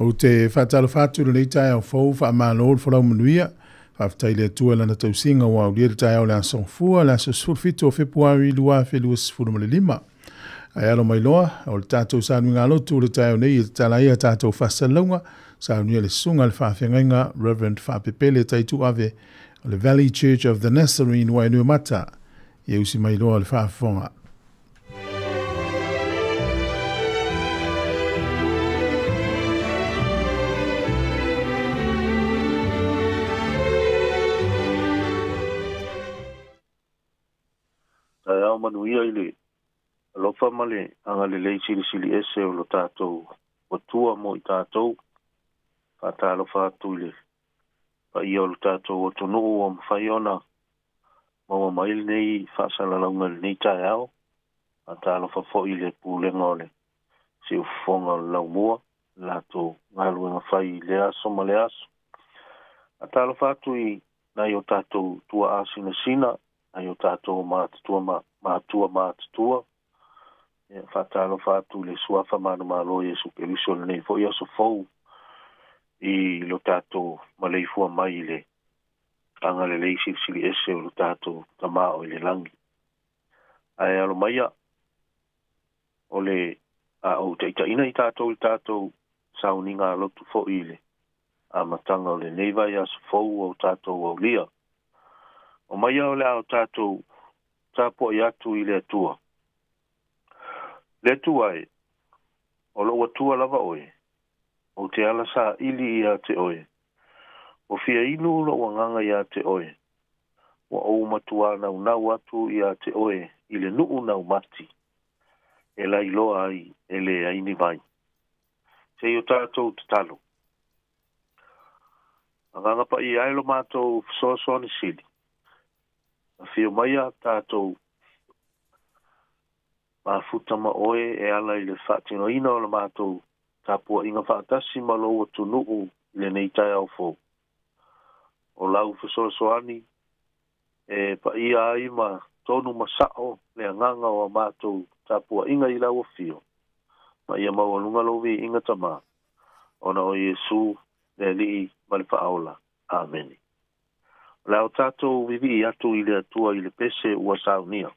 O te whatalo whāturu nei tai au fau wha amano o wharau manuia, whaftai le tua lana tausinga wa ulia le tai au le asong fua, le aso surfito o Februari lua whelua sifuru male lima. Ai alo mai loa, o le tātou sānui ngā lotu le tai au nei, le talaia tātou whasalunga, sānuia le sunga le whawhengainga, Reverend Whapepele taitu ave, o le Valley Church of the Nazarene Wainua Mata, e usi mai loa le whaafonga. Manuia ile alofa male anga le lei sili ese o lo tātou o tua mo i tātou whata alofa atu ile pa ia o lo tātou o tonu o mwhaiona maua maile nei whaasala launga le nei tae ao whata alofa fo ile pūlenga ole si ufonga o lau mua lato ngaluenga whai le aso ma le aso whata alofa atu i nai o tātou tua asina sina ai o tātou mātua. E whātalo whātu le suafa māna mālo Jesu Keriso nei fo i aso fau i lo tātou maleifua mai le anga le leisi sili ese o lo tātou tamao i le langi. Ai alo maia o le au te itaina i tātou sauninga lotu fo i le a matanga o le neivai aso fau o tātou au lia. O mai au le au tātou tāpua i atu i le atua. Le atua e, o lo atua lava oe, o te ala sa ili i a te oe. O fia inu lo wanganga i a te oe. O au matua nau atu i a te oe, i le nuu nau mati. E la iloa ai, e le aini vai. Se i o tātou te talo. Anganga pa i ailo mātou soa ni sili. A fio maia tātou mafuta ma oe e ala i le whaatino ina o le mātou tāpua inga whaatasi ma lo o tunuu i le nei tai au fō. O lau whasoasoani e pa ia ai ma tonu masao le anganga o mātou tāpua inga i lau o fio. Ma ia maua lunga lovi inga tama. Ona o Jesu le li ma le whaaola. Amen. Lao tātou vivi i atu i le atua i le pese ua saunia.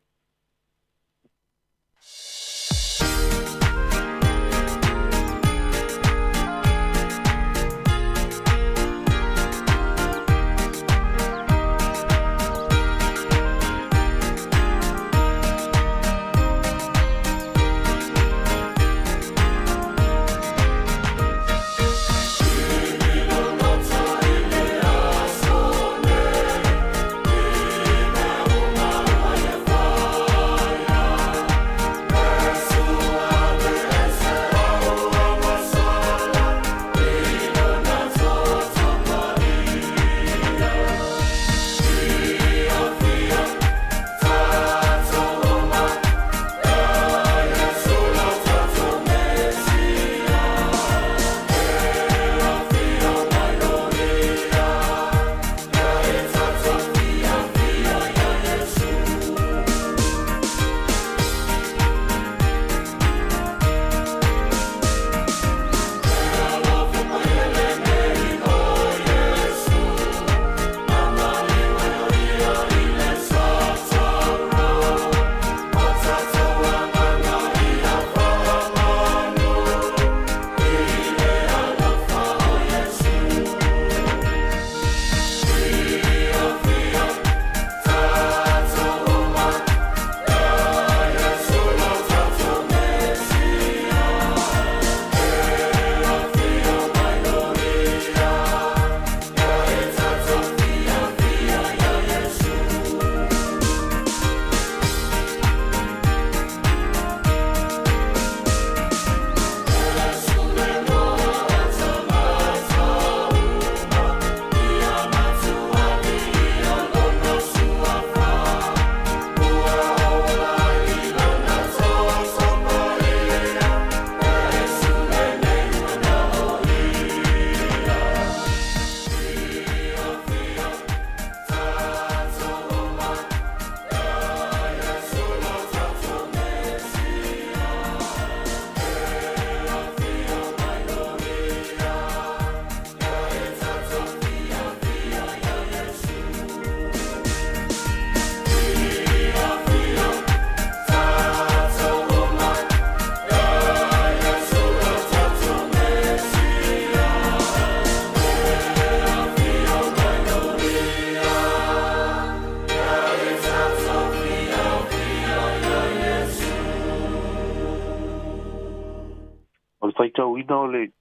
whaitau ina o le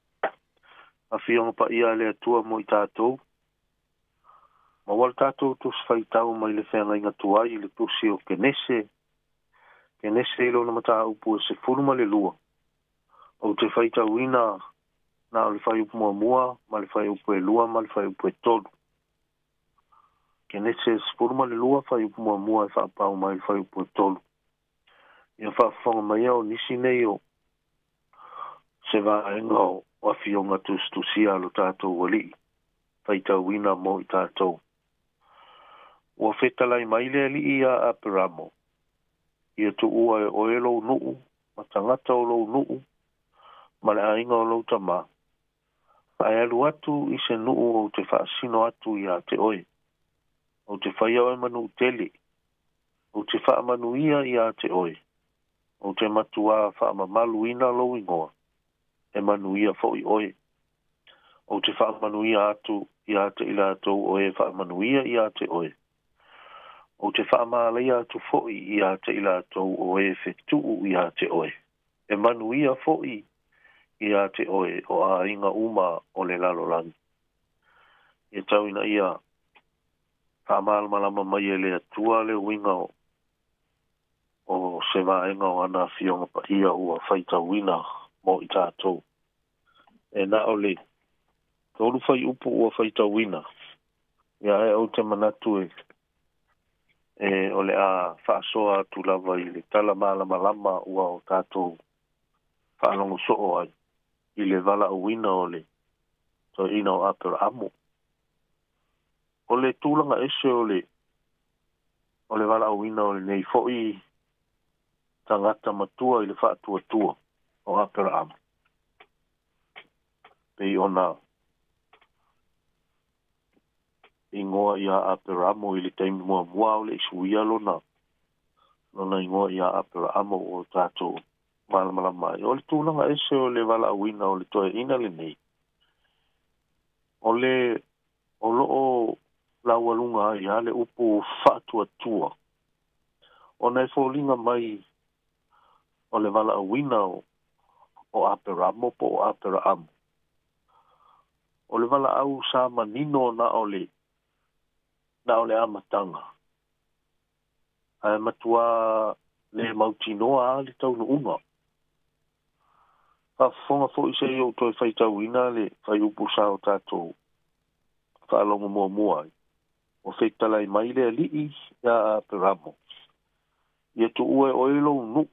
a whionga pa ia le atua mo i tātou. Ma wal tātou tus whaitau mai le whenga inga tuai le tusi o kenese. Kenese ilo na mata upu e se furuma le lua. O te whaitau ina na o le whai upu mua, ma le whai upu e lua, ma le whai upu e tolu. Kenese se furuma le lua, whai upu mua e whaapau mai le whai upu e tolu. Ia whaafonga mai au nisi nei o se vaenga o whawhionga tusia lo tātou wali. Whaitau ina mo i tātou. Ua whetalai mai le li ia a peramo. Ia tu ua e oe lou nuu, ma tangata o lou nuu, ma le ainga o lou tama. Ai alu atu i se nuu o te whaasino atu ia te oe. O te whaia oe manu tele. O te wha manu ia te oe. O te matua wha mamalu ina lou ingoa. E manu ia fo i oe. O te wha manu atu ia te ila atou oe wha manu ia te oe. O te whaamaalai atu fo'i ia te ila atou o e whetuu ia te oe. E manu ia fo'i ia te oe o a inga uma o le lalo langi. E tau ina ia whaamaal malama mai e le atua le winga o se vaenga o ana whionga pa ia ua whaita wina mo i tātou. E na o le tolu whai upu ua whaita wina. Ia e au te manatu o le a whaasoa tu lava i le tala malama lama ua o tātou whaalongo soo ai i le vala o wina o le to ina o apera amo. O le tūlanga ese o le vala o wina o le nei fo'i tangata matua i le whaatua tua o apera amo. Pei ona ingoa ia apera amo i le taimi mua o le isuia lona ingoa ia apera amo o tātou malama mai. O le tūlanga ese o le vala awina o le toe ina le nei. O loo laualunga ia le upu whaatua tua. O nei fōlinga mai o le vala awina o apera amo po o apera amo. O le vala au sa manino na o le amatanga. Ai matua le mautinoa le tau no unga. Ka fonga fo i se i o toi whaitau ina le whai upu sa o tātou whaalonga mua. O whaitalai mai le alii ia peramo. Ia tu ue oi lou nu.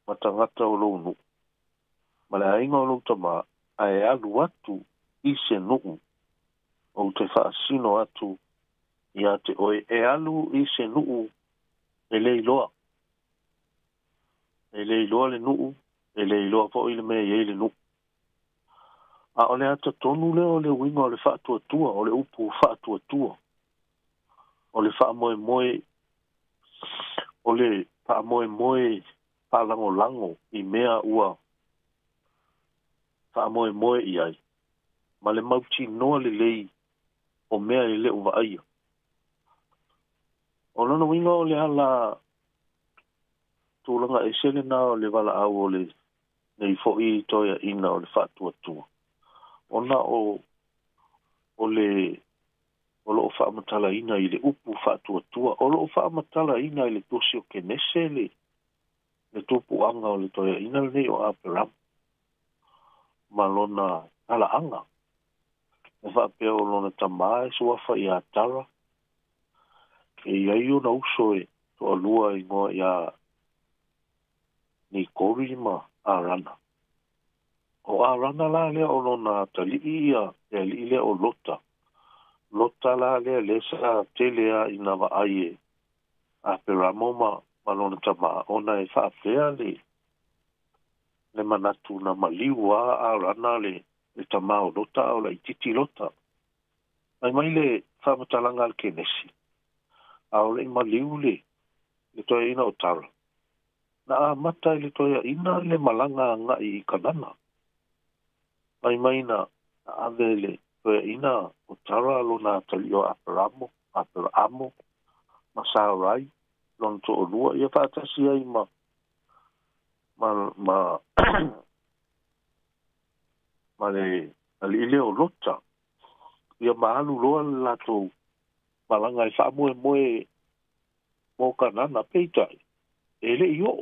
Matangata o lou nu. Ma le ainga o lou tama ai alu atu i se nu. O te whaasino atu ia te oe e alu i se nuu e leiloa. E leiloa le nuu, e leiloa po i le mea i le nuu. A ole ata tonu le o le winga o le whaatua tua, o le upu whaatua tua. O le wha moe moe, o le wha moe moe palango lango i mea ua. Wha moe moe i ai. Ma le mauti noa le lei o mea i le uva aia. O lana winga o le ala tūlanga e sele na o le wala au o le nei fo'i toia ina o le whaatua tua. O na o loo whaamatala ina i le upu whaatua tua. O loo whaamatala ina i le tosi o kenese le tupu anga o le toia ina le nei o aperam. Ma lona ala anga. E whaapea o lona tamae suafa i a tara. E iai na uso e to alua i ngoa ia ni kori ma a rana. O a rana la lea o lona talii ia e li lea o lota. Lota la lea le sa telea i na vaai a peramo ma lona tama ona e whaapea le manatu na maliu a rana le tama o lota o la ititi lota. Mai le whamatalanga al kenesi. Au le maliu le toia ina o tara. Na a mata le toia ina le malanga nga i kanana. Mai na ave le toia ina o tara lo na tali o aperamo, masarai, lon to o lua. Ia whaatasi ai ma ma le ali leo lota ia maalu loa lato malanga I wha moe mo kanana peitai e le io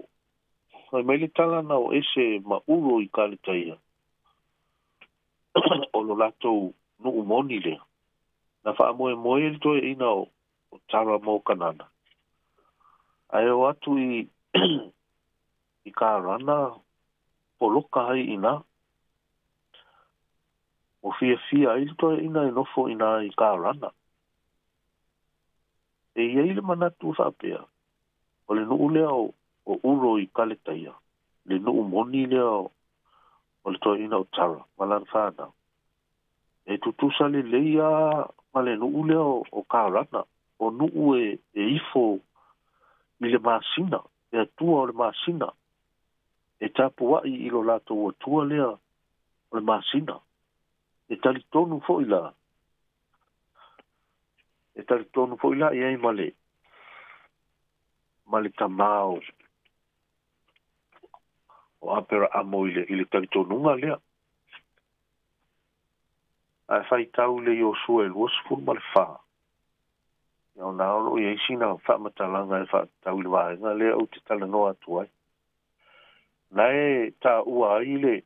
ai mai le tala na o ese ma uro I kaletaia o lo lato no umoni le na wha moe le toe ina o tara mo kanana ai o atu I karana poloka hai ina o fia I toi ina I nofo ina I karana e iei le manatu whapea o le nuu lea o uro I kaletaia le nuu moni lea o le toi ina o tara malan whana e tutusa le leia ma le nuu lea o karana o nuu e ifo I le masina e atua o le masina e tapuai I lo lato o tua lea o le masina e talitonu fo ila iai male tamao o apera amo ile talitonunga lea a fai tau le Iosua e luosful male fa iau naolo iai sina whamatalanga e tau le vaenga lea o te talanoa atu ai nae ta ua ai le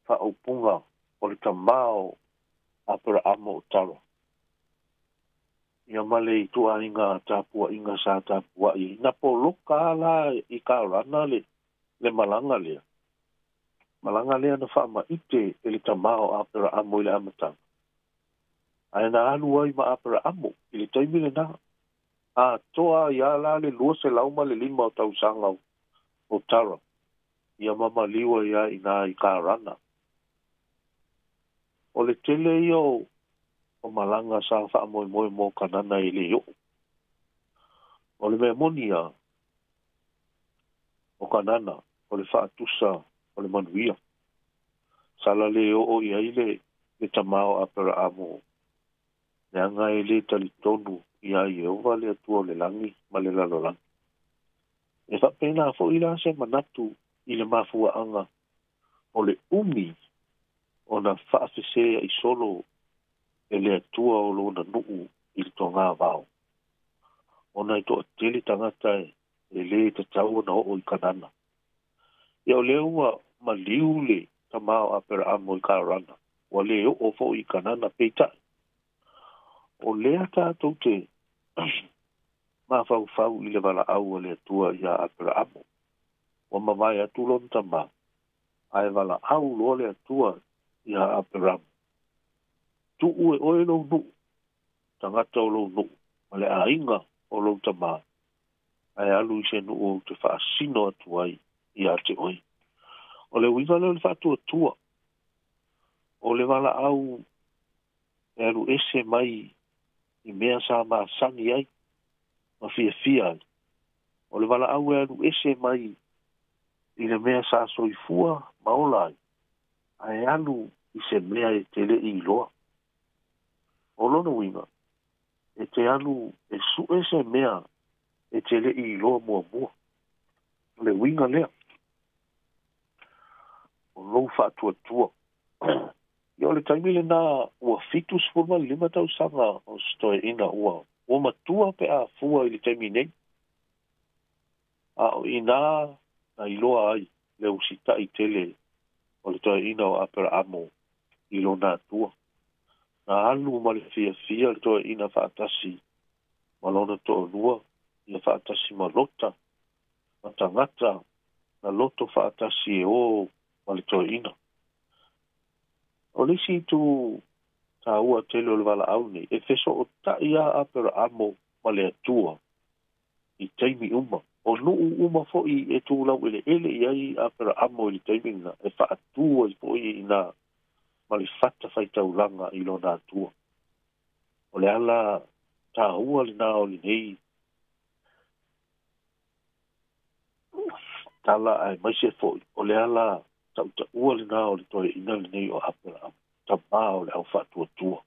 whaupunga o le tamao apera amo o tara ia male I tua inga tapua inga sa tapua I na poloka la I karana le malanga lea na whaama ite e le tamao apera amo I le amatanga ai na alu ai ma apera amo I le taimile na a toa ia la le lua se lauma le 5 o tausanga o tara ia mama liwa ia ina I karana o le tele io o malanga sa wha moe mo kanana I le yo o le mea monia o kanana o le wha atusa o le manuia sala le o ia ile le tamao apera amo le anga le talitonu ia I ova le atua o le langi ma le lalolangi e wha pena fo ila se manatu I le mafua anga o le umi o na wha afesea I solo e le atua o lo na nuu I le tonga vao ona I to tele tangata e le te tau na o I kanana ia o le ua maliu le tamao apera amo I karana wa le o fo I kanana peita o le ata tau te ma fau I le wala au o le atua ia apera amo wa mamai atu lon tama ai wala au lo le atua ia apera amo tu ue oe lo nu tangata o lo nu ma le ainga o lo tama ai alu I se nu o te whaasino atu ai ia te oi o le winga leo le whaatua tua o le wala au e alu ese mai I mea sa maa sangi ai ma fia ai o le wala au e alu ese mai I le mea sa soifua maola ai alu I se mea e tele I loa o lona winga e te alu e su ese mea e tele I loa mua o le winga lea o lou whaatua tua Ia le taimile na ua fitu 15 tausanga o stoe ina ua matua pe a fua I le taimine a o ina na iloa ai le usita I tele o le toe ina o apera amo I lo na tua na alu ma le fia le toe ina whaatasi ma lona to lua ia whaatasi ma lota ma tangata na loto whaatasi e o ma le toe ina o lisi tu ta ua tele o le wala au ni e feso o ta ia apera amo ma le atua I taimi uma o nuu uma foi e tu lau ele iai apera amo I le taimi na e wha atua I foi ina ma le fata fai taulanga I lo na atua o le ala ta ua le na o le nei tala ai mai se foi o le ala ta ua le na o le toi ina le nei o apera amo ta maa o le au wha tua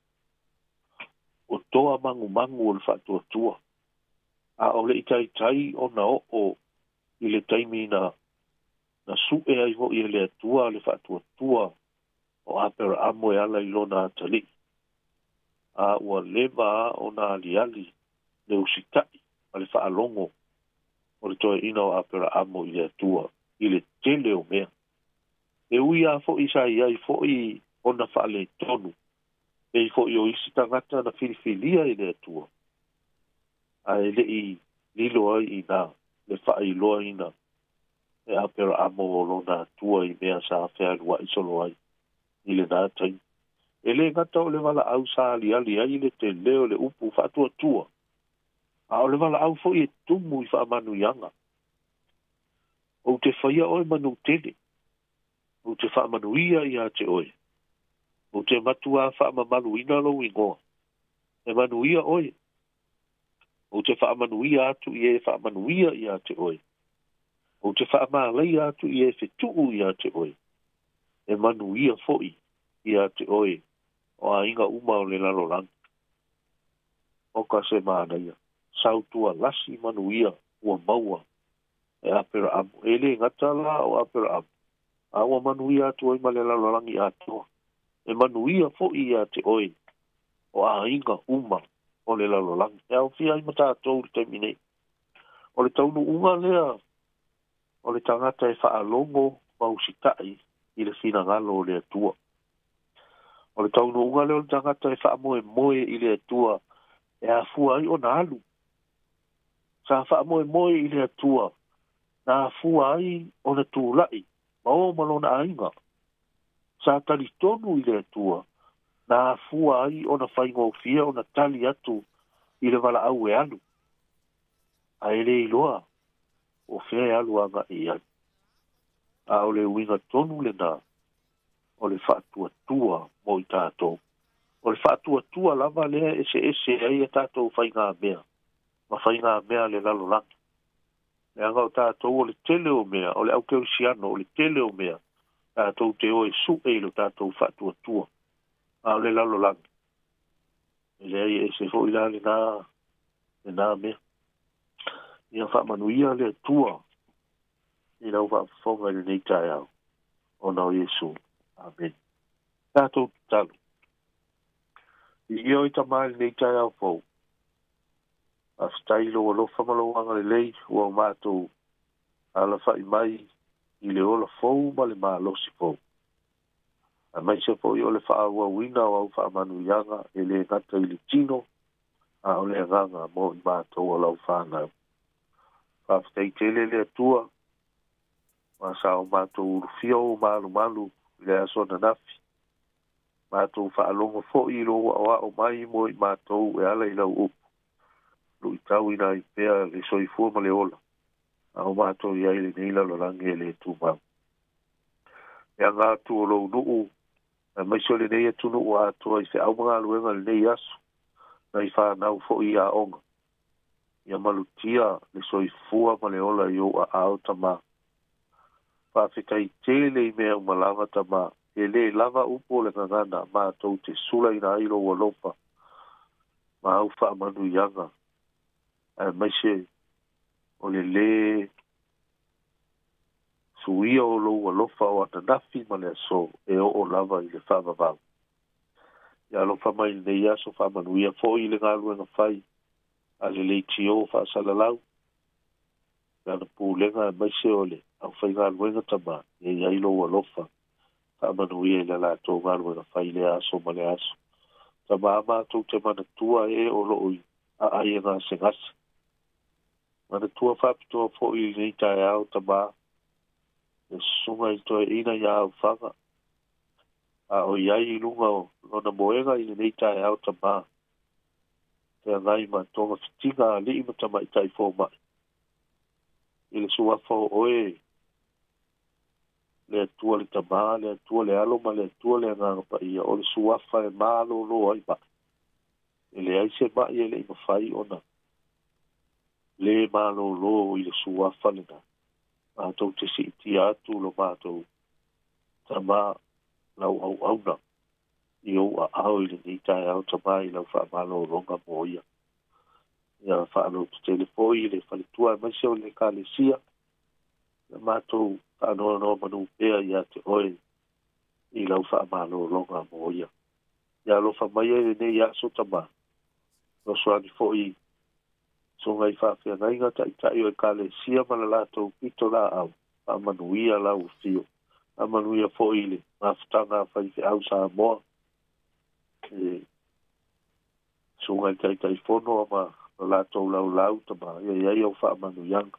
o toa mangu o le wha tua a o le itai o na o I le taimi na su e ai ho I le atua le wha tua o apera amo e ala ilona atali. A ua leva o na aliali le usitai, ma le whaalongo, o le toe ina o apera amo i le atua, i le tele o mea. E ui a fo i sa i fo i ona whaale tonu, e i fo i o isi tangata na filifilia i le atua. A e le i lilo ai i na, le wha i loa i na, e apera amo o lona atua i mea sa whea lua i solo ai, i le nātai. E le ngata o le wala au sa ali ai le te leo le upu whaatua tua. A o le wala au fo i e tumu i whaamanu ianga. O te whaia oe manu tele. O te whaamanu ia i a te oe. O te matua whaamamalu ina lo i ngoa. E manu ia oe. O te whaamanu ia atu i e whaamanu ia i a te oe. O te whaamalei atu i e whetuu i a te oe. E manu ia foi i a te oe. O a inga uma o le lalo lang. O ka se maanaia. Sautua lasi manuia ua maua. E apera amu. E le ngata la o apera amu. A ua manuia atu o ima le lalo langi atua. E manuia fo i a te oe. O a inga uma o le lalo langi. E au fia ima tātou le temine. O le taunu unga lea. O le tangata e whaalongo mausitai i le fina ngalo o le atua. O le taunu unga leo le tangata e whaamoe moe i le atua e a fua ai o na alu. Sa whaamoe moe i le atua na a fua ai o na tūlai ma o malona ainga. Sa tali tonu i le atua na a fua ai o na whaingo fia o na tali atu i le wala au e alu. A ele i loa o whea alu anga i alu. A o le winga tonu le na o le whaatua tua mo i tātou. O le whaatua tua lava lea ese ai e tātou whainga mea. Ma whainga mea le lalo langi. Le anga o tātou o le tele o mea, o le au keurisiano o le tele o mea. Tātou te oe su e lo tātou whaatua tua. A o le lalo langi. E le ai ese fo ila le nā mea. Ia whaamanuia le tua. I lau whaafonga le nei tai au. O nao Yesu. Amen. Tātou talu. I ia o i tamai nei tai au fau. A stailo o lo famalo anga le lei ua mātou ala whai mai i le ola fau ma le mālosi fau. A mai se fau i o le wha ua wina o au wha manu ianga e le ngata i le tino a o le nganga mo i mātou o lau whanau. Whaafitai tele le atua ma sa o mātou urufia o malu le aso na nafi. Mātou whaalonga fo i lo o mai mo i mātou e ala i lau upu. Lu i tau ina i pea le soifua ma le ola. A o mātou i aile neila lo langi e le tu mau. E a ngā tu o lou nuu, a maiso le nei atu nuu a toa i se au mga aluenga le nei asu, na i whanau fo i a onga. Ia malutia le soifua ma le ola i o a ao tama. Whawhitai tele i mea umalanga tama, e le lava upo le ngangana mātou te sula ina ailo ua lopa. Ma au wha manu ianga. A maise o le suia o lo alofa o atanafi ma le aso e o lava i le whaavavau. Ia alofa mai nei aso whaamanuia fo i le ngāluenga whai a le leiti o whaasalalau. Ia na pūlenga e maise o le au whai ngāluenga tama e iailo o alofa whaamanuia i le lato ngāluenga whai le aso ma le aso. Tama amātou te manatua e o lo oi a ai ngā sengasi. Mana tua whapitoa fo i nei tai au tama e sunga i toi ina i au whanga. A o iai i lunga o lona moenga i nei tai au tama. Te ngai ma tonga fitinga a li ima tama i tai fo mai. I le sua fo oe le atua le tama, le atua le alo ma le atua le nganga pa ia. O le sua fa e malo lo ai ma. E le aise ma i e le ima fai ona. Le malo lo i le sua falena. Mātou te si iti atu lo mātou. Tama lau au auna. I au a au i le nitai au tama i lau wha malo longa mo ia. Ia wha alo te telefoi le whalitua e maise o le kālesia. Le mātou anoa no manu pea i a te oe. I lau whaamālōlonga mo ia. Ia alofa mai e ne ia so tama. No soani fo i. So ngai whawhia ngainga tai o e kale sia mana lātou pito la au. Amanuia lau fio. Amanuia fo i le. Mawhitanga whaife au Sāmoa. So ngai tai fono ama lātou lau tama. Ia au whaamanuianga.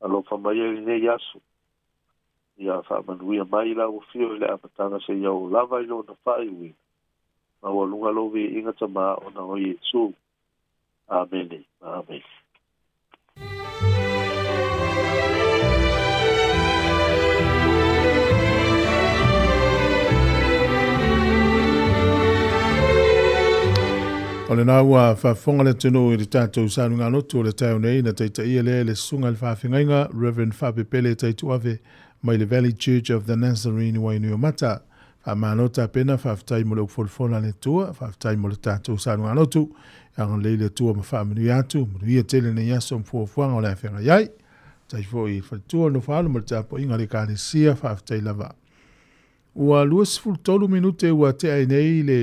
Alofa mai e ne ia so. Ia whaamanuia mai lau fio i le amatanga se iau lava i lo na whai ui. Ma walunga lovi inga tama o na o Yesu. Amen. Amen. O le nā ua whaafonga le tino i le tātou sānunga notu o le tau nei na teita ia le sunga le whaafengainga Reverend FEB Pele taitu ave mai le Valley Church of the Nazarene Wainui o Mata. Whamanota pena whaaftai mo le ufolfona le tua, whaaftai mo le tātou sānunga notu, angan leile tua ma whaaminu atu, manuia tele ne yaso mfuafuanga o le awhenga iai, tai fo i whatua no whaano mo le tāpo inga le kāne sia whaaftai lava. Ua luas fultolu minute ua te ainei le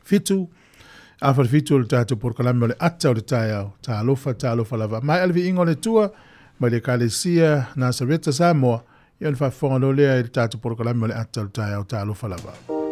fitu, Afar fitu le tātou porkalame o le ata o le tāiau, tā alofa lava. Mai alvi ingo le tua, mai le kālesia Nazareta Sāmoa, ian whaafonga no lea i le tātou porkalame o le ata o le tāiau, tā alofa lava. Sāmoa.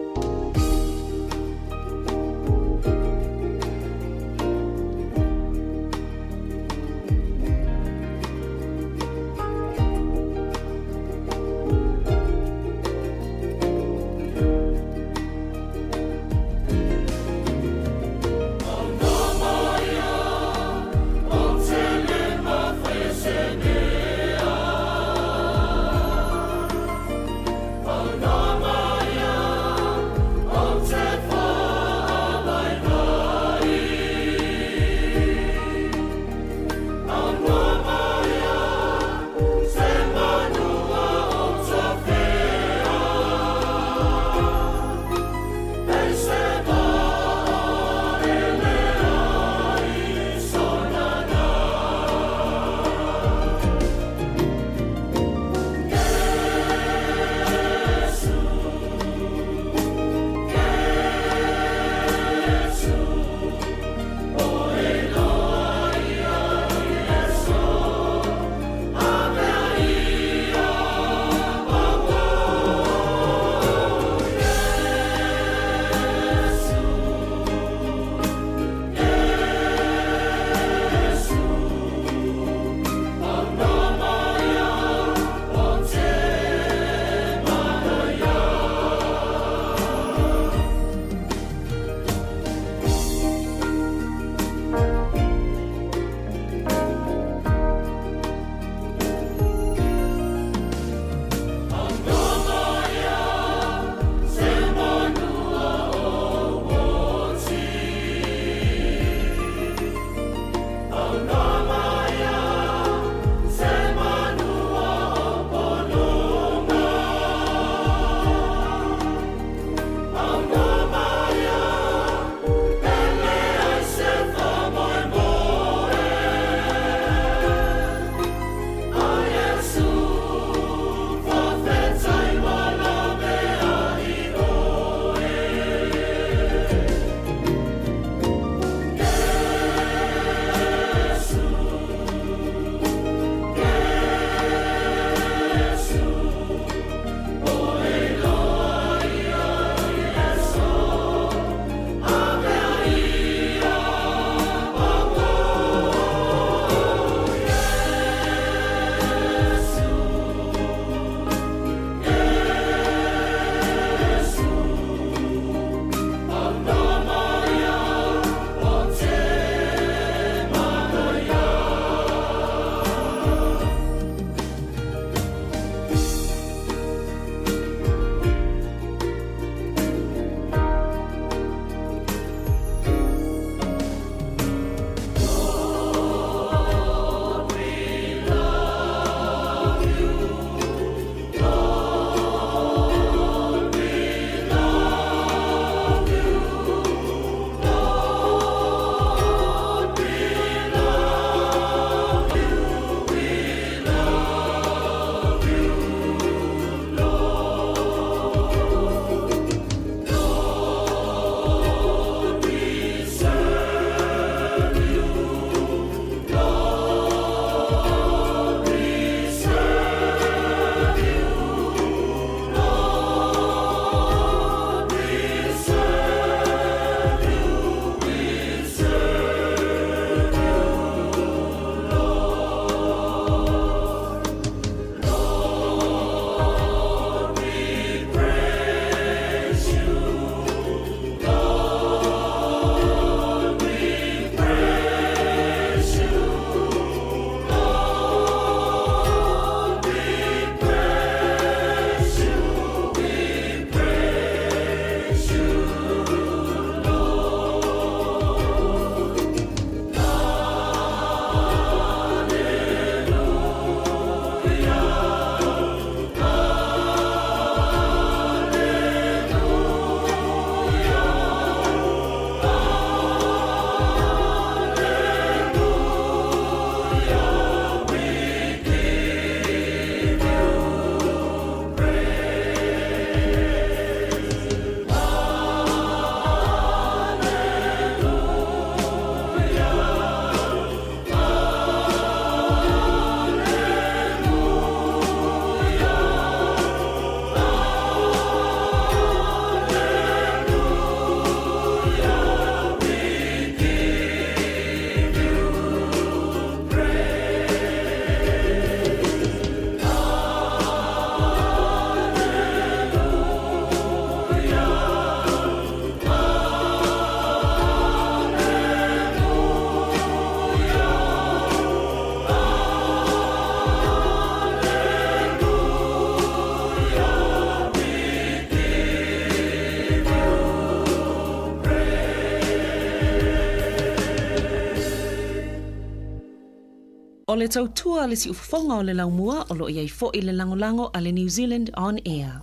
O le tautua le si ufafonga o le laumua o lo iai fo i le lango a le New Zealand On Air.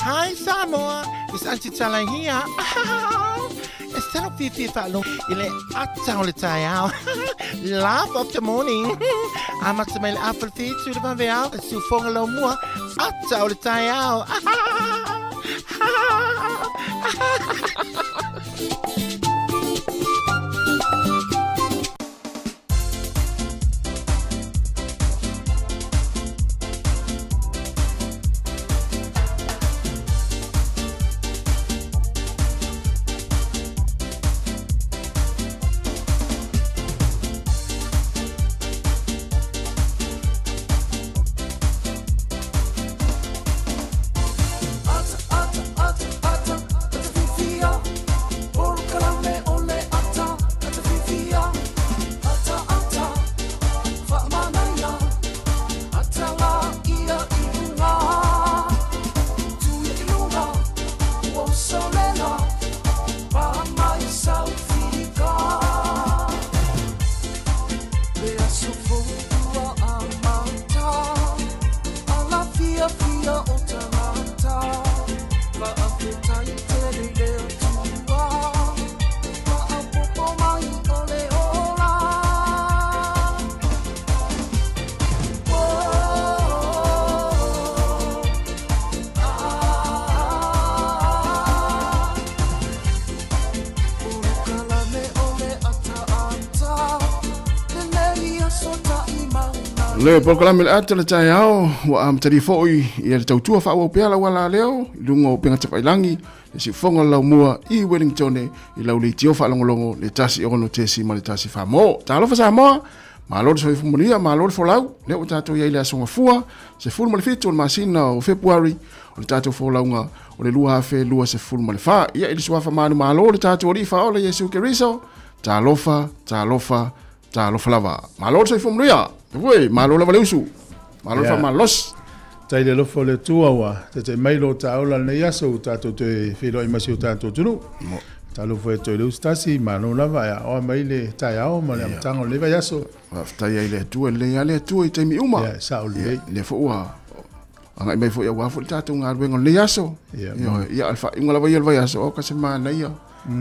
Hi Sāmoa, it's Auntie Talang here. Instead of Fifi Falo, ile atau le tayao. Laugh of the morning. Amat sa may apple feet to the paveao, su fonga lo mua, atau le tayao. Le programa le ata le tai ao wa am tari foi ia le tautua fa o pela wala leo lungo penga te pailangi le si fonga la mua I Wellington I la le tio fa longo le tasi ono tesi ma le tasi fa mo talo fa Sāmoa ma lo so fumonia ma lo fo lau le o tato ia le asonga fua se fulu ma le fitu ma sina o February o le tato fo launga o le lua fe lua se fulu ma le fa ia I swa fa manu ma lo le tato ri fa o le Yesu Keriso talofa lava ma lo so fumonia Voi, malo la valeusu. Malo fa malos. Tai le lofo le tua wa, te mailo ta ola le yaso tato te filo I masio tato tunu. Talo foi to le ustasi malo la va o maile tai ao ma le tango le yaso. Tai ile tu le tu te mi uma. Ya, sa o le fo wa. Anga mai fo ya wa fo tato nga wengo le yaso. Ya alfa ingola va yel va yaso o ka se mana ia.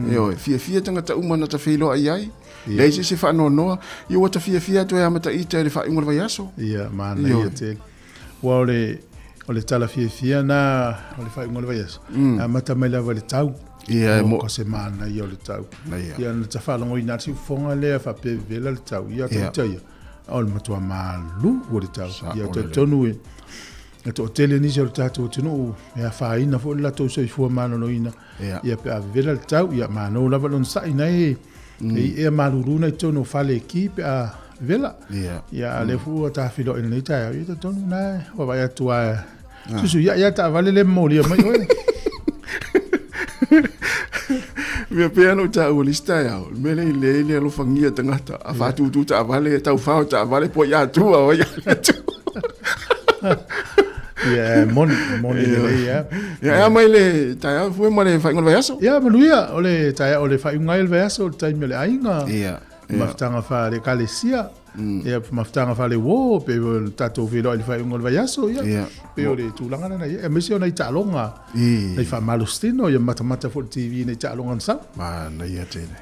Yo, fia tanga ta uma na ta filo ai. Leise se fa no I wata fia to ya mata ita le fa ingol vai aso. Ia mana ia te. Wa ole tala fia na ole fa ingol vai aso. A mata mai lava le tau. Ia mo ko se mana ia le tau. Ia na ta fa longo ina si fonga le fa pe vela le tau. Ia te ia. Ol matua malu o le tau. Ia te tonu e. To tele ni se tato tunu ia fa ina fo la to se fu mano no ina. Ia pe vela le tau ia mano lava lon sa ina e. E maluruna I tono fale equipe a vela. Ia le fu ta filo in lita ia ta tono na o vai atua. Susu ia ta vale le moli mai oi. Mia piano ta o lista ia. Mele le lo fangia tangata. A fa tu ta vale ta fa ta vale po ia tu o ia tu. Ia moni le ia. Ia mai le ta fu mai le fa ngol vai aso. Ia manuia ole ta ole fa ngai vai aso ta me le ainga. Ia. Maftanga fa le kalesia. Ia maftanga fa le wo pe tato velo le fa ngol vai aso ia. Pe ole tulanga na ia me se ona ta longa. Nei fa malustino ia mata fo TV nei ta longa sa. Ma na ia tene.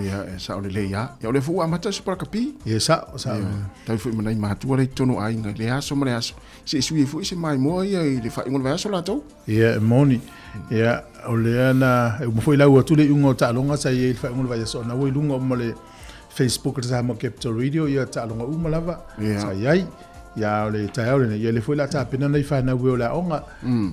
Ia sa ole le ia. Ia ole fu amata super kapi. Ia sa. Ta fu mai matua le tono ainga le aso ma le aso. Se sui fu se mai mo ia le fa ngol vai aso la to. Ia moni. Ia ole ana mo foi la tu le ungo ta longa sa ia fa ngol vai aso na wo lungo mo le Facebook sa mo Capital Radio ia ta longa uma lava. Sa iai ia ole ta ole ia le foi la ta pena nei fa na wo la onga.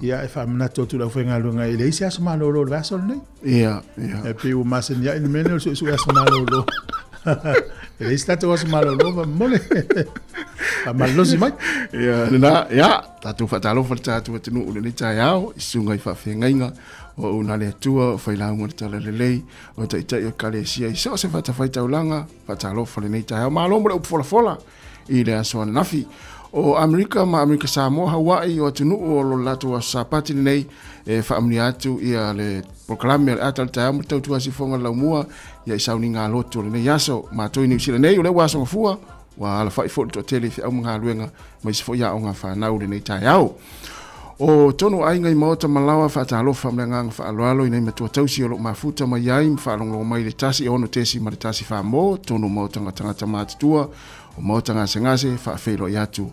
Ia e fa mna to tu la foi ngalunga ile sia sama lo va sol nei. Ia. E pe o masen ia in menel su sama lo. Ele está to sama lo mole. Amalosi mai. Ia, tatu fatalo fatatu tunu le ta yao isunga fa fengainga o una le tua fai la mo tala le lei o ta ita kalesia I so se fata fai taulanga fatalo fa le nei ta yao malo mo fola I le aso nafi o America Sāmoa Hawaii o tunu o lo lato sapati nei e fa amni atu ia le proclame atal ta mo tau tua si fonga la mua ia sauni nga loto le nei aso ma to New Zealand nei o le waso fua wa ala fai fo to tele fi au mga luenga mai se fo ya o nga fa na ule nei tai au o tonu ai ngai mota malawa fa ta lofa mlenga fa aloalo ina me to tausi o lo mafuta mai ai fa longo mai le tasi ono tesi ma le tasi fa mo tonu mota tanga tama tua o mota nga sengase fa felo yatu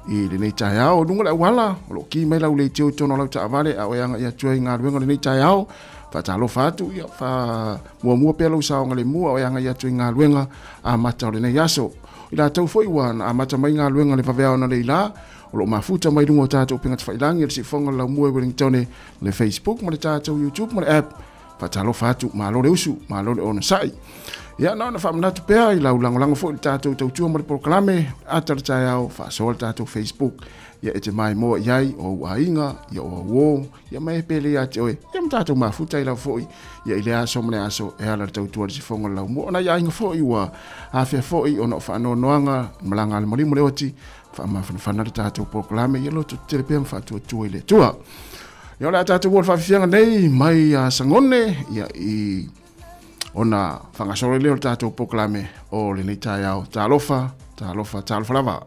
i le nei tai au lunga la wala lo ki mai la ule tio tono la ta vale a o yanga ya tui nga luenga le nei tai au fa ta lofa tu ya fa mua pelo sa ngale mua o yanga ya tui nga luenga a mata le nei yaso ila tau foi wana a mata mai nga luenga le favea na le ila o lo mafuta mai dungo tātou pingat whailangi e si whonga lau mua Wellingtone le Facebook ma le tātou YouTube ma le app whatalo whātu ma lo le usu ma lo le ona sai ia na whamanatu pēr i lau langolango fo i tātou tautua ma le proklame atara tai au whasoa le tātou Facebook ia e te mai moa iai o uainga ia o uo ia mai pele ia te oe ia ma tātou mafuta i lau fo ia i le aso ma le aso e ala le tautua le si whonga lau mua ona ia inga fo i ua hawhia fo i ona whaanoanoanga malanga le molimu le oti whaamawhanawhana le tātou proklame ia loto te repea mwhātua tua i le tua. Ia ole a tātou wōr whawhianga nei mai a sangone ia i ona whangasore leo le tātou proklame o le nei tai au tā lofa lava.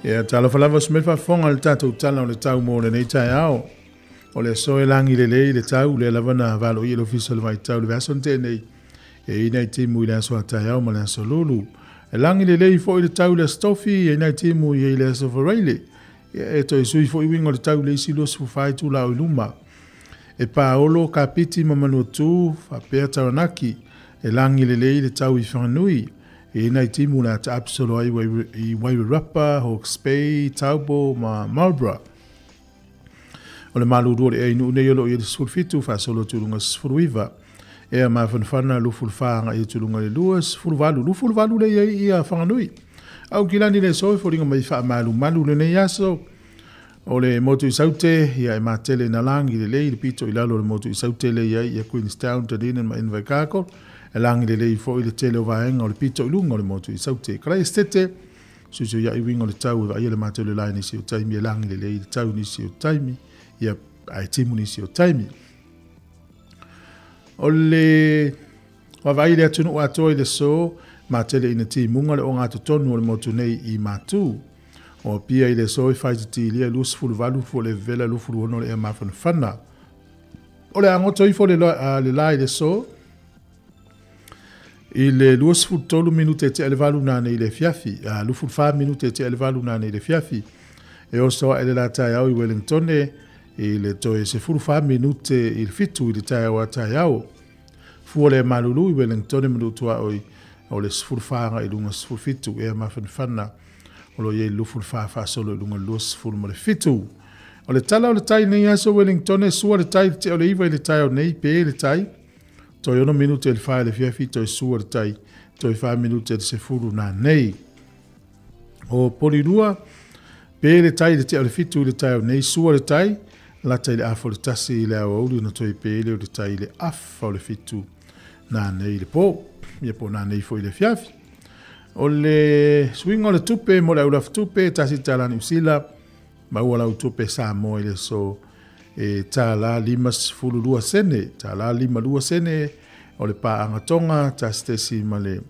E tala falava smel fa fonga le tatou tala o le tau mo le nei tai ao. O le soe langi le tau le lavana valo i le official vai tau le vason tenei. E ina i timu i le aso tai ao ma le aso lulu. E langi le fo i le tau le stofi e ina i timu i le aso vareile. E to i sui fo i wingo le tau le isi lo su fai tu la o luma. E paolo ka piti mamanu tu fa pea taranaki. E langi le tau i whanui. E nei timu na ta absolo i Wairarapa, Hawke's Bay, Taupo, ma Marlborough. O le maluru e inu nei olo i le sfurfitu fa solo tulunga sfurwiva. E a mawhanwhana lufulwhanga i tulunga le lua lufulvalu le i a whanganui. Au kilani le soi fo ringa mai wha malu le nei aso. O le motu i saute i a matele na langi le pito i lalo le motu i saute le i a Queenstown, Tadina ma Invercargill. E langi le fo i le tele o vaenga o le pito i lunga o le motu i saute. Krai estete, susu ia i winga o le tau i le matele lai nisi o taimi, e langi le i tau nisi o taimi, ia ai timu nisi o taimi. O le wawai le atunu o ato i le so, matele ina timunga le o ngātu tonu o le motu nei i matu. O pia i le so i whaititi lia lusfulu valu fo le vela lufulu ono le e mawhanwhana. O le angoto i fo le lai le so, i le luasfulu tolu minute te elevalu nane i le fiafi, lufulu 5 minute te elevalu nane i le fiafi. E o soa ele la tai au i Wellington i le toe se fulu 5 minute i le fitu i le tai au a tai au. Fua le malulu i Wellington minutua o le sfulu whanga i lunga sfulu fitu e a mawhanwhana. O lo ye lufulu wha solo i lunga luasfulu ma le fitu. O le tala o le tai nei aso Wellington e sua le tai te o le iwa i le tai au nei pe le tai. Toi ono minute le whae le fiafi toi sua le tai. Toi 5 minute le se fulu na nei. O polirua, pe le tai le te o le fitu le tai au nei sua le tai. La tai le afo le tasi le au auli na toi pe le o le tai le afa o le fitu. Na nei le po. Ia po na nei foi le fiafi. O le swing o le tupe mo le aulaf tupe tasi tala ni usila. Maua lau tupe Sāmoa i le so. E tala lima fulu lua sene, tala lima lua sene, o le pā angatonga, ta stesi ma le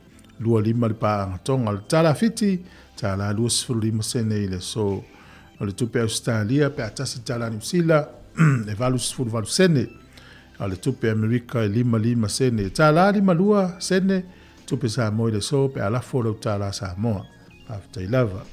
lua lima le pā angatonga, le tala fiti, tala lua fulu lima sene i le so, o le tupe Australia, pe atasi tala New Zealand, e valu fulu valu sene, o le tupe Amerika e lima sene, tala lima lua sene, tupe Sāmoa i le so, pe alafo lau tala Sāmoa, after i lava.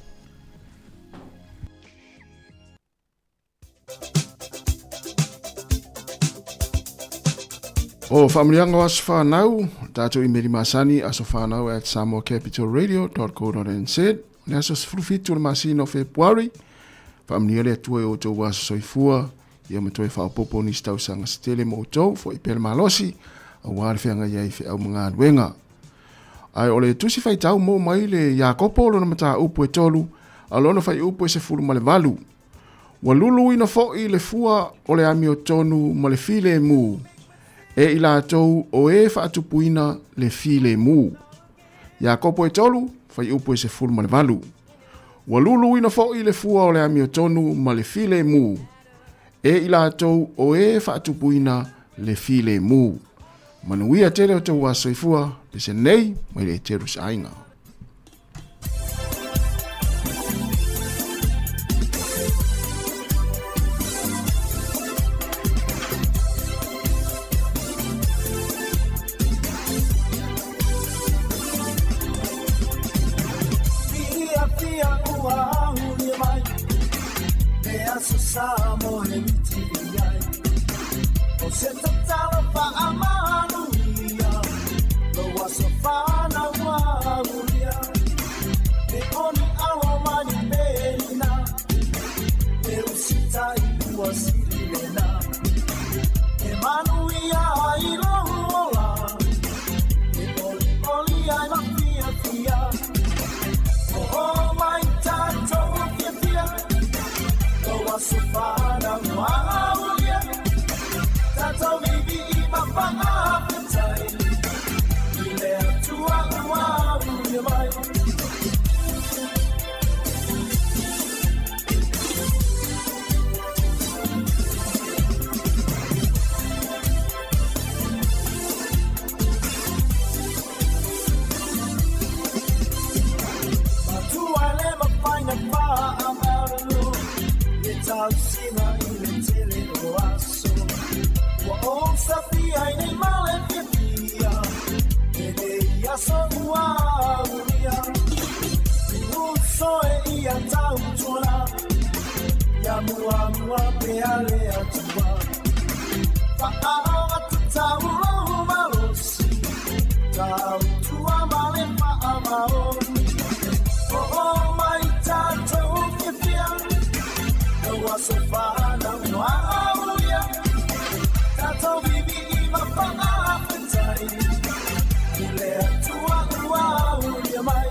O whamrianga o aso whanau, tātou i meri masani aso whanau at samoacapitalradio.co.nz. Ne aso sfrufitu le masino o Februari. Whamria le atua o tau waso soifua, ia matoe whaopopo ni stau sanga stele mo tau, fo i pere malosi, a wāre whianga iai whi au mga aduenga. Ai o le tusi whai tau mo mai le Iakopo lo na mata upu e tolu, a lona whai upu e se fulu ma le valu. Walulu ina fo i le fua o le ami o tonu ma le file mu. E i lātou o e whaatupuina le file mu. Iakopo e tolu, whai upu e se fulu ma le valu. Walulu ina fo i le fua o le ami o tonu ma le file mu. E i lātou o e whaatupuina le file mu. Manuia tere o tau wa soifua, pese nei, mai le teru sainga. Sāmoa e miti ai. O se tatala pa amanu ia. Lo wasa whana waru Whakaoa tu tauro maosi, tau tua male maoni. O mai tātou ke pia, no aso whana noa aulia. Tātou bibi I mawhanga apetai, I lea tua ua aulia mai.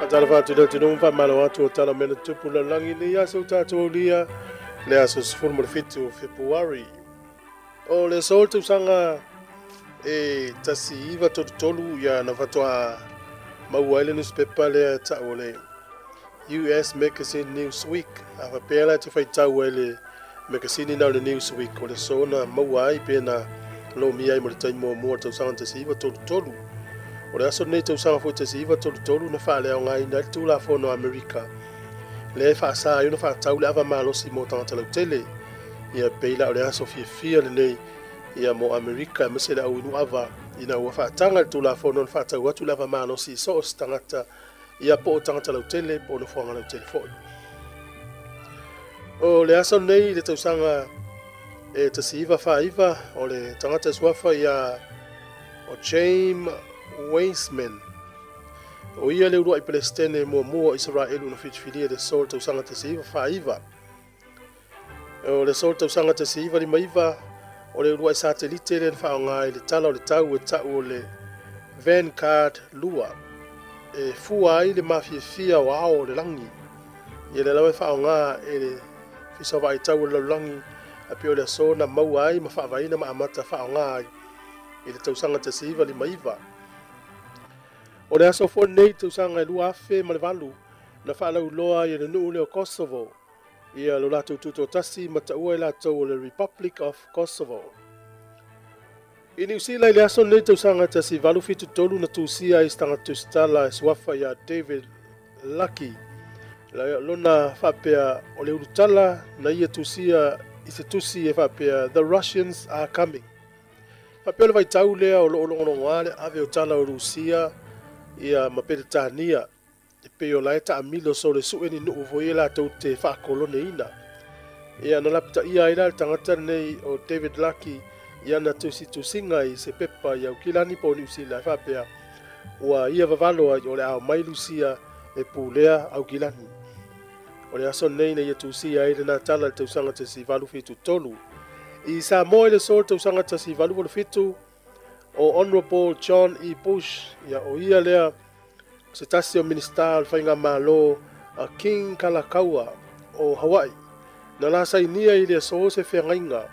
Tala tino fa malo atu tala mena tupu la langi ni aso tato lia le aso sfurmo fitu February o le soltu sanga e tasi iva tolu ya na fatwa mawale newspaper le ta ole US Magazine Newsweek ava pela te fai tau ele magazine na le Newsweek o le sona mawai pena lo mia mo tai mo to sanga tasi iva tolu o le aso nei tau sanga fo tasi iva tolu na fa le ngai na tu la fo no America le fa sa yo na fa tau le ava malo si mo tanga tele tele ia peila o le aso fia le nei ia mo America me se la unu ava ina wa fa tanga tu la fo no fa tau tu la ava malo si so tangata ia po tanga tele tele po no fo ngana telefone o le aso nei le tau sanga e tasi iva fa iva o le tangata swafa ia o James Weissman o ia le urua I Palestine mua Israel una fitfilia de sol tau sanga tasi iva fa iva o le sol tau sanga tasi iva lima iva o le urua satelite le fa ngai le tala o le tau e tau o le Vanguard lua e fua ai le mafia wa o le langi ia le lawe fa nga e le fisa vai tau le langi a pio le sona mau ai ma fa vai na ma amata fa nga i le tau sanga tasi iva lima iva o le aso fo nei tau sanga lua afe ma le valu na fa lau loa i le nuu le o Kosovo ia lo lato tuto tasi ma taua i lato o le Republic of Kosovo i New Zealand le aso nei tau sanga tasi valu fitu tolu na tusia i stanga tustala e swafa ia David Lucky la lona fa pea o le urutala na ia tusia i se tusi e fa pea the Russians are coming fa pea le vai tau lea o lo ngale ave o tala o Rusia ia mapere tania e peo laeta amilo so le sueni no voila to te fa kolone ina ia na lapta ia ila tangata nei o David Lucky ia na tu singa I se pepa ia kilani po New Zealand fa pea wa ia vavalo o le au mai Lucia e pulea au kilani o le aso nei na ia tu sia ila na tala te usanga te si valu fitu tolu I Sāmoa le sol te usanga te si valu fitu o Honorable John E. Bush ia o ia lea se tasi o minister whainga malo a King Kalakaua o Hawaii na la sainia I le so se whengainga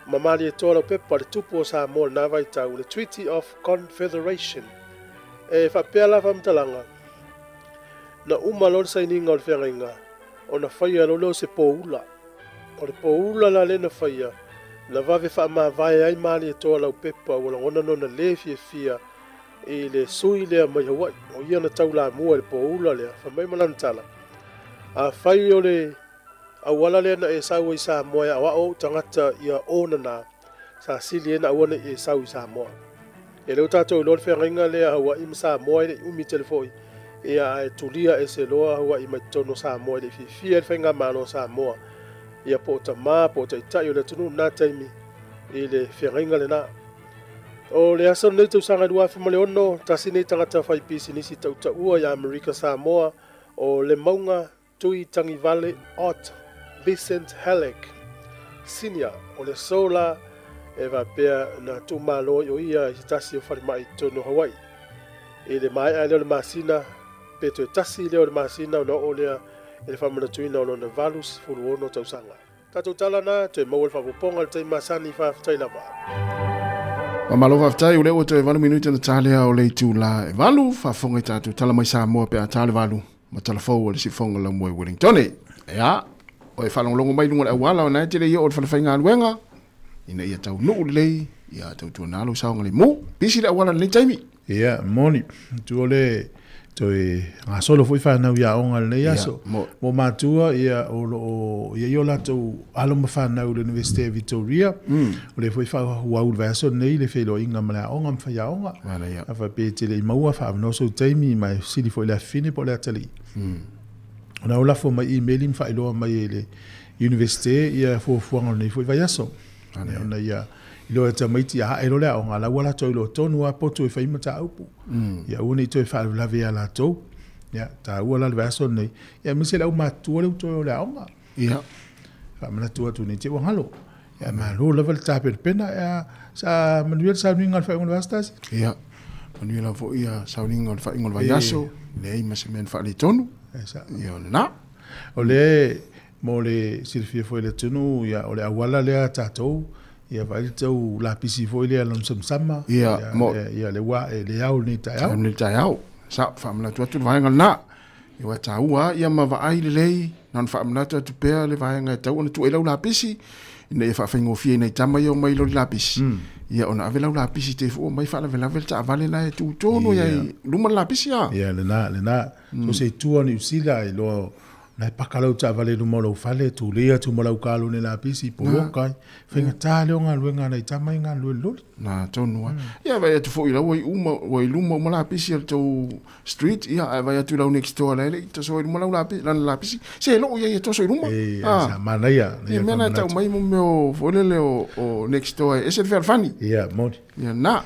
mamali e toa lau pepa le tupu o Sāmoa na vai tau le Treaty of Confederation e whapea la whamtalanga na umalo le saininga o le whengainga o na whaia lolo se poula o le poula la le na whaia na vave fa ma vai ai mali e toa lau pepa wala ona no na le fia I le sui le mai Hawaii o ia na tau la mua le poula le fa mai malantala a fai o le a wala le na e sau I Sāmoa a wa o tangata ia ona na sa sili na ona e sau I Sāmoa E leo tātou lor whengainga lea hawa i Sāmoa i umi telefoi. Ia e tulia e se loa hawa i maitono Sāmoa i fifia e whenga mano Sāmoa. Ia po ta mā, po ta itai o le tunu nā taimi i le whengainga le nā. O le asa nei tau sanga dua whima le ono, tasi nei tangata whaipisi nisi tau ta ua i Amerika Sāmoa o le maunga Tui Tangi Vale Ot Vincent Halleck Senior o le sola e va pea na tu malo o ia i tasi o wharimai tono Hawaii. E le mai a leo le masina, pe to tasi leo le masina o na o lea e le whamana tuina o na valus furu ono tau sanga. Tatou talana, te maua le whapoponga le tei masani whaafitai lava. Malo whaftai ule o te 1 minuta na tālea o le tu la e walu, whafonga i tātou tala mai Sāmoa pe a tāle walu, ma tala fau o le sifonga la mua i Wellington. Ea, o e whalonglongo mai lunga le awala o nai te le ia o le whalawhainga aluenga, ina ia tau nuu lei, ia tau tua nalo saonga le mu, pisi le awala le taimi. Ia, moni, tu ole, toi ngā solo fui whanau ia onga le aso. Mo mātua ia o ia iola tau aloma whanau le University of Victoria. O le fui whau au le aso nei le whelo inga malea onga mwhai a onga. A wha pēte le maua wha avnoso taimi mai siri fo le afine po le atali. O na ola fo mai e-mailin wha iloa mai le University ia fo fuanga nei fui vai aso. Ona ia ilo e tamaiti a haero lea o ngā lawala tau ilo tonu a poto e whaima ta aupu. Ia uni toi whaelu lawe a la tau. Ia, ta ua la lewa aso nei. Ia, misi lau mātua leu toi o lea onga. Ia. Whamana tua tu ni te wangalo. Ia, maa lo lewa le tāpere pena. Ia, sa manuel sa uninga le whaingo le wastasi. Ia. Manuel a fo ia sa uninga le whaingo le waiaso. Le ei masi men whaali tonu. Ia, o le na. O le, mo le sirifia fo le tunu. Ia, o le awala lea tātou. Ia vai tau la pisi foi le alon samsama. Ia mo ia le wa le au ni tai au. Ni tai au. Sa famla tu tu vai ngana. Ia wa taua ia ma va ai le nan famla tu tu pe le vai ngai tau tu ela la pisi. Ina ia fa fengo fie nei tama yo mai lo la pisi. Ia ona ave la pisi te fu mai fa la vela ta vale la tu tono ia luma la pisi ya. Ia le na. So se tu ni usila i lo na pakalau ta vale no molo fale tu lea tu molo kalo ne la pisi po kai fenga tale nga luenga na tama nga lu na tonua ia vai tu foi la oi uma oi luma mala pisi to street ia vai tu la next door la to so mala la pisi se lo ia to so luma ah mana ia mena ta mai mo meu folele o next door e se ver fani ia mod ia na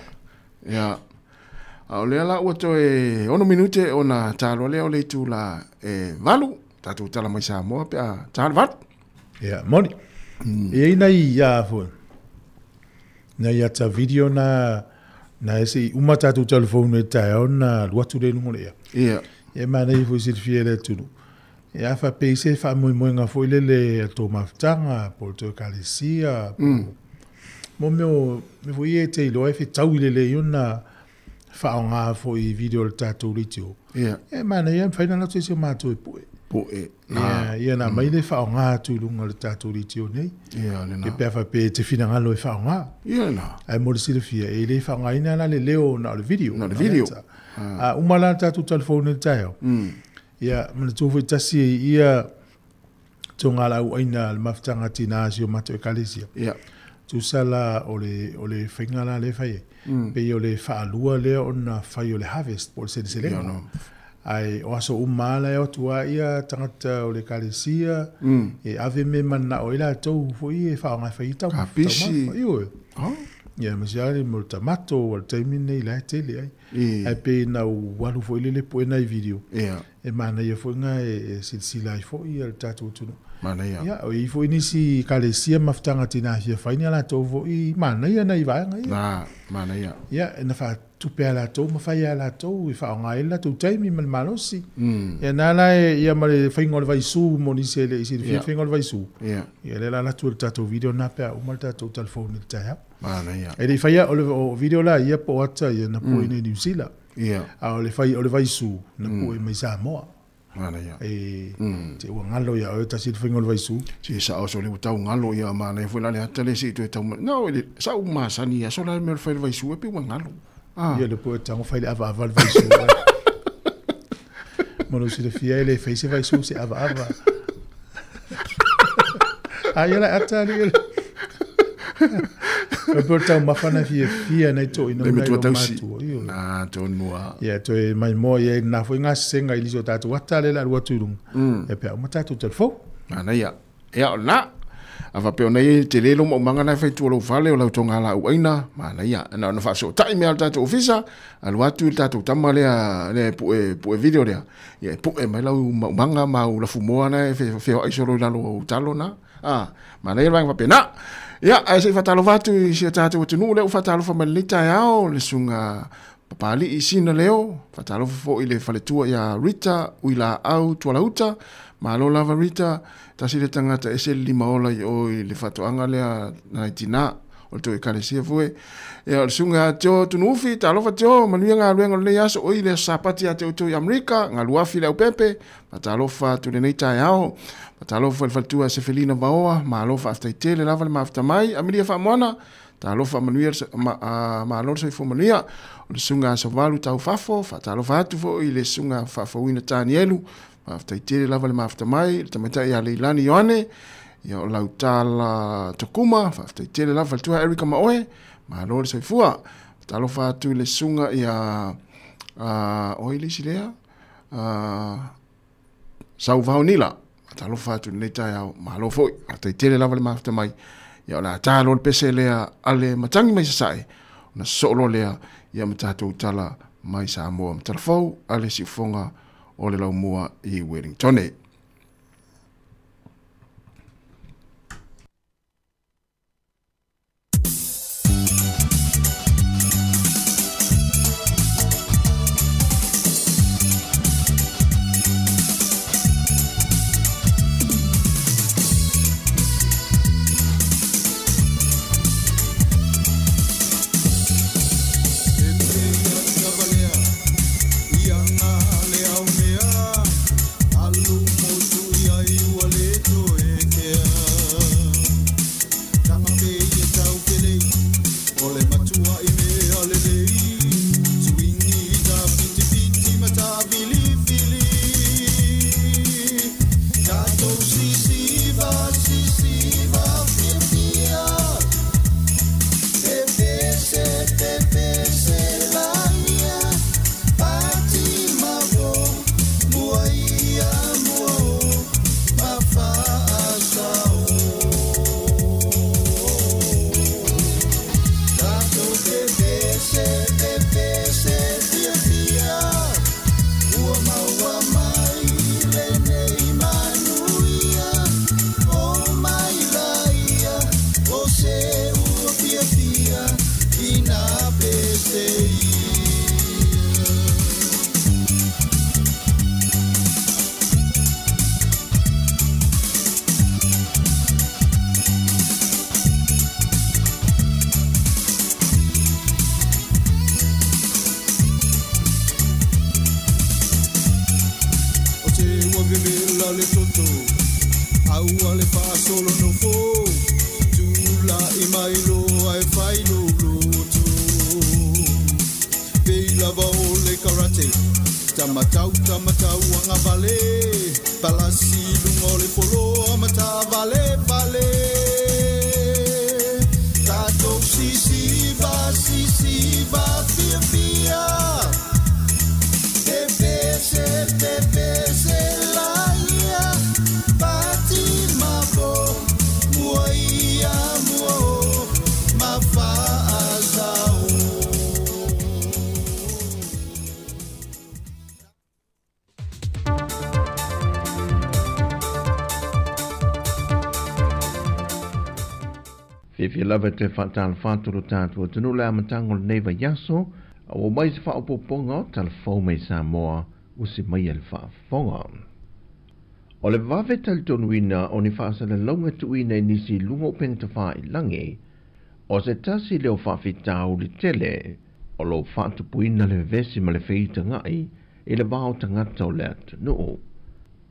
ia au le la o to e 1 minute ona talo le o le tu la valu tatu tala mai Sāmoa pe a tāle vat. Ia, moni. E nei ia fo. Nei ata video na ese uma tatu telefone tai ona luatu le ngole ia. Ia. E mana i fo sirfia le tunu. Ia fa pese fa moi nga fo le to maftanga porto kalisia. Mo me fo ie te lo e fe tau le yona fa nga fo i video tatu litio. Ia. E mana ia faina na tse ma to po. Po e ia na mai le fa nga tu lunga le tatu litio nei ia le na e pe fa pe te fina nga lo fa nga ia na ai mo le fia e le fa nga ina na le leo na le video a umala tatu telefone tayo ia mo tu fu tasi ia tonga la ina le maftanga tina sio mato kalisia ia tu sala o le finga la le fa pe yo le fa lua le ona fa yo le harvest por se le ai o aso umala e o tua ia tangata o le kalisia e ave me mana o ila tau fo i e wha ngai whaita kapisi ia masiari mo tamato o taimi nei la tele ai pe na walu fo ile le po na video e mana ia fo nga e silsila i fo i al tatu tunu mana ia o i fo inisi kalisia maftanga tina ia faina la tau fo i mana ia nei va ngai na mana ia na fa tu pe la to ma fa ia la to i fa nga ila tu taimi mal malosi e na la ia ma le faingo le vai su mo ni se le si faingo le vai su ia le la tu tatu video na pe o mal tatu telefone ta mana ia e le fa ia o video la ia po ata ia na po ni New Zealand ia a le fai o le vai su na po e mai Sāmoa mana ia te o ngalo ia o ta si faingo le vai su si sa o so le tau ngalo ia mana e foi la le atale si tu tau no le sa u ma sani ia so la me fai vai su e pe ngalo ia le po tango fai le ava ava vai su mo no si le fia le fai se vai su se ava ava ai la atale Pero tau mafana fia nei to ina me nei tua o tausi. matu. Io. Na to mua. Ia to e mai mo ia na foi nga senga ili so tatu wata le la rua tulung. E pe o matatu telefo. Na ia. Ia na. Ava pe nei te lelo mo manga na fai tu lo vale o la tonga la uina. Ma na ia. Na na fa so tai me al tatu ofisa. Al watu tatu tamale le pu video dia. Ia pu e mai la manga ma la fumoa na fe ai solo la lo talo na. Ma na ia va pe na. Ia, ai se fatalo vatu i si tatu o tunu leo fatalo fa malita yao le sunga papali i sina leo fatalo fo i le faletua ia Rita uila au tuala uta ma lo lava Rita tasi le tangata ese lima ola i o i le fatoanga lea na itina o to i kalesia fue ia le sunga teo tunufi talo fateo manuia ngā ruenga le yaso o i le sapati a teo to i Amerika ngā luafi leo pepe fatalo fa tu le neita yao Matalofa il fatua se felina baoa, ma alofa afta itele lava le mafta mai, amilia fa moana, ta alofa manuia ma alonso i fo manuia, o le sunga sa valu tau fafo, fa ta alofa atu fo i le sunga fafo wina tani elu, ma afta itele lava le mafta mai, le tameta ia leilani Ioane, ia o lautala Tokuma, fa afta itele lava le tua Erika Maoe, ma alole sa ifua, ta alofa atu i le sunga ia oili silea, sau vaonila, talo fatu nei tai au malo foi ata tele lava le mafta mai ya la talo le pese lea ale matangi mai sai na solo lea ya matato tala mai Sāmoa mtalafou ale sifonga o le laumua i Wellington. If you love it, fatal fatulu tatu tunu la matangol neva yaso, o mai se fa opoponga telefon me Sāmoa usi mai el fa fonga. O le vave tal tonuina o ni fasa le longa tuina nisi lungo penta fa ilangi, o se tasi leo fa fitau li tele, o lo fatu puina le vesi ma le feita ngai, e le vao tangata o le atu nuu.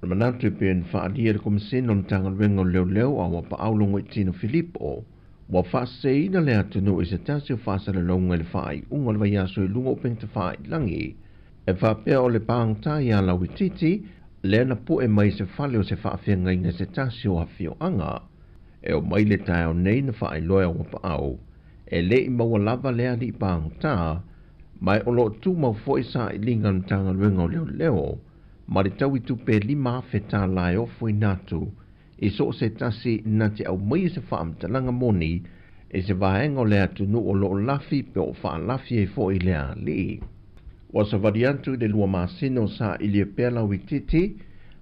Le manatu pien fa adia le komisino le tangal rengo leo a wapa aulungo itino Filipo, wa faseina le atunu i se tasi o fasa le longa le fai unga le vaiaso i lunga o penta fai langi. E whapea o le pāngtai a lawititi, le na pu e mai se fale o se whaafia ngai na se tasi o hawhio anga. E o mai le tai o nei na fai loa wapa au. e le I maua lava lea li pāngta, mai o lo tu mau fo isa I linga mtanga luenga o leo, ma le tau I tupe 5 feta lai o fo inatu, I so se tasi nati au mai se wha amtalanga moni, e se vaenga o lea tunu o lo lafi pe o wha lafi e fo I lea li. Wa sa variantu de lua masino sa ilia pela wititi,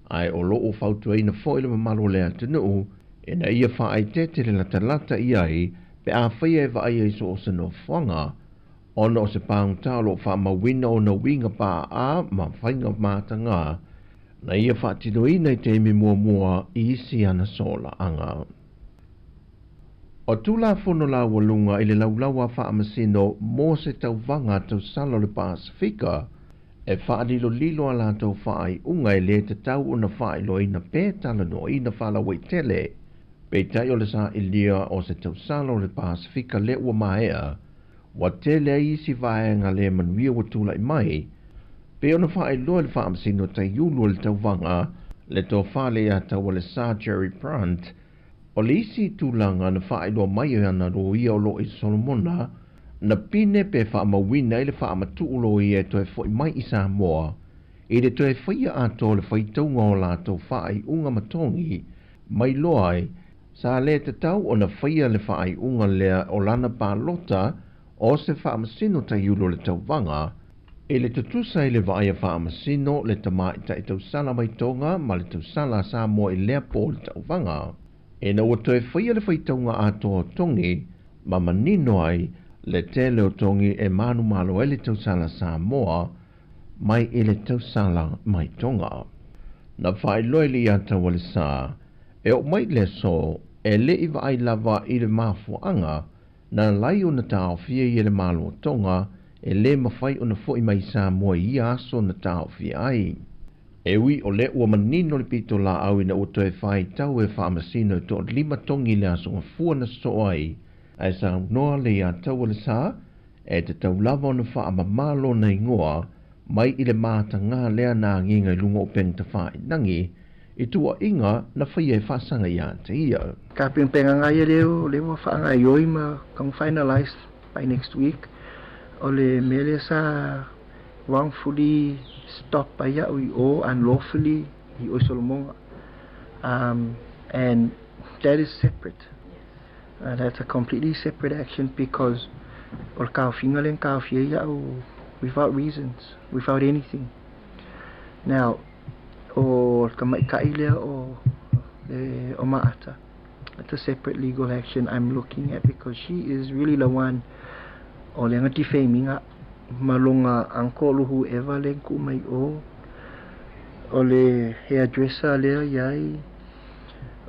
ai o lo o fautua ina fo ile mamalo lea tunu, e na ia wha ai tete le latalata iai, pe a whaia e wa ai so o se no whanga, ona o se pāngta lo wha mawina o na winga pā a ma whainga mātanga, na ia wha tino ina I te imi mua I isi ana sola anga. O tula fono la walunga I le laulaua wha amasino mō se tau wanga tau salo le Pasifika, e wha lilo lilo ala tau wha ai unga I le te tau una wha ilo ina pētala no ina wha la waitele, pe tai o le sa ilia o se tau salo le Pasifika le ua maea, wa tele isi vaenga le manuia wa tula I mai, pe ona wha ilo le wha amasino tai yulu le tau wanga, le tō wha le a tau le Sir Jerry Brandt, o le isi tūlanga na wha ilo mai ana ro ia o lo I Solomona, na pine pe wha mawina I le wha amatu ulo I e toi fo I mai I Sāmoa, I le toi whaia ato le whaitaunga o la tau wha ai unga matongi, mai loai, sa le te tau o na whaia le wha ai unga lea o lana pālota, o se wha amasino ta yulo le tau wanga, e le tutusa I le vaia wha amasino le tamai ta I tau sala mai tonga, ma le tau sala Sāmoa I lea po le tau wanga, e na ua toi whaia le whaitaunga ato o tongi, ma manino ai, le tele o tongi e manu malo e le tau sala Sāmoa, mai e le tau sala mai tonga. Na whai loe li ata wale sā, e o mai le so, e le iwa ai lava I le mafuanga, na lai o na tau fia I le malo o tonga, e le mawhai o na fo I mai Sāmoa I aso na tau fia ai. E ui o le ua manino le pito la au ina o toe whai tau e wha amasino I tō 5 tongi le aso ngafua na so ai, ai sa noa le a tau le sā, e te tau lava o na wha amamalo na ingoa, mai I le māta ngā lea nā nginga I lungo o peng ta wha nangi, I tua inga na whaia e whasanga I a te ia. Ka penga ngai leo, leo wha ngai oi ma kang finalized by next week, o le mele sa wrongfully stopped by ya o unlawfully I o Solomon, and that is separate. That's a completely separate action because or kaufinga kaufia ya without reasons, without anything. Now, or kaile or maata. That's a separate legal action I'm looking at because she is really the one or lenga defaming malonga uncle whoever lenku mai o le hairdresser le yai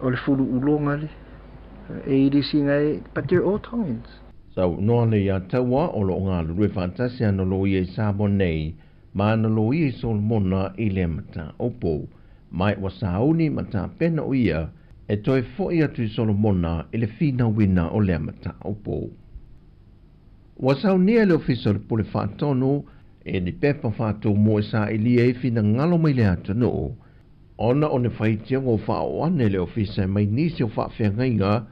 o le fulu ulonga le e disi ngai, but they're all Tongans. So noa le ia taua o lo ngā lue whantasia no lo ia I Sāmoa nei, ma na lo ia I Solomona I le mata opo, mai wa sauni mata pena o ia, e toi fo ia tu I Solomona I le fina wina o le mata opo. Wa saunia le ofisa le pole whaatonu, e ni pepa whaatou mo sa I lia e fina ngalo mai le atano, ona o ne whaitia ngō whao ane le ofisa mai nisi o whaawhiangainga,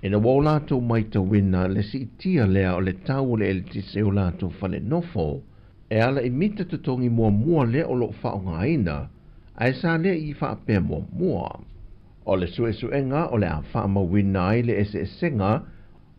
e na wau lātou mai ta wina le si itia lea o le tau le tise o lātou whale nofo, e ala I mita tutongi mua lea o lo whao ngaina, ai sa lea I whaapea mua. O le suenga o le a whaamawina ai le esenga,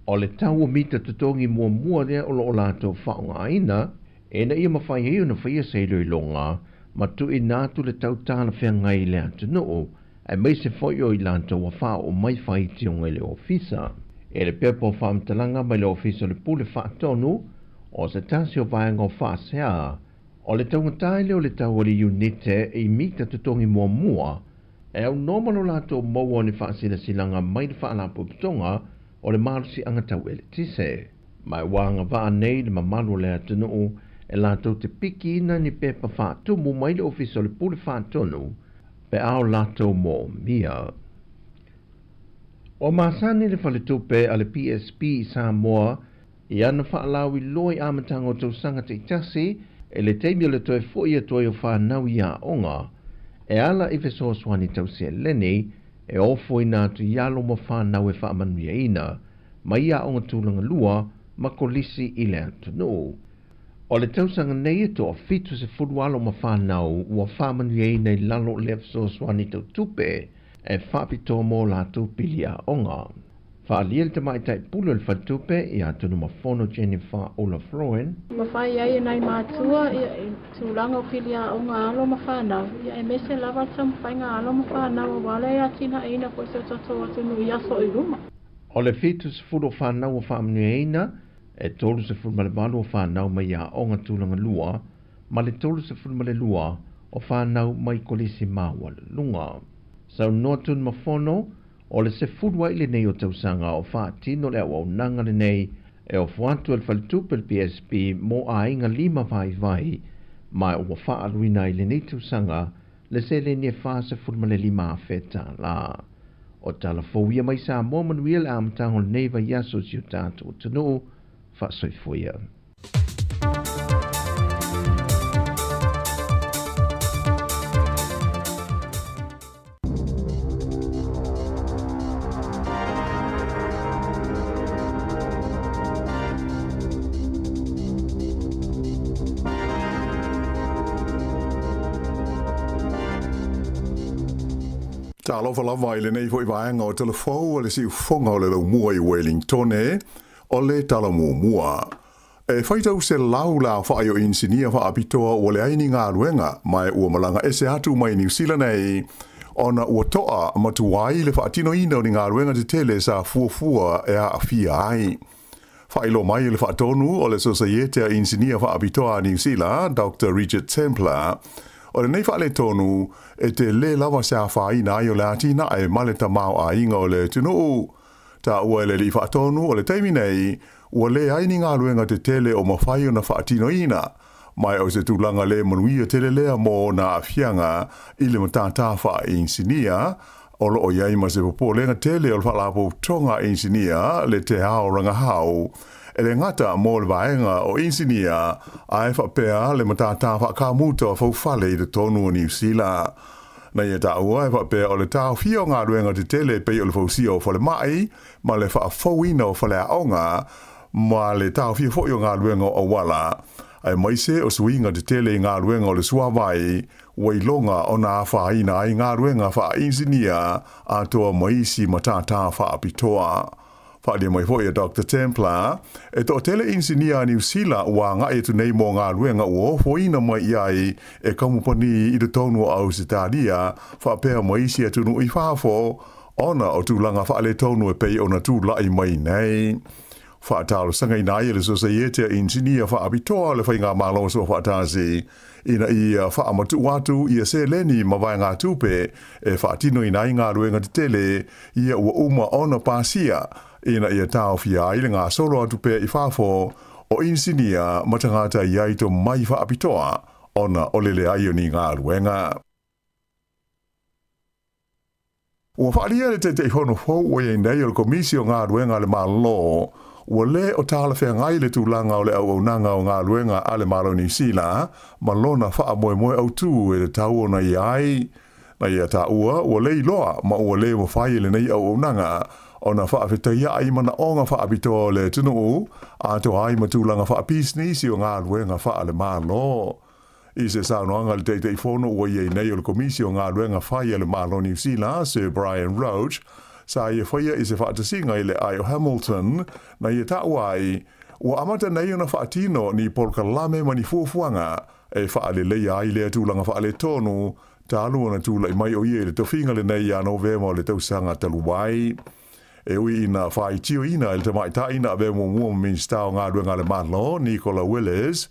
o le tau o mita tutongi mua lea o lo lātou whao ngaina, e na ia mawhai heo na whaia seilo I longa, ma tu I nātu le tau tāna whiangai le atunoo, ai mai se foi o I lātou wa wha o mai whai tionga le ofisa. E le pepo whaamtalanga mai le ofisa le pule whaatonu, o se tasi o vaenga o whaasea, o le taungatai leo le tau o le unite I mita tutongi mua, e au nomalo lātou maua ni whaasila silanga mai le whaalapu pitonga, o le marusi angatau ele tise. Mai wanga vaa nei le mamalu le atunoo, e lātou te piki ina ni pepa whaatumu mai le ofisa le pule whaatonu, pe ao lātou mō mia. O māsani le whaletupe a le PSP Sāmoa, I ana whaalawi loi amatanga o tau sanga te itasi, e le teimia le toi fōia toi o whanau I a onga, e ala I feso swani tau se leni, e ofo I nātu I alo ma whanau e whaamanuia ina, ma I a onga tūlanga lua, ma kolisi i le atunu. O le tausanga nei to o fitu se furualo ma whanau ua whamanu nei lalo le afsoswani tau tupe e whapito mo la tupilia onga. Whaalia le tamai tai pulu le whatupe i atunu ma whono Jennifer Olafroen. Ma whai ai nai mātua i tūlanga o pilia onga alo ma whanau. Ia e mese lava tam whainga alo ma whanau wale a tina eina ko se tato atunu i aso i ruma. O le fitu se furu o whanau o whamanu eina e tolu se furu ma le walu o whanau mai a onga tūlanga lua ma le tolu se furu ma le lua o whanau mai kolisi maua le lunga. Sau noa tunu ma whono o le se furu ai le nei o tausanga o whaatino le au nanga le nei e o fuatu al faltupe le PSP mo a inga lima vai mai o whaaluina i le nei tausanga le se le nie wha se furu ma le lima a feta la. O tala fōia mai Sāmoa manuia le amataho le nei vai aso si o tātou o tunu whaasoifoia. Ta alofa lava i le nei fo i vaenga o telefou o le si ufonga o le lau mua i Wellington o le tala mua. E whaitau se lau la whaai o insinia wha apitoa o le aini ngā ruenga mai ua malanga ese atu mai New Zealand ona ua toa matuai le whaatino ina o ni ngā ruenga te tele sa fuafua e a awhia ai. Whailo mai le whaatonu o le Societe a Insinia wha apitoa New Zealand, Dr. Richard Templar, o le nei whaale tonu e te le lava sa whaina ai o le atina e male ta mau a inga o le tunu. Ta ua le li whaatonu o le teimi nei, ua le aini ngā ruenga te tele o mawhai o na whaatino ina. Mai o se tūlanga le manuia tele lea mo na awhianga i le matata wha insinia, o lo o iai ma se popo lenga tele o le whaalapo tonga insinia le te hao rangahau, e le ngata mo le vaenga o insinia a e whapea le matata wha ka muta o whauwhale i te tonu o New Zealand. Na ia ta ua e whapea o le tau fio ngā ruenga te tele pei o le whausia o whale mai, ma le whaafauina o whale aonga, ma le tau fio fo o ngā ruenga o wala. Ai maise o suinga te tele i ngā ruenga o le suawai, wailonga o nā whaina ai ngā ruenga wha insinia a toa maisi matata wha apitoa. Whadia mai fo ia Dr. Templar, e to tele insinia New Zealand ua ngai tu nei mo ngā ruenga ua foina mai iai e kamupani i te tonu au se tādia, whapea maisi atu nu i whafo, ona o tūlanga whaale tonu e pei ona tūlai mai nei. Whaatalo sanga i nai le Societe Insinia wha apitoa le whainga malo so whaatasi, ina i whaamatu watu i a se leni ma vai ngā tupe e whaatino i nai ngā ruenga te tele ia ua uma ona pāsia, ina i a tau fia i le ngā solo atu pe i whafo o insinia matangata i aito mai wha apitoa ona olele aio ni ngā ruenga. Ua whaalia le te hono fau o i nei o le komisio ngā ruenga le malo, ua le o tāla whea ngai le tūlanga o le au nanga o ngā ruenga ale maro New Zealand, ma lona wha moe moe au tū e le tau o nei ai. Na ia tā ua le iloa, ma ua le mo whai le nei au nanga, o na wha awhetaia ai mana o ngā wha apitoa le tunu, a to ai ma tūlanga wha apisni si o ngā ruenga wha ale malo. I se saunoanga le teitei whono ua iei nei o le komisio ngā ruenga whai ale malo New Zealand, Sir Brian Roach, sa ia whaia i se whaatasinga i le ai o Hamilton, na ia tauai, ua amata nei o na whaatino ni polka lame mani fuafuanga, e whaale leia ai lea tūlanga whaale tonu, ta alua na tūla i mai o ie le tawhinga le nei a novema o le tausanga taluwai. E ui ina whai tio ina le tamai ta ina ave mo mua minsta o ngā ruenga le malo, Nicola Willis,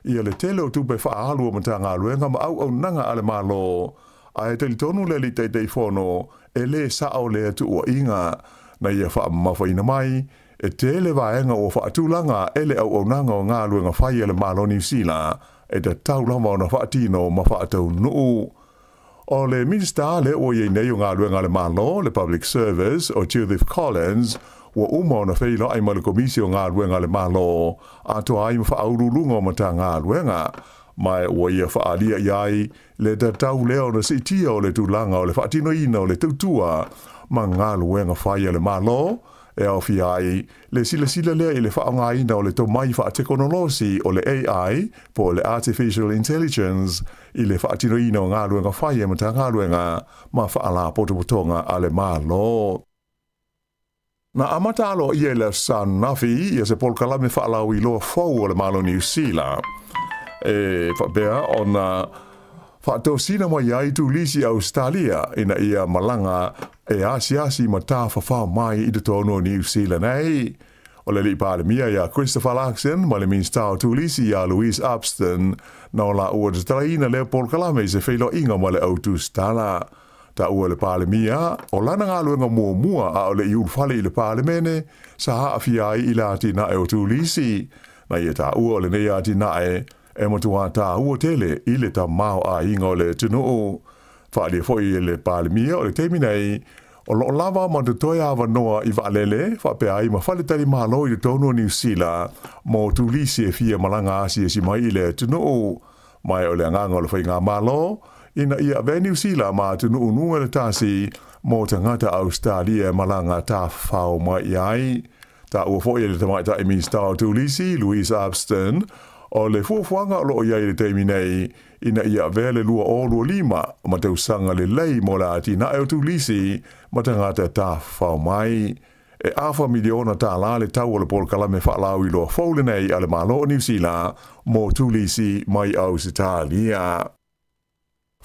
ia le tele o tupe wha alua mata ngā ruenga ma au nanga ale malo, a e teli tonu le li teitei whono, e le sao le atu o inga, na ia wha mawhaina mai, e tele vaenga o wha atulanga ele au nanga o ngā ruenga whai ele malo New Zealand, e te taulama o na wha atino ma wha atau nuu. O le minsta le o iei nei o ngā ruenga le malo, le Public Service, o Judith Collins, ua uma o na whaila ai ma le komisi o ngā ruenga le malo, a toa ai ma wha aurulunga o mata ngā ruenga, mai ua ia whaalia iai le tau leo na sitia o le tūlanga o le whaatino ina o le tautua ma ngā luenga whaia le malo e au fi ai le sila lea i le whaongaina o le tau mai wha teknolosi o le AI po le Artificial Intelligence i le whaatinoina o ngā ruenga whai e mata ngā ruenga ma whaala potopotonga a le mālo. Na amata alo ia le San Nafi ia se polkalame whaalau i loa fau o le mālo New Zealand. E whabea o na whaatosina mai ai tu lisi Australia ina ia malanga e asi ma tā whawhau mai i te tono New Zealand ei. O le li pālemia ia Christopher Larkson ma le minstau tu lisi ia Louise Upston na o la ua te taraina le polkalame se whailo inga ma le autu stala. Ta ua le pālemia o lana ngā luenga mua a o le iul whale i le pālemene sa haafi ai i la tina e o tu lisi. Na ia ta ua o le nei tina e motua ta ua tele i le ta mau a inga o le tunu o. Whaalia foi le pālemia o le teminei o lo lava ma te toi awa noa i waalele whapea ai ma whaletari malo i le tono New Zealand mo tu lisi e fia malanga asi si mai i le tunu o. Mai o le nganga o le whai ngā malo ina ia ve New Zealand ma tunu unua le tasi mo te ngata Australia malanga ta whao mai ai. Ta ua foi le tamaita e minstau tu lisi Louise Upston o le fuafuanga o lo iai le teimi nei ina ia vele lua o lua lima ma te usanga le lei mo la ati na e tu lisi ma te ngata ta whao mai. E awha miliona ta la le tau o le polkalame whaalau i loa faule nei ale malo o New Zealand mo tu lisi mai Australia.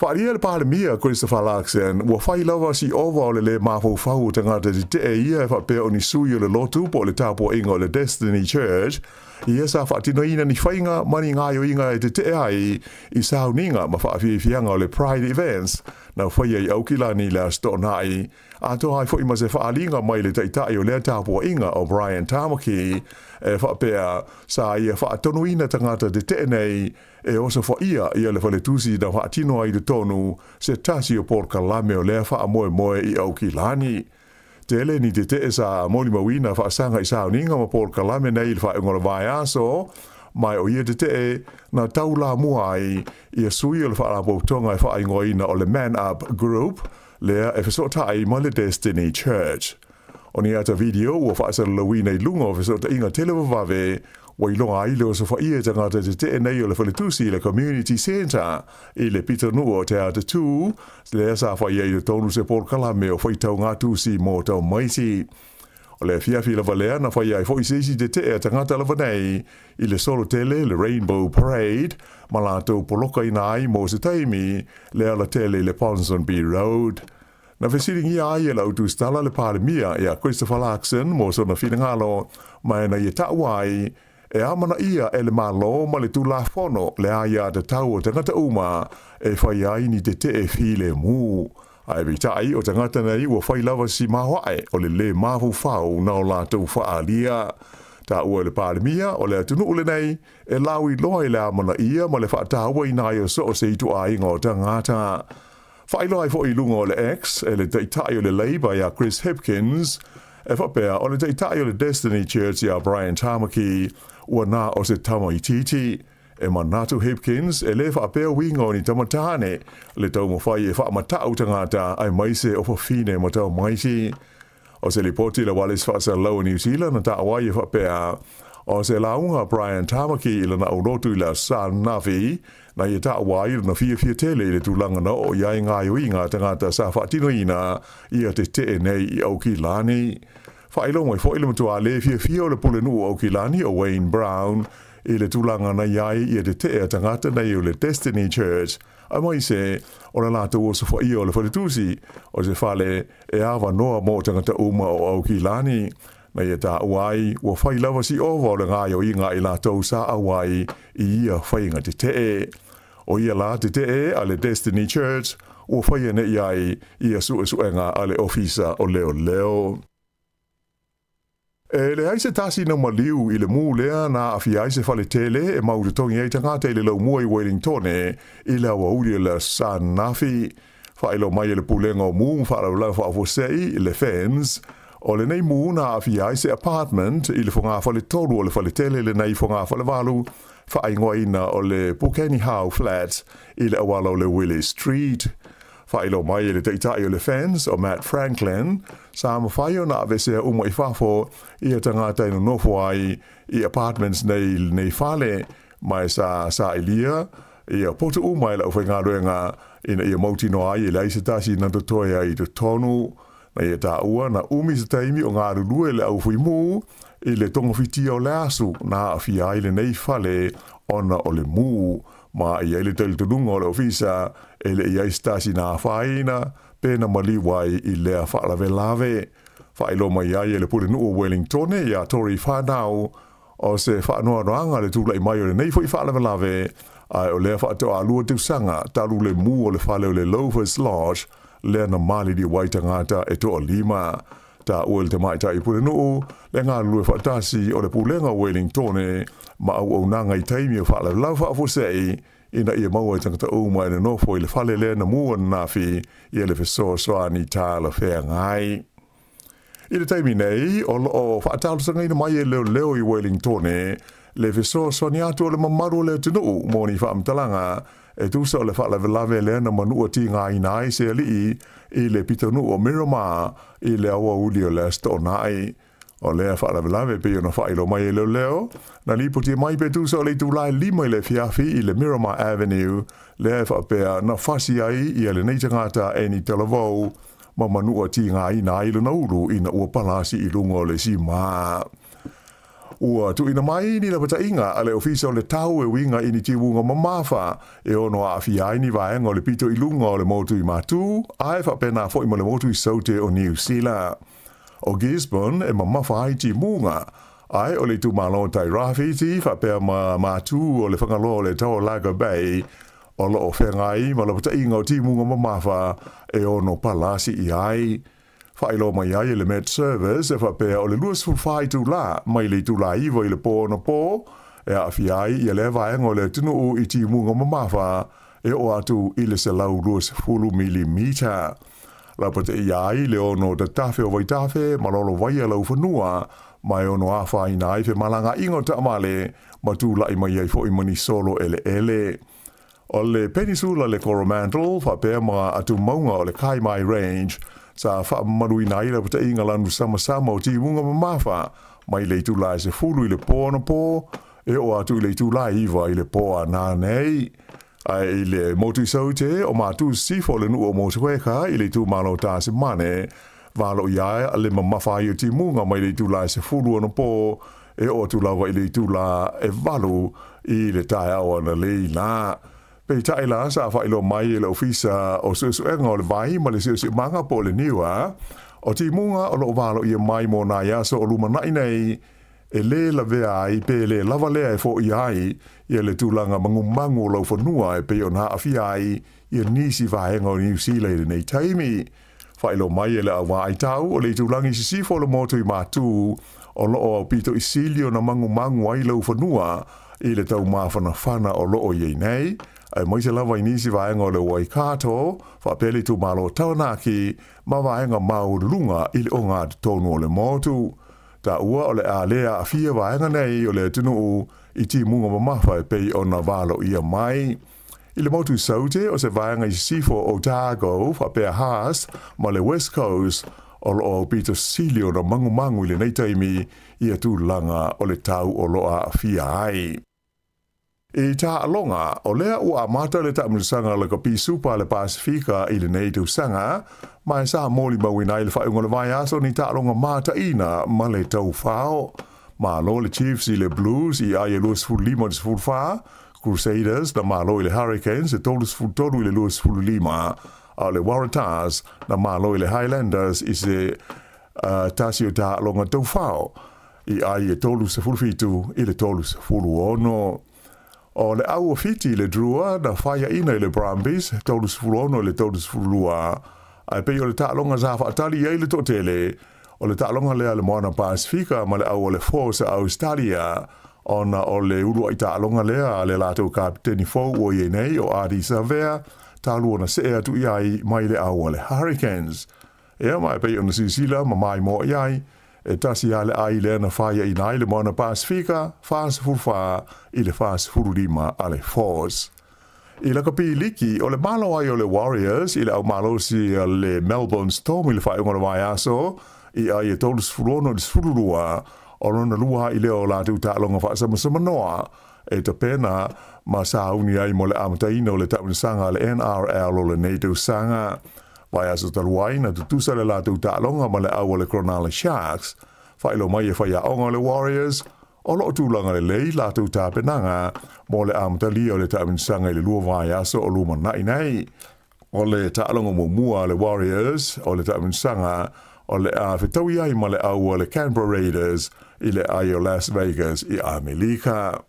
Whaaria le pālemia Christopher Larkson ua whai lawa si ova o le mafau whau te ngata te te ia e whapea o ni sui o le lotu po le tāpua inga o le Destiny Church i esa whaatino ina ni whainga mani ngāio inga e te ai i sauninga ma whaafianga o le Pride Events na whaia i aukilani le astonai a toa ai fo ima se whaalinga mai le taitai o le tāpua inga o Brian Tamaki e whapea sa ia whaatono ina tangata te nei e oso fo ia le fale tusi na whaatino ai le tonu se tasi o polkalame o lea wha moe i aukilani. Tele ni te sa moli mawina whaasanga i sauninga ma polkalame nei le whaengola vai aso mai o ia te na taula mua ai i a sui o le whaarapotonga e whaingoina o le Man Up Group lea e whasotai ma le Destiny Church. O ni ata video ua whaasara lawina i lunga o whasota inga telewawave wai longa i leo sofa ia tangata te nei o le whaletusi le Community Centre i le pita nua o te ata tū lea sa whai i le tonu se polkalame o whaitau ngā tūsi mō tau maisi. O le fiafi lava lea na whai ai whoi seisi te tangata lava nei i le solo tele le Rainbow Parade ma lātou poloka ina ai mō se taimi lea la tele le Ponsonby Road. Na whesiringi ai e lau tūstala le pālemia e a Christopher Larkson mō sona whingalo mai na i tauai e amana ia e le malo ma le tūlafono le aia te tau o tangata uma e whai ai ni te while mū. Ai vitai o tangata nei ua whai lava si mawae o le mahu whau na o lātou whaalia. Ta ua le pālemia o le atunu ule nei e lau i loa i le amana ia ma le whaatawa i nai o so o se itu a inga o tangata. Whailo ai fo i lunga o le X e le teitai o le Labour ia Chris Hipkins e whapea o le teitai o le Destiny Church ia Brian Tamaki ua nā o se tama i titi. E manatu Hipkins e le whapea winga o ni tamatane le tau mawhai e whaamatau tangata ai maise o whawhine ma tau maisi. O se li poti le walis whaasa lau New Zealand na ta awai e whapea o se launga Brian Tamaki i lana urotu i la San Nafi na i ta awai na fia tele i le tūlanga na o iai ngā iuinga tangata sa whaatino ina i a te nei i Aukilani. Whailo mai fo ile matua le fia o le pulenu o Aukilani o Wayne Brown i le tūlanga na iai i a te tangata nei o le Destiny Church. A mai se o la lata o sofa i o le whaletusi o se whale e awa noa mō tangata uma o Aukilani. Na ia tā awai, ua whai lawa si owa o le ngā o inga i lātou sa awai i ia whainga te. O ia la te a le Destiny Church, ua whai ane iai ia suenga a le ofisa o leo. E le aise tasi na maliu i le mū lea na awhi aise whale tele e mau te tongi ei tangata i le lau mua i Wellington i le awa uri le San Nafi. Whaelo mai le pulenga o mū whaarau lau whaafosei i le fans. O le nei mū na awhi aise apartment i le whonga whale tolu o le whale tele le nei whonga whale walu whaingoa ina o le Bukeni Howe Flats i le awala o le Willis Street. Whailo mai e le teitai o le fans o Matt Franklin, sa mawhai o na avese umo I whafo I a tangata ino nofo ai I apartments nei whale mai sa Ilia, I a poto umai la uwhenga roenga ina I a mauti no ai e leise tasi na totoia I to tonu, na I a ta ua na umi sa taimi o ngā rurue le au fuimu I le tongo fiti o le asu na a fia ai le nei whale ona o le mu, ma I ele tele tulunga o le ofisa e le iai stasi na whaina pena maliwai I lea whaalave lave. Whailo mai ai e le pule nuu o Wellington e a tori whanau o se whaanoa roanga le tūla I mai o le nei fo I whaalave lave ai o lea whaato a lua tiusanga talu le mu o le whale o le Loafers Lodge lea na mali di waitangata e to o lima. Ta uel te mai ta I pule nuu le ngā lue whaatasi o le pulenga o Wellington e ma au nanga I taimi o whaalave lave whaafosei ina ia maua I tangata uma ina nofo I le whale lea na mua na fi I le fesoa soani tā la whea ngai. I le taimi nei, o whaatalo sanga ina mai e leo I Wellington e, le fesoa soani atu o le mamaru leo tinu moni whaamtalanga e tusa o le whaalave lave lea na manua ti ngā inai se alii I le pitanu o Miramar I le awa uli o le sto nai. O lea whaalave lave pe ona whailo mai e leo, na liputi mai pe tusa o le tūlai lima I le fiafi I le Miramar Avenue, lea whaapea na whasi ai I le neitangata e ni talavou, ma manua ti ngā ina I le nauru ina ua palasi I lungo le si maa. Ua tu ina mai ni la pata inga ale ofisa o le tau e winga I ni tiwunga mamafa e ono a awhia ni vaenga o le pito I lunga o le motu I matu, ai whapena fo I mo le motu I saute o New Zealand. O Gisborne e mamafa ai ti munga, ai o le tu malo tai rafiti whapea matu o le whangalo o le tau Laga Bay, o lo o whengai ma la pata inga o ti munga mamafa e ono palasi I ai. Whailo mai ai le Met Service e whapea o le luas fulwhai tu la, mai le tu la iwa I le pō na pō, e a whiai I le vaenga o le tunu o I ti munga mamafa, e o atu I le se lau luas fulu milimita. La pate iai le ono da tafe o waitafe, malolo waia lau whanua, mai ono a whaina ai fe malanga ingo ta amale, ma tu lai mai ai fo I mani solo ele. O le peninsula le Coromandel, whapea mga atu maunga o le Kaimai Range, sa whaamaru ina la pate inga lanu sama o ti munga mamafa, mai le tu lai se fulu I le pō na pō, e o atu le tu lai iwa I le pō a nā nei. Ai le motu saute o matu sifo le nu o motu weka I le tu malo ta se mane valo ia le mamafa I ti munga mai le tu la se fulu no po e o tu la I le tu la e valo I le tai au na le la pe tai la sa fa ilo mai le ofisa o so enga le vai ma le se manga po le niwa o ti munga o lo valo I mai mo na ya so o luma nei e le la vea I pe le lava lea e fo I ai I le tūlanga mangumangu lau whanua e pe o na awhia ai I nisi vahenga o New Zealand nei taimi. Whailo mai e le awa ai tau o le tūlangi sisifo le motu I mātū o loo pito I silio na mangumangu ai lau whanua I le tau mawhana whana o loo iei nei. Ai mai se lava I nisi vahenga o le Waikato, whapele tu malo taunaki, ma vahenga mau lunga I le onga tonu o le motu. Ta ua o le a lea a fia vaenga nei o le tunu I ti munga mamafa e pei o na valo ia mai. I le motu saute o se vaenga I sifo o Otago, whapea Haas, ma le West Coast, o lo o pito silio na mangumangu I le neitaimi ia tu langa o le tau o loa a fia ai. I tā alonga, o lea ua amata le taʻamalusanga le kapi supa le Pasifika I le nei tu sanga, mai sa moli mawina I le whaunga le vai aso ni tā alonga mata ina ma le tau whao. Ma lo le Chiefs I le Blues I aia luas fulu lima le sfulu wha, Crusaders na ma lo I le Hurricanes e tolu sfulu tolu I le luas fulu lima, a le Waratahs na ma lo I le Highlanders I se tasi o tā alonga tau whao, I aia tolu sfulu fitu I le tolu sfulu ono. O le au fiti le drua na whaia ina I le Brumbies, tolu sfulu ono le tolu sfulu lua, ai pei o le tālonga zafa atali I le totele, o le tālonga lea le moana Pasifika ma le au o le Forza Australia, ona o le uru ai tālonga lea le lato kapiteni fau o ienei o Adi Savea, tālu ona se atu iai mai le au o le Hurricanes. Ea mai pei ona sisila ma mai mo iai, e tasi ale ai lea na whaia I nai le moana Pasifika, whaas fulwha I le whaas fulurima ale Forza. I la kapi liki, o le malo ai o le Warriors, i le au malo si le Melbourne Storm, i le whae ngona mai aso, i ai e tolu sfurono le sfururua, o rona lua i leo la tu ta'alonga wha sama noa, e ta pena, ma sa uni ai mo le amataina o le ta'unisanga le NRL o le NATO sanga, vai aso taluaina, tu tusa le la tu ta'alonga ma le au o le Cronulla Sharks, whaelo mai e whaia onga le Warriors, o loo tūlanga le lei, la tu tāpenanga, mo le amatali o le ta'unisanga i le lua vai aso o luma nei. O le ta'alonga mua le Warriors, o le ta'unisanga, o le whetaui ai ma le au o le Canberra Raiders, i le ai o Las Vegas i Amerika.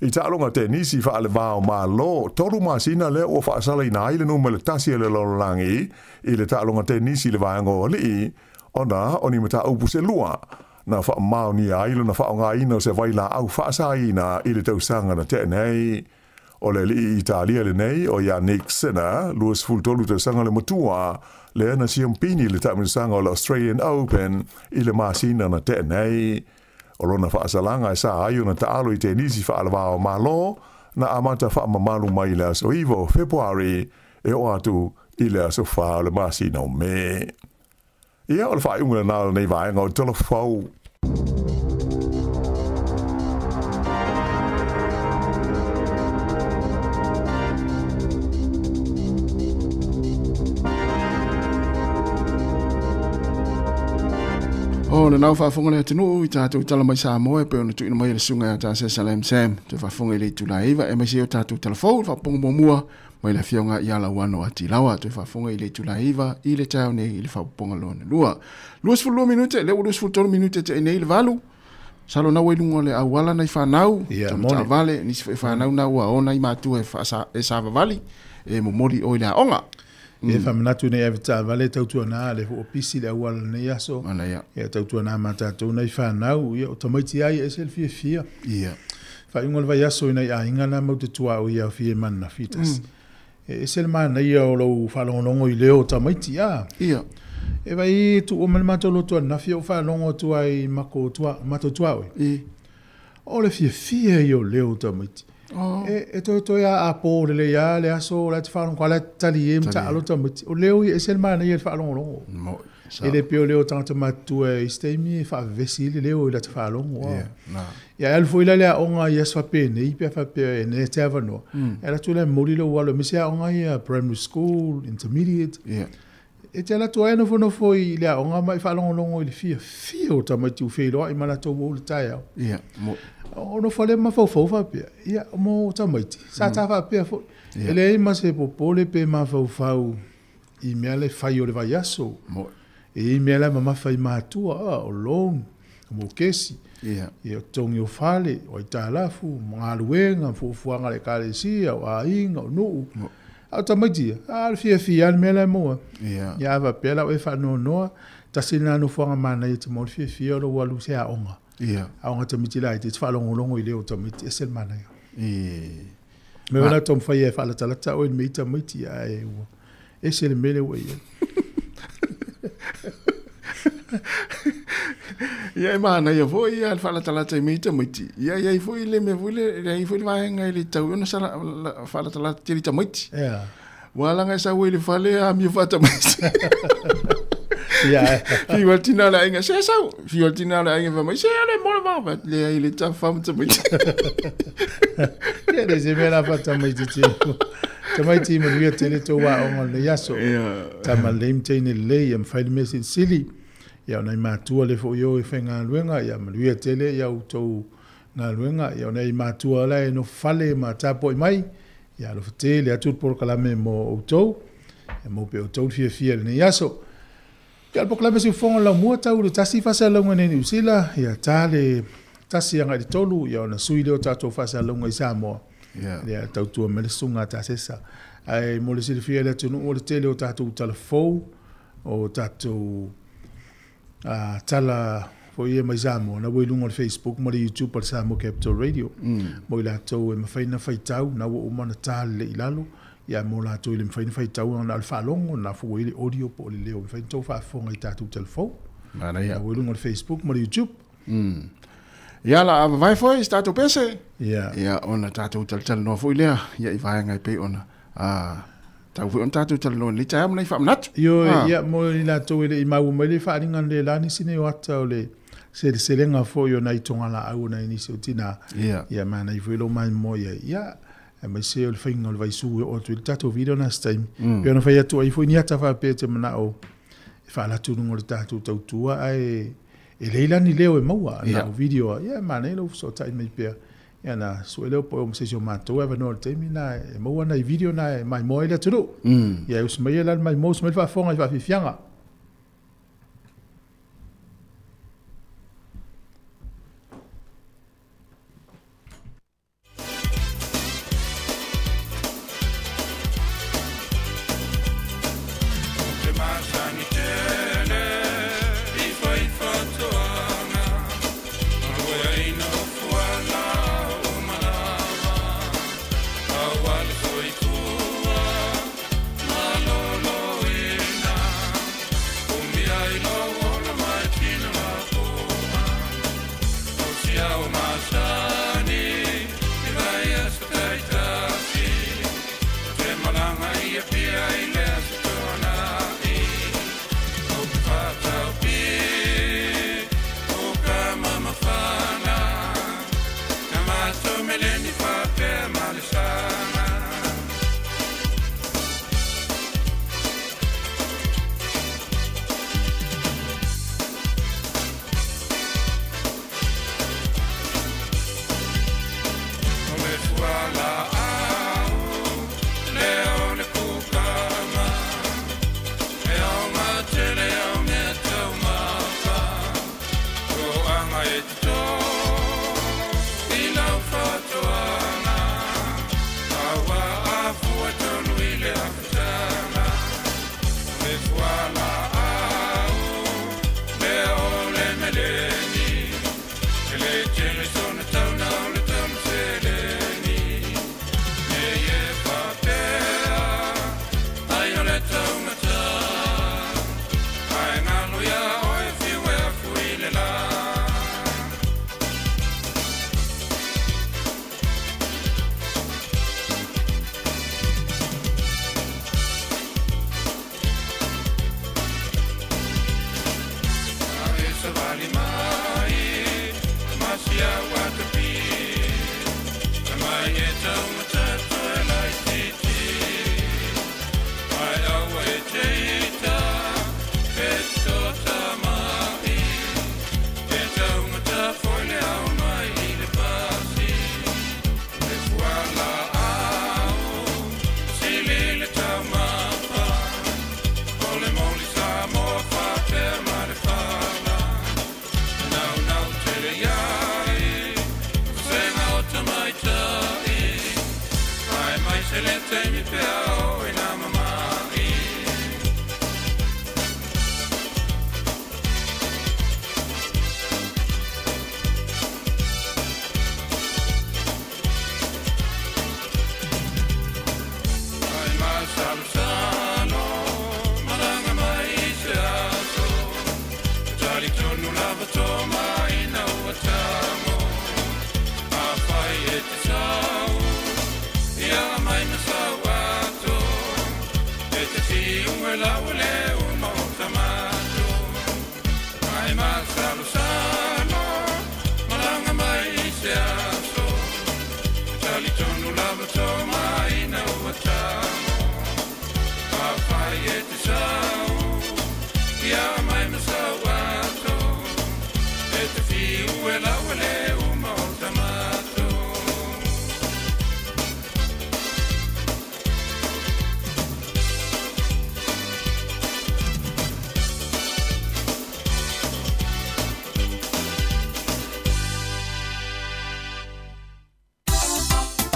I ta'alonga te nisi wha ale vāo mā lo, toru māsina le o whaasala i nā ile numa le tasi le lolorangi, i le ta'alonga te nisi le vāengo o li, ona o ni mata upu se lua, na wha māo ni a ilo na wha o ngā ina o se waila au whaasa ina i le tausanga na te nei. O le li Italia le nei, o ia Nick Sinner, luas fultolu tausanga le matua, le ana siampini le ta'unisanga o le Australian Open, i le māsina na te nei. O lona whaasalanga e sa aio na taalo i te nisi whaalawao malo, na amata whaamamalu mai le aso iwo Februari, e o atu i le aso wha o le māsina o me. Ia o le whaaiunga na nei vaenga o tala whau. O na nau whaafonga le atinu i tātou tala mai Sāmoa pe ona tuina mai le sunga a tāse Salem Sam te whaafonga i le tula iwa e mai se o tātou telefon whaaponga mua mai le fionga i ala wano ati lawa te whaafonga i le tula iwa i le tau nei i le whaaponga lona lua. Luas fulua minute, leo luas fultoro minute te nei le valu. Salo na wailungo le awala nei whanau. Ia, moni. Tama vale, nisi whanau na ua ona i mātua e sāwa vali e momori o i le onga. E whamanatu nei awita vale tautua nā le ho opisi le awala nei aso. Mana ia. E tautua nā mātātou nei whanau. Ia o tamaiti ai e selfie fia. Ia. Whaingola vai aso i nei a ingana mau te tua o ia fie mana fitas. E sel mana ia o lau whalongonongo i leo tamaiti a. Ia. E vai tu o mani mātou tua nafi o whalongo tua i mako tua, mato tua oi. I. O le fie i o leo tamaiti. Oh. E toi a po le ia le aso la te whalongo kwa le tali e mta alo tamaiti. O leo i e sel mana ia le whalongonongo. Mo. E le peo leo tangata matua i steimi e whaavesi le leo i la te whalongo. Ia. Na. Ia alfo ila lea onga i aswa pene, i pia whapea e ne te awanoa. E la tu le mori lo walo, misi a onga i a primary school, intermediate. Ia. E te ala tu aina whanofo i lea onga mai whalongolongo i le fia o tamati u whiloa i mana tau o le tai au. Ia. Mo. Ono whale ma whau whapea. Ia, mo tamaiti. Sa ta whapea fo. E le ima se popole pe ma whau i mea le whai o le vai aso. Mo. E i mea le ma mawhai mātua, o long, mo kesi. Ia. Ia tongi o whale, o i tālafu, mga luenga, fuanga le kālesia, o a inga, o nuu. Au tamaiti, a fia mea le moa. Ia. Ia ava pela o e whanua noa, tasina anu fuanga mana i te mori fia o lo walu se a onga. Ia. A onga tamiti lai, te whalongolongo i leo tamiti, e sel mana ia. Ia. Me wana tom whai e whalatalata o e mei tamiti a e ua. E sel mele wa ia. Ia mana ia foi ia fala talata i mita miti. Ia foi le me foi le ia foi vaenga i le tau ona sala fala talata ti ta miti. Ia. Wala nga sa wele fale a mi fata miti. Ia. Fi watina la inga se sa. Fi watina la inga va mai se le mo va le ile ta fam ta miti. Ia de me la fata miti ti. Tamaiti mo via tele to wa onga le yaso. Ia. Tamalem tene le am file message silly. Ia nei mātua le fo yo e whenga luenga, ia maluia tele, ia utou ngā luenga, ia nei mātua la e no fale ma tapo i mai, ia lo tele atut por kalame mo utou, ia mo pe utou fia le nei aso. Ia po kalame si ufonga la mua tau le tasi fasa longa nei New Zealand, ia tale tasi anga di tolu, ia ona sui leo tato fasa longa i Sāmoa. Ia tau tua mele sunga ta sesa. Ai mo le silifia le tunu o le tele o tato talafou, o tato tala fo ia mai Sāmoa na wei lunga o Facebook ma le YouTube pa Sāmoa Capital Radio mo i lātou e mawhaina whaitau na wa umana tāle le ilalo ia mo lātou i le mawhaina whaitau na alwhalongo na fo i le audio po le leo mawhaina tau whaafonga i tātou telefon mana ia na wei lunga o Facebook ma le YouTube Ia la vai foi stato pese. Ia. Ona tātou tal no foi lea. Ia I vai ngai pe ona. Tau foi on tātou tal no li tai amna I whamanatu. Ia mo I la tau ele I mau mai le wharinga le lani sine o ata o le se lenga foi o nai tonga la au na inisi o tina. Ia mana I foi lo mai mo ia. Mai se o le whainga o le vaisu o tu le tātou video na staim. Pia na whai atu ai foi ni ata wha pe te mana o whalatu nungo le tātou tautua ai e leila ni leo e maua na video ia mana e lo so tai mai pia ia na so leo po o se jo mato e no te mina e maua na video na e mai moile tudo ia us mai la mai mos mai fa fonga fa fianga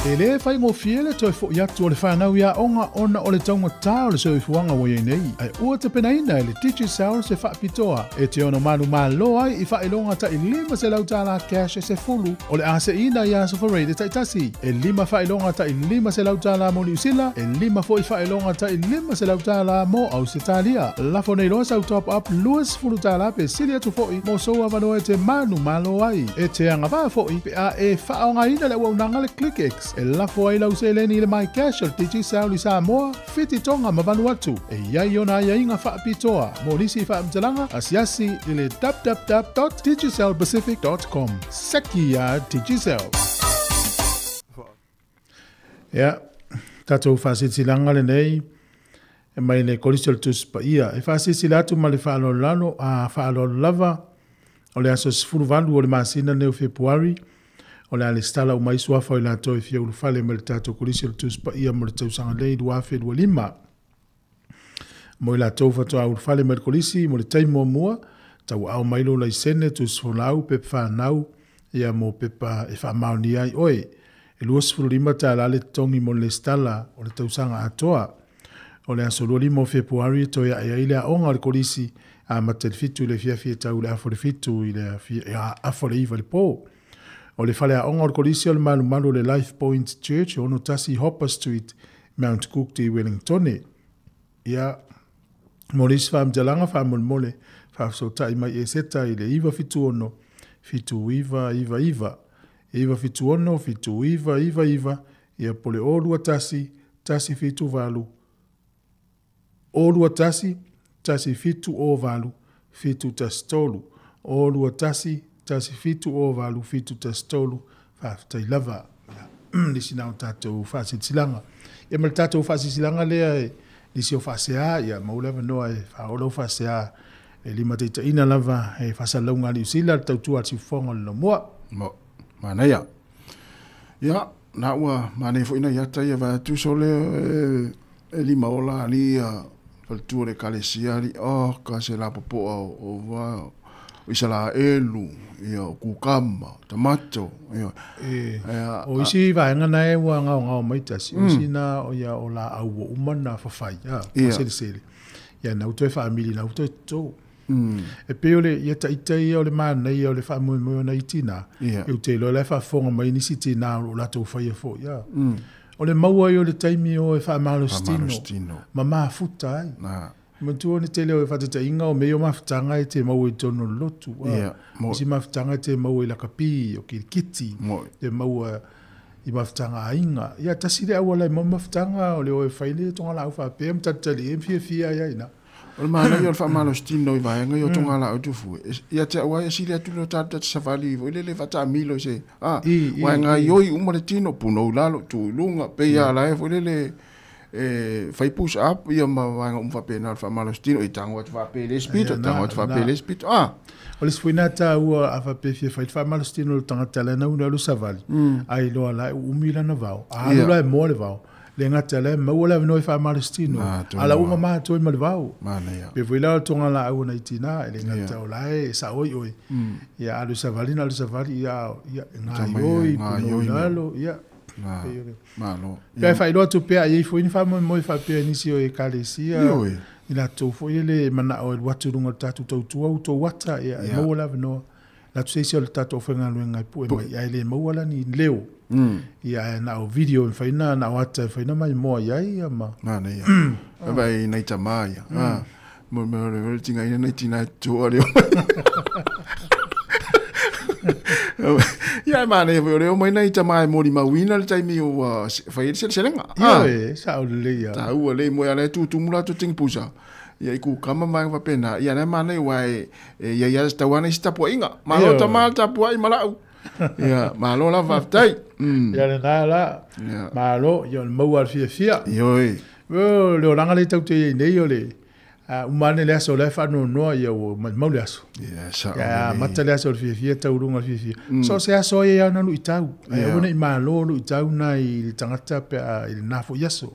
Ele fai ngo fiele toi fo ya tu le whanau ia onga ona o le taunga tau le soi fuanga wo ye nei. Ai ua te pena ina le teacher sound se wha pitoa. E te ono manu malo ai i wha ilonga ta i lima se lau tala cash se fulu. O le ase ina ia so for rate ta itasi. E lima wha ilonga ta i lima se lau tala mo niusila. E lima fo i wha ilonga ta i lima se lau tala mo au se talia. Lafo nei loa sau top up luas fulu tala pe silia tu fo i mo soa vanoa te manu malo ai. E te anga vaa fo i pe a e wha onga ina le waunanga le ClickX. E lafo ai lau se leni le mai cash al tiji sao li Sāmoa fiti tonga ma Vanuatu. E iai ona ia inga wha pitoa. Mo nisi wha mtalanga asiasi i le www.digicelpacific.com. Seki ya Digicel. Ya, tatou whasitilanga le nei. E mai le korisol tus pa ia. E whasitilatu ma le whaalolano a whaalolava. O le aso sifuru vandu o le masina neo Februari. O le ale stala o mai suafa o le ato e fia ulufale ma le tato kolisi o le tuspa ia ma le tausanga lei duafe dua lima. Mo le ato fatoa ulufale ma le kolisi mo le taimo mua tau au mailo la isene tusfolau pepe whanau ia mo pepa e whamaoni ai oe. E luas furu lima ta lale tongi mo le stala o le tausanga atoa. O le aso lua lima o Februari to ia ia ile a onga o le kolisi a matel fitu le fia tau le afo le fitu i le afo le iwa le po. O le whale a onga o le kolisi o le malu le Life Point Church o no tasi Hopper Street, Mount Cook te Wellingtone. Ia, morisi whamjalanga whamolmole, whafsota i mai e seta i le iwa fitu ono, fitu iwa. Iwa fitu ono, fitu iwa, ia pole olua tasi fitu valu. Olua tasi fitu o valu, fitu tastolu. Olua tasi fitu o valu, fitu tastolu, whaftai lava. Nisi nao tatou whasitilanga. Ia mal tatou whasitilanga lea e nisi o whasea, ia mauleva noa e whaolau whasea e lima teita ina lava e whasalaunga ni usila tautua ati whonga lino mua. Mana ia. Ia, na ua mana fo ina iata ia va tu sole e lima ola ali faltua le kalesia ali ka se la popo o va isala elu ia kukama tamato ia o isi vaenga na e wa ngao mai tasi o sina o ia o la au umana fafai sele ia na uto family na uto to e peole ia taitai o le mana ia o le famu mo na itina e uto lo le fa fonga mai ni siti na o la to fai fo ia o le maua i o le taimi o e wha malostino ma futa ai Mantua ni tele o fatata inga o meo mafutanga e te mau i tono lotu. Isi mafutanga e te mau i lakapi o kirikiti. Te mau i mafutanga a inga. Ia tasire awala i mau mafutanga o le o e whaile tonga lau whapea mtatali e fia ia ina. O le mana i o le whamalostino i vaenga i o tonga lau tufu. Ia te awa e siri atu lo tata te safari i le fata amilo se. Vaenga i oi umare tino puno ulalo tu lunga pe ia la e le fai push up ia ma wanga fa pena fa malostino i tango fa pele spit tango fa pele spit o le sfuinata ua a fa pe fa malostino tanga tala na una lu savali ai lo ala umila na vao a lo mo le vao le ngata le mo le no fa malostino ala uma ma to ma le vao pe voila tonga la una itina le ngata ola e sa oi ia lu savali na lu savali ia ngai oi ia malo pe fai lo tu pe ai foi ni fa mo fa pe inisio e kalesia ina to foi le mana o watu runga tatu to auto wata e mo la no la tu sei le tatu fenga lo ngai pu e ai le mo la ni leo ia na o video fai na wata fai na mai mo ai ama mana ia vai nei tamaya mo le tinga ina nei tina to ale ia mana e o mai nei tamai mori mawina le taimi o fai se selenga sa o le ia ta o le mo ale tu mula tu ting pusa ia iku kama mai va pena ia na mana wai ia sta wana sta po inga malo tamal ta po ai malau ia malo la va tai ia le na la malo yo mo al fia yo le oranga le tau te nei o le umane le aso le fa no ia o mau le aso ia mata le aso le fia tau runga fia so se aso ia na lu itau ia ona i malo lu itau na i tangata pe i nafo yaso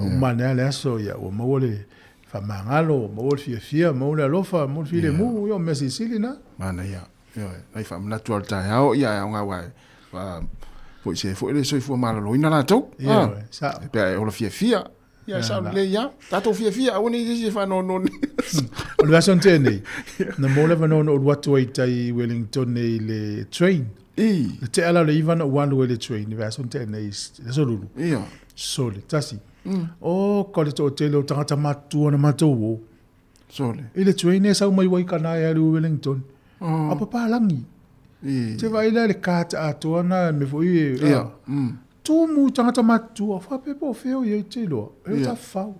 umane le aso ia o mau le fa mangalo mau le fia mau le alofa mau le mu yo mesisili na mana ia ai fa na tu alta ia ia nga wai Foi se foi le soifua malaloina latou. Ia, sa. Pe o la fia. Ia sa le ia. Tatou fia oni se fa no. O le vason tēnei. Na mole va no watu ai tai Wellington nei le train. Le te ala le iwa na ualu le train. Le vason tēnei. Le solulu. Ia. Sole, tasi. O kore to tele o tangata matua na matou o. Sole. I le train e sau mai wai kana e alu Wellington. Apa palangi. Te vai le kata atua na me foi. Ia. Tu mu tangata matua. Fa pepo feo ye te loa. E ta fau.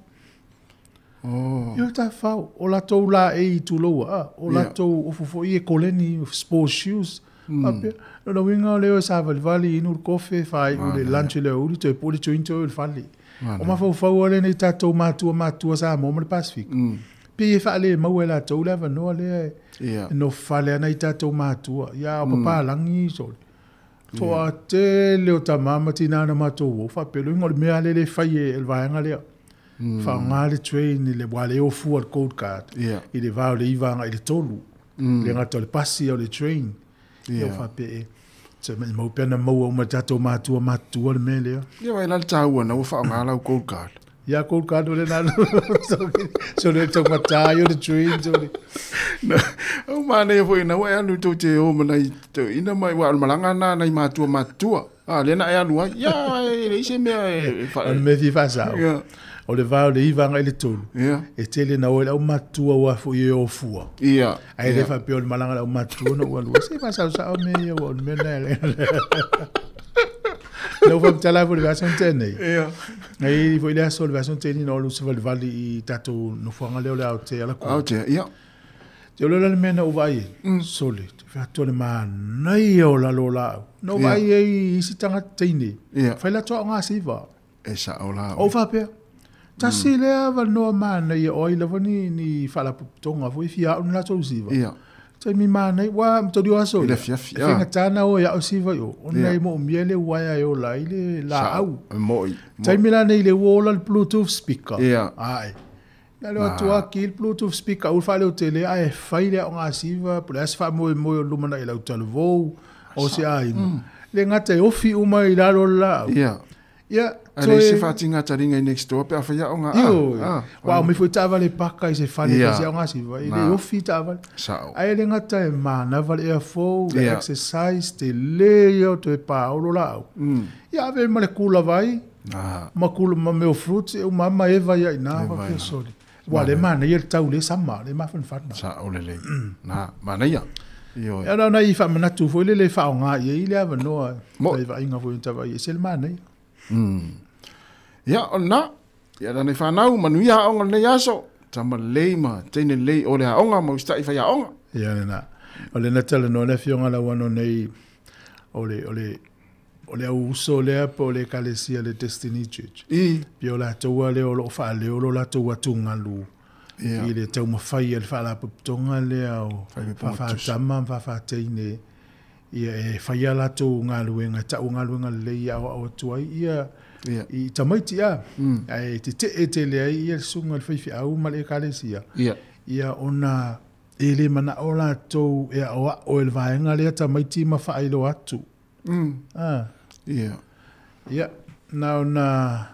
Yo ta fau. O la tau la e tu loa. O la tau o fufo i e koleni sports shoes. No winga leo sa vali inu kofe fai o le lunch le uri te poli to into il fali. O ma fau ole nei tatou matua sa mo le Pacific. Pe e fale mau la tau la va no le no fale nei tatou matua. Ya o papa langi so. To a te leo ta mama tina na matou o fa pelo ngol me ale le fai el vaanga le. Fa ngale train le wale o fu al code card. I le va le iva i le tolu. Le ngato le passi o le train. Ia fa pe se me mo pena mo o matato matua le mele. Ia vai la tau na o fa ngala o code card. Ia code card le na. So le to mataio le train so le. O mane foi na wa anu to te o mana to ina mai wa malanga na nai matua. Le na ia lua. Ia le se me fa me vi fa sa. O le vao le ivanga i le tolu. E tele na oe au matua ua fu i o fua. Ai le fa pio le malanga au matua na ua lua. Se pasau sa o me ia o me nele. Nau fa mtala fu le vason tenei. Ai fu i le aso le vason tenei na olu se vali i tatou no fuanga leo le au te ala kua. Au te, ia. Te olo le mena uva i. Sole. Te whatua le maa nai o la lo la. No vai i isi tanga teine. Fai la toa ngā siva. E sa o la. O fa pia. Tasi lea va no mana i oi lava ni fala tonga foi fia un la tau siva. Tai mi mana i wa mtori o aso. Ile fia. Finga tana o ya o siva yo. Ona i mo miele waya yo la ile la au. Moi. Tai mi la nei le wola le Bluetooth speaker. Ai. Na lo tua ki le Bluetooth speaker u fale o tele ai fai le o nga siva, plus fa mo lumana i la televo o se ai. Le ngata ofi uma i la lo la. Ia, ale se fatinga taringa next door pe afia onga. Wa me foi tava le paka i se fale se onga si vai. Le ofi tava. Ai le ngata e mana vale e fo, le exercise te le yo te pa o la. Ia ave male kula vai. Ma kula ma me fruit e mama eva ia na va ke soli. Wa le mana ia tau le sama le ma fan fatna. Sa o le. Na mana ia. Ia na i fa mana tu foi le fa onga ia le ava no. Vai vai inga foi tava ia se le mana ia. Ia ona ia dana whanau manuia onga nei aso tama leima teine lei o le aonga mo stai whai aonga ia na o le natala no le fionga la wano nei o le au uso le apo le kalesia le Destiny Church pio la taua le o lo wha le o lo la taua tunga lu i le tau mawhai al wha la puputonga le au wha tama wha teine ia e whaia lato ngā luenga, tau ngā luenga lei au tuai, ia i tamaiti a, e te lea ia sunga le whaiwhi au ma le kalesia. Ia ona e le mana o lato e awa o el vaenga lea tamaiti ma whaelo atu. Ia, na ona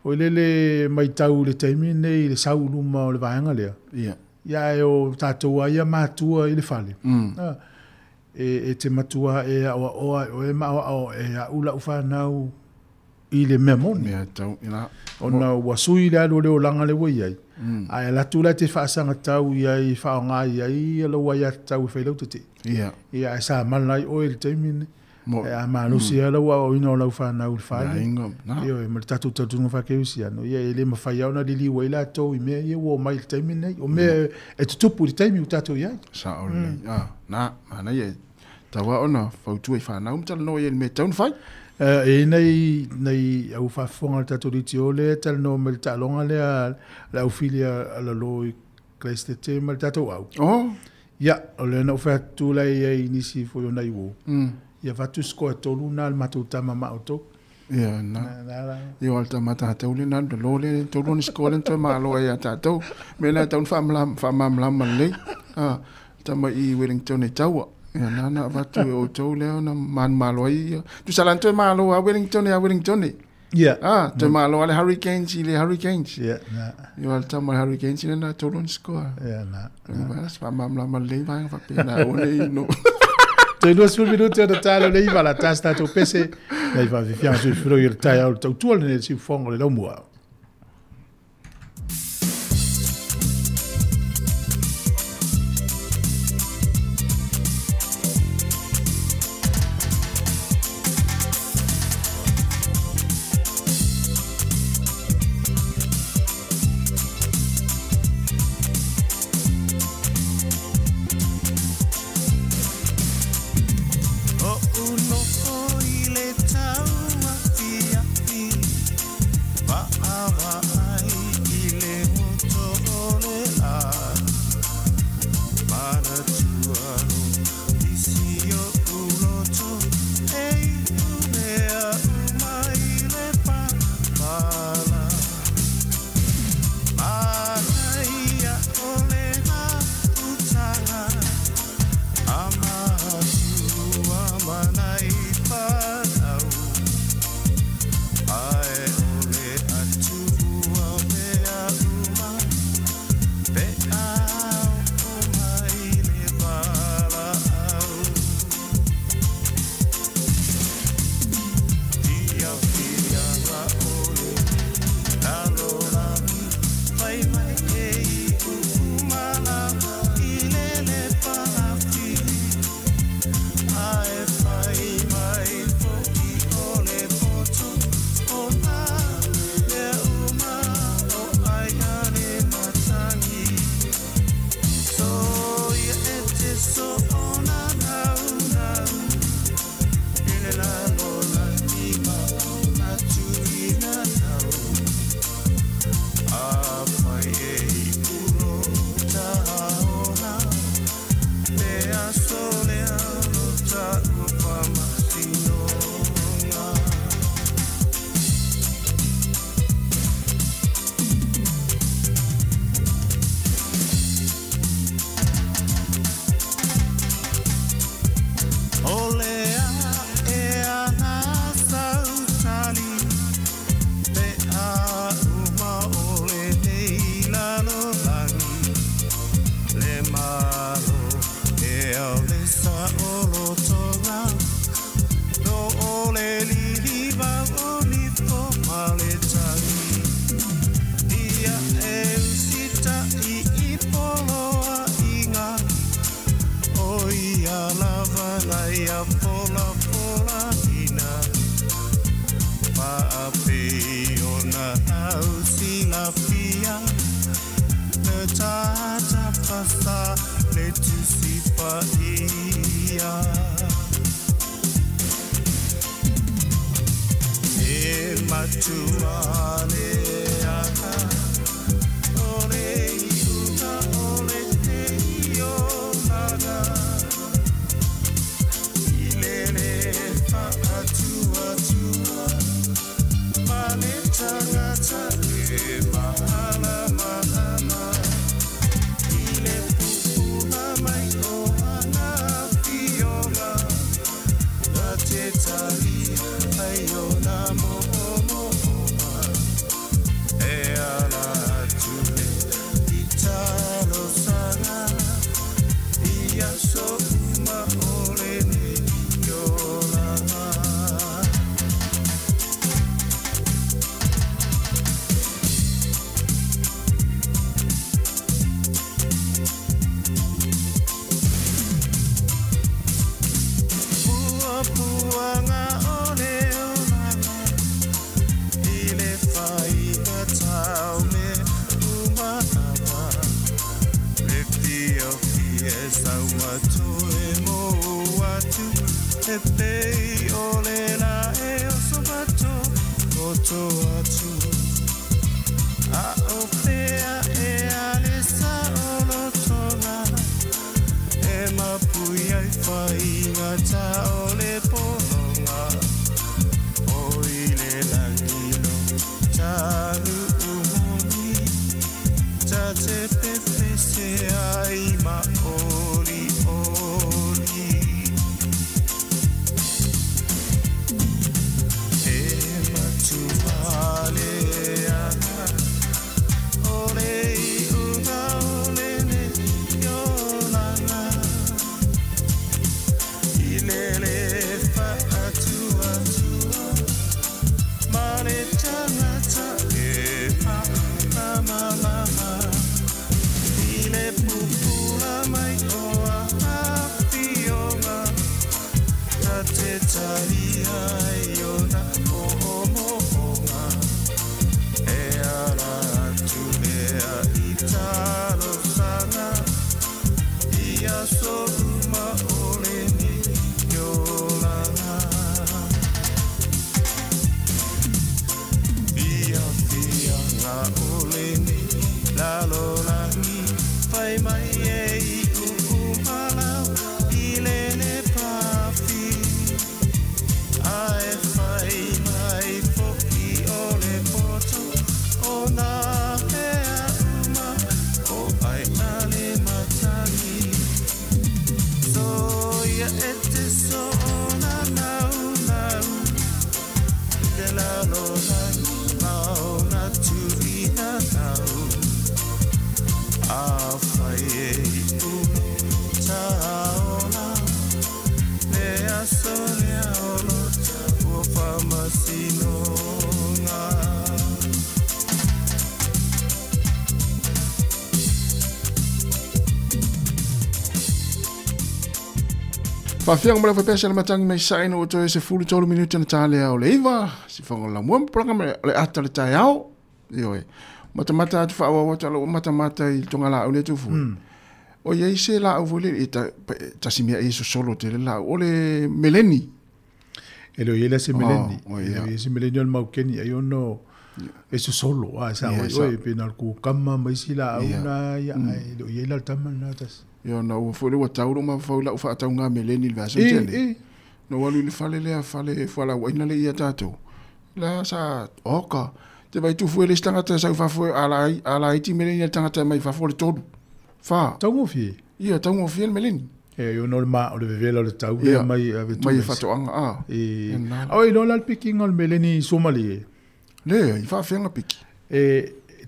o lele mai tau le taimi nei le sauluma o le vaenga lea. Ia e o tātua ia mātua i le whale. E te matua e a oa o e maa o e a ula uwhanau i le mea moni. O na wasui le alo leo langa le wai ai. A e latu la te whaasanga tau i ai whaonga i ai alo wai a tau i whailau te te. Ia e sa malai o e le teimine. E a manusi ala wa o ina o lau whanau le whale. Ia e mara tatu tunga whakeusi ano. Ia e le mawhai au na lili wai la tau i mea ia o mai le teimine. O mea e tutupu le teimi u tatu i ai. Sa o le. Na, mana ia tawa ona fautu e whanau mtala no e me taun whai? E nei au whafonga tato riti o le tala no me ta longa le a au filia ala loi kleiste te me tato au. Ia, o le na uwhatu lai e inisi fo yo nei wo. Ia vatu skoa tolu na al matu tama ma auto. Ia, na. Ia alta mata tau le na lo le tolu ni skoa le to ma lo e a tato. Me la taun whamamlam le. Tama i Wellington e taua. Ya nana batu o tau leo na man malo ai. Tu salan tu malo a Wellington. Yeah. Tu malo ale Hurricanes. Yeah, na. Yo al tama Hurricanes na tolon score. Yeah, na. Mas pa mam la mal leva fa pena o nei no. Te 2 minutos da talo lei va la tasta to pese. Lei va via su fro il taia o tu nel si fongo le mua. Te pepe se ai ma oli oli Whawhianga mara whapea le matangi mai saino o toi se fulu tolu minuti na tāle au le iwa. Si whango la mua mpuranga le ata le tai au. Ioe. Matamata atu wha awa wata lo matamata I tonga la au le tufu. O iei se la au vole I ta simia I so solo te le la o le meleni. E lo iela se meleni. E se meleni o le maukeni. Ai ono e so solo. Sa oi pena ku kama mai si la au na ia. Lo iela tama na tas. Yo na o fole wa tauro ma faula o fa taunga meleni le vaso tele. No walu le fale le fale fala wa ina le ia tato. La sa oka te vai tu fuele stanga ta sa fa fo ala iti meleni tanga ta mai fa fo le todo. Fa. Taungo fi. Ia taungo fi meleni. E yo no ma o le vela le tau mai ave tu. Mai fa to anga Oi no la picking al meleni somali. Le I fa fenga piki.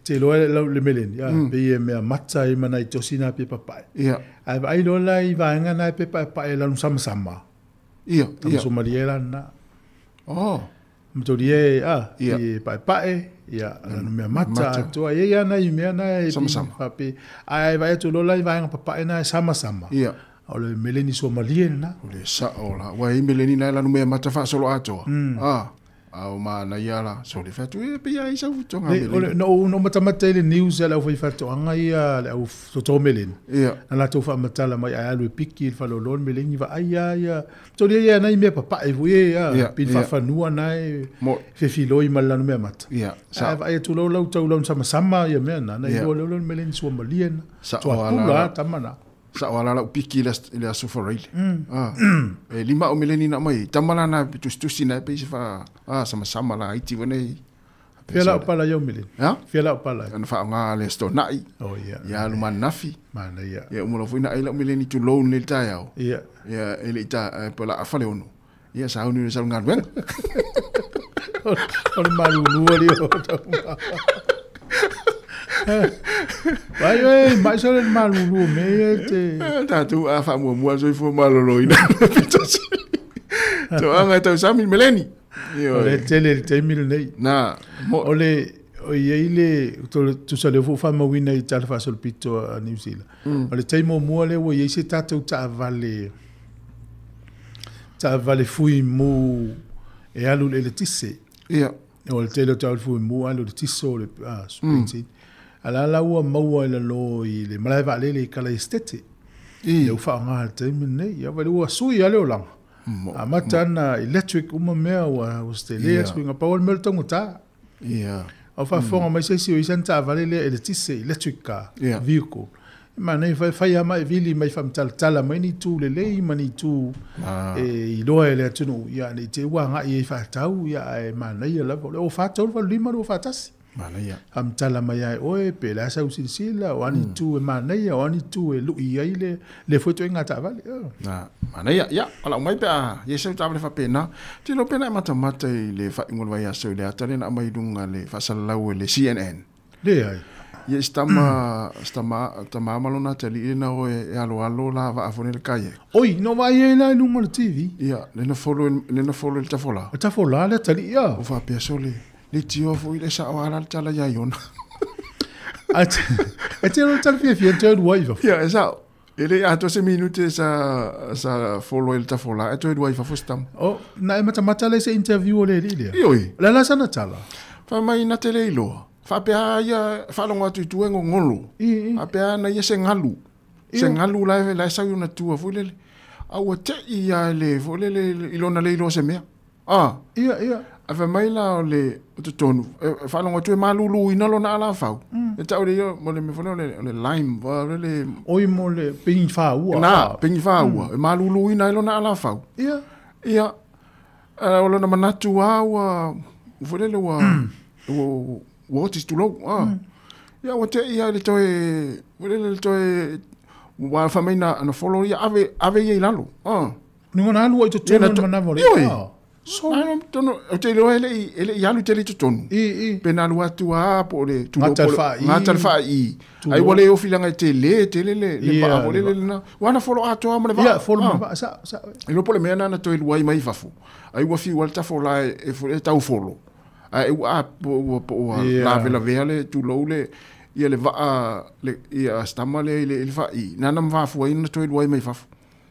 Te loa le meleni, pe mea mata I mana I tosina pe papai. Ai lola I vaenga na pe papai lanu sama-sama. Tama somaliela na. Mtorie, I papai, lanu mea mata. Toa ia na I mea na sama-sama. Ai vai tu lola I vaenga papai na sama-sama. O le meleni somaliela na. O le sa ola. Wai meleni na lanu mea mata fa solo atoa. Au mana iala so le fatu e pe ai sa futonga mele no matamata le news ala foi fatu anga ia le au to melen ala to fa matala mai ai lu piki fa lo lon melen va ai ia to le ia na me papa e vui pin fa fa nua na fe filo I malanu me mat sa vai to lo sama ia me na I lo melen so malien to ala tamana sa wala la piki le asofa raile e lima o meleni na mai tamala na tustusi na pe fa sama la iti vene fela pala yo meleni fela pala ana fa nga le sto nai ya lu man nafi mana ya mo fo ina ila meleni tu loan le tayao ya ele ita pala afale ono ya sa unu sa nga wen on malu ali Vai, mais olha o malulu, meio tá tu a famo mua so fo malolo ina pitasi. To anga to sami meleni. Yo le tele te mil nei. Na, ole o ile tu sa le fo fama wina I tal fa sol pito a New Zealand. Ole te mo mua le wo ye se tatu ta vale fui mu e alu le tisse. Ia. O le tele ta fui mu alu le tisso le spinsi. Ala la ua maua I lo I le malai va le kala estete. Le ufa nga te mine ya va ua sui ale olang. Amata na electric uma mea wa stele swing pa ol mel tongu ta. Fa fonga mai se si santa va le electric electric car vehicle. Mana fa ya mai vili mai fam tala mai ni tu le mani tu I lo ele tunu ya ni te wa nga I fa tau ya mana ya la o fa tau va lima o fa tas. Mana ia. Am tala mai ai oe pe la sa usilsila o ani tu e mana ia o ani tu e lu ia le foto e ngata vale. Na mana ia ya ala mai pe ye se table fa pena. Ti lo pena mata le fa ingol vai aso le atale na mai dunga le fa salau le CNN. Le ai. Ye stama malona tali na o e alo la va afone le calle. Oi, no vai e la lungo le TV. Ia, le na follow le tafola. Le tafola le tali ia. O fa pe sole. Le tio fu ile sa wala tala ya yon. Ate lo tal fie third wave. Ya, esa. Ele a 12 minute sa follow el tafola. Eto third wave fustam. Oh, na mata le se interview le ile. Ioi. La sana tala. Fa mai na tele ilo. Fa pe ya fa longa tu ngolo. A pe na ye se ngalu. Se ngalu la sa una tu fu le. A o te ia le fu le ilona le ilo se me. Ia. Ave mai la le tonu fa longa tu malulu ina lona ala fau e tau le mo le me fo le lime va le oi mo le ping fa ua na ping fa ua e malulu ina lona ala fau ia o lona manatu wa fo le wa what is to low ia o te ia le toe le toe wa fa mai na follow ia ave ye lalo ningo na lu o to tonu na vole So tono o te lo ele yalu te le tonu. Pena lu atu a po le tu ngatal fa I. Ai wale o filanga te le ba wale le na. Wana folo ato amle ba. Ya folo ba sa. Ilo pole mena na to il wai mai fafu. Ai wa fi walta fola e tau folo. Ai wa po la vela tu lo le ia le va le ia stamale le fa I. Nana mva fu ina to il wai mai fafu.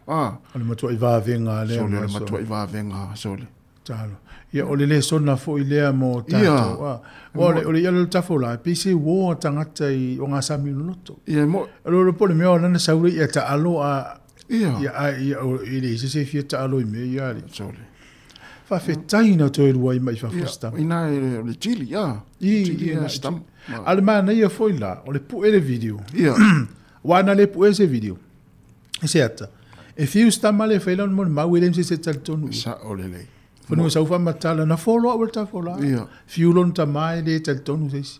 Ole matua I va venga le. Ole matua I va venga sole. Talo. Ia ole le sona fo I lea mo tato. Ole ia le tafola. Pisi wo tangata I o ngā sami loto. Ia mo. Ole pole mea nana saure ia ta alo a. Ia ile se fia ta alo I me ia li. Sole. Fa fetai na to rua I mai fa fosta. Ina le chili ia. Ia stam. Ale mana ia foi la. Ole pu ele video. Ia. Wana le pu ese video. Ese ata. E fiu stamale fa ilon mo mau ele se taltonu. Sa ole le. Fonu sa ufa matala na follow up ta follow. Ia. Fiulon ta mai le taltonu se.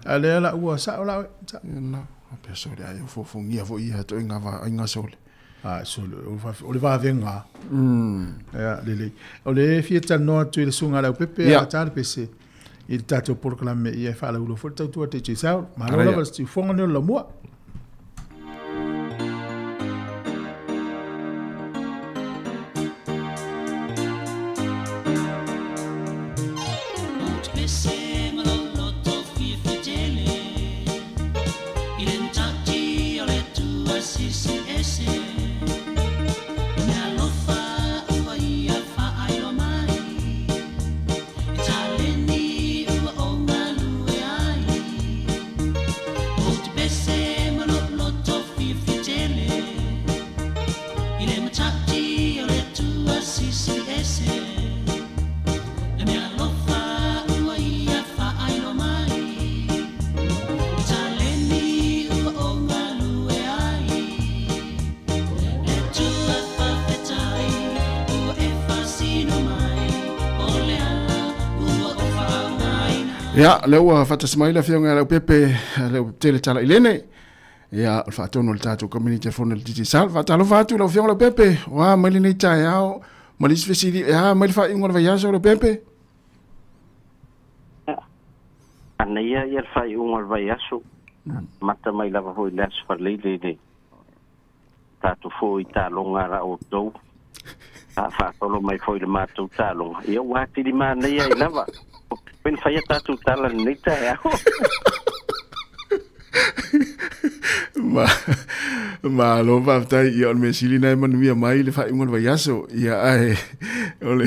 Ale ala ua sa ola. Na. Pe sole ai fo ngia fo ia to inga sole. Sole o le va venga. Ya lele. O le fieta no tu le sunga la pepe a tal pese. Il tato proclame ia fa la ulo forta tu te chisa. Ma no la sti fonga no la mo. Ya, leo fata smaila fionga leo pepe leo tele tala ilene. Ya, fata no tato community phone titi sal fata lo fatu leo fionga leo pepe. Wa mali nei tai ao. Mali sfesili ya mali fa ingol va yaso leo pepe. Anaya ya fa ingol va yaso. Mata mai lava ho las fa lele. Tato fo ita longa ra o do. Fa tolo mai foi le matu talonga. Ia wa ti di mana ia lava. Pen faya tatu talan nita ya. Ma lo va tai ia me silina man via mai le fa ingol va yaso ia ai ole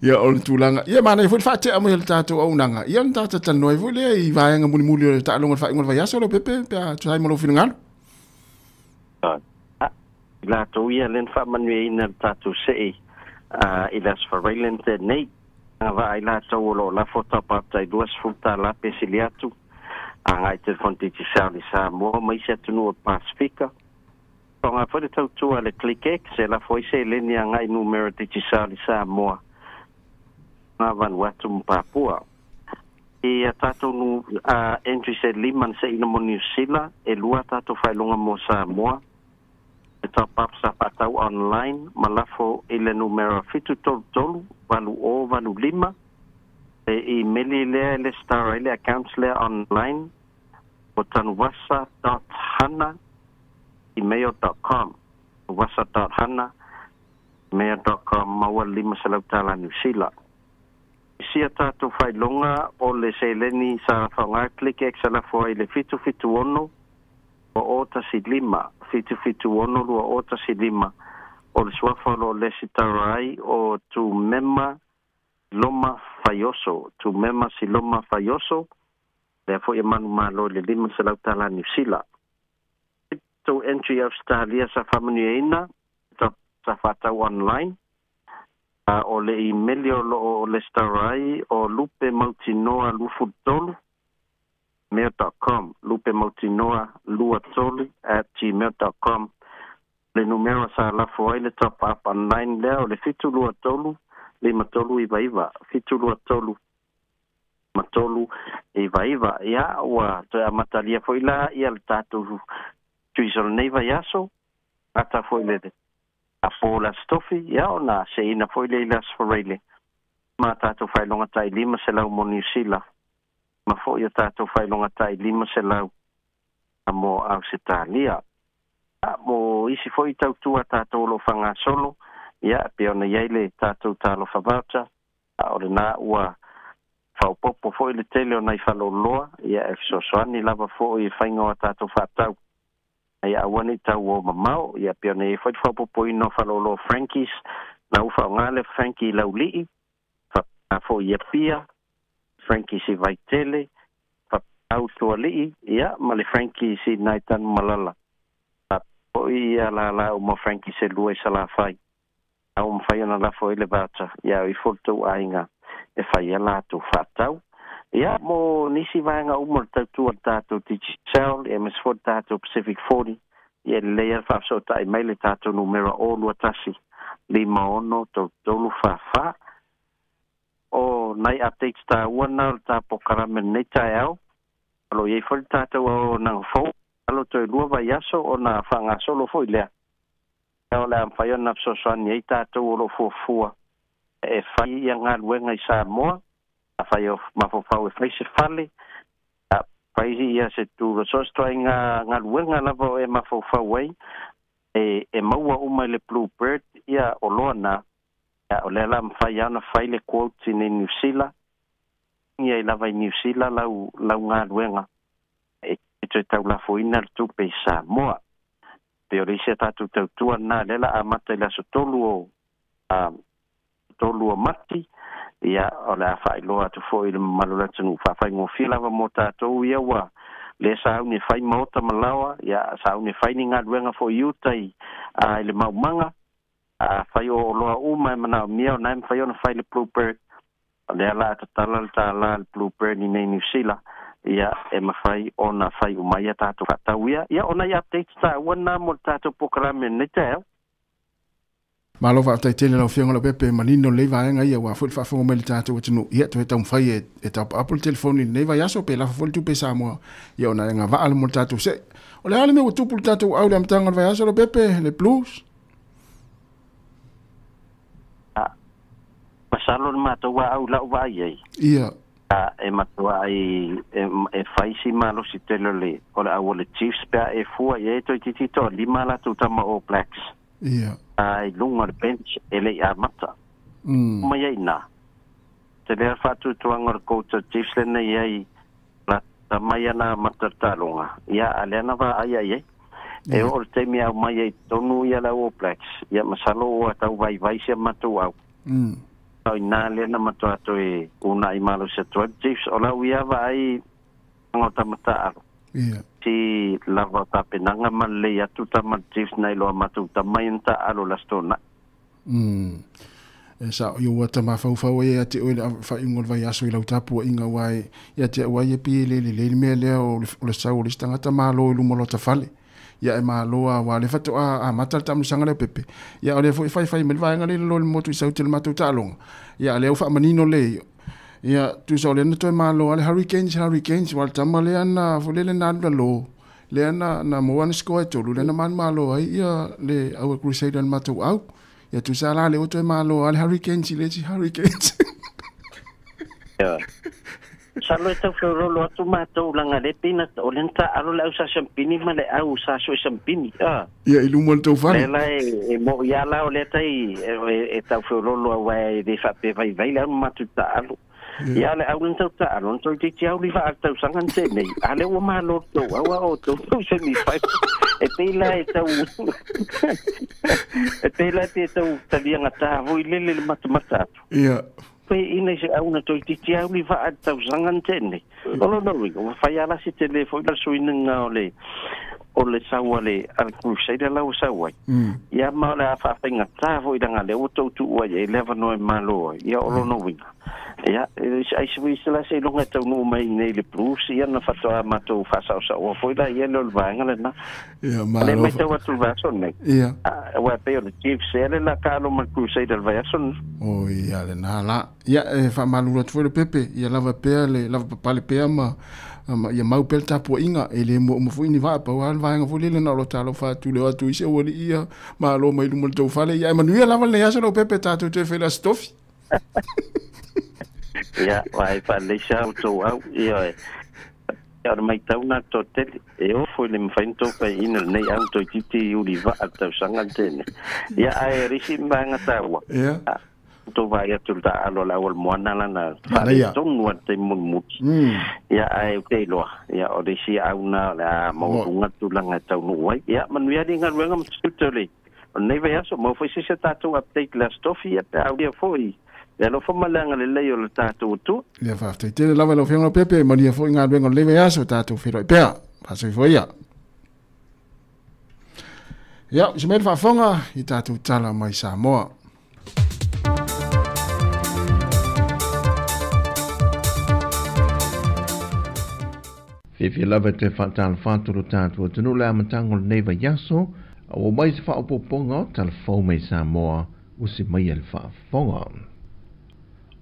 ia ol tulanga ia mana foi fa te amel tatu au nanga ia tata tanoi foi le I va nga muli muli ta longa fa ingol va yaso le pepe pa tu ai mo lo fingal. La to ia len fa manwe ina tatu sei ilas for violent nei va ila to lo la foto pa tai duas futa la pesiliatu anga te fonti ti Sāmoa mai se tunu Pacifica tonga foi tau tu ale click se la foi se leni anga numero ti Sāmoa na van watu Papua e tato nu entry se liman se ina mo New Zealand e lua tato fai longa mo Sāmoa top up sa patau online malafo ile numero fitu tolu valu o valu lima e email le star ile accounts le online botanwasa.hana@email.com wasa.hana@email.com mawa lima salautala New Zealand sia tatu fai longa o le seleni sa fanga click exala fo ile fitu ono o ota si lima fitu ono lua ota si lima o le suafa lo le sitarai o tu mema loma fayoso therefore e manu malo le lima se lautala New Zealand to entry Australia sa whamanueina sa whatau online o le email o le starai o lupe mautinoa lufutolu gmail.com lupe mautinoa luatolu@gmail.com le numero sa la foi le top up online le o le fitu luatolu le matolu iva fitu luatolu matolu iva ya wa to amatalia foi la ia tatu tuisol neiva yaso ata foi le a fola stofi ya ona se ina foi le las forele ma tātou whailonga tai lima se lau mo New Zealand. Ma fo ia tātou whailonga tai lima se lau mo Australia. Mo isi fo i tautua tātou lo whanga solo, ia pe ona iai tātou tālo whabauta, o le nā ua whaupopo fo i le tele o nei whaloloa, ia e sosoani lava fo i whaingoa tātou whatau. Ia awani tau o mamau, ia pe ona i whaupopo i no whaloloa Frankies, na ufa o ngale Frankie laulii, fo i pia, Frankie si vai tele, au tua lii, ia, ma le Frankie si naitan malala. Po i la o mo Frankie se lua i sala fai. Au mwhai ana la fo i le vata, ia i fotu ainga, e fai ala tu whatau. Ia, mo nisi vaenga umar tautua tātou Tiki Sal, e mes fo tātou Pacific 40, ia lea whapsota i meile tātou numera o lua tasi, lima ono tolu whawha. O nai updates tā uana o tā pokarame nei tai au, alo iei fo tātou o nang fo, alo toi lua vai aso o na whanga solo fo i lea. Eo lea mwhai o na psosoani ei tātou o lo fuafua. E whai ia ngā luenga i Sāmoa, a whai o mawhawhau e whai se whale, a whai ia se tūra sostoi ngā luenga lava o e mawhawhau ei, e maua umai le Bluebird, ia o loa na, o lea la mwhai ana whai le quotes i New Zealand, ia i lava i New Zealand lau ngā luenga. E toi tau la foina le tupe i Sāmoa. Pe o reise tātou tautua nā lela a mata i la so tolu o mati, ia o le a whailoa atu fo i le malula tanu whawhai ngofia lava mo tātou ia wa le sauni whai maota malawa, ia sauni whai ni ngā luenga fo i utai i le maumanga, a whai o loa uma e mana o mia o naim whai ona whai le Bluebird, o le ala ata tala le Bluebird ni nei New Zealand, ia e mawhai o na whai umaia tātou whatau ia ona i updates tā wana mo tātou pokarame nei teo. Malo fa tai tele la fianga la pepe manino le vaenga ia wa fut fa fo mele tātou tunu ia to tau whai e tau apple telephone nei vai aso pe la fo tu pe Sāmoa ia ona nga va al mo tātou se o le ale me o tupu tātou au le amtanga vai aso la pepe le blues. Pasalo matou wa au la wa ia. Ia. E matua e faisi malo si tele le o le au le Chiefs pe e fua e to titito lima la tu tama All Blacks. Ia. Ai lunga le bench ele a mata. Mai ai na. Te le fatu tuanga ko to Chiefs le nei ai la tamai na mata talonga. Ia alena va ai ai. E o te mi au mai ai tonu ia la All Blacks. Ia masalo o tau vai se matu au. Ai nā lena matua toi una i malo se toi Chiefs o lau ia vai ngota mata alo. Ia. Si lava tapenanga man le atu tama Chiefs nei loa matu tamai nta alo lastona. E sa yo wata mawhau e ate oe fa ingol vai aso i lau tapu inga wai ia te wai e pi le mea lea o le sau o le stangata malo i lumolo ta fale. Ia e maloa wa le fatu a matal tamu sanga le pepe. Ia o le fai me vai ngale lo le motu i sau te le matu talonga. Ia le ufa manino le. Ia tu sa le to malo ale hurricanes wal tama le ana volele na lo. Le ana na mo wan sko to le na man malo ai ia le au crusader matu au. Ia tu sa la le to malo ale hurricanes le hurricanes. Ia. Salo tau whiorolo atu mātou langa le pina o lenta alo le au sa champini ma le au sa so champini. Ia ilumo le tau whare. Lela e mo ia lao le tai e tau whiorolo awa e de whape vai le au matu ta alo. Ia le au lentau ta alo, ntoi te te au li wa tau sangan te nei. Ale o malo tau, awa o tau se mi whai. E peila e tau... E peila te tau talianga ta voi lele le matu atu. Ia. Ina se au na toi titi au li va tau sangan tene. Olo no ringo, fai ala si tele foi la suina nga o le saua le al crusader la o saua. Ia ma le fa penga ta foi danga le o tu o e 11 no malo. Ia olo no ringo. Ia ai se la se longa tau no mai nei le plus ia na fa to mato fa sa o foi la ia lo vanga le na. Ia ma le meta wa tu va son nei. Ia. Wa pe o le chief se la kalo ma crusader va son. O ia le na la. Ia e fa malura tu le pepe ia lava pe le lava papale pe ma ia mau pel tapu inga e le mo fu ni va pa wa nga fu le na lo talo fa tu le atu se o ia ma lo mai lu mo to fa le ia ma nu ia lava le ia so pepe tatu te fe la stofi. Ia, wai fa le sa to au ia. Ya mai tau na to te e o foi le mfainto pa ina nei au to titi uri va ata sanga tene. Ya ai risi mbanga tawa. Ya. To va ya tu da alo la ol mona la na. To no te mun ya ai te lo. Ya o risi au na la mo tunga tu langa tau no wai. Ya man wi adi ngal wenga mtutole. Nei va ya so mo foi se tatu update la stofi ya au dia foi. Ya lo fa malanga le leo le tatu tu. Ya fa te te la lo fengo pepe mo dia foi ngal wenga le ve aso tatu firo pe. Pa se foi ya. Ya, je me fa fonga i tatu tala mai Sāmoa. FEB lava te whātala whāturu tātua tunu le amatango le neiva yaso, o mai se whaopoponga tala whau mai Sāmoa usi mai le whaafonga.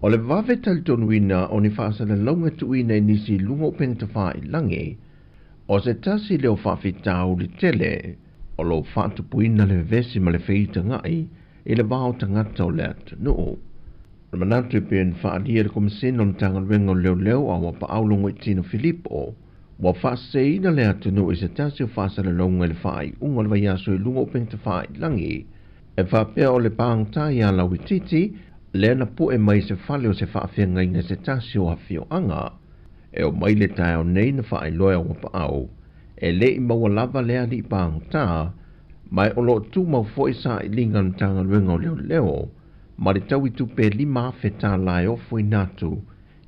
O le wawe tali tonuina o ni whaasala launga tuina i nisi lunga o penta wha i langi, o se tasi leo whaafitau le tele, o lo whaatupuina le vesi ma le whiita ngai, i le wao tangata o le atunu. O le manatu i pēn whaadia le komisina o le tanga wengo leo a wapa aulungo i tino Filipo, wa whaaseina le atunu i se tasi o whaasala launga le whaai unga le vaiaso i lunga o penta wha i langi, e whapea o le pāngtai a lau i titi, le na pu e mai se fale o se whaafenga ina se tasi o hawhio anga, e o mai le tae o nei na whaai loa wapa au, e le i maua lava lea li pāngta, mai o lo tu mau foi sa i linga na tanga luenga o leo, ma le tau i tupe lima awheta lai o foi natu,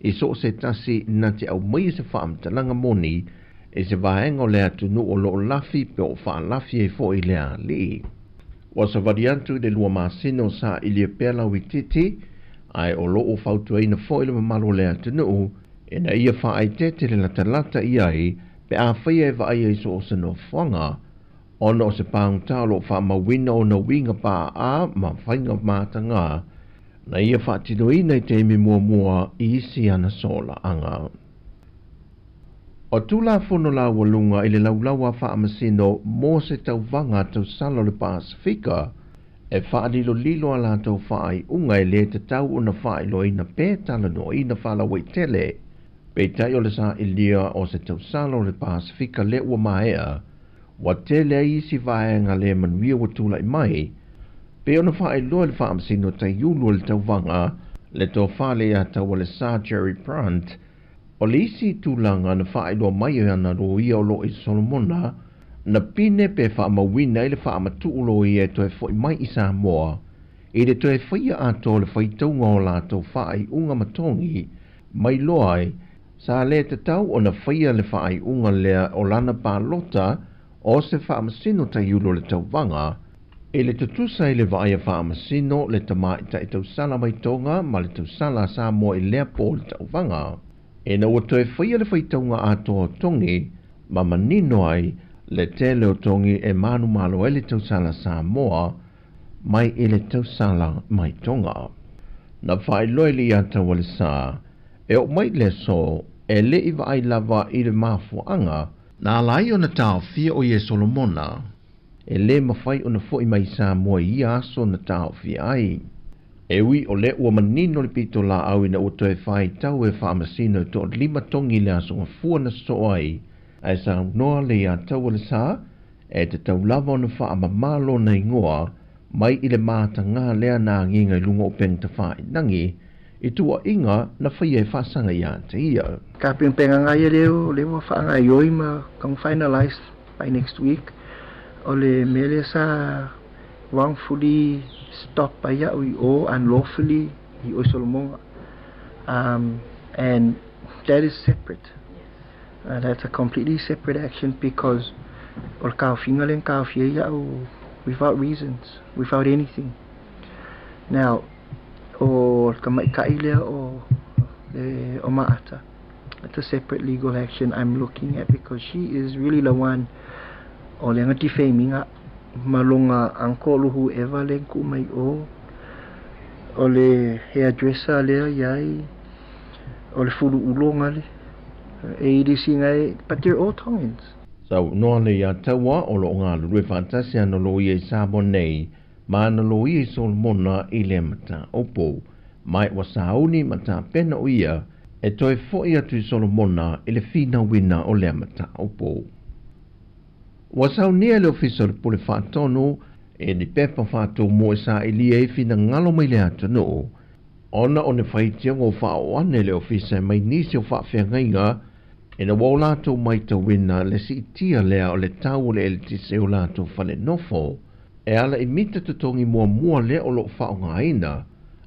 i so se tasi na te au mai se whaamtalanga moni, e se vahenga o lea tunu o lo lafi pe o wha lafi e fo i lea li. Wa sa variantu de lua masino sa ilia pela wititi, ai o lo o fautu aina fo ili mamalo lea tunu, e na ia wha ai tete le latalata iai, pe a whaia e wa ai so o se no whanga, ona o se pāngtau lo wha mawina o na winga pā a ma whainga mātanga, na ia wha tinoina i te imi mua i isi ana sola anga. O tūla whono la walunga i le laulaua wha amasino mō se tau wanga tau salo le Pasifika, e wha alilo lilo ala tau wha ai unga i le te tau una wha ilo ina pētala no ina wha la waitele, pe tai o le sa ilia o se tau salo le Pasifika le ua maea, wa tele a isi vaenga le manuia wa tūla i mai, pe ona wha ilo le wha amasino tai yulu le tau wanga, le tō wha le a tau le Sir Jerry Brandt, o le isi tūlanga na wha ilo mai ana ro ia o lo i Solomona, na pine pe wha mawina i le wha amatuulo i e toi foi mai i Sāmoa, i le toi whaia ato le whaitaunga o la tau wha i unga matongi, mai loai, sa le te tau o na whaia le wha i unga lea o lana pālota, o se wha amasino ta yulo le tau wanga, e le tutusa i le vaia wha amasino le tamaita i tau sala mai tonga, ma le tau sala Sāmoa i lea po le tau wanga, e na ua toe whaia le whaitaunga ato o tongi, ma manino ai, le tele o tongi e manu malo e le tausala Sāmoa, mai e le tausala mai tonga. Na whai loe li ata wale sā, e o mai le so, e le iwa ai lava i le mafuanga, na lai o na tau fia o ye Solomona, e le mawhai o na fo i mai Sāmoa i aso na tau fia ai. E ui o le ua manino le pito la au ina uto e whai tau e whaamasino to lima tongi le aso ngafua na so ai, ai sa noa le a tau le sa, e te tau lava na wha amamalo na ingoa, mai i le māta ngā lea nā nginga i lunga o penta wha i nangi, i tua inga na whai e whasanga i ata ia. Ka penga ngai leo, le wa wha ngai oi ma kong finalized by next week, o le mele sa wrongfully stopped by Yahweh or unlawfully he also and that is separate. That's a completely separate action because without reasons, without anything. Now, or that's a separate legal action I'm looking at because she is really the one or defaming malonga angkolo whoever len ku mai o le hairdresser le yai o le fulu ulonga le e disi ngai but they're all Tongans. So no le ya tawa o lo nga lu fantasia no lo ye sabonei ma no lo ye Solomona i le mata opo mai wa sauni mata pena o ia e toi fo'i atu i Solomona i le fina wina o lea mata upo. Wa saunia le ofiso le pule whaatonu e ni pepa whātou mo e sa ili e fina ngalo mai le atanu. Ona o ne whaitia ngō whaoane le ofisa mai nisi o whaafeangainga e na wau lātou mai ta wina le si itia lea o le tau le elitise o lātou whale nofo e ala i mita tutongi mua le o lo whaongaina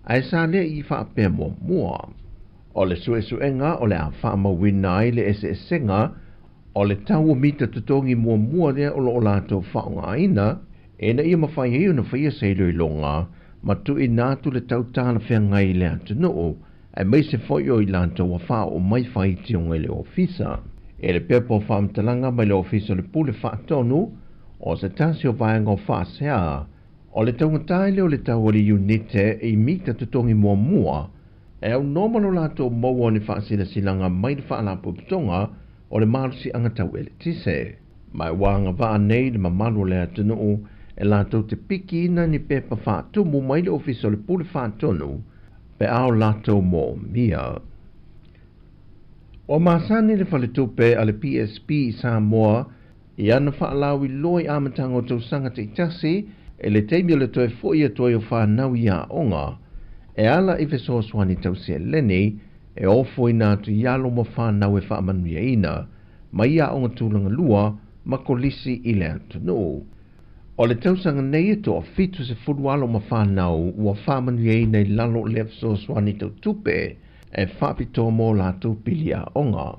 ai sa le i whaapea mua. O le suenga o le a whaamawina ai le esenga o le tau o mita tutongi mua le o lo lātou whaongaina e na ia mawhai heo na whaia seilo i longa ma tu i nātu le tau tāna whengai le atunu ai mai se foi o i lātou a wha o mai whai tionga le ofisa. E le pepo whaamtalanga mai le ofisa le pule whaatonu o se tasi o vaenga o whaasea o le taungatai leo le tau o le unite e mita tutongi mua e au nomano lātou maua ni whaasila silanga mai le whaalapu pitonga o le marusi angatau ele tise. Mai wanga waa nei le mamalu le atunu e lātou te piki ina ni pepa whaatumu mai le ofisa le pule whaatonu pe ao lātou mo mia. O masani le whaletupe a le PSP Sāmoa i ana whaalawi loi amatango tau sanga te itasi e le teimio le toe fo ia toi o whanau i a onga e ala i feso swani tau se leni e ofo i nātu i alo mo whanau e whaamanuia ina ma i a onga tūlanga lua ma kolisi i le atunu. O le tausanga nei e toa fitu se furualo ma whanau ua whaamanuia ina i lalo le feso swani tau tupe e whapito mo lātou pili a onga.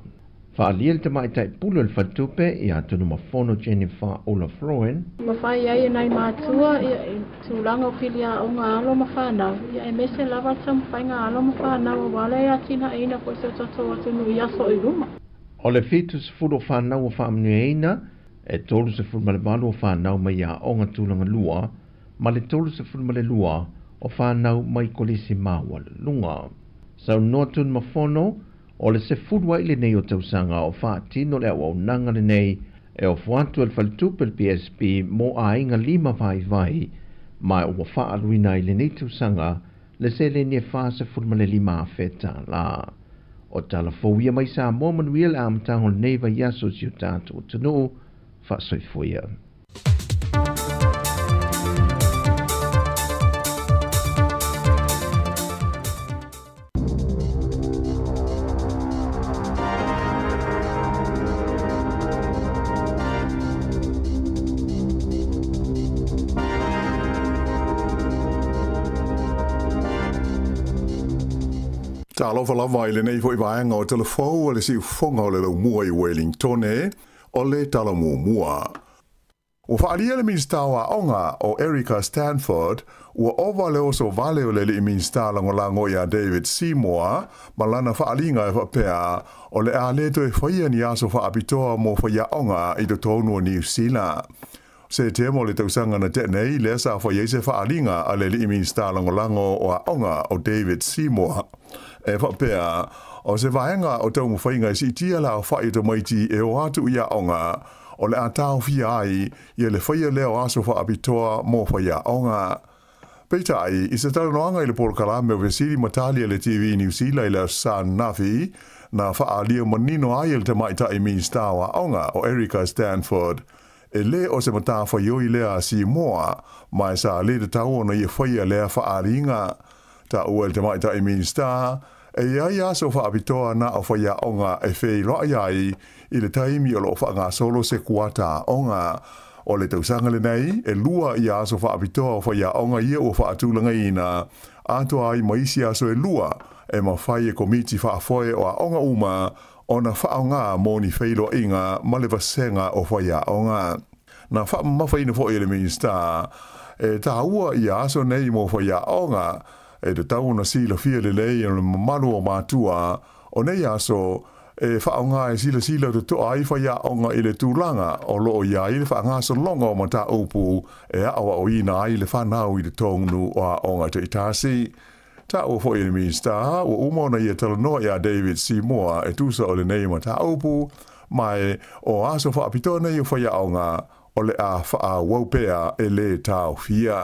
Whaalia le tamaitai pulu le whatupe i atunu ma whono Jennifer Olafroen. Mawhai ai nai mātua i tūlanga o pili a onga alo ma whanau. Ia e mese lava tamu whainga alo ma whanau o wale ia tina eina koe se tatou atunu i aso i ruma. O le fitu se furu o whanau o whaamanuia eina e tolu se furu male walu o whanau mai a onga tūlanga lua ma le tolu se furu male lua o whanau mai kolisi maua le lunga. Sau notun ma whono o le se furua ile nei o tausanga o whaatino le au nanga le nei e o whantu al whaltupe le PSP mo a inga 5 vai mai o whaaluina ile nei tausanga le se le ne wha se furma le 5 feta la. O tala fowia mai Sāmoa manuia le amatango le nei vai aso si o tātou tanu whaasoifoia. Ta alofa lava i le nei fo i vaenga o telefou o le si ufonga o le lau mua i Wellington o le tala mua. O whaalia le minstawa onga o Erica Stanford ua ova le oso vale o le li minsta lango ia David Sāmoa ma lana whaalinga e whapea o le a leto e whaia ni aso whaapitoa mo whaia onga i to tonu o New Zealand. Se te mo le tausanga na tenei le sa whaia se whaalinga a le li minsta lango o a onga o David Sāmoa. E whapea, o se vaenga o tau mwhainga i si tia la o whai to maiti e o atu ia onga, o le atao fia ai, i le whaia leo aso whaapitoa mo whaia onga. Peita ai, i se tala noanga i le porkalame o vesiri matalia le TV New Zealand i le San Nafi, na whaalia manino ai le tamaita i minstawa onga o Erica Stanford, e le o se mata whaioi lea Sāmoa, mai sa le te tau ona i whaia lea whaaringa, ta ua le tamaita i minsta, e iai aso whaapitoa na o whaia onga e whei loa iai i le taimi o lo whaanga solo se kuata onga. O le tausanga le nei, e lua i aso whaapitoa o whaia onga ia o whaatulanga ina, ato ai maisi aso e lua, e mawhai e komiti whaafoe o a onga uma, o na whaonga moni wheilo inga ma le vasenga o whaia onga. Na whaamawhaina fo i le minsta, e ta ua i aso nei mo whaia onga, e te tau na sila fia le lei e le mamalu o mātua, o nei aso e whaonga e sila te toa i whaia onga i le tūlanga o loo ia i le whaanga so longa o mata upu e awa o ina i le whanau i le tōngnu o a onga te itasi. Ta o fo i le minsta, o umona i e talanoa i a David Sāmoa e tūsa o le nei mata upu, mai o aso whaapitona i o whaia onga o le a wha waupea e le tau fia.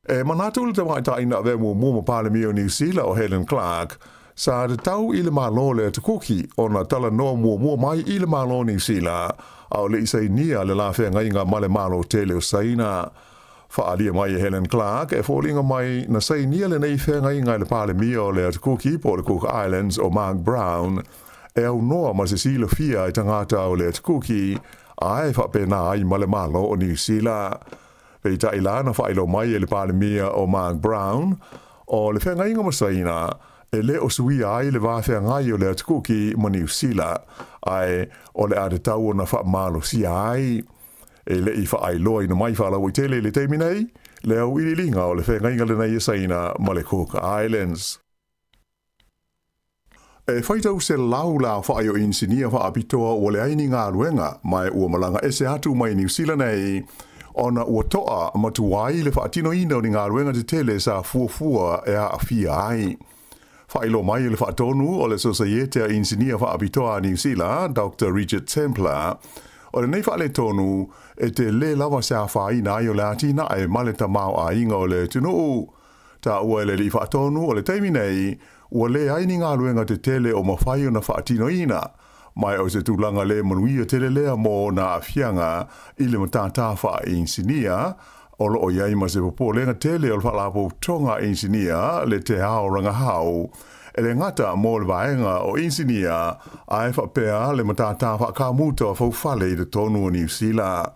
E manatu le tamai ta ina ve mo pale mi o New Zealand o Helen Clark, sa de tau i le malo le te kuki o na tala no mo mai i le malo New Zealand, au le isai nia le la whenga inga male malo tele o saina. Whaalia mai Helen Clark e fōlinga mai na sei nia le nei whenga inga le pale mi o le te kuki po le Cook Islands o Mark Brown, e au noa ma se sila fia i tangata o le te kuki, ai whapena ai male malo o New Zealand. Pei ta ilana whailo mai e le pale mia o Mark Brown, o le whenga inga masaina, e le o sui ai le wāwhea ngai o le atukuki ma New Zealand, ai o le ade tau o na wha malo si ai. E le i wha ai loa ina mai whala o tele le teiminei, le au ililinga o le whenga inga le nei saina ma le Cook Islands. E whaitau se lau la whaai o insinia wha apitoa o le aini ngā ruenga, mai ua malanga ese atu mai New Zealand nei, ona ua toa matuai le whaatino ina o ni ngā ruenga te tele sa fuafua e a fia ai. Whailo mai le whaatonu o le Societe Insinia Whaapitoa New Zealand, Dr. Richard Templar, o le nei whaale tonu e te le lawa sa whaina ai o le atina e male tamau a inga o le tunuu. Ta ua e le li whaatonu o le teimi nei, ua le aini ngā ruenga te tele o mawhai o na whaatino ina, mai o se tūlanga le manuia tele lea mō na afianga i le matata wha insinia, o lo o iai ma se popo lenga tele o le whalapo tonga insinia le te hao rangahau, e le ngata mō le vaenga o insinia ai whapea le matata wha ka muta o whauwhale i le tonu o New Zealand.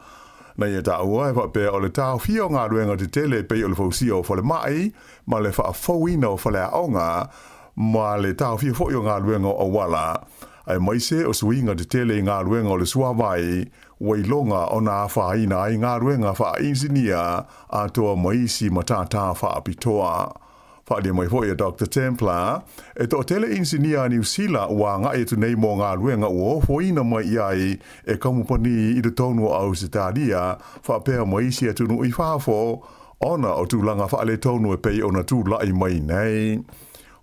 Na ia ta ua e whapea o le tau fio ngā ruenga te tele pei o le whausio o whale mai, ma le whaafauina o whale aonga, ma le tau fio fo o ngā ruenga o wala. Ai maise o suinga te tele ngā ruenga o le suawai, wailonga o nā whaina ai ngā ruenga wha insinia a toa maisi matata wha apitoa. Whaile mai fo ia Dr. Templar, e to tele insinia New Zealand ua ngā e tu nei mō ngā ruenga o foina mai iai e kamupani i te tonu au se tādia, wha pēr maisi e tunu i whāfo, ona o tūlanga whaale tonu e pei o na tūlai mai nei.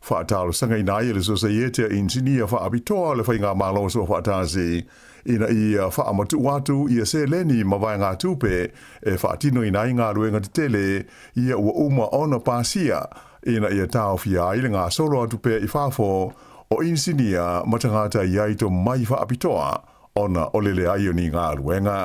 Whaatalo sanga ina ia le Societe Insinia Whaapitoa le whainga malo so whaatasi, ina ia whaamatu watu ia se leni ma vai ngā tupe e whaatino ina i ngā ruenga te tele ia ua uma ona pāsia, ina ia tau fia i le ngā solo atu pe i whafo o insinia matangata i aito mai Whaapitoa ona olele ai o ni ngā ruenga.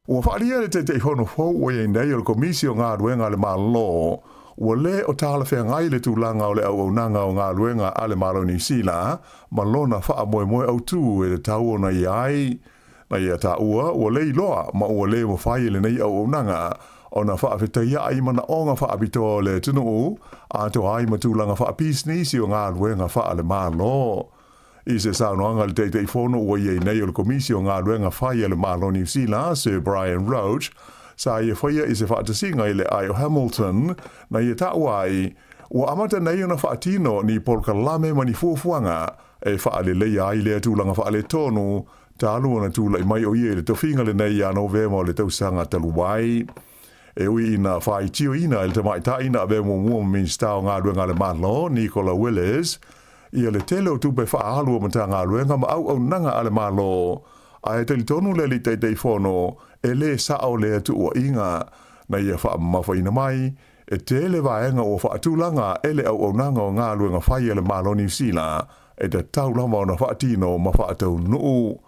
Ua whaalia le te hono fau o ia nei o le komisio ngā ruenga le malo, ua le o tāla whea ngai le tūlanga o le au nanga o ngā ruenga ale malo New Zealand, ma lona wha moe moe au tū e le tau o na iai. Na ia tā ua le iloa, ma ua le mo whai le nei au nanga, o na wha awhitaia ai mana o ngā wha abitoa le tunu, a to ai ma tūlanga wha apisnisi o ngā ruenga wha ale malo. I se saunoanga le teitei whono ua iei nei o le komisio ngā ruenga whai ale malo New Zealand, Sir Brian Roach, sa ia whaia i se whaatasinga i le ai o Hamilton, na ia tauai, ua amata nei o na whaatino ni polka lame mani fuafuanga, e whaale leia ai lea tūlanga whaale tonu, ta alua na tūla i mai o ie le tawhinga le nei a novema o le tausanga taluwai. E ui ina whai tio ina il tamai ta ina ave mua minstao ngā ruenga le malo, Nicola Willis, ia le tele o tupe wha alua mata ngā ruenga ma au nanga ale malo, a e tali tonu le li teitei whono, e le sao le atu o inga, na ia wha mawhaina mai, e te le vaenga o wha atulanga e le au nanga o ngā luenga whai le malo New Zealand, e te taulama o na wha atino ma wha atau nuu.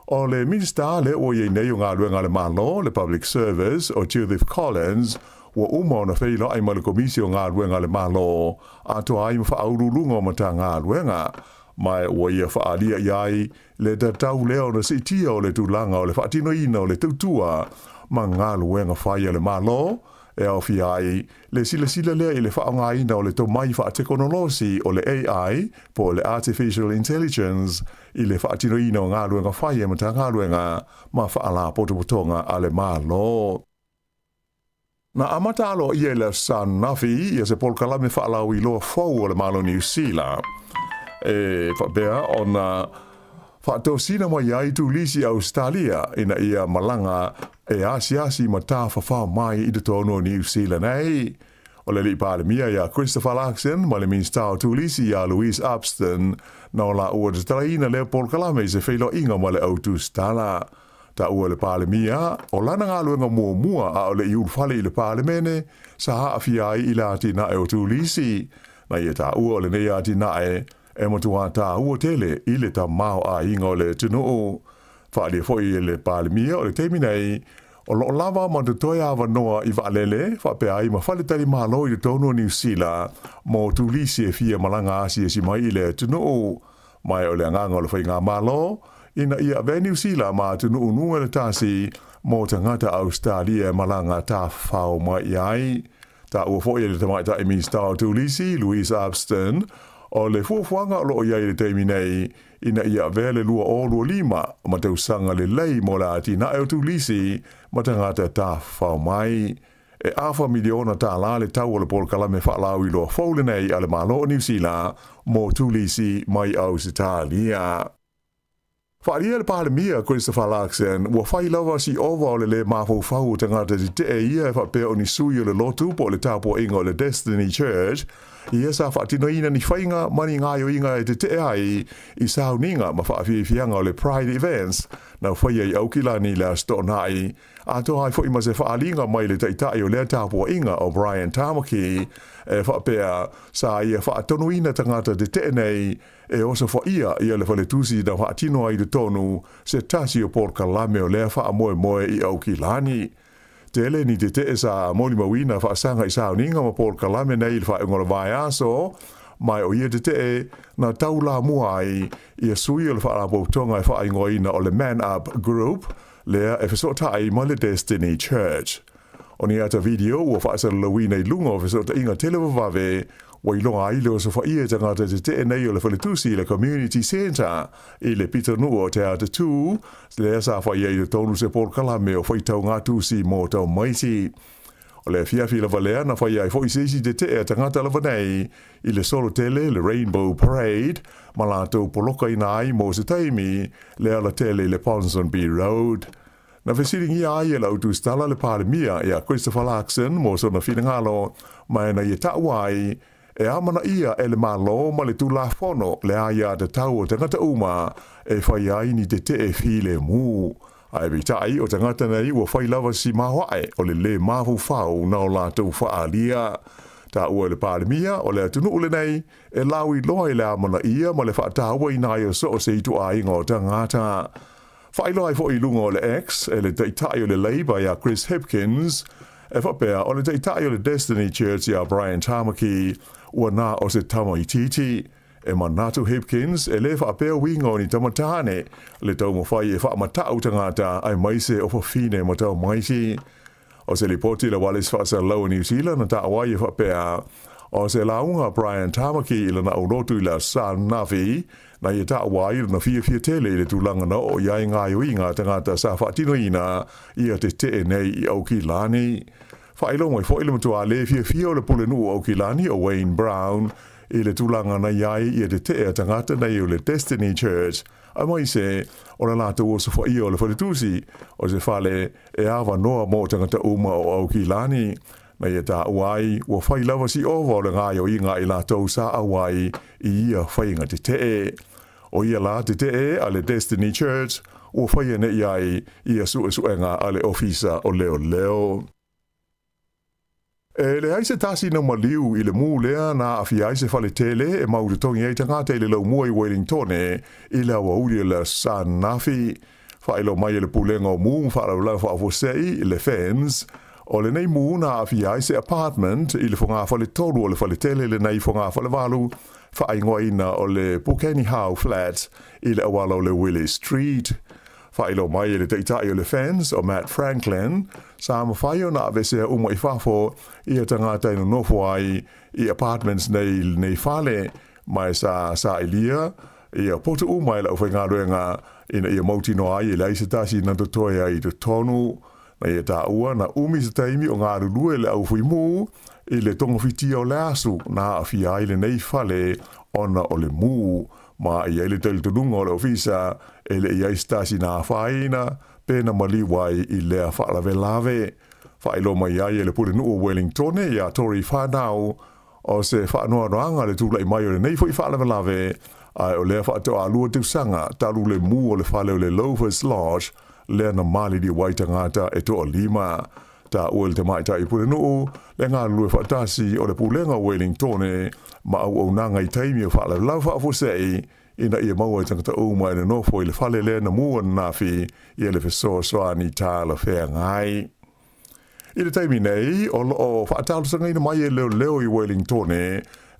O le minsta le o iei nei o ngā luenga le malo, le Public Service, o Judith Collins, ua uma o na whaila ai ma le komisi o ngā luenga le malo, a toa ai ma wha aurulunga o mata ngā luenga, mai ua ia whaalia iai le tau leo na sitia o le tūlanga o le whaatino ina o le tautua ma ngā luenga whaia le malo, e au fiai le sila lea i le whaonga ina o le tau mai whaatekonolosi o le AI po le Artificial Intelligence i le whaatino ina o ngā luenga whaia ma ta ngā luenga ma whaala potopotonga a le malo. Na amata alo ia le San Nafi ia se polkalame whaalau i loa fau o le malo New Zealand. E whabea o na whaatosina mai ai tu lisi Australia ina ia malanga e asi ma tā whawha mai i te tono New Zealand ei. O le li pālemia ia Christopher Larkson ma le minstao tu lisi ia Louise Upston na o la ua te taraina le polkalame se whailo inga ma le autu stala. ta ua le palemia, o lana ngā luenga mua a o le iul fale i le palemene, sa haa fia i la tina e o tūlisi, na ia ta ua o le nei tina e motua ta ua tele i le ta mao a inga o le tunu o, whaalia foi i le palemia o le teminei, o lo lava ma te toi awa noa i waalele, whapea ai ma whale tari malo i le tono New Zealand, mo tūlisi e fia malanga asia si mai i le tunu o, mai o le nganga o le whai ngā malo, ina ia ve New Zealand ma tunu unua le tasi mo te ngata Australia malanga ta whao mai ai. Ta ua fo ia le tamai ta emi stau tūlisi, Louise Abston, o le fuafuanga o lo iai le teimi nei, ina ia ve le lua o lua lima, ma te usanga le lei mo la atina e o tūlisi, ma te ngata ta whao mai. E awha miliona ta la le tau o le polkalame whaalau i loa fau le nei a le malo o New Zealand, mo tūlisi mai Australia. Whaaria le palemia, Christopher Larkson, ua whai lawa si ova o le mafau fau te ngata te te ia e whapea o ni sui o le lotu po le tapo inga o le Destiny Church, i esa whaatino ina ni whainga mani ngāio inga e te ai i sauninga ma whaafianga o le Pride Events, na whaia i aukilani le astonai, a toa hai fo ima se whaalinga mai le taitai o le tapo inga o Brian Tamaki, e whapea sa ia whaatono ina tangata te te nei, e osa whaia ia le whale tusi na whaatino ai le tonu se tasi o porka lame o lea wha moe moe i aukilani. Te ele ni te te sa moli mawina whaasanga i sauninga ma porka lame nei le whaengola vai aso, mai o ia te na taula mua ai i a sui o le whaarapotonga e whaingoina o le Man Up Group, lea e whesota ai ma le Destiny Church. O ni ata video ua whaasara lawina i lunga o whesota inga telewa vave, wa i longa ai leo sa whaia tangata te nei o le whaletusi i le Community Centre i le pitanu o te ata tū, lea sa whaia i le tonu se porkalame o whaitau ngā tūsi mō tau maisi. O le fiafi la valea na whaia i whaisesi te tangata lava nei i le solo tele, le Rainbow Parade, ma lātou poloka ina ai mō se taimi, lea la tele le Ponsonby Road. Na whesiringi ai e lau tūstala le palemia i a Christopher Larkson mō sona whinangalo, mai na i tauai, e amana ia e le malo ma le tūla whono le aia te tau o tangata uma e whai ai ni te te e while mū. Ai bitai o tangata nei ua whai lava si mawae o le mahu whau na o lātou whaalia. Ta ua le palemia o le atunu ule nei e lau i loa i le amana ia ma le whaatawa i nai o so o se itu a inga o tangata. Whai loa i fo i lunga o le X e le teitai o le Labour i a Chris Hipkins, e whapea o le teitai o le Destiny Church i a Brian Tamaki, ua nā o se tama i titi. E manatu Hipkins e le whaapea winga o ni tamatane, le tau mawhai e whaamatau tangata ai maise o whawhine ma tau maisi. O se li poti la walis whaasa lau New Zealand na ta awai e whapea, o se launga Brian Tamaki i lana urotu i la Sānavi, na i ta awai na fia tele i le tūlanga na o iai ngā iuinga tangata sa whaatino ina i a te te nei i Aukilani. Whaelo mai whaelo matua le fia o le pulenu o Aukilani o Wayne Brown i le tūlanga na iai i a te te tangata nei o le Destiny Church. A mai se, o la lata o sa whaia o le whaletusi, o se whale e awa noa mō tangata uma o Aukilani. Na ia tā awai, ua whai lawa si ova o le ngā o inga i lātou sa awai i ia whainga te te. O ia la te te a le Destiny Church, ua whaia ne iai i a suenga a le ofisa o leo leo. E le aise tasi na maliu i le mū lea na awhi aise whale tele e mauri tongi ei tangata i le lau mua i Wellington i le awa uri le Sānafi. Whaelo mai le pulenga o mū whaarau lau whaafosei i le fans, o le nei mū na awhi aise apartment i le whonga whale tolu o le whale tele le nei whonga whale walu, whaingoa ina o le Pukeni Howe Flats i le awala o le Willis Street. Whaelo mai le teitai o le fans o Matt Franklin, sa mawhaio na avesea uma i whafo i a tangata ino nofo ai i apartments nei whale, mai sa ilia, i a potu uma i lau whainga ruenga ina i a mautino ai i leise tasi na totoia i te tonu, na i a tā ua na umi sa taimi o ngā rulue le au fui mū, i le tongo fitia o le asu na a fia ai le nei whale ona o le mū, ma i ele tele tununga o le ofisa e le i aistasi na whaina pena maliwai i lea whaalawe lave. Whaelo mai ai e le pure nuu o Wellington i a Tori whanau o se whaanoa roanga le tūla i mai o le nei fo i whaalawe lave ai o lea whaatoa alua te usanga talu le mū o le whale o le Loafers Lodge le na mali di waita ngata e to lima ta uel te mai ta i pule nuu le ngā lue whaatasi o le pulenga Wellington ma au nanga i taimi o whaala lau whaafosei ina ia maua i tangata uma ina nofo i le whale le na mua na fi i le fesoa soani tā la whea ngai. I le taimi nei, o whaatalusanga ina mai e leo i Wellington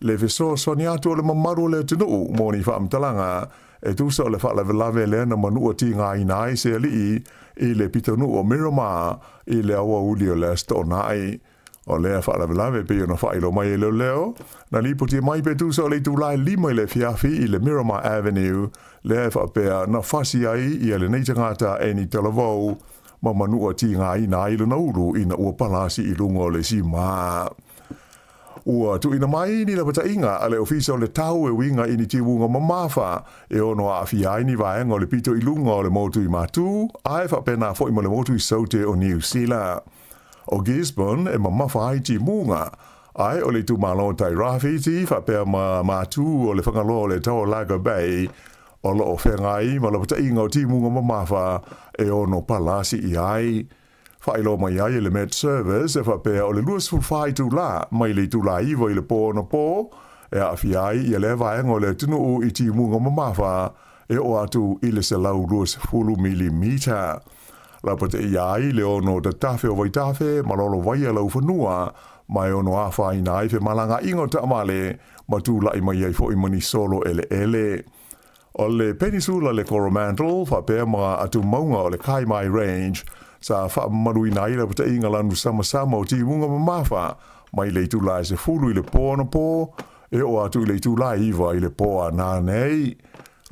le fesoa soani atu o le mamaru le tunu mo ni whaamtalanga e tusa o le whaalavelave le na manua ti ngā inai se alii i le pitanu o Miramar i le awa uli o le stonai. O lea whaalavelave pe ona whailo mai e leo, na lipoti mai pe tusa o le tūlai lima i le fiafi i le Miramar Avenue, lea whaapea na whasi ai i le neitangata e ni talavou, ma manua ti ngā inai le nauru i na ua palasi i lungo le si maa. Ua tu ina mai ni la pata inga ale ofisa o le tau e winga ini tiwunga mamafa e ono a awhia ni vaenga o le pito i lunga o le motu i matu, ai whapena fo i mo le motu i saute o New Zealand. O Gisborne e mamafa ai ti munga, ai o le tu malo tai rafiti whapea matu o le whangalo o le tau Laga Bay, o lo o whengai ma la pata inga o ti munga mamafa e ono palasi i ai. Whailo mai ai le Met Service e whapea o le luas fulwhai tu la, mai le tu la iwa i le pō na pō, e a whiai i le vaenga o le tunu u i ti munga mamafa, e o atu i le se lau luas fulu milimita. La pate i ai le ono da tafe o vai tafe, malolo vai a lau whanua, mai ono a whai na i fe malanga ingo ta amale, ma tu lai mai ai fo i mani solo ele. O le peninsula le Coromandel, whapea mga atu maunga o le Kaimai Range, sa whaamaru i nai la pata inga lanu sama o ti munga mamafa, mai le tu lai se fulu i le pō na pō, e o atu i le tu lai iwa i le pō a nā nei.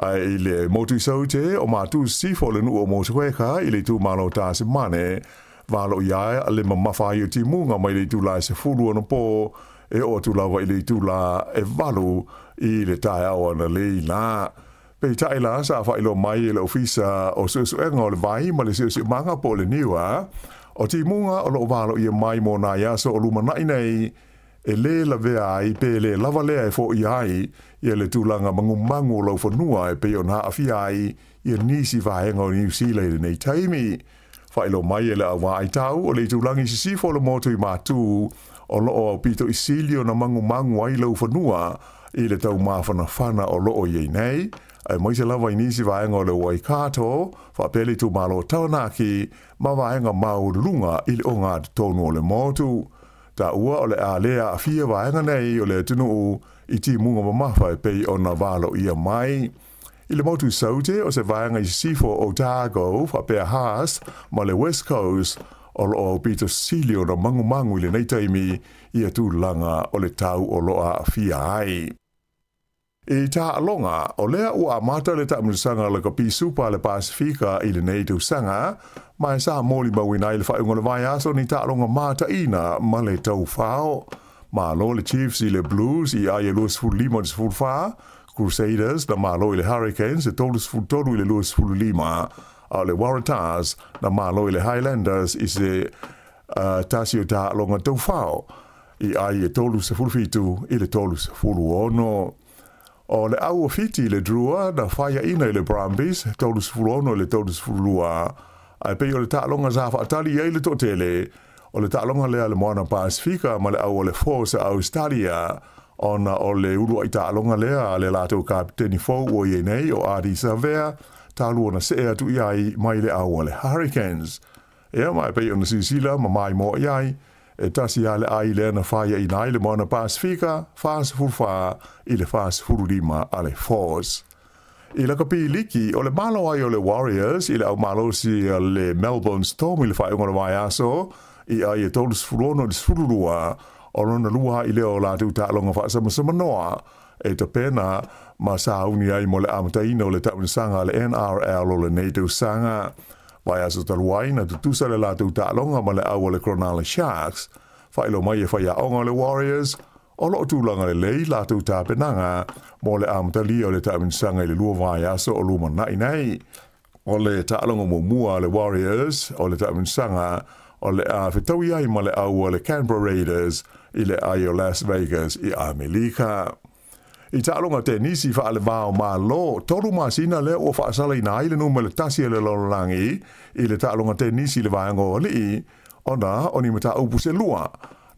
Ai le motu i saute o mātu sifo le nu o motu weka i le tu malo tā se mane, valo i ai a le mamafa i o ti munga mai le tu lai se fulu na pō, e o atu lawa i le tu la e valu i le tai awa na le la. Pei tai la sa whailo mai le ofisa o suesuenga o le vai ma le siusi manga po le niwa, o ti munga o lo valo i mai mo na yaso o luma nei e le la vea ai pe le lava lea e fo i ai i le tūlanga mangumangu lau whanua e pe o na awhi ai i nisi vahenga o New Zealand nei taimi. Whailo mai e le awa ai tau o le tūlangi sisifo le motu i mātū o loo pito i silio na mangumangu ai lau whanua i le tau mawhana whana o loo i nei. Ai mai se lava i nisi vaenga o le Waikato, whapele tu malo taunaki, ma vaenga mau lunga i le onga tonu o le motu. Ta ua o le a lea a fia vaenga nei o le tunu i ti munga mamafa e pei o na valo ia mai. I le motu saute o se vaenga i sifo o Otago, whapea Haas, ma le West Coast, o lo pito silio na mangumangu i le neitaimi i a tūlanga o le tau o loa a fia ai. I tā alonga, o lea ua amata le taʻamalisanga le kapi supa le Pasifika i le nei tau sanga, mai sa moli mawina i le whaingo le vai aso ni tā alonga mata ina ma le tau whao. Malo le Chiefs i le Blues i aia luas fulima le sfulwha, Crusaders na malo i le Hurricanes e tolus fultoru i le luas fulima, a le Waratahs na malo i le Highlanders i se tasio tā alonga tau whao, i aia tolus fulfitu i le tolus fuluono. O le au fiti le drua na whaia ina i le Brumbies, tolus fulono le tolus fulua. Ai pei o le tālonga zafa atali i le totele, o le tālonga lea le moana Pasifika ma le au o le Forza Australia, ona o le ulu ai tālonga lea le lato kapiteni fau o i nei o Adi Savea, tālu ona sea tu iai mai le au o le Hurricanes. Ea mai pei o na sisila ma mai mo iai, e tasi ale ai le na whaia i nai le moana Pasifika, whaas fulwha i le whaas fulurima ale Force. I la kapi liki o le malo ai o le Warriors, i le au malo si le Melbourne Storm i le whainga le vai aso, i ai e tolus fulono le fulurua, o rona lua i leo la tu tālonga whaasama noa, e ta pena ma sa uni ai mo le amataina o le taʻamanisanga le NRL o le NATO sanga. Vai aso taluai na tutusa le lātou tālonga ma le au le Cronulla Sharks, whailo mai e whaia onga le Warriors, o loo tūlanga le lei lātou tāpenanga, mo le amatali o le taʻamanisanga i le lua vai aso o luma nai nei. O le tālonga mo mua le Warriors, o le taʻamanisanga, o le whetaui ai ma le au o le Canberra Raiders, i le ai o Las Vegas i Amerika. I ta'alonga te nisi fa ale vao ma lo, toru masina le o fa asala ina ile no mele tasi le lololangi, i le ta'alonga te nisi le vaengo li, ona oni mata upu se lua,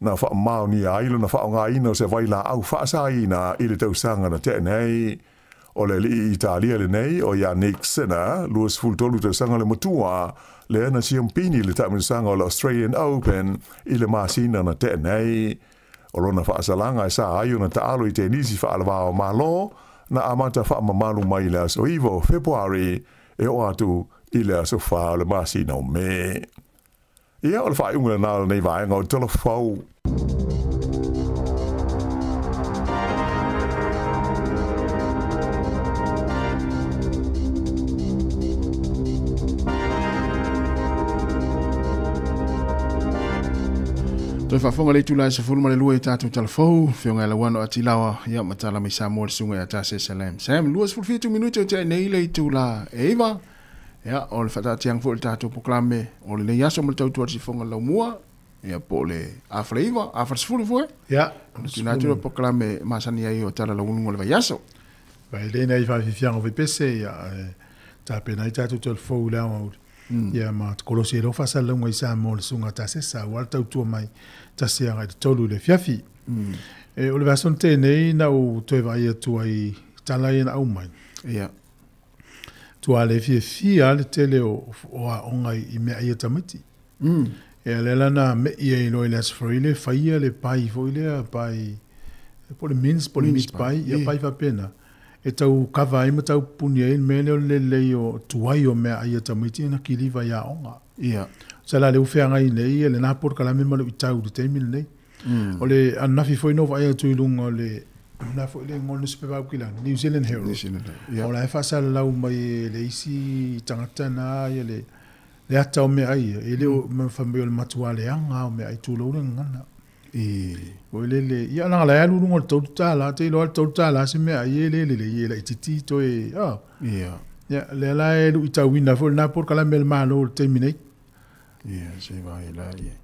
na fa mau ni ailo na fa nga ina se vaila au fa sa ina i le tausanga na te nei, o le li Italia le nei, o ya Nick Sinner, luas fultolu tausanga le mutua, le ana siampini le ta'amisanga o le Australian Open, i le masina na te nei, o lona whaasalanga e sa aio na taalo I te nisi whaalawao malo na amata whaamamalu mai le aso iwo February e o atu I le aso wha le masina o me. Ia o le whaaiunga na nei vaenga o tala whau. Toi whafonga le tula se fulma le lua I tātou talafou, whionga la wano ati lawa, ia matala mai Sāmoa le sunga ia tāse salam. Sam, lua se fulfitu minuto te nei le tula e iwa, ia o le whatati ang fu le tātou poklame, o le yaso mo le tautua si fonga lau mua, ia po le afra iwa, afra se fulu fue. Ia. O le tunatu le poklame masani ai o tala la unungo le yaso. Vai le nei fa fianga o pese, ia tāpena I tātou talafou le au. Ia ma kolosi lo fa sala ngai sa mo sunga ta se sa wal tau tu mai ta se nga tolu le fiafi e o le vason te nei na o te vai tu ai tala ina au mai ia tu ale fi ale tele o ngai I me ai tamati e le lana me ia no ile sfrile fa ia le pai fo ile pai po le mins pai ia pai fa pena e tau kawa I matau puni e mele o le o tuai o mea ai tamiti na kiliva ia onga. Ia. Sala le ufea ngai nei e le napor kalame malo I tau du teimil nei. O le anafi foi nova ai atu ilunga o le na foi le ngol nuspe pau kila New Zealand Herald. O la e fasala lau mai le isi tangata na ia le ata o mea ai e le o mawhambe o le matua le anga o mea ai tūlau le ngana. O le ia na la lu ngol to tala te lo to tala se me ai le ia le titi to e ia le la e lu ita wina fo na por kala mel malo terminate ia se vai la ia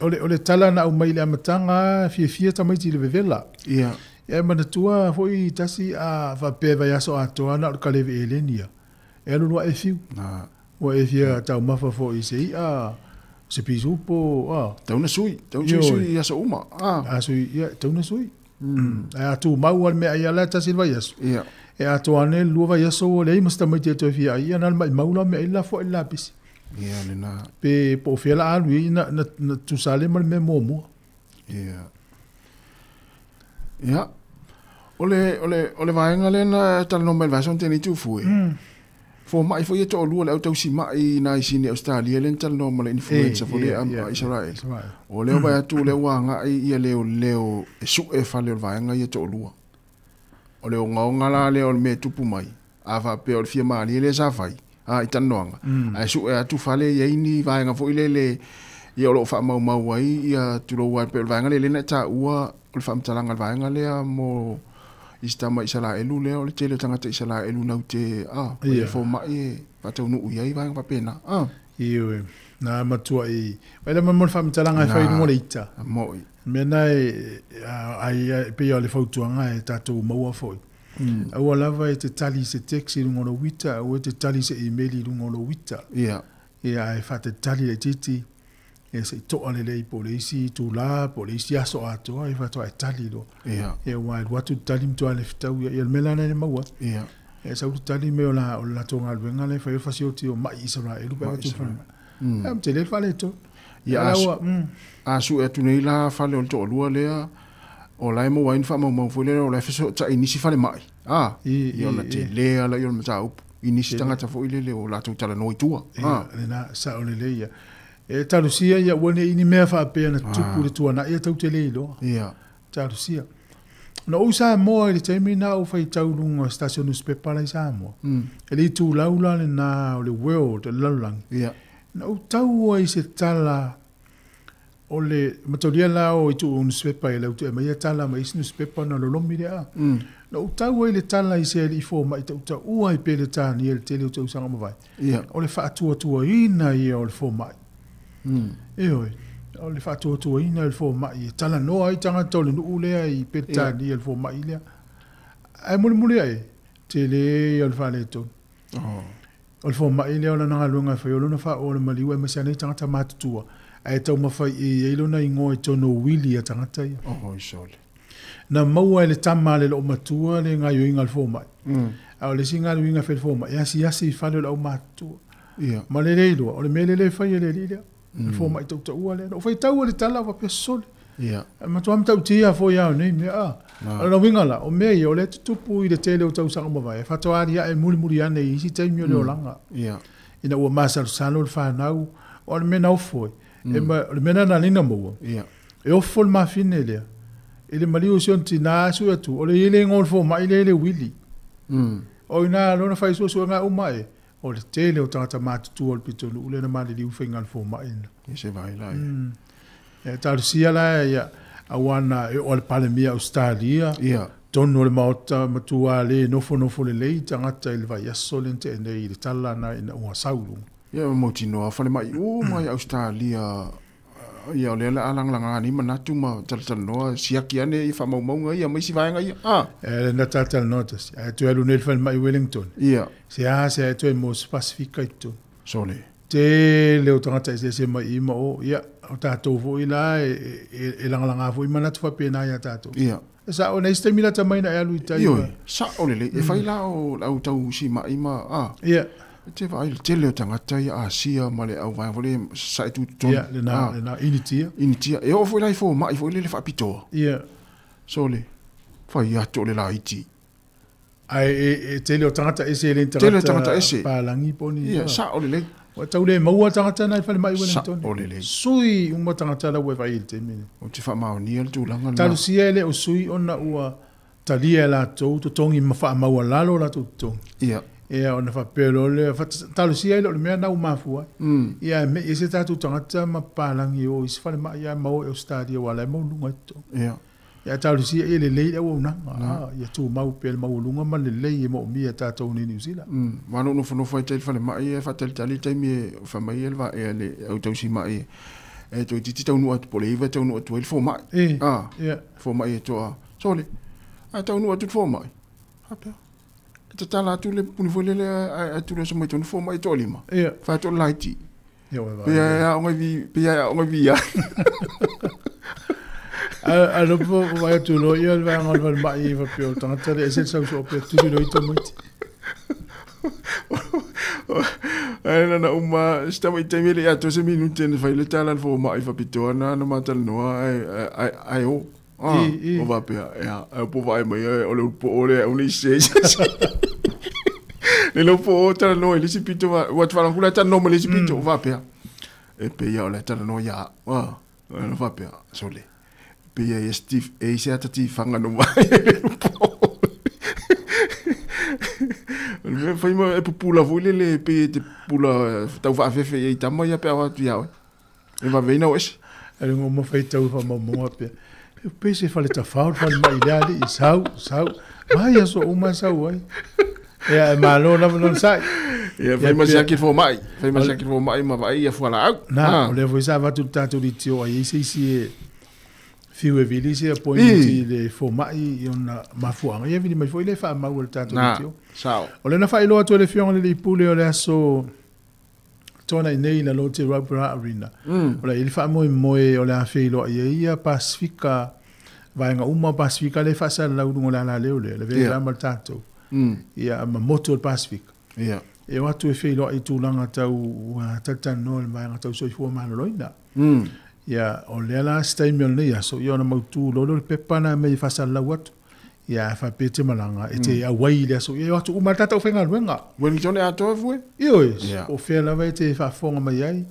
o le tala na o mai le matanga fi ta mai ti le vela ia e mana tua fo I tasi a va pe va ya so ato na ka le elenia e lu e fiu na o e fia ta ma fo I se se pisu po tauna sui ia sa uma sui ia tauna sui a tu mau al me ia la ta silva yes ia e a to ane luva yes o le masta mai te to fia ia na mai maula me illa fo illa pis ia le na pe po fia la alu na tu sale mal me momo ia ole vaenga le na tal no mel vason te ni tu fue fo mai fo yeto lua le auto si mai na sini Australia le tal no mal influenza fo le Israel o le va tu le wanga ia leo su e fa le vaenga yeto lua o le nga la le o me tupu mai ava pe o fia mali le sa fai a itanonga a su e tu fa le ni vaenga fo le ia lo fa mau ai ia tu lo wa pe vaenga le na ta ua o fa mtalanga vaenga le mo istama isala elu le o le tele tangata isala elu na te e fo mai patau no ia I vai pa pena iwe na matua I vai le mo fa mtalanga fa no le ita mo mena ai pe le foto anga e tatu mo fo au lava te tali se taxi no lo wita o te tali se email no lo wita ia e fa te tali le titi e se to ale le polisi tu la polisi aso ato e fa to tali lo e wa watu tali mto ale fitau e melana le maua e sa tali me la tonga venga le fa fa si o tio mai Israel pa tu fa am te le fa le to ia asu e tu nei la fa le to lua le o la mo wa infa mo fo le o la fa so ta inisi fa le mai ia na te le ala yo mata inisi tanga ta fo ile le o la tu tala no tua le na sa o le ia e tarusia ia wone ini mea fa pe na tupu le tuana ia tau te leilo ia tarusia no usa mo le termina o fai tau lunga station newspaper la Sāmoa e le tu laula le na o le world le lalang ia no tau ai se tala o le matoria la o tu newspaper le tu mai tala mai newspaper na lo lomi le no tau ai le tala I se le fo mai tau uai pe le tani el tele tu sanga mo vai ia o le fa tua ina ia o le fo mai oi o le fa tua ina le fo mai tala no ai tanga tole no le ai pe tani el fo mai le ai muli ai te le o le fale to o le fo mai le ona nga lunga fa yo na fa o le mali wa masa nei tanga matutua ai tau mafai e lo na ingo e tono wili a tanga tai sole na maua le tama le lo matua le nga yo inga le fo mai au le singa le winga fe fo mai asi fa le o matua ma le le o le mele le fa le le fo mai tau tau le o fa tau le tala va pe sole ma tu am tau tia fo ya nei me ala winga la o me yo le tupu i le tele o tau sanga ma vai fa to aria e muri ane i si tai mi le langa ina o masa salo le fa nau o le mena o foi e ma le mena na lina mo e o fol ma fine le ele mali o sion tina su tu o le ile ngol fo ma ile le wili o ina lo na fai so nga o mai o le tele o tata mat tu o pito le na mali li u fingal fo ma ina se vai la e tal sia la ya awana e o le palemia Australia tono le maota matua le nofo le lei tangata il vai asolente nei le tala na ina o saulu mo tino fa le mai o mai Australia ia le alang langa ni manatu ma tal no siaki ane i fa mau ia mai si vai ngai na tal notas e tu elu nel fa mai Wellington se tu mo pacifica itu sole te le tangata se mai ma o ia o tatou vo ila e langa vo i manatu fa pena ia tatou sa o nei stemila tamai na alu itai sa o le e fai la o au tau si mai ma te vai te le tangata ia asia ma le au vai vole sa tu ton le na initia e o foi lai fo mai foi le fa pito sole fai ya to le la iti ai te le tangata ese le tangata ese pa langi poni sa o le o tau le maua tangata na fa le mai Wellington sui un tangata la we vai te mine o te fa mau ni tu langa talu sia le o sui ona ua talia la to tongi ma fa maua lalo la to ona fa pelo le fa talu sia le me na uma fu me ese tatu tangata ma palangi o is fa le mai ya mau o stadio wala mo lunga to talu sia ele le o na ya tu mau pel mau lunga ma le mo mi tatu ni New Zealand ma no no fa te fa le mai fa te tali te mi fa mai el va ele o tau si mai e to ti tau no at poliva tau no to el fo mai fo mai to sole tau no at fo mai te tala tu le puni fo le tu le so mai to fo mai to lima fa to laiti ya o ngai ya alo po vai tu lo ia vai ngol mai va pio tanga te ese so pe tu lo ito muito na uma sta mai te mele ya to se minute ne vai le tala fo mai va pito na matal no ai o va pe ya po vai mai o le po ole o le se le lo po tala no le si pito va tu fa la tala no le si pito va pe e pe ya le tala no ya va pe sole pe ya Steve e se atati fanga no mai le fai mo e pula vole le pe te pula tau fa fefe e tama ya pe wa tu ya e va vena wes ele mo fai tau fa mo pe pe se fa le ta fa mai dali i sau mai aso uma sau ai e ma lo na sai fai ma sia ki fo mai ma vai e fala au na le voi sa va tu tanto di tio ai si fiu e vili se appointi le fo mai ona mafuanga e vili mai foi le fa ma o tanto di tio o le na fai lo to le fiong le pule o le aso tona nei la lo te rubber arena o le il fa mo o le afei lo ia pacifica vai nga uma pacifica le fa sa la u la le le ve la mal tanto ia ma moto pacific e watu e fei lo i tu langa tau tatano le vai nga tau so fo ma loina ia o le la stai mel nei so ia na mautu lo le pepana me fa sa la watu ia fa pete malanga e te awai le so ia watu uma tata o fenga luenga Wellington e ato fue o fe la vai te fa fonga mai ai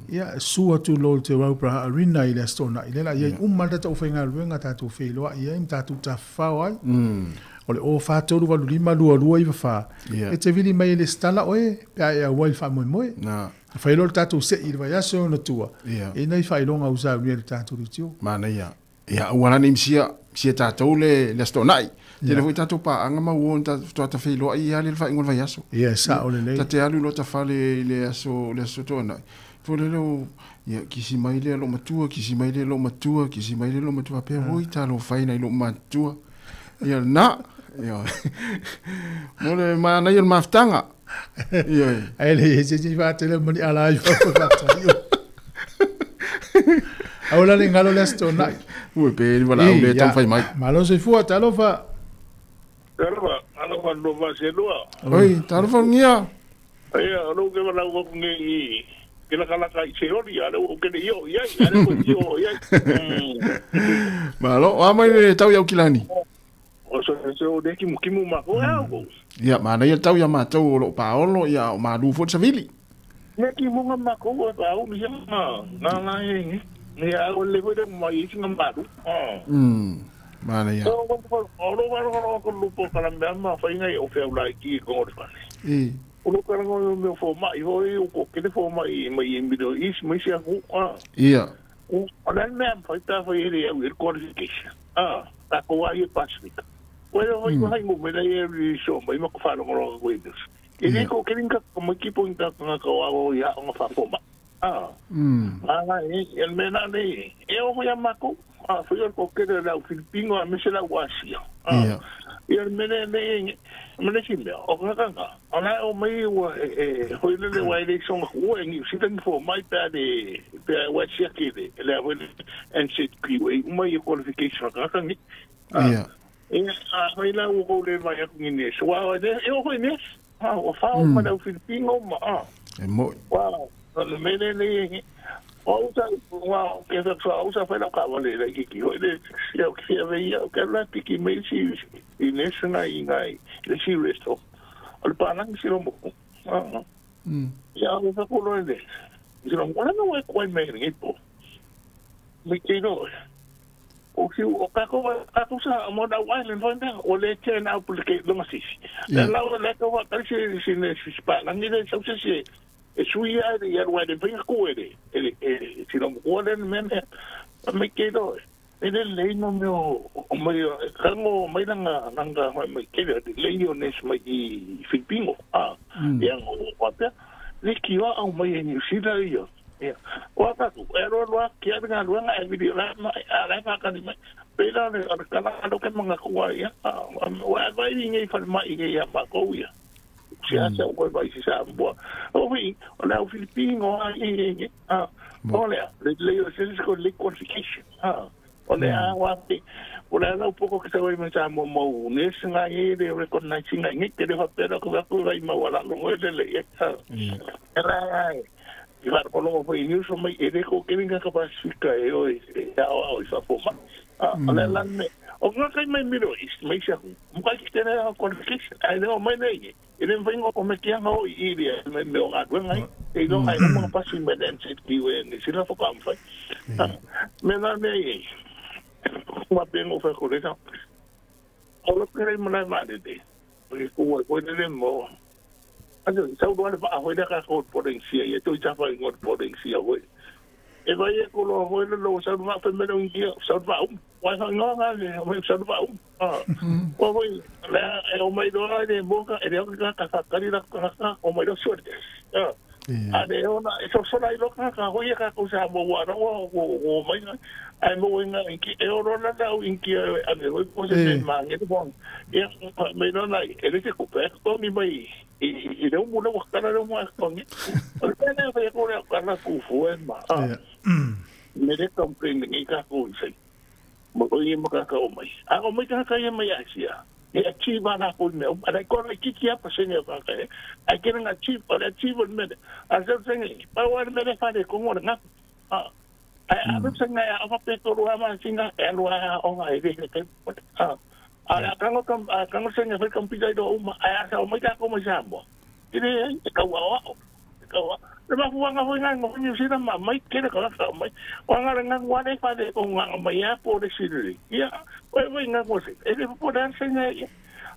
ia su atu lo te Robra Arena ile stona ile la ia uma tata o fenga luenga tatu fe lo ia im tatu ta fa ai o le o fa tolu valu lima lua i fa e te vili mai le stala oe pe ia wai fa mo fa ilo tatu se il vai aso no tua e nei fa ilonga usa ni le tatu tio mana ia wana ni sia tatu le stonai te le tatu pa anga ma won ta to fa ilo ia le fa ingol vai aso sa o le te alu lo ta fa le aso tona fo le lo ia kisi mai le lo matua pe voi ta lo fa ina lo matua ia na Yo. Mole mana yon maftanga. Yo. Ele se va tele mani ala yo fa yo. Aula le ngalo le stona. Ue pe wala ule tam fai mai. Malo se fu talo fa. Talo fa no va se loa. Oi, talo fa ngia. Ai, no ke wala ko ngi que la cala kai cheori ale o que yo ya ale ko yo ya malo ama ni tau ya kilani o so de kimu ma ko ya mana ya tau ya ma tau lo paolo ya ma du fo savili ne kimu ma ko ba o mi na ni ya o le ko de ma yi singa ma du mana ya o lo ko lu po kala ma fa ngai o fe la ki ko fa Uno kara ngoi me fo mai hoi uko kene fo mai Middle East mai sia ku Ia. Ona me fa ta fa ile e qualification. Ta ko ai Pacific. Wena hoi ko hai mo me dai e so mai mo ko fa no ro ko ides. Ele ko kene ka mo ki po inta ka ko ao ya o fa fo ma. El mena ne e o ya mako. Fo yo ko kene la Filipino a me se la wasia. El mena ne Mana sih dia? Orang kan, anak omai hoile wai le song ko ngi sitan fo mai pa de wa sia ke de le wa and sit ki we mai qualification kan ni. Hoile o ko le vai ku ni so wa de ho ni. O fa o ma da Filipino ma. Mo. Wow. Le mene le wow, que usa fue la cabale de aquí hoile yo que veía que la tiki me si inesa ingai le si resto al palang si lo mo ya o fa ko lo de si lo mo no e ko me ni po me quiero o si o ka ko sa mo da wa le fonda o le che na publique lo masis la le ko va tal si ne si palang ni de so se suia de ya wa de venga ko de si lo mo le men me quiero ele lei no meu mai kango mai nanga mai kele lei o nes mai Filipino yang o apa le kiwa au mai ni sida yo ya o apa tu ero lo kia dengan lo nga video la ala pa kan mai pela le kala do ke manga ko ya wa vai ni fa mai ya pa ko ya sia sa ko vai si sa bo o vi o la Filipino olha le o se ko le qualification Olha, olha um pouco que você vai pensar mo nesse aí de recognizing aí que ele vai ter que vai mal lá no ele ela e vai colocar foi news mas ele com que ninguém capaz ficar eu já forma olha lá o que vai mais Middle East mas já um cara que tem a qualification aí não mas nem ele vem como que é o ele meu lado aí e não aí não passa em medicina que o se não for como foi mas não é uma bem oferecida. Olha que ele me leva de porque foi de mo. Então, se eu não vou a dar com potência, e tu já vai com potência hoje. E vai com o hoje lo se vai para melhor dia, se vai não vai se vai Oi, lá é o meio de boca, ele é o que está carregando o meio sorte. Ade ona so so lai loka ka hoia ka ko sa mo wa o mai ai mo nga inki e oro na da inki ane ho ko se ma nge bon e me no lai ele se ko pe ko mi mai e de un mo ka na mo ko ni o te na fa ko ka na ku fu en ma me de comprende ni ka ko se mo ko ni mo ka o mai a o mai ka ye mai asia e achieve na ko me ada ko le ki kia pa se ne ka ke ai ke na achieve pa achieve me a se se pa wa me le fa de ko mo na ai a se na a fa pe to ro ma singa e ro o ngai de ke a ka no se ne fa compita do uma ai a o mai ka ko mo sa mo ine ka wa le ba fu nga nga ngo ni si na ma mai ke ka ka mai o nga nga wa de fa de ko nga mai ya po de si ya we nga ko se e po dan se nga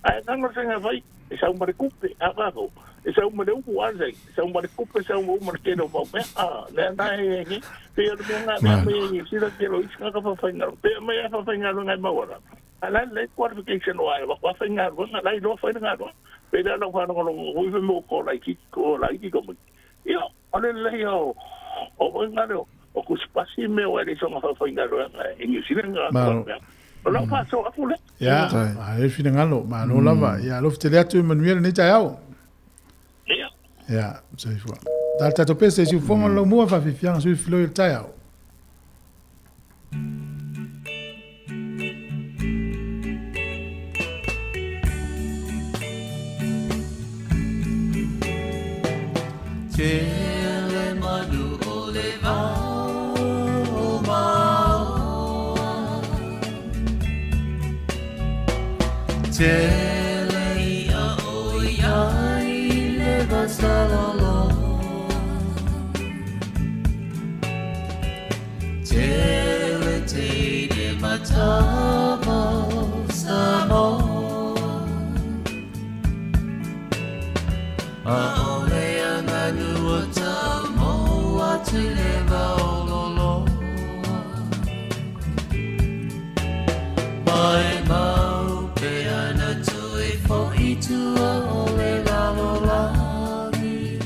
ai ka no se nga vai e sa un kupe a ka ko e sa un de ku a se sa un kupe sa un ke do pa le na e ni pe yo nga na me ni si da ke lo is ka fa fa nga pe me ya fa nga nga ma wa ala le qualification wa fa nga nga lai do fa nga do pe da no fa no ko mo ko lai ki ko Yo, ole le yo. O ngaro, o ku spasi me wa de so ma fa ngaro en New Zealand. Ola pa so afule. Ya, ai fina ngalo, ma no lava, ya lo te leatu Manuel ni tai au. Ya, sai fua. Dal tato pese si fonga lo mua fa fifianga su filo il tai au. Tele madu oleva oma Tele ia o ia leva salolo Tele te de matama Sāmoa to live all alone. My mouth and a toy for it to all lagi.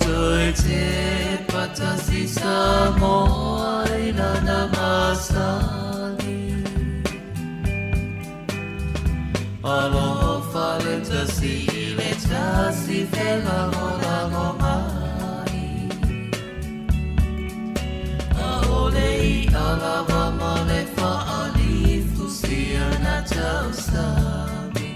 Toy te patasi Sāmoa ilana masali. Alo falenta si ileta si fela hola goma. Alava male fa'ali fusia na tausami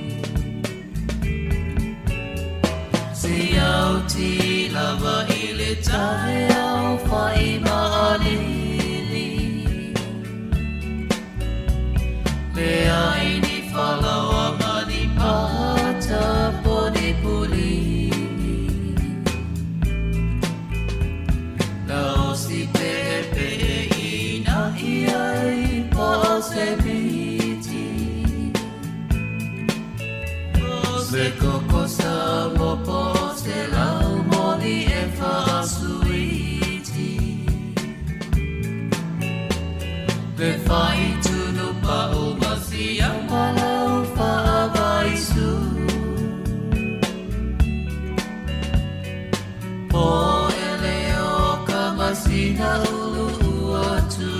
Siau ti lava ile tae au fa'ima alili Lea ini falawa mani pata poni pulini Lao si pepe Iai possibility Se coco samo pose la moli e fa suiti Le fai tu no pa o masia mala fa vai su Po eleo kamasina ulu atu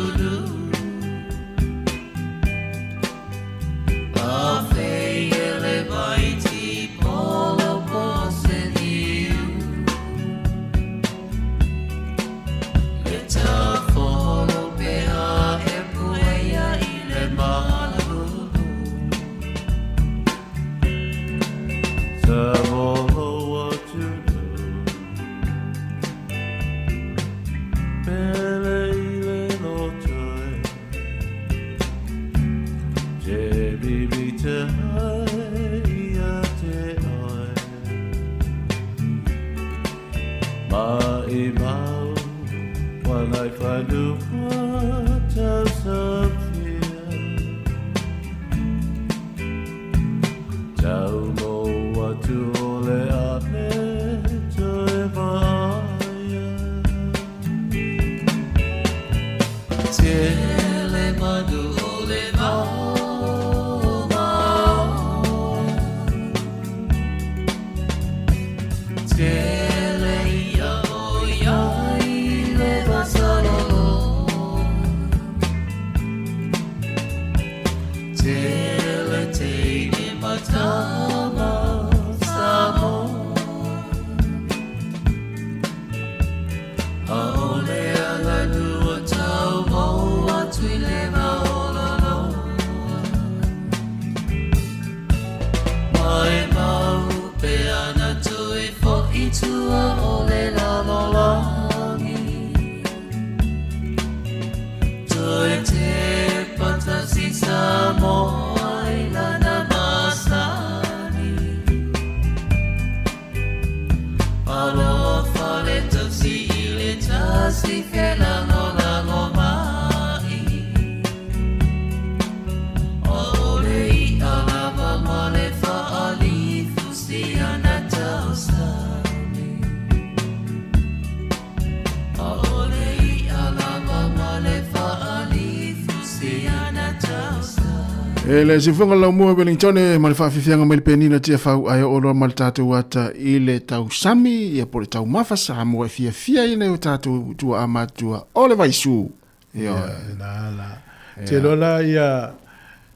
Le si fonga la mua Wellington ma le whaafifianga mai le penina tia whau ai o roa mal tātou ata i le tau sami ia po le tau mawha Sāmoa e fia ina o tātou tua amatua o le vaisu. Na la. Te lola ia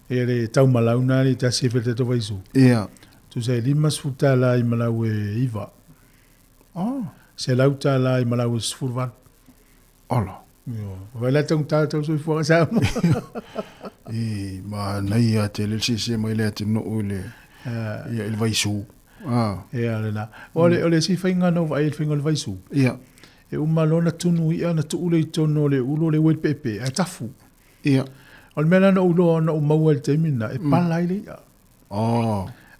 le tau malauna ni tasi fete to vaisu. Tu sai limas futa la I malau e iva. Se lauta la I malau sfurvan. Ola. Vai la tau tau so fo sa. Ma nei a te le se mai le te no le. Ia il vaisu. Ia na. Ole si fainga no vai il finga il vaisu. Ia. E umalona tunu ia na tu ule tono le ulo le wel pepe a tafu. Ia. Al mena no ulo na umau te mina e palai le ia.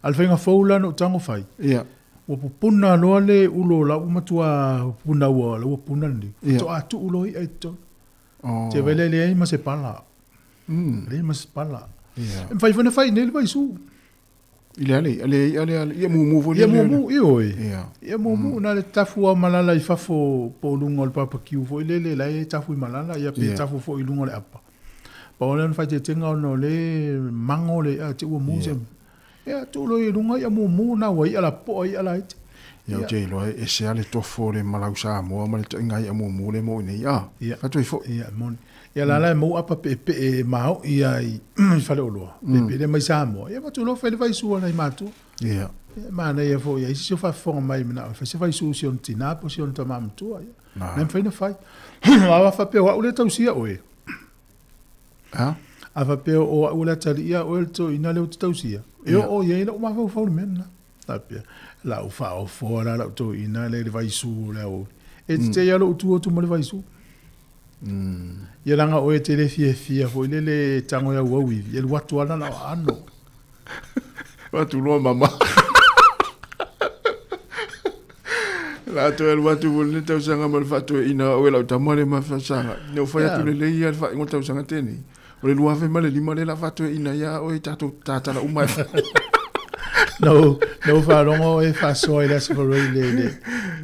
Al fainga foula no tango fai. Ia. O puna no le ulo la umatua puna wa le puna ni. To atu ulo ia to. Te vele le ai ma se pala. Le ma se pala. Ia. E fai fai ne le vai su. Ale ia mu vo ia mu oi. Ia mu na le tafu a malala I fafo po lungo le papa kiu fo le la e tafu I malala ia pe tafu fo I lungo le apa. Pa ona fai te tenga no le mango le a te u mu se. Ia tu lo I lungo ia mu na wa ia la po ia la ite. Ia te lo e se ale tofo le malau Sāmoa ma le tenga ia mu le mo nei ia. Fa tu fo. Ia mon. Ia la mo apa pe mau ia I fale olo. Pe le mai Sāmoa. Ia tu lo fele vai su ona I matu. Ia. Ma na ia fo ia si fa fo mai na fa se vai su si on tina po si on ta mam tu ia. Nem fai na fai. Ava fa pe wa ule tau sia oe. Ava pe o ule tali ia o to ina le tau sia. Io o ia ina ma fa men. Tapia. La o fa o fora la to ina le vai su le o. E te ia lo tu mo le vai su. Ia langa o e te le fia fo le tango ya wawi ia watu ana na ano watu lo mama la to el watu le tau sanga mal fatu ina o la tamale ma fa sanga no fa ya tu le ia fa ngota sanga teni o le lua fe male lima le la fatu ina ya o e tatu tata la umai no fa longo e fa so ile se for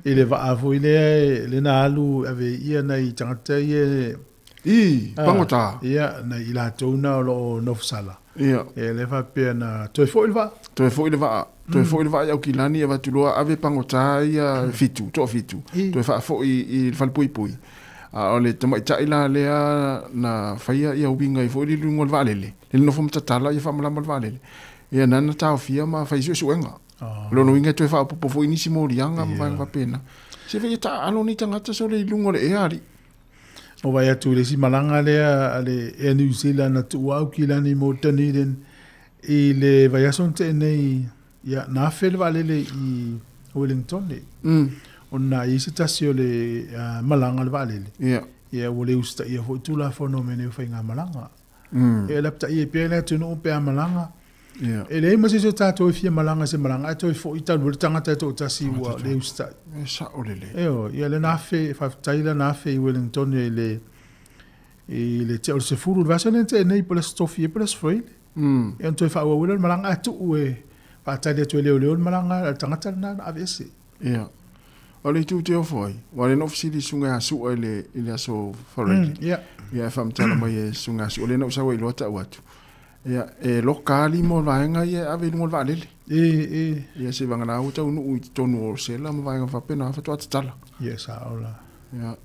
ile va avo ile na alu ave ia na I tangata ie pangota ia na ila tona lo no sala ia e le va pena to fo il va ia kilani va tu lo ave pangota ia fitu to fa fo I fal pui ole tama ta ila le na faia ia ubinga I fo I lungo valele le no fo tala ia fa mala valele ia nana tau fia ma fai su enga lo no inga to fa po fo inisi mo rianga ma va pena se ve ta alo ni tangata so le lungo le ari o vai atu le si malanga le e New Zealand na tu au kilani mo tani den I le vai ason te nei ia na fel valele I Wellington le ona I se tasio le malanga le valele ia o le usta ia fo tu la fo no mene fa nga malanga e la pta ia pe na tu no pe malanga ele ma se tato fia malanga se malanga to fo ita no tanga tato tasi wa le usta sa olele ia le na fe fa taila na fe Wellington ele te o se furu va se nente nei por stofie por sfoi e to fa wa le malanga tu e fa taile to le malanga tanga na avese ole tu te foi wa le no fisi sunga su ele so forel ia fam tala mai sunga su ole no sa wa lo ta watu ia e lokali mo vaenga ia ave mo valele ia se vanga na uta unu tonu o sela mo vaenga fa pena fa tot tala ia sa ola ia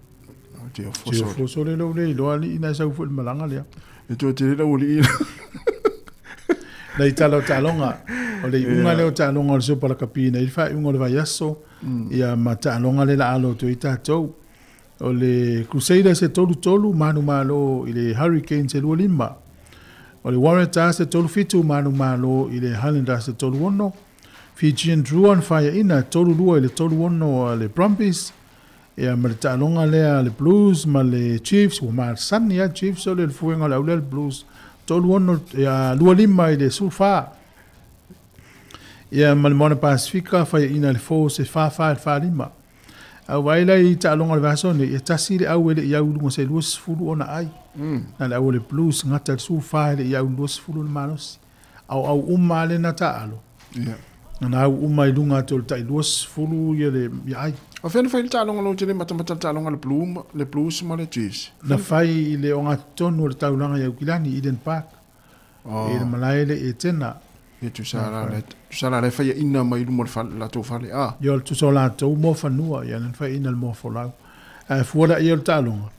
te fo le lo ali ina sa fu malanga le e to te le oli nei talonga o le unga le talonga so para kapina il fa unga le vaiaso ia mata longa le alo to ita to o le Crusaders se tolu manu malo ile Hurricane se lo lima o le Warriors se tolu fitu manu malo ile Highlanders se tolu ono Fijian Druan fire ina tolu lua ile tolu ono le Brumbies ia mata longa le Blues ma le Chiefs o ma Sania Chiefs o le fuenga le Blues tolu ono ia lua lima ile Sulfa ia Malmona Pacifica fire ina le Force fa lima a waila I talonga le vaso ne tasi le au le ia ulunga se luas fulu ona ai na le au le Blues ngata su fa le ia luas fulu manos au umma le na taalo na au umma ilunga tol tai luas fulu ia le ia ai o fen fa talonga lo tele mata talonga le Blues ma le Chiefs na fai le onga tonu le taulanga ia kilani Eden Park e le malaile e tena e tu sala le fai ina mai mo la to fale yo tu sola to mo fanua ia na fai ina mo folau fuora ia talonga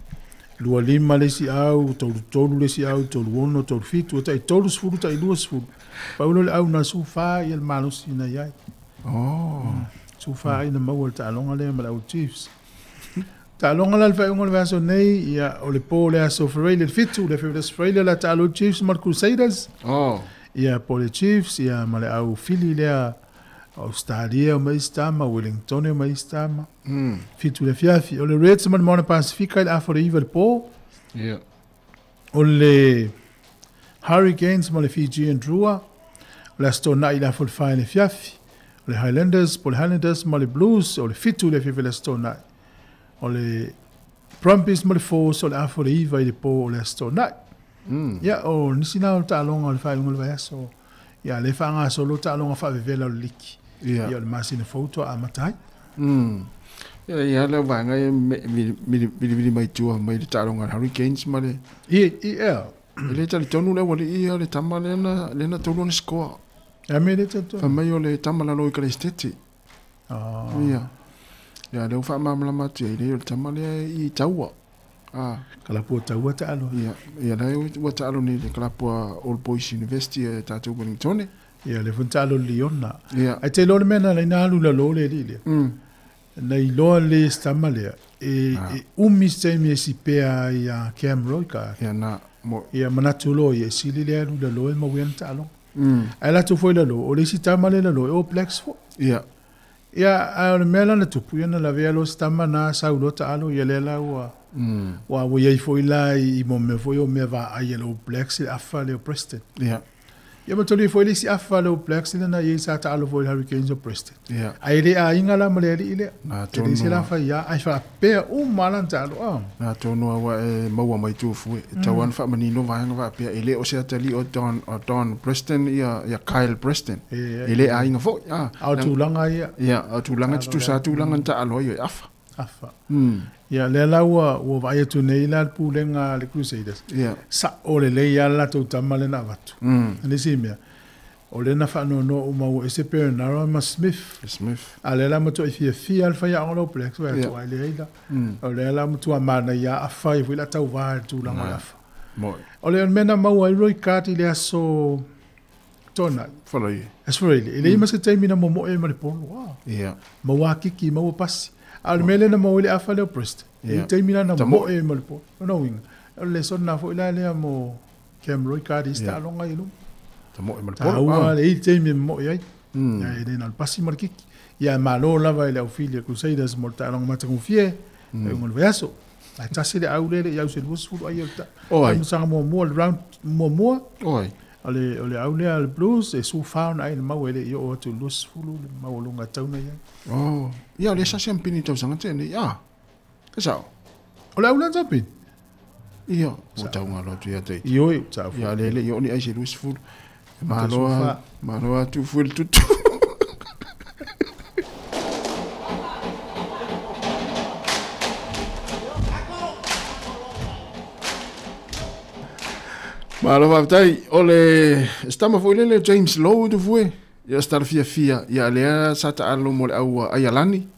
lua lima le si au, tolu le si au, tolu ono, tolu fitu, tai tolu sfuru, tai lua sfuru. Paulo le au na sufa i el malusi na iai. Sufa i na maua le ta'alonga le ma le au Chiefs. Ta'alonga la le fai unga le vaso nei, ia o le po le aso Ferreira le fitu, le Ferreira Ferreira la ta'alo Chiefs ma le Crusaders. Ia po le Chiefs, ia ma le au Philly lea Australia o maistama, Wellington o maistama. Fitu le fiafi. O le Reds ma le Moana Pacifica i le afore iwa le po. O le Hurricanes ma le Fiji and Drua. O le Astona i le afore fai le fiafi. O le Highlanders, po le Highlanders ma le Blues. O le fitu le fiafi le Astona. O le Brumbies ma le Force o le afore iwa i le po o le Astona. Ia o nisi na o le ta'alonga o le fai unga le vaiaso. Ia le whaanga solo ta'alonga wha vevela o le liki. Ia le masina foto a matai. Ia le vanga mili mai tua mai le ta'alonga Hurricanes ma le. Ia. Le tali tonu le wale ia le tama lena tolu na skoa. Ia me le tatu. Fa mai o le tama la loi kare steti. Ia. Ia le ufa mamla mati ia le tama le i taua. Kalapua taua ta'alo. Ia le ua ta'alo ni le kalapua All Boys University e tātou Wellington. Ia le fun ta'alo Liona. Ai te lo le mena le nalu la lo le li le. Nei loa le stama lea. Umi stemi e si pea i a Camroi ka. Ia manatu lo i e sili le alu la lo e mawian ta'alo. Ai la tu foi la lo. O le si tama le la lo e o Blacks fo. Ia a le mea lana tupu ia na la vea lo stama na saulo ta'alo ia le la ua. Wa wo ye foi la I mo me foi o me va a yellow blacks a fa le Preston. Ia ma toli foi le si a fa le blacks na ye sa ta alo foi Hurricanes o Preston. Ai le a inga la male ile. Na to no. La fa ya ai fa pe o malan ta alo. Na to no wa e mo mai tu fu. Ta wan fa mani no va nga va pe ile o se tali o Don Preston ia Kyle Preston. Ile a inga fo. Au tu langa ia. Ia au tu langa tu sa tu langa ta alo ia afa. Ia le la ua vai atu nei la pulenga le Crusaders. Sa o le ia la tau tama le na watu. Ane si mea. O le na whano no o mau e se Pernara ma Smith. A le la mato I fia alfa ia olo Blacks wea tu ai le heila. O le la mato a mana ia a whai wila tau wae tu langa afa. O le mena mau ai roi kati le aso tona. Whalai. Es whalai. Ele ima se teimina mo mo e maripolo. Maua kiki, maua pasi. Al mele na mawili afa leo Preston. E teimina na mo e malpo. No winga. Le son na fo ila le mo Camroi kadi sta longa ilu. Ta mo e malpo. Ta le teimi mo yai. Ya ide na pasi markiki. Ya malo lava ile ofilia Crusaders morta longa mata confie. E ngol veaso. Ai tasi le au le ya se bus fu ai ta. Ai musanga mo round mo. Oi. Ole au le al Blues e su faun ai mau ele yo o tu lus fulu mau lunga tauna ia. Ia le sa champini tau sanga tene ia. Ke sao? Ole au lanza pin. Ia, o tau ngalo tu ia te. Yo tau. Ia le yo ni ai se lus fulu. Maloa tu fulu tutu. Malo vai ole stama foi le James Lowe do foi. Ia star fia ia lea sa ta alo mo au ayalani.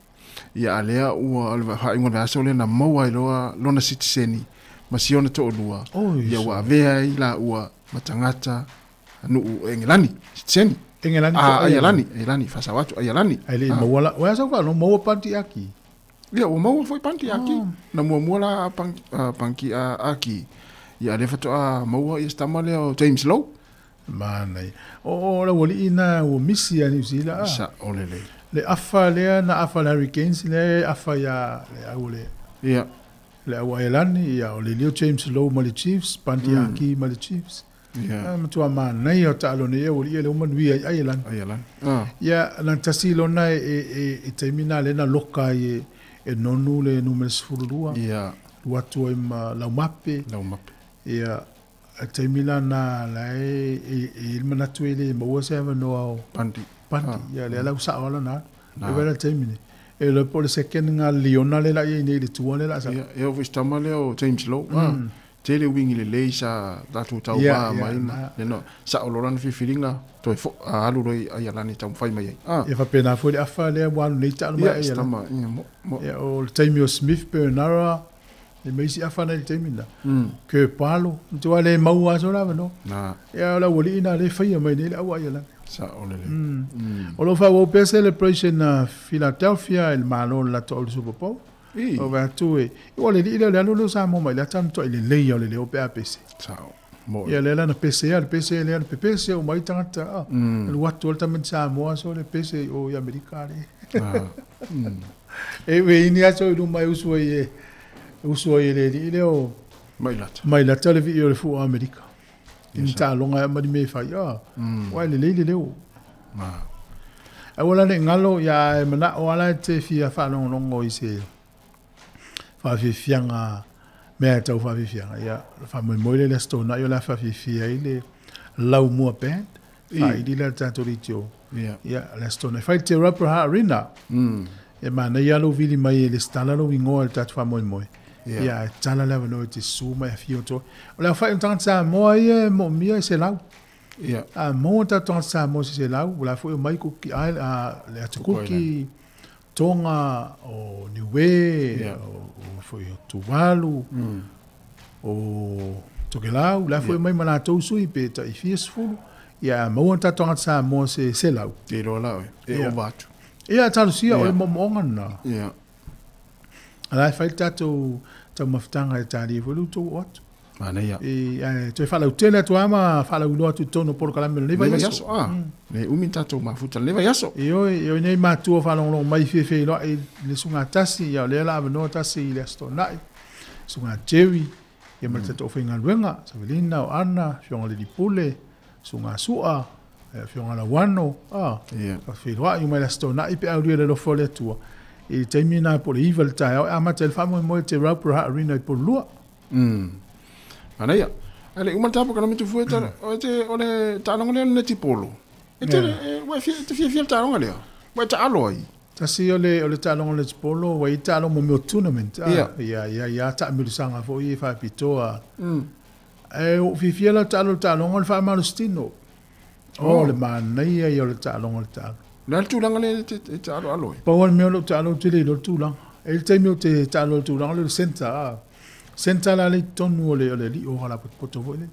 Ia lea u ha ingo na so le na mo ai lona citizeni. Masiona to lua. Ia wa vea ila u matangata no Engelani. Citizeni. Engelani. Ayalani fa sa watu ayalani. Ai mo wala wa sa fa no mo panti aki. Ia o mo foi panti aki. Na mo la panki aki. Ia le fato a maua I stama leo James Lowe. Manai. O la wali ina o misi a New Zealand. Sa ole le. Le afa lea na afa Hurricanes le afa ya le au le. Ia. Le au Ailani ia o le leo James Lowe ma le Chiefs, Panti Aki ma le Chiefs. Ia. Matua manai o talo ne o le manui Ailani. Ia na tasilo na e termina le na loka e nonu le numes furua. Ia. Watu ma laumape. Ia taimila na lai ilma na tuele mo se no panti ya le la sa ola na e vera taimine e le por second nga Leona le la ye ni le tuone la sa e o vistama le o James Lowe tele wingi le leisa da tu tau ba mai le no sa oloran fi filinga to fo alu roi ayalani tam fai mai e fa pena fo le afa le wa le ta mai stama mo e o Timio Smith Bernara e mai si afana i te mina ke palo tu ale mau aso la no ya la woli ina le fai mai le awa ya la sa ole le o lo fa wo pe celebration na Philadelphia el malo la to le Super Bowl o va tu e o le ile le lo sa mo mai la tanto ile le yo le o pe apese sa ia le na PC le PC o mai tangata le watu le tamen Sāmoa so le PC o i Amerika le e we ini aso i mai uso e le o mai la tele vi le fu Amerika in ta longa ma di me fa ya wa le o e wala le ngalo ya mana o ala te fia fa longo i se fa fianga me tau fa fianga ya fa mo le stona yo la fa fia ile lau mua band fa i la tatorito ya la stona fa te rapper arena e mana ya lo vili mai le stala lo wingo al tat fa mo ya tala la no te suma e fio to la fa un tant ça moi mo mia c'est là a mo ta tant ça mo c'est là la fa mai ko ki a le tu ki tonga o niwe o foi tu valu o tokelau la foi mai mana to sui pe ta fiesful ya mo ta tonga sa mo se la e ro la e o vatu ia ta sia o mo ngana ala fai tato ta maftanga ta di volu to what mana ia e te fala utela to ama fala ulo tu tono por kala me le vai yaso le umi tato mafuta le vai yaso io nei ma tu fala lo mai fe lo le sunga tasi ya le la no tasi le sto nai sunga chewi e ma tato finga luenga savelina o ana fiona le di pule sunga sua fiona la wano fa fe lo ai mai le sto nai pe au le lo fole tua e termina por evil ta ama tel famo mo te rapper arena por lua ana ia ale uma tapo kana mitu fueta o te ole talonga le tipolo e te wa fi talonga le wa ta aloi ta si ole talonga le tipolo wa i talonga mo tournament ya ta mi sanga fo i fa pitoa e o fi la talonga fa malustino le man ia ia le talonga le talonga la tulanga le te aloi pa wan me lo talonga te le tulanga e te mi te talonga tulanga le center senta la le tonu le li o la poto vole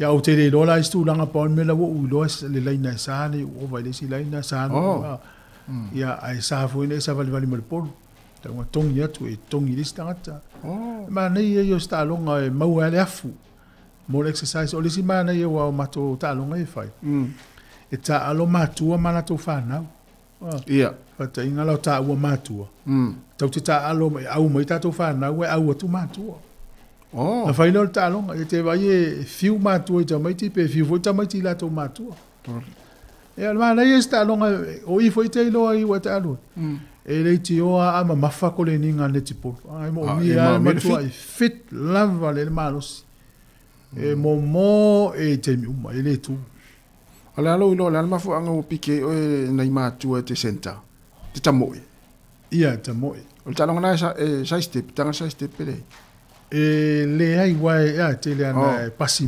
ya o te le lola stu langa pon me la wo lo le laina sa le o vai le si laina sa ya ai sa fo ne sa vale mo pol ta wa tong ya tu e tong i distanta ma ne yo sta longa e mau ale afu mo exercise o le si ma ne yo wa mato ta longa e fai e ta alo matua mana to fa na ia ta inga la ta wa matua tau te ta alo au mai ta to fa na we au tu matua na fai no ta longa e te vai e fiu matua te mai ti pe fiu vo ta mai ti la to matua e al ma nei sta longa o i foi te lo ai wa ta alo e le ti o a ma mafa ko le ninga le ti po ai mo mi a matua e fit lava le malos e mo e te mi uma e le tu ala lo lo la ma fu anga o pike o nei matua te senta te tamoi ia tamoi o talonga na sa step tanga sa step pele e le ai wai te le ana pasi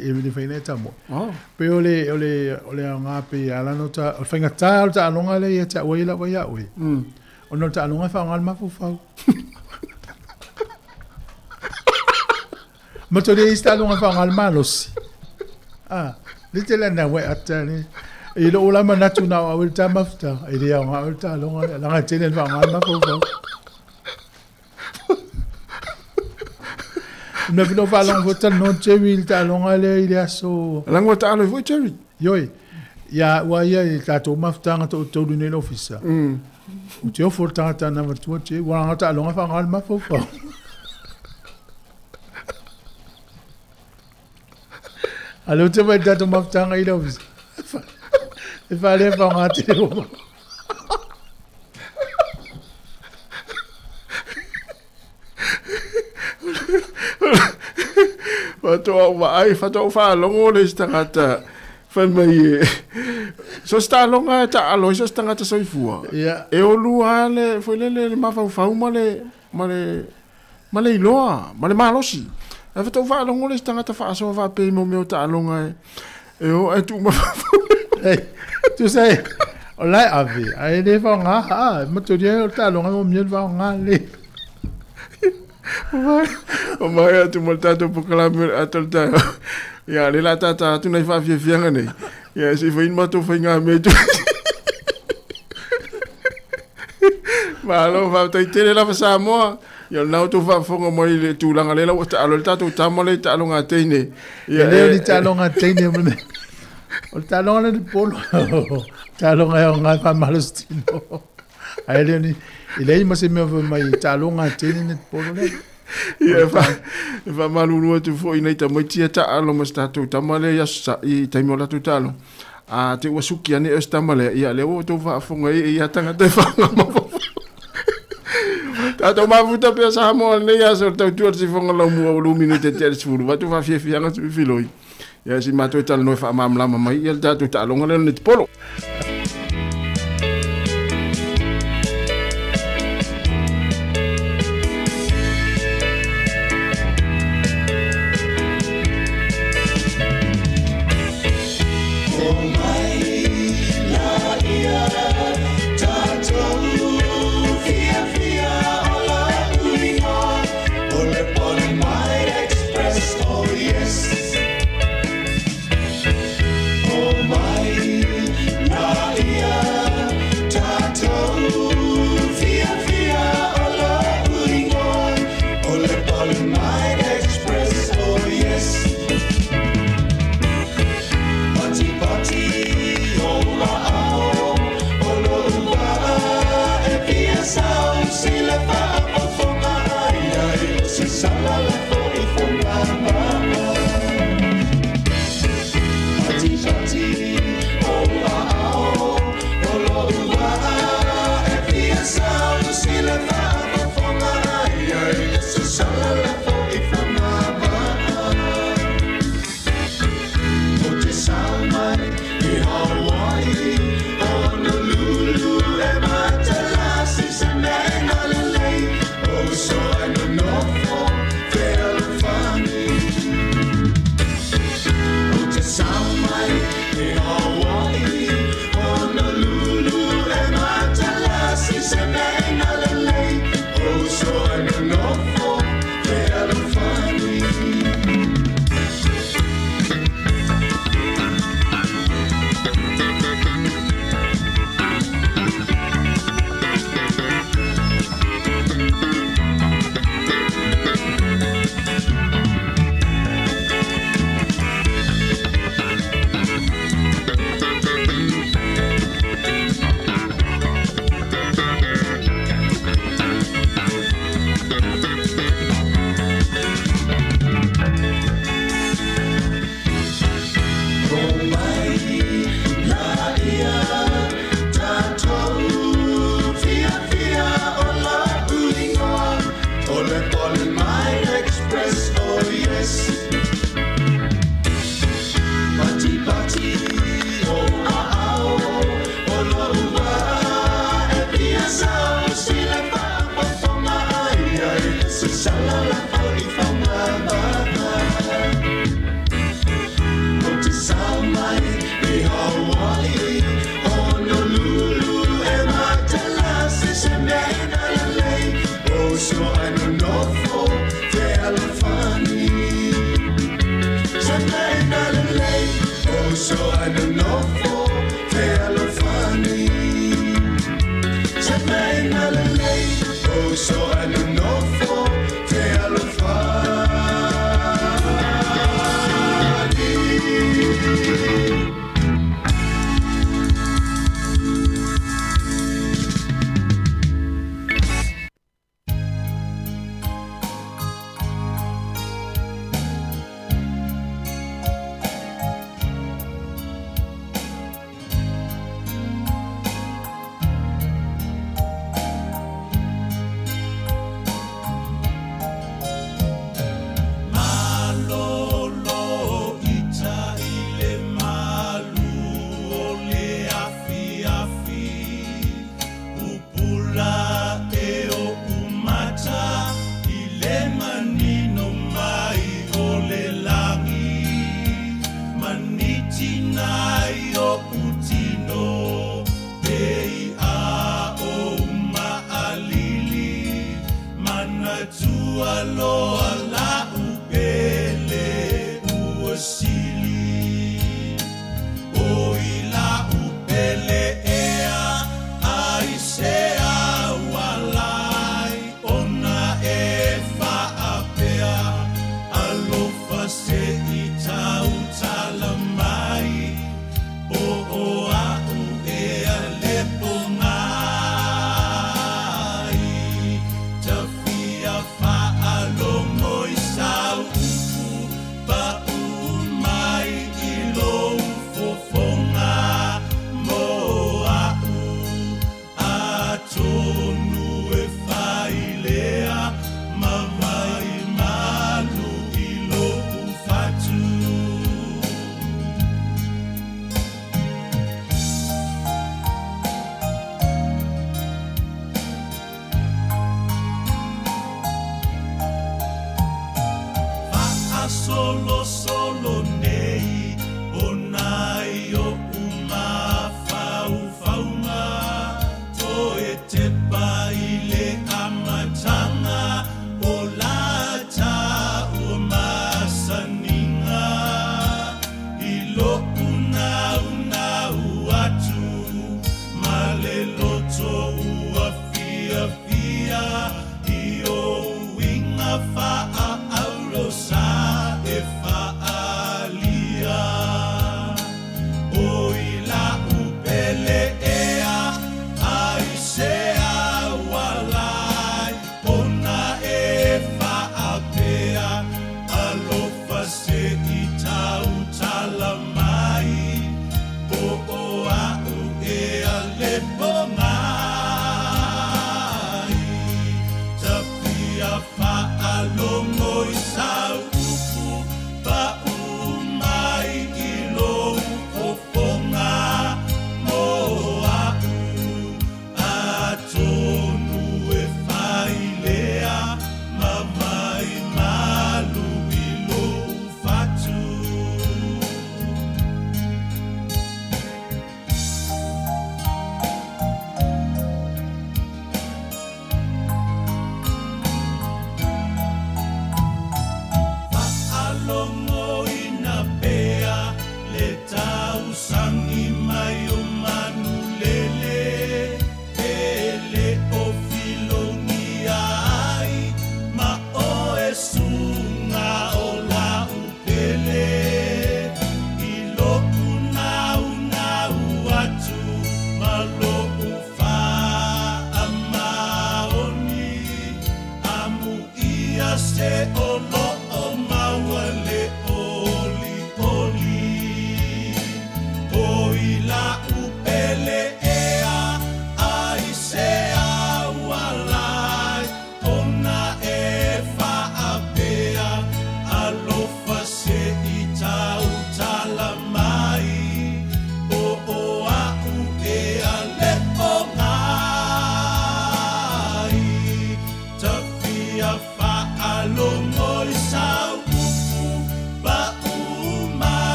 e le faina tamo pe ole nga pe ala no ta o fainga ta longa le ta wai la wai oi o no ta longa fa ngal ma fu fa mo to le sta longa fa ngal ma los le te le na wai atane e lo la mana tu na o ta mafta e le nga o ta longa la nga tene fa ngal ma fu na vino fa long vota non chewi ta longa le ile aso la ngota alo vo chewi yoi ya wa ya ta to mafta nga to du ne ofisa o te ofo ta na tu che wa nga ta longa fa ngal ma fu alo te vai ta to mafta nga ile ofisa e fa le fa nga te Fato vai fato fa longo le stangata fa mai so sta longa ta alo so stangata so ifua e o lua le foi le ma fa male loa male malosi e fato fa longo le stangata fa so va pe mo meu ta longa e o e tu ma tu sai olai avi ai le fa nga mo to dia ta longa mo meu va nga le O mai atu mo tatou pokalame atou tae. Ia, le la tata atu nei whawhiawhianga nei. Ia, si whain matou whainga me tu. Malo, whautai tere lawa Sāmoa. Ia, nau tu whawhonga mai le tūlanga le lau ta alo le tatou tamale ta alo ngā teine. Ia, leo ni ta alo ngā teine mene. O ta alo ngā ni polo. Ta alo ngā ngā whamalostino. Ai leo ni, i lei mase mea mai ta alo ngā teine ni polo le. Ia, whamalurua tu fo i nei ta maitia ta alo mas tatou tamale yasa i taimo la tu talo. A te wasuki ane es tamale, ia leo tu whawhonga i atanga te whanga Tato mafuta pia Sāmoa nei aso tau tuar si whonga lau mua o lumini te tere sifuru. Watu whawhiawhianga tu whiloi. Ia si mātou e tala noi whaamamlama mai. Ia tatou ta alonga leo ni te polo.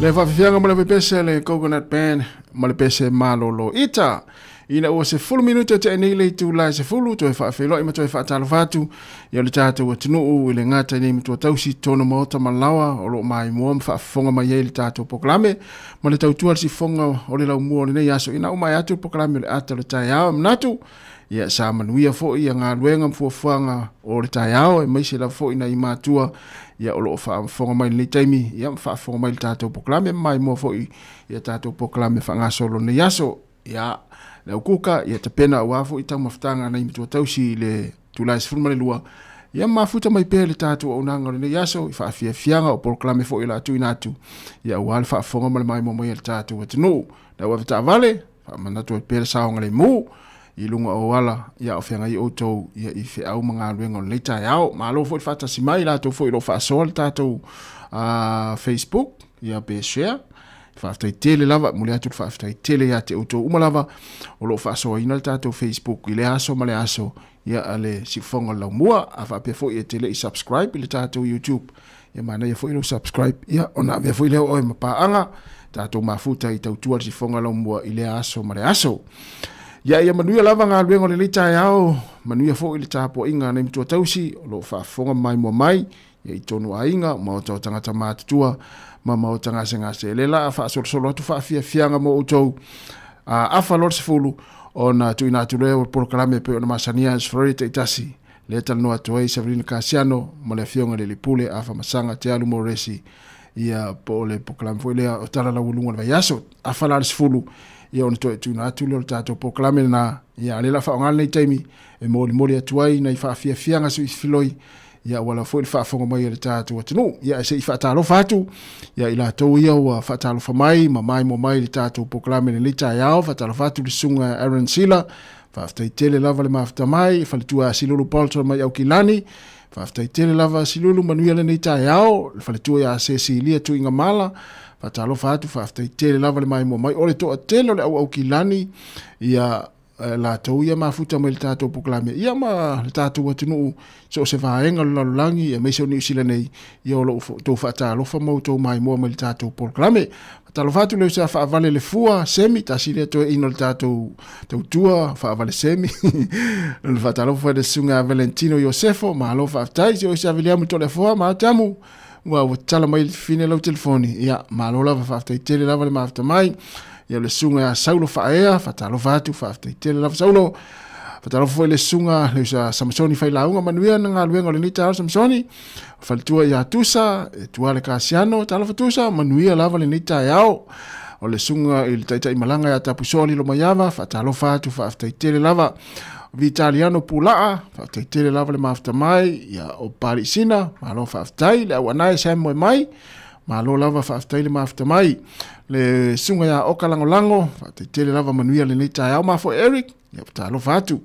Le whawhianga mo le pepese le Coconut Band mo le pese malolo ita. Ina ua se fulu minuta te enei le tu lai se fulu to e whawhelo ima to e whaatalo fatu. Ia le tātou atinuu i le ngata nei mitua tausi tono maota malawa o lo mai mua mwhaafonga mai e le tātou poklame. Ma le tautua si fonga o le lau mua o le nei aso ina umai atu poklame le ata le tai ao mnatu. Ia sa manuia fo ia ngā luenga mfuafuanga o le tai ao e maise la fo ina i mātua. Ia o loo whaafonga mai le taimi, ia whaafonga mai le tātou poklame, mai mua fo ia tātou poklame whangasolo nei aso. Ia le ukuka, ia te pena o wafo i tau maftanga na imitua tausi le tulai se fulmane lua, ia mafuta mai pe le tātou o nanga le yaso, i whaafia fianga o proklame fo ila atu inatu, ia wale whaafonga male mai mo mai le tātou atinu, na wawe ta vale, whaamanatu e pere saonga le mu, i lunga o wala, ia o whianga i outou, ia i whi au mga aluenga le tai au, ma alo fo i whaatasi mai latou fo i lo whaasoa le tātou Facebook, ia be share, whaaftai tele lava, mule atu whaaftai tele ia te outou umalava, o lo whaasoa ina le tātou Facebook, i le aso ma le aso, ia ale si fonga lau mua, a whaapea fo i tele i subscribe i le tātou YouTube, ia mana ia fo i lo subscribe, ia ona vea fo i leo oi mapaanga, tātou mafuta i tautua si fonga lau mua i le aso ma le aso. Ia manuia lava ngā luengo le leitai au, manuia fo i le tāpo inga nei mtua tausi, o lo whaafonga mai mua mai, ia i tonu a inga, mao tau tangata mātutua, mao tangase ngase lela, a whaasolo atu whaafia fianga mo utou, a whalor se fulu, o na tu ina tu leo proklame pe ona masania sforite itasi, le tanu atu ai Sabrina Casiano, mo le fionga le lipule, a masanga te alu mo resi, ia po le proklame fo ilea, o tala la ulunga le vaiaso, a whalar se fulu, ia ona toe tu na tu leo tato proklame na, ia alela whaonga nei taimi, e mori atu ai, na i whaafia fianga su i filoi, ia wala foi le whaafonga mai le tātou atinu, ia se i whaatalo whatu, ia i la tau ia ua whaatalo whamai, ma mai mo mai le tātou proklame le lita iao, whaatalo whatu le sunga Aaron Sila, whaaftai tele lava le mafta mai, whaletua silulu Paulton mai au kilani, whaaftai tele lava silulu manuia le lita iao, whaletua ia Cecilia tu inga mala, whaatalo whatu, whaaftai tele lava le mai mo mai, ole toa tele le au kilani, ia la tau ia mafuta mai le tātou proklame ia ma le tātou atinu so se vaenga lalulangi ia meiseo ni usila nei ia o lo tau whaatalofa mau tau mai mua mai le tātou proklame talofatu le sa whaavale le fua semi tasile to ino le tātou tautua whaavale semi le whaatalofa le sunga Valentino Josefo ma alo whaaftai se o isa viliamu to le fua ma tamu wa tala mai le fine lau telefoni ia ma alo lava whaaftai tele lava le maafta mai ia le sunga Saulo Faea, whatalo whatu, whaftai tele lava Saulo, whatalo foi le sunga, le sa Samsoni whai launga manuia na ngā luenga le nita au Samsoni, whalitua ia tusa, e tua le Kasiano, tala whatusa, manuia lava le nita au, o le sunga i le taita i malanga ia tapusoli lo maiava, whatalo whatu, whaftai tele lava, Vitaliano Pulaa, whaftai tele lava le maafta mai, ia o Parisina, malo whaftai, le au anai sem moi mai, malo lava whaftai le maafta mai, le sunga ya okalango lango, whaftai tele lava manuia le nita au mafo Eric, ia talo whatu,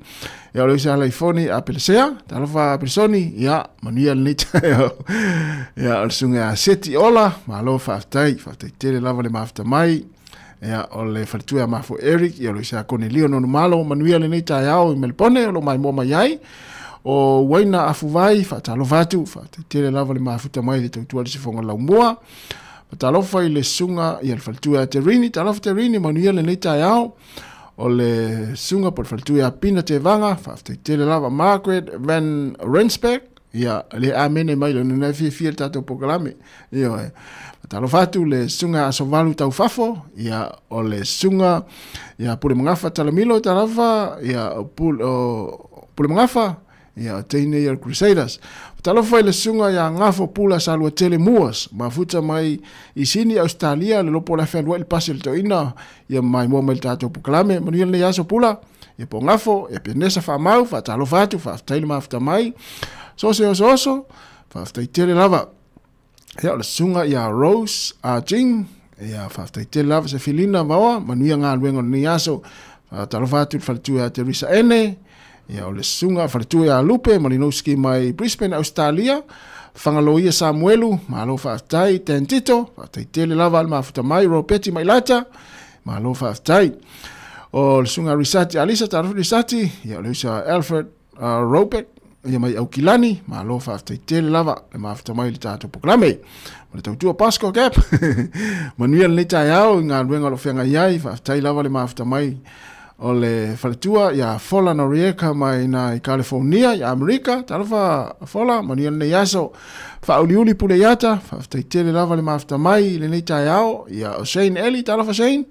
ia o le isa laifoni a Pelesea, talo wha Pelesoni, ia manuia le nita ia o le sunga ya Seti Ola, malo whaftai tele lava le maafta mai, ia o le whalitua mafo Eric, ia o le isa Cornelio nonu malo, manuia le nita au i Melpone, o lo mai moma iai, o waina afuwai, whatalo whatu, whaftai tele lava le mafuta mai le tautua le sifonga lau mua, talofa i le sunga i al faltua Terini, talofa Terini manuia le neita iao, o le sunga por faltua Pina te vanga, whaftai tele lava Margaret Van Rensbeck, ia le amene mai le nuna fia tato proklame, ia talofa atu le sunga asovalu tau fafo, ia o le sunga, ia pule mangafa talamilo talofa, ia pule mangafa, ia teine ia Crusaders, talofa i le sunga ia ngafo pula salua tele muas, mafuta mai i sini Australia, le lopo la whenua il pasi le toina, ia mai mua mai le tātou proklame, manuia le yaso pula, ia po ngafo, ia penesa whamau, talofa atu, whaftaile mafuta mai, sose oso, whaftai tele lava, ia le sunga ia Rose Jing, ia whaftai tele lava se Filina vawa, manuia ngā luenga ni yaso, talofa atu, whalitu ia Teresa Ene, ia o le sunga whalitua ia Lupe, Malinowski mai Brisbane, Australia, whangaloia Samuelu, malo whaaftai, Tentito, whaaftai tele lava al mafuta mai, Ropeti mai lata, malo whaaftai. O le sunga Risati, Alisa tarafu Risati, ia o le usa Alfred Robek, ia mai Aukilani, malo whaaftai tele lava, le mafuta mai le tātou proklame. O le tautua Pasco Gap, manuia le nita iau, ngā ruenga lo whenga iai, whaaftai lava le mafuta mai, o le whaletua ia Fola Norieka mai na i California, i Amerika, talofa Fola, manuia le yaso, whaauliuli pule iata, whaaftai tele lava le maafta mai, le neita iao, ia o Shane Eli, talofa Shane,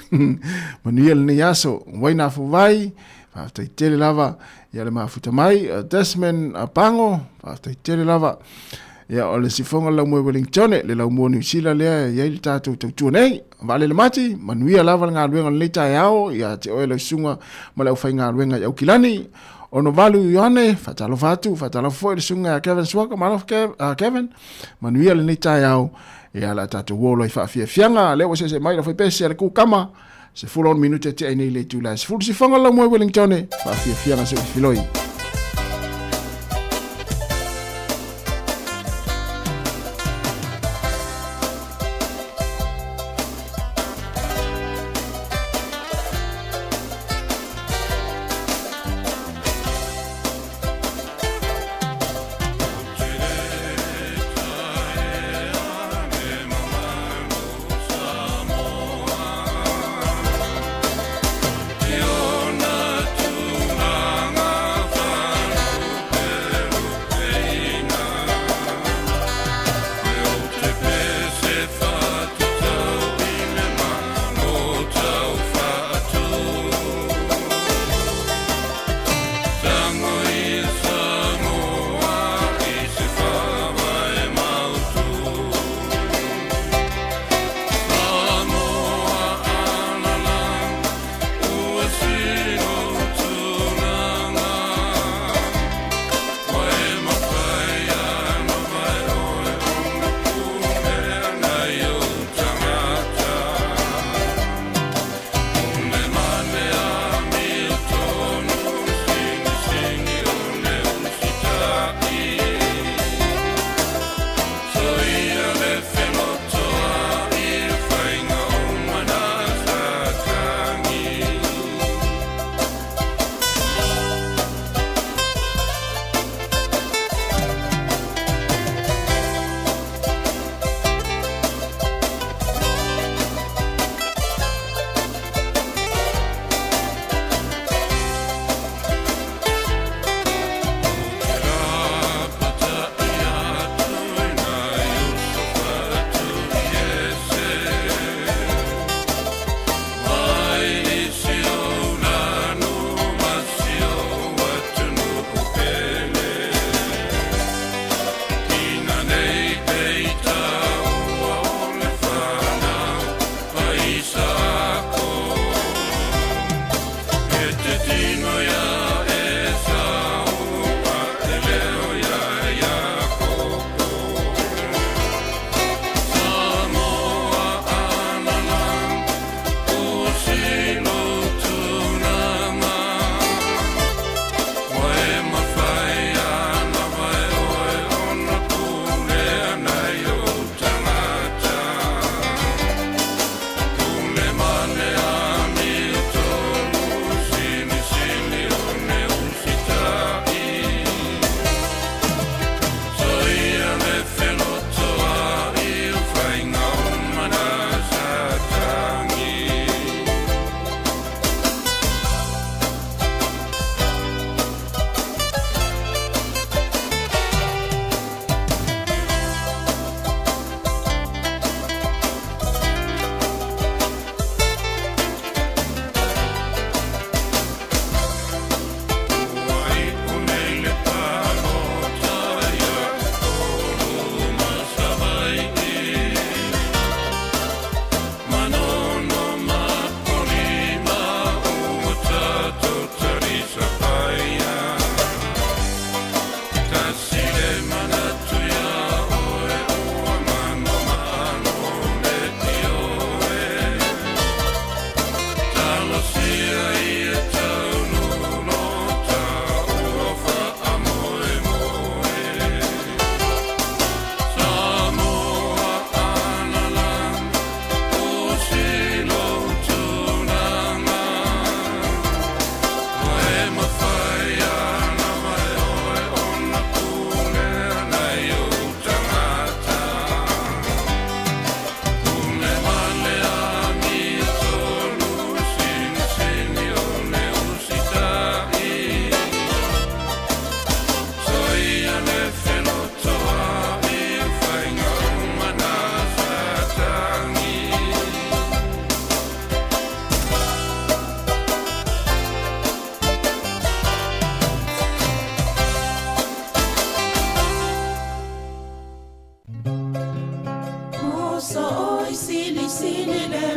manuia le yaso, waina fuwai, whaaftai tele lava, ia le maafuta mai, Desmond Pango, whaaftai tele lava, ia o le sifonga lau mwe Wellington, le lau mua New Zealand lea, ia ili tātou tautua nei, vale le mati, manuia lava ngā ruenga le leita iao, ia te oe lau sunga, ma lau whai ngā ruenga i Aukilani, ono valu Ioane, fatalo fatu, fatalo foi le sunga Kevin Swaka, malof Kevin, manuia le nei tai au, e ala tatu wolo i whaafia fianga, lewa se mai la foi pese ale kukama, se fulon minute te nei le tula, se fulu si whanga la mua Wellington, whaafia fianga se filoi.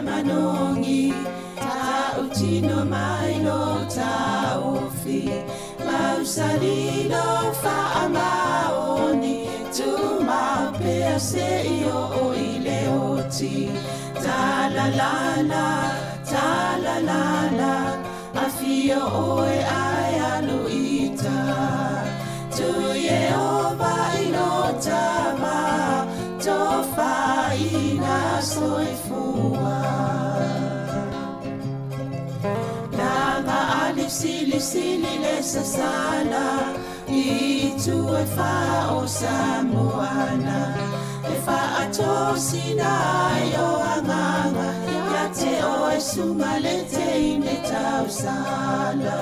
manongi ta utino mai lo ta ofi ma salino whaamaoni tu mapea se io o ile oti talalala talalala afio oe ai aluita tu Yehova inotava tofa ina soifua Nanga alif sili le sasana itu e fa o Sāmoana e fa atosina yo anganga ya te o e sumalete ine tausala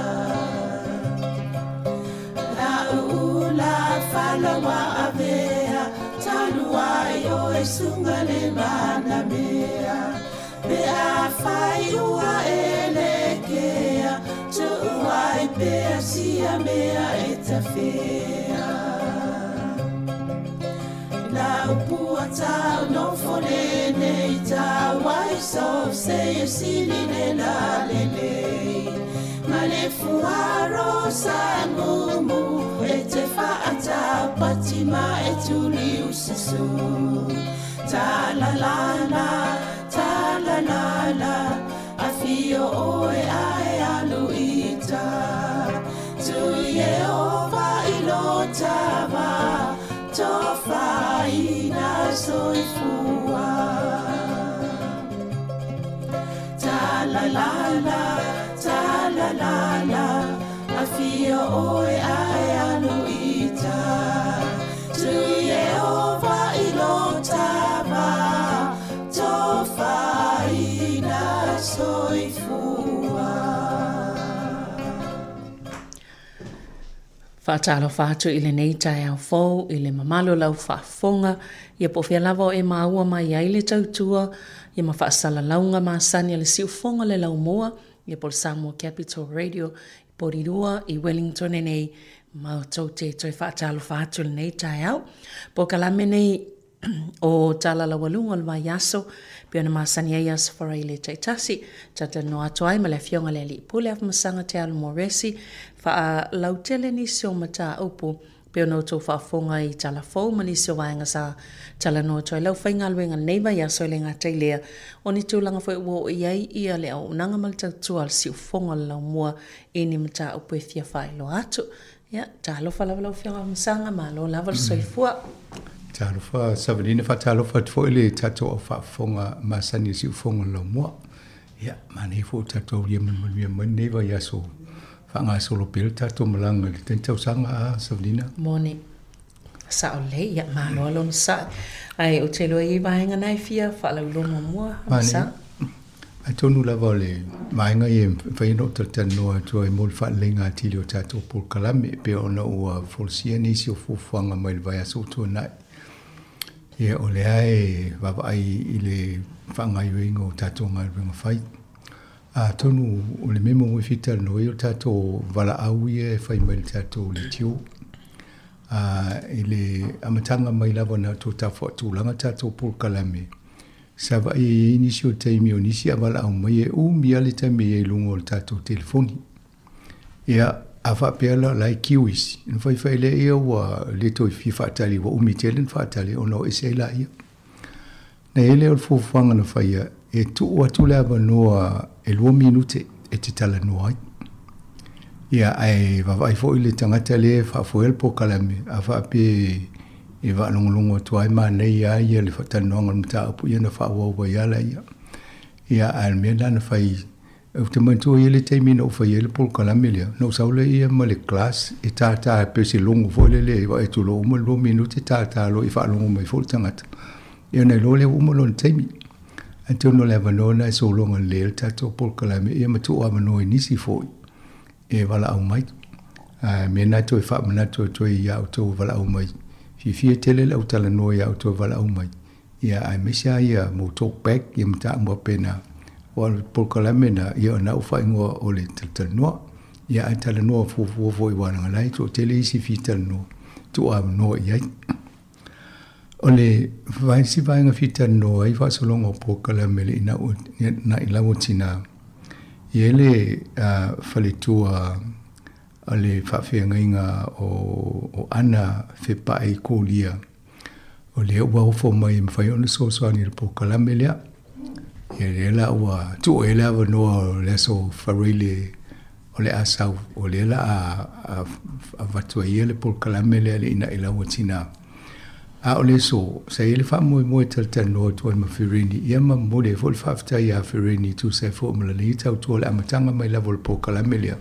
la ula falawa avea talua yo e sungale mana mea be a fai ua elekea tu ai be sia mea etafea la upua tau no folene ita wai so se siline la lele male fuaro sa mumu ete fa ata patima etuli usisu ta la la la talalala afio oe ai aluita tu Yehova ilotava tofa ina soifua talalala talalala afio oe ai aluita tu Yehova ilotava tofaina soifua. Whātalo whātu i le nei tai au fōu, i le mamalo lau whaafonga, ia po whia lava e maua mai ai le tautua, ia ma whaasala launga ma sani le siufonga le lau moa, ia po le Sāmoa Capital Radio, i Porirua, i Wellington e nei, ma tau te toi whaatalo whātu le nei tai au. Po kalame nei, o tala la walunga le mai aso pe na masani ai as for ile taitasi tata no atoai ma le fionga le li pule af masanga te al moresi fa lautele ni so mata opo pe no to fa fonga I tala fo mani so wanga sa tala no to lau fainga luenga neiva ya so le ngata ile oni tu langa fo wo ai ia le o nanga mal tu al si fonga la mo eni mata opo fia fa lo atu ya talo fa la fionga masanga ma lo lava so fua Talofa savalina fa talofa fo ile tato o fa fonga masani si fonga lo mo ya mani fo tato ye me va ya so fa nga solo pel tato malanga le tentau sanga savalina moni sa ole ya ma lo sa ai o telo I vainga nai fia fa lo mo sa a tonu la vole vainga ye fa no tata no to e mol fa lenga tilio tato por kalame pe ona o forsia ni si o fo fanga mai va ya so to nai Ia o le ai wapa ai I le whangai wingo tato ngai wingo whai. Tonu o le memo mui whita no I o tato wala au ia whai mai le tato le tio. I le amatanga mai lawa na to tawha tūlanga tato por kalame. Sa wa I inisi o teimi o nisi a wala au mai e mia le teimi e lungo le tato telefoni. Ia afa pela lai kiwis in fai le ia wa le to fi fatali wa umitelen fatali ono isela ia na ele o fofanga na fai e tu wa tu la no e 2 minute e te tala no ai ia ai va vai fo ile tangata le fa fo el po kalame afa pe e va longo tu ai ma nei ia le fatano ngal mta pu ia na fa wa ia la ia al mena na fai o te mantua ia le teimi no fa ia le pol kalame lea no saule ia ma le class e tata pe se longo fo le va e tu lo mo 2 minute tata lo I fa longo mai fo tangata ia nei lo le mo lo teimi anto no le vanona so longo le tato pol kalame ia ma tu ama no nisi fo e vala au mai me na to fa mana to ia to vala au mai fi tele le utala no ia to vala au mai ia ai mesia ia mo talk back ia mta mo pena wal por kalamena ia na ufa ngo o le talno ia ai talno fo I wana lai to tele isi fital no to am no ia ole vai si vai nga fital no ai fa so longo por kalamele na ila wotina iele fale tua a le whawhiangainga o ana whepae kōlia. O le ua ofo mai mwhai ona sōswani le Pokalame lea. Ia le la ua tu e la wanoa le so whareile o le asau. O le la a vatua ia le Pokalame lea le ina ila ua tina. A o le so, sa ele wha moe talta noa tuan ma whirini. Ia ma mole fo le whaftai a whirini tu sai fo malani tau tua le amatanga mai lavo le Pokalame lea.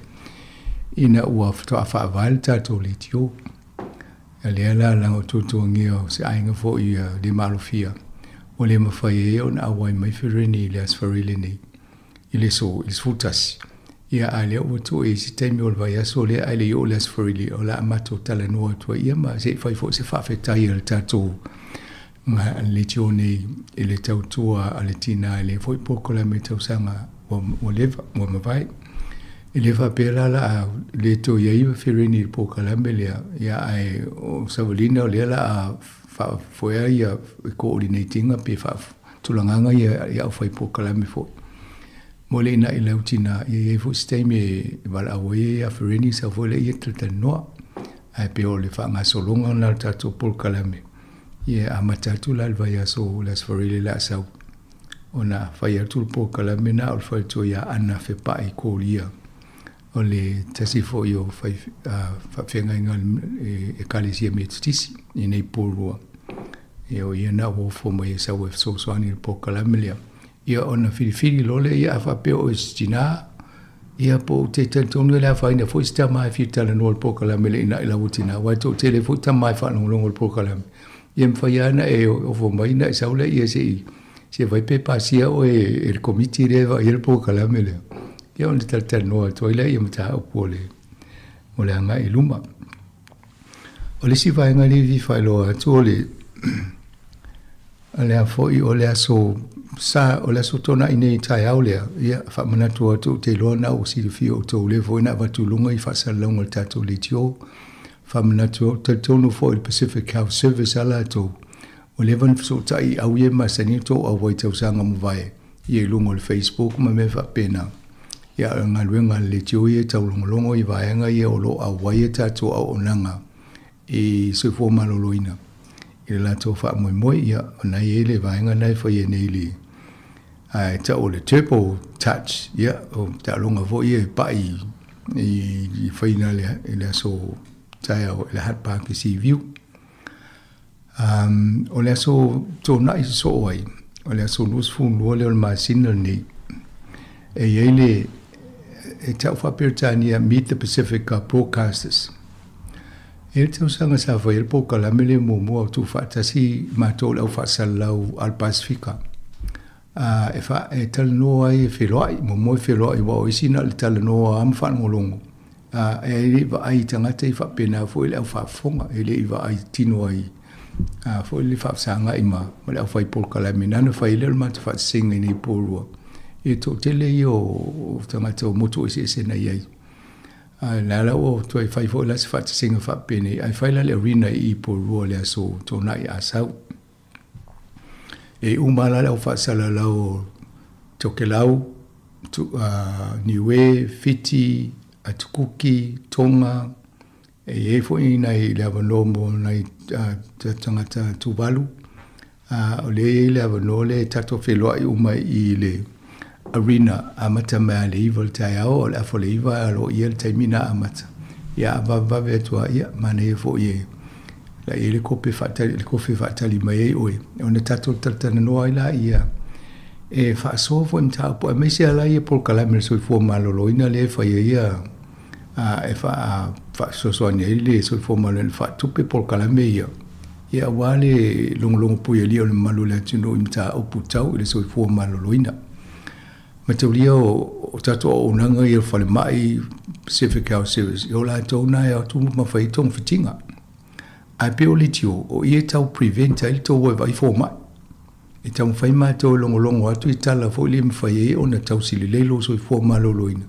Ina ua whatoa whaavaile tato le tio. Ia lea la lango tutua ngio se ainga fo i le malofia. O le mawhai e o na awai mai whirini le asfarile nei. I le so, i sfutasi. Ia a lea ua tu e si taimi o le vai aso lea ai le i o le asfarile o la amato tala noa tua ia ma se fai fo se whawhetai al tato nga le tio nei i le tautua a le tina i le foi Pokalame tausanga o leva, o mawai. I le whapela la a le to iaiwa whirini i Pokalame lea ia ai o Savalina o lea la a whafoea ia ko ori nei tinga pe tulanganga ia au whai Pokalame foi. Mole ina i lautina ia fo steime e wala awe a whirini sa foi le ia talta noa ai pe o le whanga solonga na tato Pokalame. Ia a matatu la alvai aso las wharile la asau. Ona whai atu Pokalame na o le whai to ia ana whepae kōlia. O le tasi fo i o whawhenga inga e kalesia me tutisi i nei pōrua. Ia o ia na wofo mai e sau e sosoani i Pokalame lea. Ia ona whiriwhiri lole ia a whapeo o istina. Ia po te tantonu lea whaina fo ista mai whitala noa i Pokalame le ina ila utina. Wai tō tele fo ta mai whanongongo i Pokalame. Ia mwhai ana e o fo mai na i saule ia se i. Se vai pe pasia o e komiti rewa i Pokalame lea. Ia on le taltala noa toila ia mata upo o le anga i luma. O le si vaenga li vi whailoa atu o le a foi o le aso sa o le aso tona i nei tai au lea ia whamanatu atu te loa na o sirifio o tau le foi na watulunga i whasalaunga le tato le tio. Whamanatu te tonu foi le Pacific Health Service ala atu. O le van so tai au ie masanito a wai tau sanga mwai. Ia lungo le Facebook ma me whapena. Ia ngā luenga le tio i tau longolongo i vaenga i o lo a wai tato a onanga i sefo maloloina. I la tō wha moi moi ia o nei e le vaenga nei whai e nei li. Ai ta o le turbo touch ia o ta longa vo i e pai i whaina le aso tai au le hat park i Sea View. O le aso tō nai so ai o le aso lus fu nua le o le maasina nei. E iei le e tau whapiritania Meet the Pacific Broadcasters. E tau sanga sa whai il Pokalame le mua tu whaatasi mātou lau whaasalau al Pasifika. E talanoa ai e wheloai, mua e wheloai wa o isina le talanoa am whanongolongo. E le iwa ai tangata i whapena fo le au whaafonga, e le iwa ai tino ai fo le whaasanga ima, ma le au whai Pokalame, nana whai le mata whaasinga i nei pōrua. E tō tele i o tangata o moto ese ese na iai. Nala o tuai whai fo lasi whaasinga whapene, ai whaila le arena i pōrua le aso tōna i asau. E umala lau whaasala lau Tokelau, Niue, Fiti, Atukuki, Tonga, e fo ina i le avanomo nei tangata Tuvalu. O le le avano le tato wheloa i umai i le arena amata mea le iwa le tai au o le afo le iwa alo ia le taimina amata. Ia avavave atua ia mane e fo ie. La e le kope whaatali mai e oe. O ne tato tatana noa i la ia. E whaasoa fo imta apo. E meise ala ia Pokalame le soi fua maloloina le whaia ia. E whaasosoani e le soi fua maloloina whaatupe Pokalame ia. Ia wale longo puia lia o le malu le atino imta opu tau i le soi fua maloloina. Mataulia o tato o unanga i whale mai Pacific Health Service. I o la tau na e atu mawhai tong fitinga. Ai pe o le tio o i e tau preventa i tau wai vai fō mai. I tau mwhai mai tau longo atu i tala fo i le mwhai e o na tau sili leilo so i fō maloloina.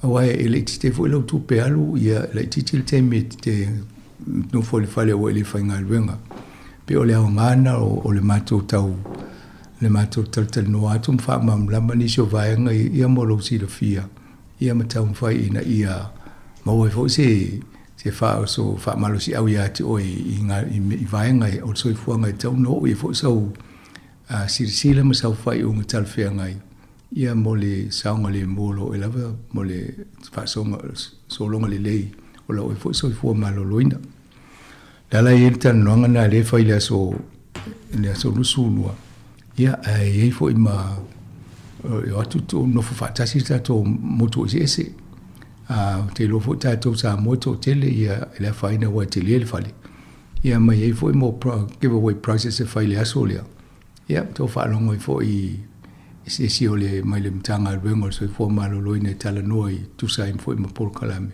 Awai e le tite fo i lau tupe alu i a le tite le teme te no fo le whale o e le whainga luenga. Pe o le au ngana o le matou tau le matou tal no atu mwha mam lama nisio vaenga i a molo si la fia. Ia matau mwhai ina ia Mau e fo se fa so fa malo si au ia te o I vai ngai o so I fua ngai tau no e fo so sirisila ma sau fai o ngal fea ngai ia mo le saunga le molo e lava mo le fa so longa le lei o la o fo so fua malo loina dala e tan longa na le fai le so nusu lua ia e fo I ma o atu to no fo fa tasi ta to moto ese te lo fo ta to Sāmoa to tele ia le fai na wa tele le fali ia mai e fo mo giveaway process e fai le aso le ia to fa longa fo I si o le mai le mtanga vengo so fo malo loina tala noi tu sai fo mo por kalame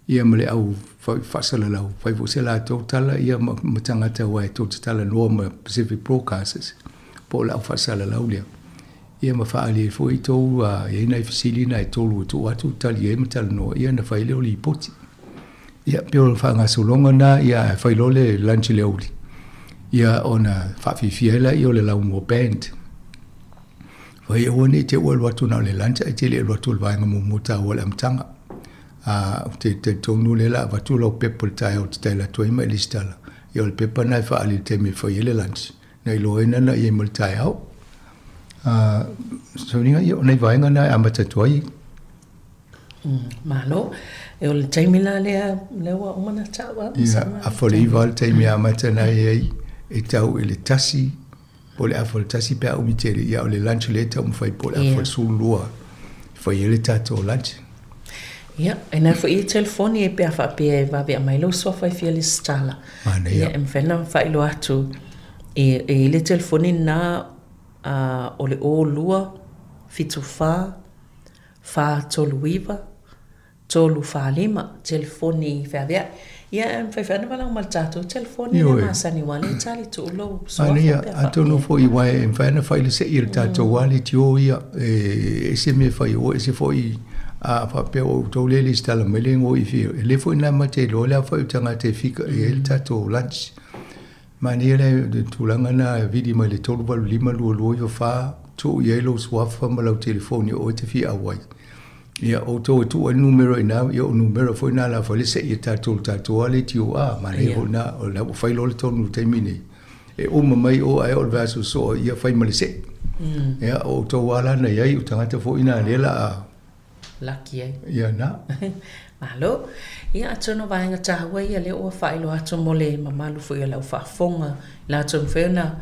ia male au fa sala lau fai fo sela to tala ia mtanga ta wa to tala no ma Pacific Broadcasters po la fa sala lau le ia ma fa ali fo I to ia na fisili na to lu to atu tali ia mtala no ia na fai le oli poti ia pio fa nga so longa na ia fai lo le lunch le oli ia ona fa fiela ia le lau mo band Vai oni te ua watu na le lancha e te le watu vai nga mumuta o le amtanga. Te tonu le la watu lau pepa le tai o te taila toi mai listala. Ia le pepa nai wha ali te me whai le lancha. Nei loa ina na ia mul tai au. So ninga ia nei vai nga nai amata toi. Malo. E o le taimila le wa umana tawa. Ia a whale iwa le taimi amata nai e tau e le tasi. Po le afol tasi pe au mitere ia o le lunch le tau mwhai po le afol sulua whai ele tato lunch. Ia, e nai fo I telefoni e pe a wha pe e wawe a mai lo so whai fia le stala. Ia, e mwhena whai lo atu e le telefoni na o le o lua, fitu wha tolu iwa, tolu wha lima, telefoni whea ia fai fana wala mal tato telefoni na masani wale tali tu lo so ia atono fo I wai en fana fai le se ir tato wale tio ia ese me fai o ese foi a fa pe o to le lista la melengo I fi le foi na mate lo la fai tanga te fika el tato lunch maniere de tulanga na vidi mai le tolu valu lima lo yo fa tu yelo swafa ma lo telefoni o te fi awai ia o to tu numero ina ia o numero foi na la foi se ia tato ale tio ma le na o la fai lo to no termine e o mai o ai o vaso so ia fai mal se ia o to wala na ia o tanga foi na le la lucky ia na malo ia atono vai nga tawa ia le o fai lo ato mole mamalu foi la fa fonga la to fena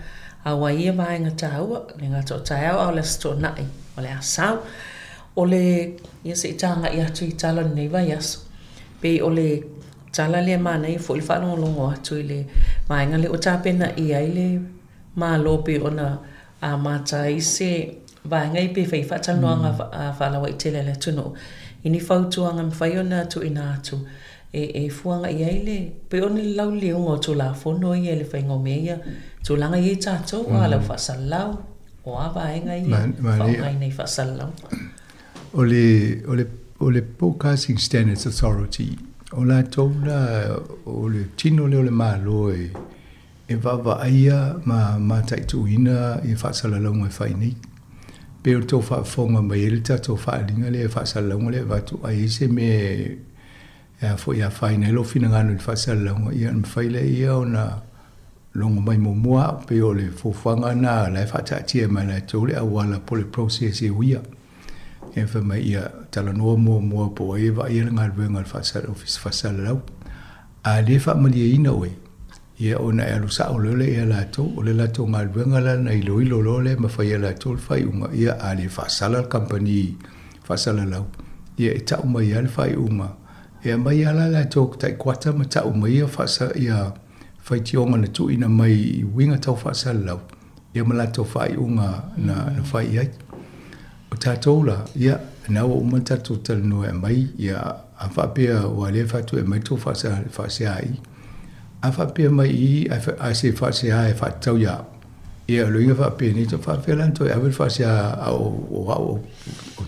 awa ia vai nga tawa le nga to tawa o la sto nai o le asau ole ia se tanga ia tu tala nei vai aso pe ole tala le mana I fo le fa longo atu le mai nga le o tapena ia ile ma lo pe ona a mata I se vai nga I pe fai fa tano nga fa la wai tele le tuno ini fautu anga mfai ona tu ina atu e fuanga ia ile pe ona lau le ngo tu la fono ia le fai ngo meia tu langa I tato ala fa salau o ava nga ia fa ngai nei fa salau o le Broadcasting Standards Authority o la tola o le tino le malo e vava aia ma taituina I whaasalalonga whai nei pe o tō whaafonga mai ele tato whaalinga le whaasalalonga le watu ai se me fo ia whai nei lo fina nganu le whaasalalonga ia mwhai le ia o na longo mai momoa pe o le fofanga na la whaatatia mai la tōle awala po le process e uia e fa mai ia tala no mo po e va ia ngal venga fasal office fasal lau a le fa mali ina we ia ona e lu sa o le ia la to o le la to ngal venga la na ilo le ma fa ia la to fa unga ia a le fasal company fasal lau ia e ta mai al fa unga e mai ala la to tai kwata ma ta mai fa ia fa tionga na tu ina mai winga to fasal lau ia ma la to fa unga na fa ia tatola ia na o mata total no e mai ia a fa pe o le fa tu e mai to fa ai a fa pe mai a se fa ai fa tau ia ia lo ia fa pe ni to fa fe lan to e fa o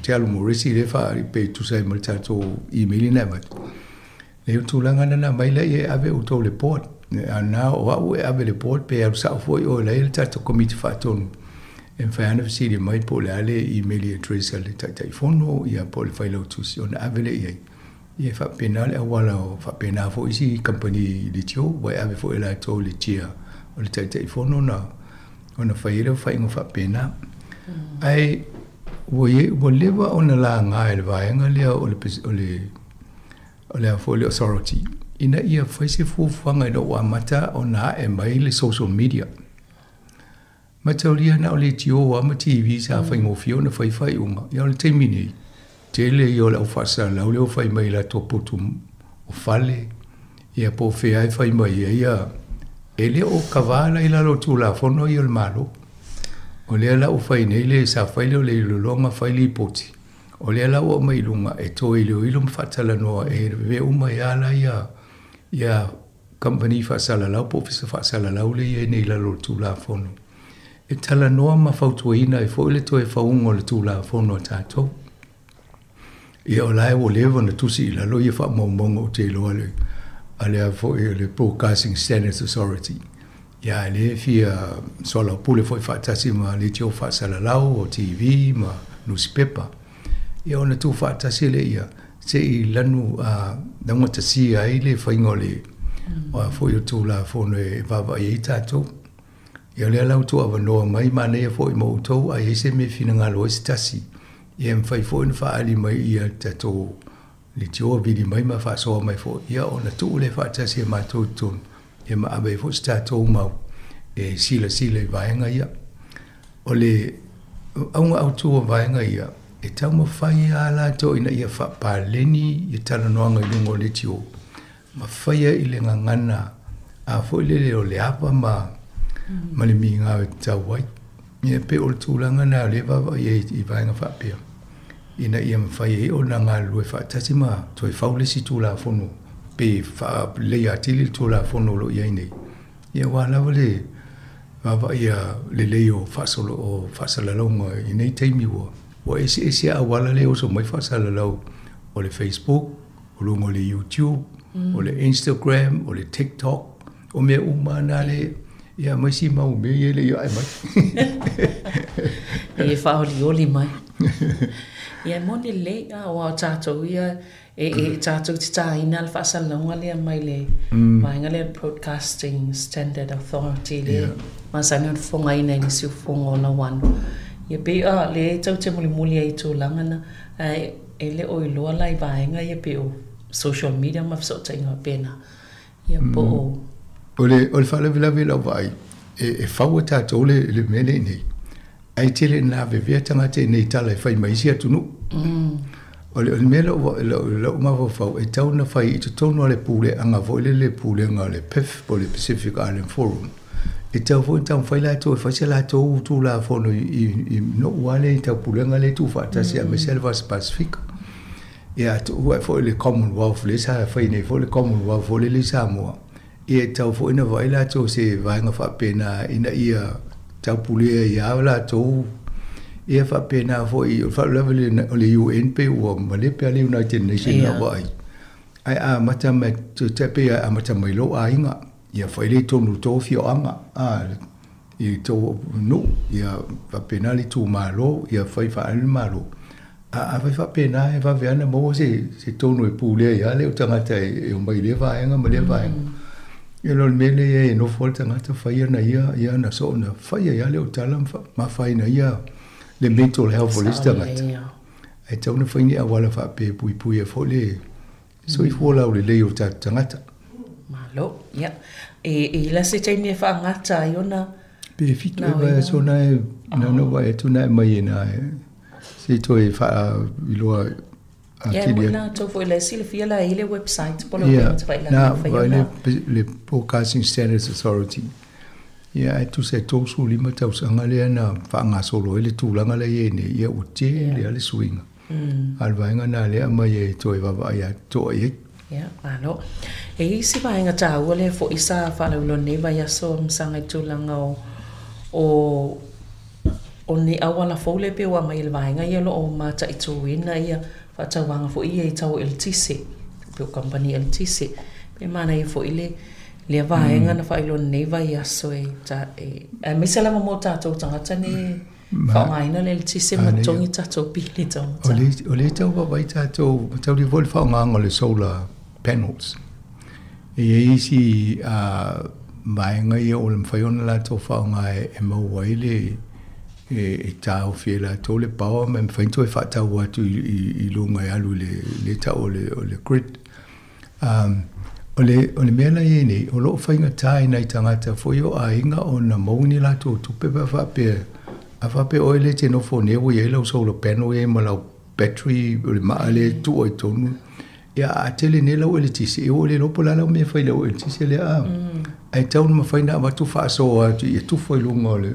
te alu mo resi le fa pe tu sai mal tato email na ma le tu langa na mai le e ave o to le port na o ave le port pe sa fo o le tato committee fa ton en fana fisili mai po le ale email address ale tai fono ia po le failo tu si ona avele ia Ia whapena le awala o whapena fo isi company le tio, wai ave fo ela tō le tia o le taitai fono na ona whaira whaingo whapena. Ai, wo lewa ona la ngā e le vaenga lea o le a fo le authority. Ina ia whaise fuwhanga ina o amata o nā e mai le social media. Matauria na o le tio o ama TV sa whaingo fio na whaiwhai unga. Ia o le teimini. Tele i o le au whasa lau leo whai mai la tō putu o whale. Ia po whai whai mai ia. E le o kavala i lalo tū la whono i o le malo. O lea la o whai nei le sa whai leo le ilolonga whai li poti. O lea la o mai lunga e tō i leo ilo mwhatala noa e ve uma i ala ia company whasala lau po fisa whasala lau le i nei lalo tū la whono. E tala noa ma whautuaina e fo ile to e whaungo le tū la whono tātou. Ia o lai o lewa na tusi i lalo ia wha maumonga o te iloa le alea fo i le Broadcasting Standards Authority. Ia le fia sola pule fo i whaatasi ma le tio whaasala lau o TV ma newspaper. Ia o na tu whaatasi le ia se i lanu nangatasi ai le whaingo le o fo i o tū la whono e wawa i tātou. Ia lea lau tu awanoa mai mana ia fo i mo utou a ese me fina ngalo e stasi. Ia mwhai fo in whaali mai ia tato li tio vidi mai ma whaasoa mai fo. Ia o na tuu le whaatasi e mātou tonu. Ia ma abe fo statou mau e sila i vaenga ia. O le aunga autua vaenga ia. E tau ma whai a la to ina ia whapaleni i tala noanga i lungo le tio. Ma whai i le ngangana a fo le o le apa ma le mi ngā e tau wai. Ia pe o le tūlanga nā le wawa i vaenga whapea. Ina ia mwhai e o na ngā lue whaatasi ma toi whaulesi tūla whono. Pe lei atili tūla whono lo iai nei. Ia wālawa le wawa ia le lei o whaasolo o whaasalalonga i nei teimi ua. Wa ese a wala le o so mai whaasalalau o le Facebook, o lungo le YouTube, o le Instagram, o le TikTok, o mea umana le ia mai si mau me ele ia ai mai. E whaoli oli mai. Ia moni le o tātou ia e tātou ti tā ina al whaasalonga lea mai le maenga le Broadcasting Standard Authority le masani on whonga ina ni siu whonga o na wano. Ia pe le tau te muli ai tō langana e le o iloa lai vaenga ia pe o social media ma fsota inga pena. Ia po o o le whalawilawi lau vai, e whaua tātou le mele nei. Ai tele nā vevea tangate nei tala e whai maisi atunu. O le mele lau mawa whau, e tau na whai i tutonu ale pule anga voile le pule anga le PEF po le Pacific Island Forum. E tau fo tau whai lato e whaise lato tū la whono i no uale i tau pule anga le tū whaatasi a Meselvas Pacific. E atu ua fo le Commonwealth le sa whai nei fo le Commonwealth fo le Sāmoa. Ia tau fo ina vai la tō se vaenga whapena ina ia tau pulea i au la tō. Ia whapena fo i whalawale o le UN pe ua malepe ale United Nations na vai. Ai a mata me te tepe a mata mai lo a inga. Ia whaile tonu tō fio anga. I tō nu. Ia whapena li tū malo. Ia whai whaale malo. A whai whapena e whaweana mo se tonu e pulea i ale o tangata e o mai le vaenga ma le vaenga. Ia lo mele e no folta ngata whaia na ia na so na whaia ia leo tala ma whai na ia le mental health lista ngata. E tau na whaini a wala wha pe pui e fole so i fōla o le leo tangata. Malo, ia. E la se taimi e wha ngata i ona. Pe fitu e vai so na e no vai e tuna e mai e na e se to e wha iloa Ia wina tau fo le sila fia la ile website polo le Broadcasting Standards Authority. Ia e tu se tōsu lima tau sanga lea na whaanga solo ele tūlanga le iene ia o te lea le swinga. Alvaenga nā lea mai e toi wawa ia toa i. Ia, ano. E isi vaenga tā ua le fo isa whalaulo newa ia so msanga i tūlanga o ne awala fole pe wa mai le vaenga ia lo o mata i tūwina ia whatauanga fo ia i tau el tise, pe o company el tise, pe mana ia fo ile le vaenga na whailo neiva i aso e ta e misala mo tātou tangata ne whaongaina le tise matongi tatou pili tau. O le tau wawai tatou, tau li voli whaonga le solar panels. E isi maenga ia o le mwhaiona la tau whaonga e mauai le e tau fie la tau le pawa me mwhainto e whatau watu I lunga e alu le tau o le grid. O le mea la e nei, o loo whainga tai nei tangata fo a inga o na mauni la tau tupe pa whape a whape o le te no fo newo i lau solar panel e ma lau battery o le maa le tu o I tonu. Ia a tele ne lau ele tisi e o le lopo la lau mea whai lau ele tisi le a. Ai tau ma whai na watu whaaso atu I tu whai lunga o le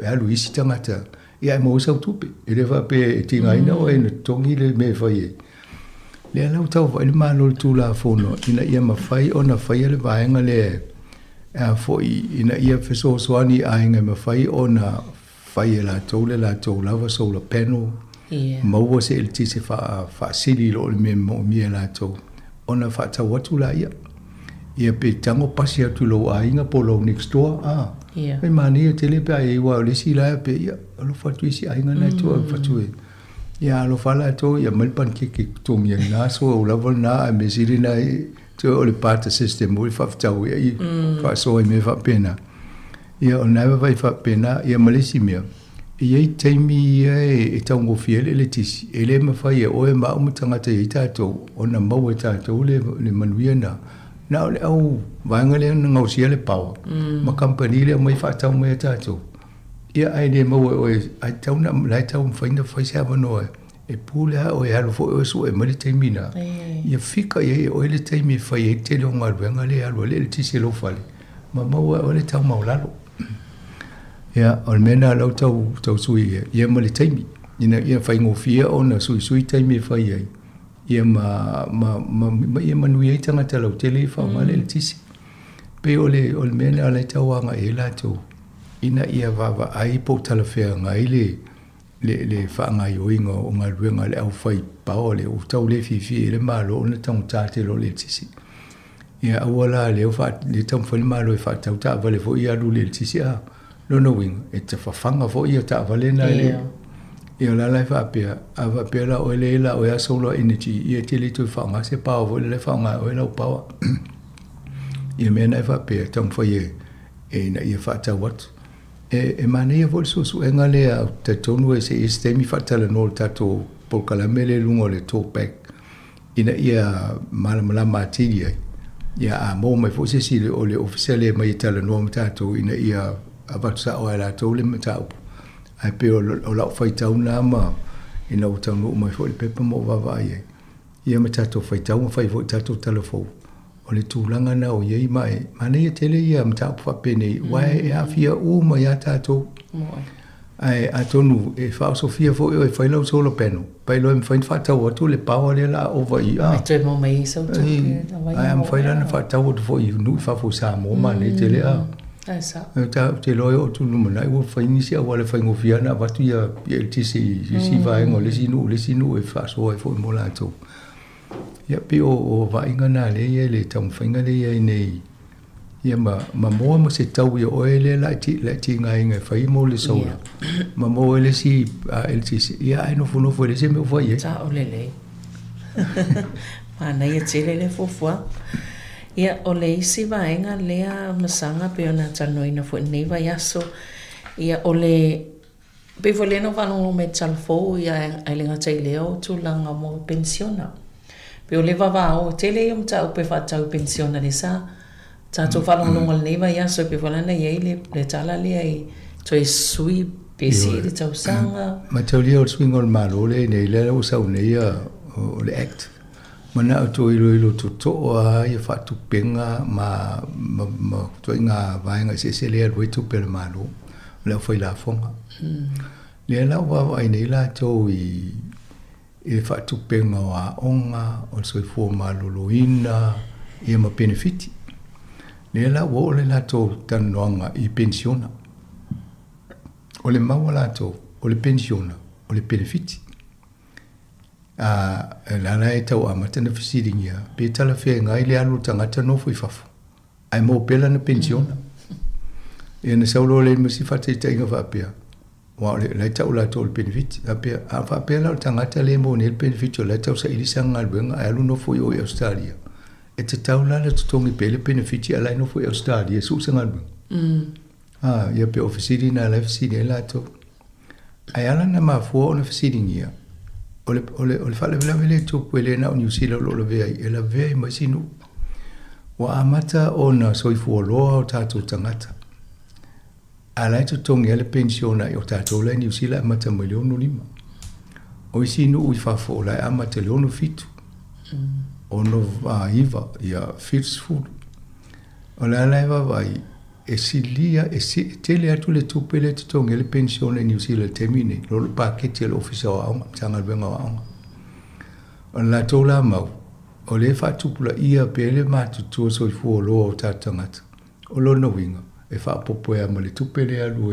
alu isi tangata. Ia e mo sau tupe. E le whape e tinga ina o e na tongi le mea whai e. Le lau tau whai le maa lor tu la fono. Ina ia ma whai o na whai le vaenga le foi ina ia wheso soani a inga ma whai o na whai e la tau lava solar panel. Maua se ele tise wha sili lo le me mo mia la tau. Ona wha tau atu la ia. Ia pe tango pasi atu lo a inga polo next door. Mai mani e tele pe a e wa o lesi la pe ia. Alo whatu isi a inga nai tua whatu e. Ia alo whala ato ia malpan kiki tongi a nga so o level na a me siri na e tua o le pata system o le whawhtau ia I wha so e me wha pena. Ia o naiwa vai wha pena ia malesi mea. Ia taimi e tau ngofia le tisi. E le mawhai e oe maa umutangata I tātou. O na mau e tātou le manuia na. Na o le au vanga le na ngausia le pawa. Ma kampani le mai whaatau mai tātou. Ia ai le mau e oe. Ai tau na lai tau mwhaina whai se hawa noe. E pūle ha oe halo fo oe so e mali taimi na. Ia whika e oe le taimi whai e tele o ngā ruenga le halo le tisi lo whale. Ma mau e oe le tau maulalo. Ia, o le mena lau tau sui ia. Ia ma le taimi. Ia whai ngofia o na sui taimi whai ai. Ia ia manui ai tangata lau tele whaonga le tisi. Pe o le mena alai tau anga e la tau. Ina ia wawa ai po talawhea ngai le whaanga I oinga o ngā ruenga le au whai pao le o tau le fifi e le malo o na tau tāte lo le tisi. Ia awala le tau whai malo e wha tau tā vale fo ia lu le tisi a. Lono wing e te whawhanga fo ia ta valena le. Ia la lai whapea. A whapea la o ele la o ea solar energy. Ia te le tu whanga se pao vo le whanga o e lau pawa. Ia mea nai whapea tam whai e na ia whatau watu. E mana ia vo susu e ngale a te tonu e se istemi whatala no le tato polkalame le lungo le talkback. Ina ia malamala matiri ai. Ia a mo mai fo se si le o le officiale mai tala no tato ina ia avata o ala tole mata ai pe o la fai tau na ma ina o tau no mai foi pepe mo va vai ia mata to fai tau fai foi tato telefo o le tulanga na o ye mai mane tele ia mata fa pene wai e afia o mai tato ai atonu e fa sofia foi e fai lo solo peno pai lo em fai fa tau o tu le power le la over i a te mo mai so tu ai am fai la fa tau o foi nu fa fo Sāmoa mane tele a te loe o tu numana ua whainisi a wale whaingofia na watu ia el tisi si vaenga le sinu e whaso e fo mo lato. Ia pe o vainga na le ia le tau whainga le ia nei. Ia ma moa ma se tau ia oe le la ti ngā inga whai mo le sola. Ma moa le si el tisi. Ia ai no fo le se me whai e. Ta o le le. Mana ia tele le fofua. Ia o le isi vaenga lea masanga pe ona tanoina fo nei vai aso. Ia o le pe fo leno vanongo me talfo ia ailenga tai leo tu langa mo pensiona. Pe o le vava o tele i mta upe whatau pensiona le sa. Tato vanongo le nei vai aso pe fo lana iei le tala lea I to e sui pe si le tau sanga. Ma tau lea o swing o le malo le nei lea o sau nei o le act. Mana o to ilo to a ia fatu penga ma to inga vaenga se le roi tu per malo le foi la fonga le la wa ai nei la to I fatu penga wa onga o so fo malo loina ia ma benefit le la wo le la to tanonga I pensiona o le mawa la to o le pensiona o le benefit la e tau amata na fisiringia pe tala whea ngai le alu tangata no fui fafu ai mo pela na pensiona e na saulo le masi fata I tainga whapea wa le tau la tol benefit a fa pe la tangata le mo ne benefit la tau sa ili sanga benga alu no fo yo Australia e te tau la le tongi pe le benefit ala no fo Australia su sanga benga ia pe ofisiri na la ofisiri la to ai ala na ma fo na ofisiri ngia ole fa le vele to pele na New Zealand lo ve ai la ve mai sinu wa amata ona soifu lo o tatu tangata ala to tongi le pensiona o tatu la New Zealand mata milionu lima o sinu u fa fo la amata milionu fitu ono iva ya fits food ola la va vai e silia e si tele atu le tupele to tongi le pensiona New Zealand termine lo pakete le ofisa wa tanga benga wa la tola mau o le fa tupula ia pele matu tu so fu lo o tatangat o lo no winga e fa popo ya mali tupele alu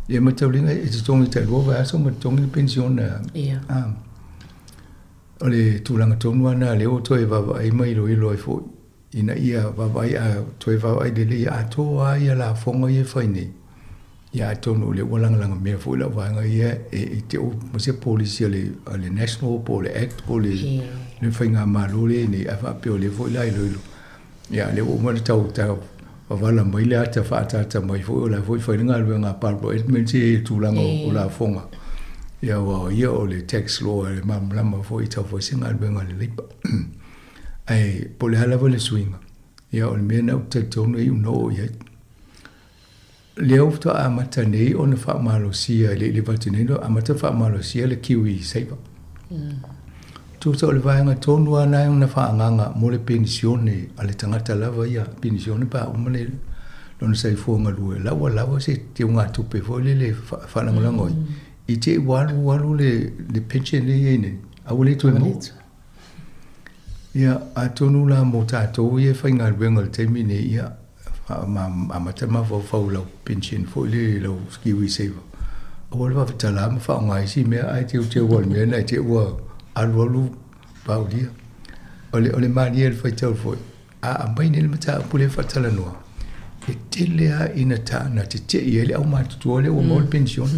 e matalinga e tongi te lo va so matongi pension na o le tulanga tonua na le o to e va ai mai lo i fo ina ia va vai a to e va ai de le a to ai la fonga ye faini ya to no le wala langa me fo la va nga ia e te o mo se policia le national pole act pole le fainga malore ni afa pe o le fo la ilo ya le o mo tau vala mai le ata fa ata mai fo la fo fainga le nga parlo et men se tulanga o la fonga ya wa ia o le tax law le mamlama fo ita fo singa le nga le lipa ai pole hala vole swinga ya o me na te tono i no ya leo to amata nei ona fa malosia le vatinendo amata fa malosia le kiwi saiba tu so le vainga tonu ana una fa nganga mo le pensione ale tangata lava ia pensione pa o mole non sai fonga lu la se te unga tu pe vole le fa na ngoi i te walu le pension le ne a wole tu mo ia a tonu la mo tato ia fainga bengal termine ia amata ma fo la pension fo le lo kiwi save o le va tala ma fa ngai si me ai te wol me na te wa alwolu paudia ole mani el foi tel foi a mai ne mata pule fa tala no e telea ina ta na te ele au ma tu ole o mol pension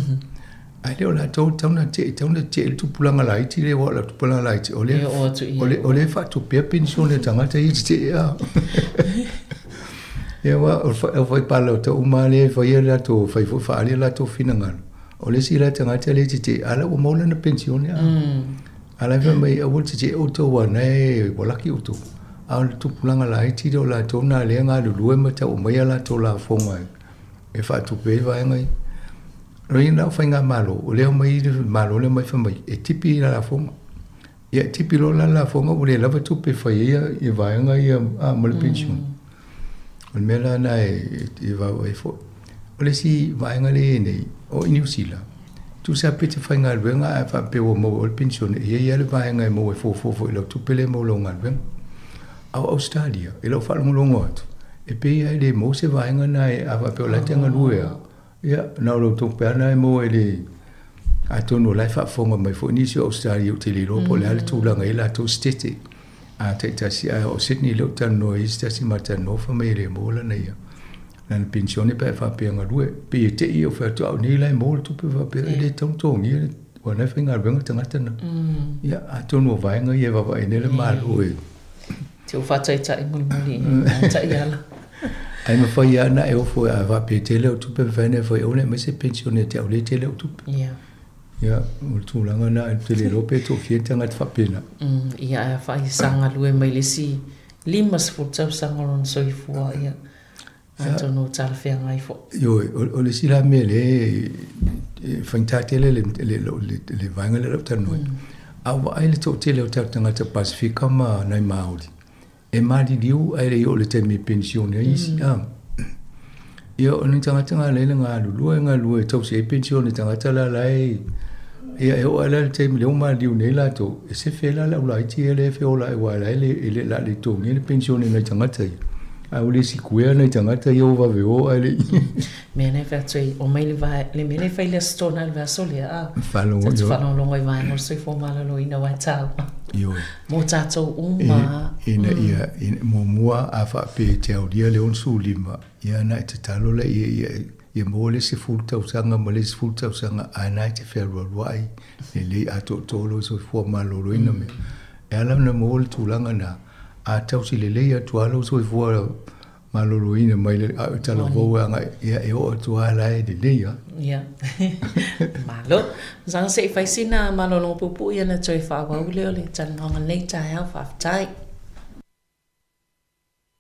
ai le ola to tauna te tu pulanga lai ti le wala tu pulanga lai ti ole fa tu pe pension le tanga te ya ya wa o foi palo to umale foi la to foi fa ale la to finanga ole si la tanga te le ti ala o mola na pension ya ala ve mai o ti o to wa nei wala ki o to al tu pulanga lai ti do la to na le nga lu ma ta o mai la to la fonga e fa tu pe va ngai reina fainga malo o le mai malo le mai fa mai e tipi la fonga ya tipi lo la fonga o le lava tu pe fa ia e va ngai a mo le pension o mela na e va o fo o le si va ngai nei o New Zealand tu sa pete fainga venga fa pe o mo o pension e ia le va ngai mo fo lo tu pe le mo lo ngal ven au Australia e lo fa lo ngot e pe ia le mo se va ngai na e fa pe o la tenga luea ya na lo tu pe na mo ele a to no life fonga mai fo ni si Australia o te le lo po le ale tu la ngai la to state a te tasi a o Sydney lo tan no is tasi mata no fa mai le mo la nei na pensione pe fa pe nga due pe te io fa to ni la mo tu pe fa pe le tong tong ni wa na fa nga ben tanga tana ya a to no va nga ye va va ne le mal o te fa tai tai mo ni tai ya la ai ma fa ya na e o fo a va pe te le tu pe fa ne fa o ne me se pensione te o le te le tu ya o tu la nga na te le rope to fie tanga fa pena ya fa sanga lu mai le si limas fu tau sanga lon so i fu ya ato no tal fe ngai fo yo o le si la me le fantate le vanga le tan no a wa ai le to te le tanga te pacifica ma nai maudi e mali diu ai le yo le te mi pensione isi yo on tanga le nga lu e to se pensione tanga la lai e o ala te mi le ma diu ne la to e se fe la la ti le fe o la wa le la le to ni pensione na tanga te a o le si kuea nei tangata i o vawe o ai le mea nei whaatui o mai le vai le mea nei whai le stona le vea sole a whalongo tatu whalongo i vai no soi fo malalo ina wai tau mo tātou uma ina ia mo mua a wha pe te au lia le on su lima ia na te talo le ia ia mo le se full tausanga ma le se full tausanga ana te whero ruai le ato tolo so fua malolo ina me e ala na mo le tūlanga na a tausi le atualo so fua malolo ina mai le a tala voanga ia e o atuala e le leia ia malo zang se fai sina malolo pupu ia na toi fa wa ule ole tan ngonga nei tai au fa tai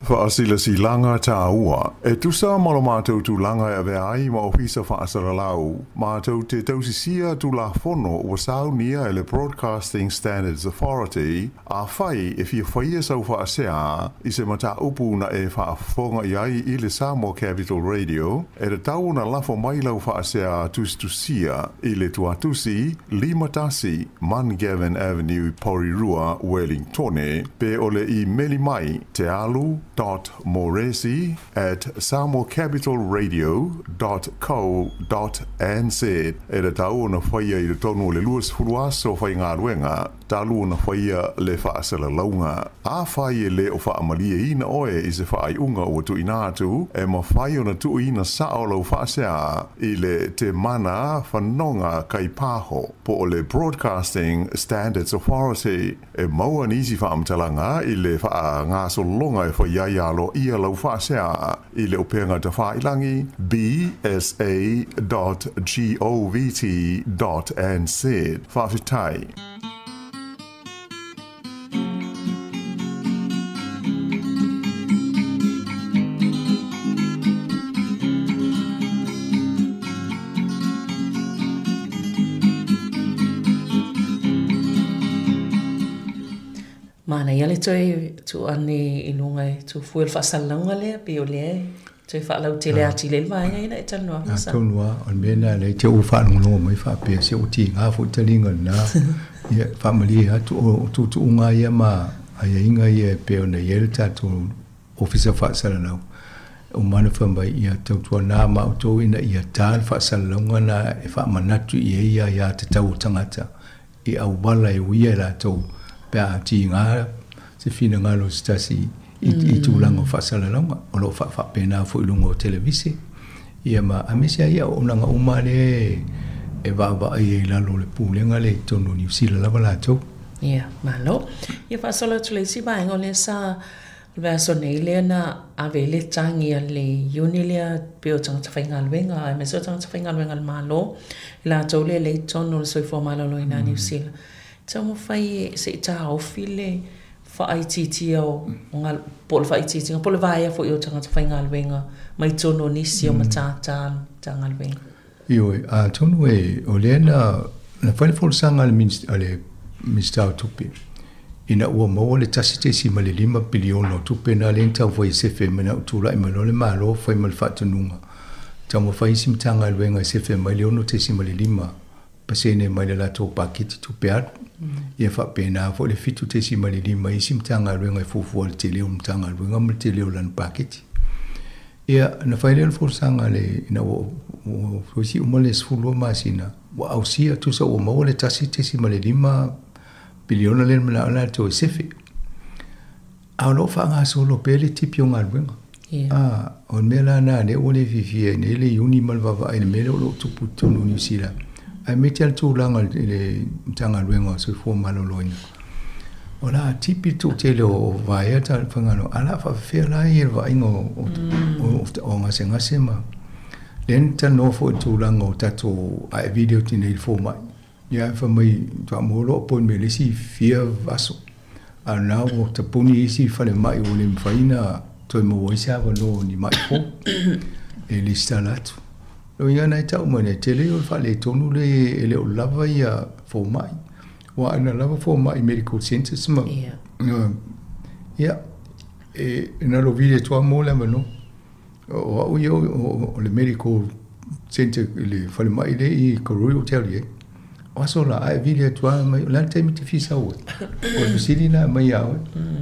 Whaasila si langa tā ua. E tusa malo mātou tu langa e vea ai ma ofisa whaasara lau. Mātou te tausisia tu la fono ua saunia e le Broadcasting Standards Authority a whai e fia whaia sau whaasea i se mata upu na e whaafonga i ai i le Sāmoa Capital Radio e le tau na lafo mai lau whaasea tustusia i le tuatusi Limatasi Mangavin Avenue Porirua Wellingtone pe ole i meli mai te alu .moresi@samoacapitalradio.co.nz e le tau na whaia i le tonu le luas furuaso whai ngā ruenga talu na whaia le whaasala launga a whai e le o whaamalia ina oe i se whaai unga o tu inatu e ma whai o na tu ina sao lau whaasea i le te mana whanonga kai pāho po o le Broadcasting Standards Authority e maua nisi whaamtalanga i le wha ngā solonga e whai ia lo ia lau whaasea i le upenga te whailangi bsa.govt.nz whawhitai. Mana ia le toi tu ane i lunga tu fuel whasalanga lea pe o lea toi whaalau te lea ti lelwa inga ina e tanua. Tanua, on mena le te o whanongo mai whapea se o ti ngā futalinga na ia whamali tu unga ia ma aia inga ia pe o na iere tatu ofisa whasalanau. O mana whamai ia tautua nā ma o tō ina ia tāl whasalanga na e whamanatu ia te tau tangata i au wala e uia la tau pea ti ngā se fina ngalo stasi i tūlanga o whasalalanga o lo whapena fo ilunga o televisi ia ma amisia ia o nanga umare e wāwa ai e lalo le pūlenga le tono New Zealand lava la tau ia malo ia whasolo tu le si baingo le sa Vea so nei lea na ave le tangi a le uni lea peo tangata whaingalwenga ai me so tangata whaingalwenga le malo la tau le le tono le soifo malo lo ina New Zealand tau mo whai se i taha o file whaaititi au ngal pole whaaititi nga pole vaia fo i o tangata whaingalwenga mai tono nisi o matata tangalwenga Ioi, a tono e o lea na whainifol sanga ale minister tupi ina ua maua le tasi te si male 5 biliona o tupe na le tau fai sefe mena utula i malo le malo fai mal whatanunga. Tau mo fai simtanga alwenga sefe mai leono te si male 5 pasene mai le lato paketi tupe atu. Ia whapena fo le fitu te si male 5 i simtanga alwenga i fufua le te leo mtanga alwenga mal te leo lan paketi. Ia na fai leo forsanga le ina ua fosi umale sfulua masina wa ausia tusa ua maua le tasi te si male 5 biliona le mala ala to sefi a lo fa nga solo pele tipi o ngalwenga on mela na ne ole vivie ne le uni malva ai mele lo tu puto no New Zealand ai metel tu langa le tanga lwenga so fo malolo ina ola tipi tu telo vai ta fangano ala fa fela ir va ingo o nga senga sema lenta no fo tu langa tato ai video tine fo mai ia fa mai tua molo pon me lesi fia vaso a nao te puni isi fa le mai o le mfaina toi mo waisa va no ni mai fo e li stalat lo ia na ta mo ne tele o fa le tonu le le o lava ia fo mai wa ana lava fo mai medical center sma ia e na lo vide tua mo le no o io o le medical center le fa le mai le i Korea hotel Wasola ai vile tua mai la temi te fisa o sili na mai au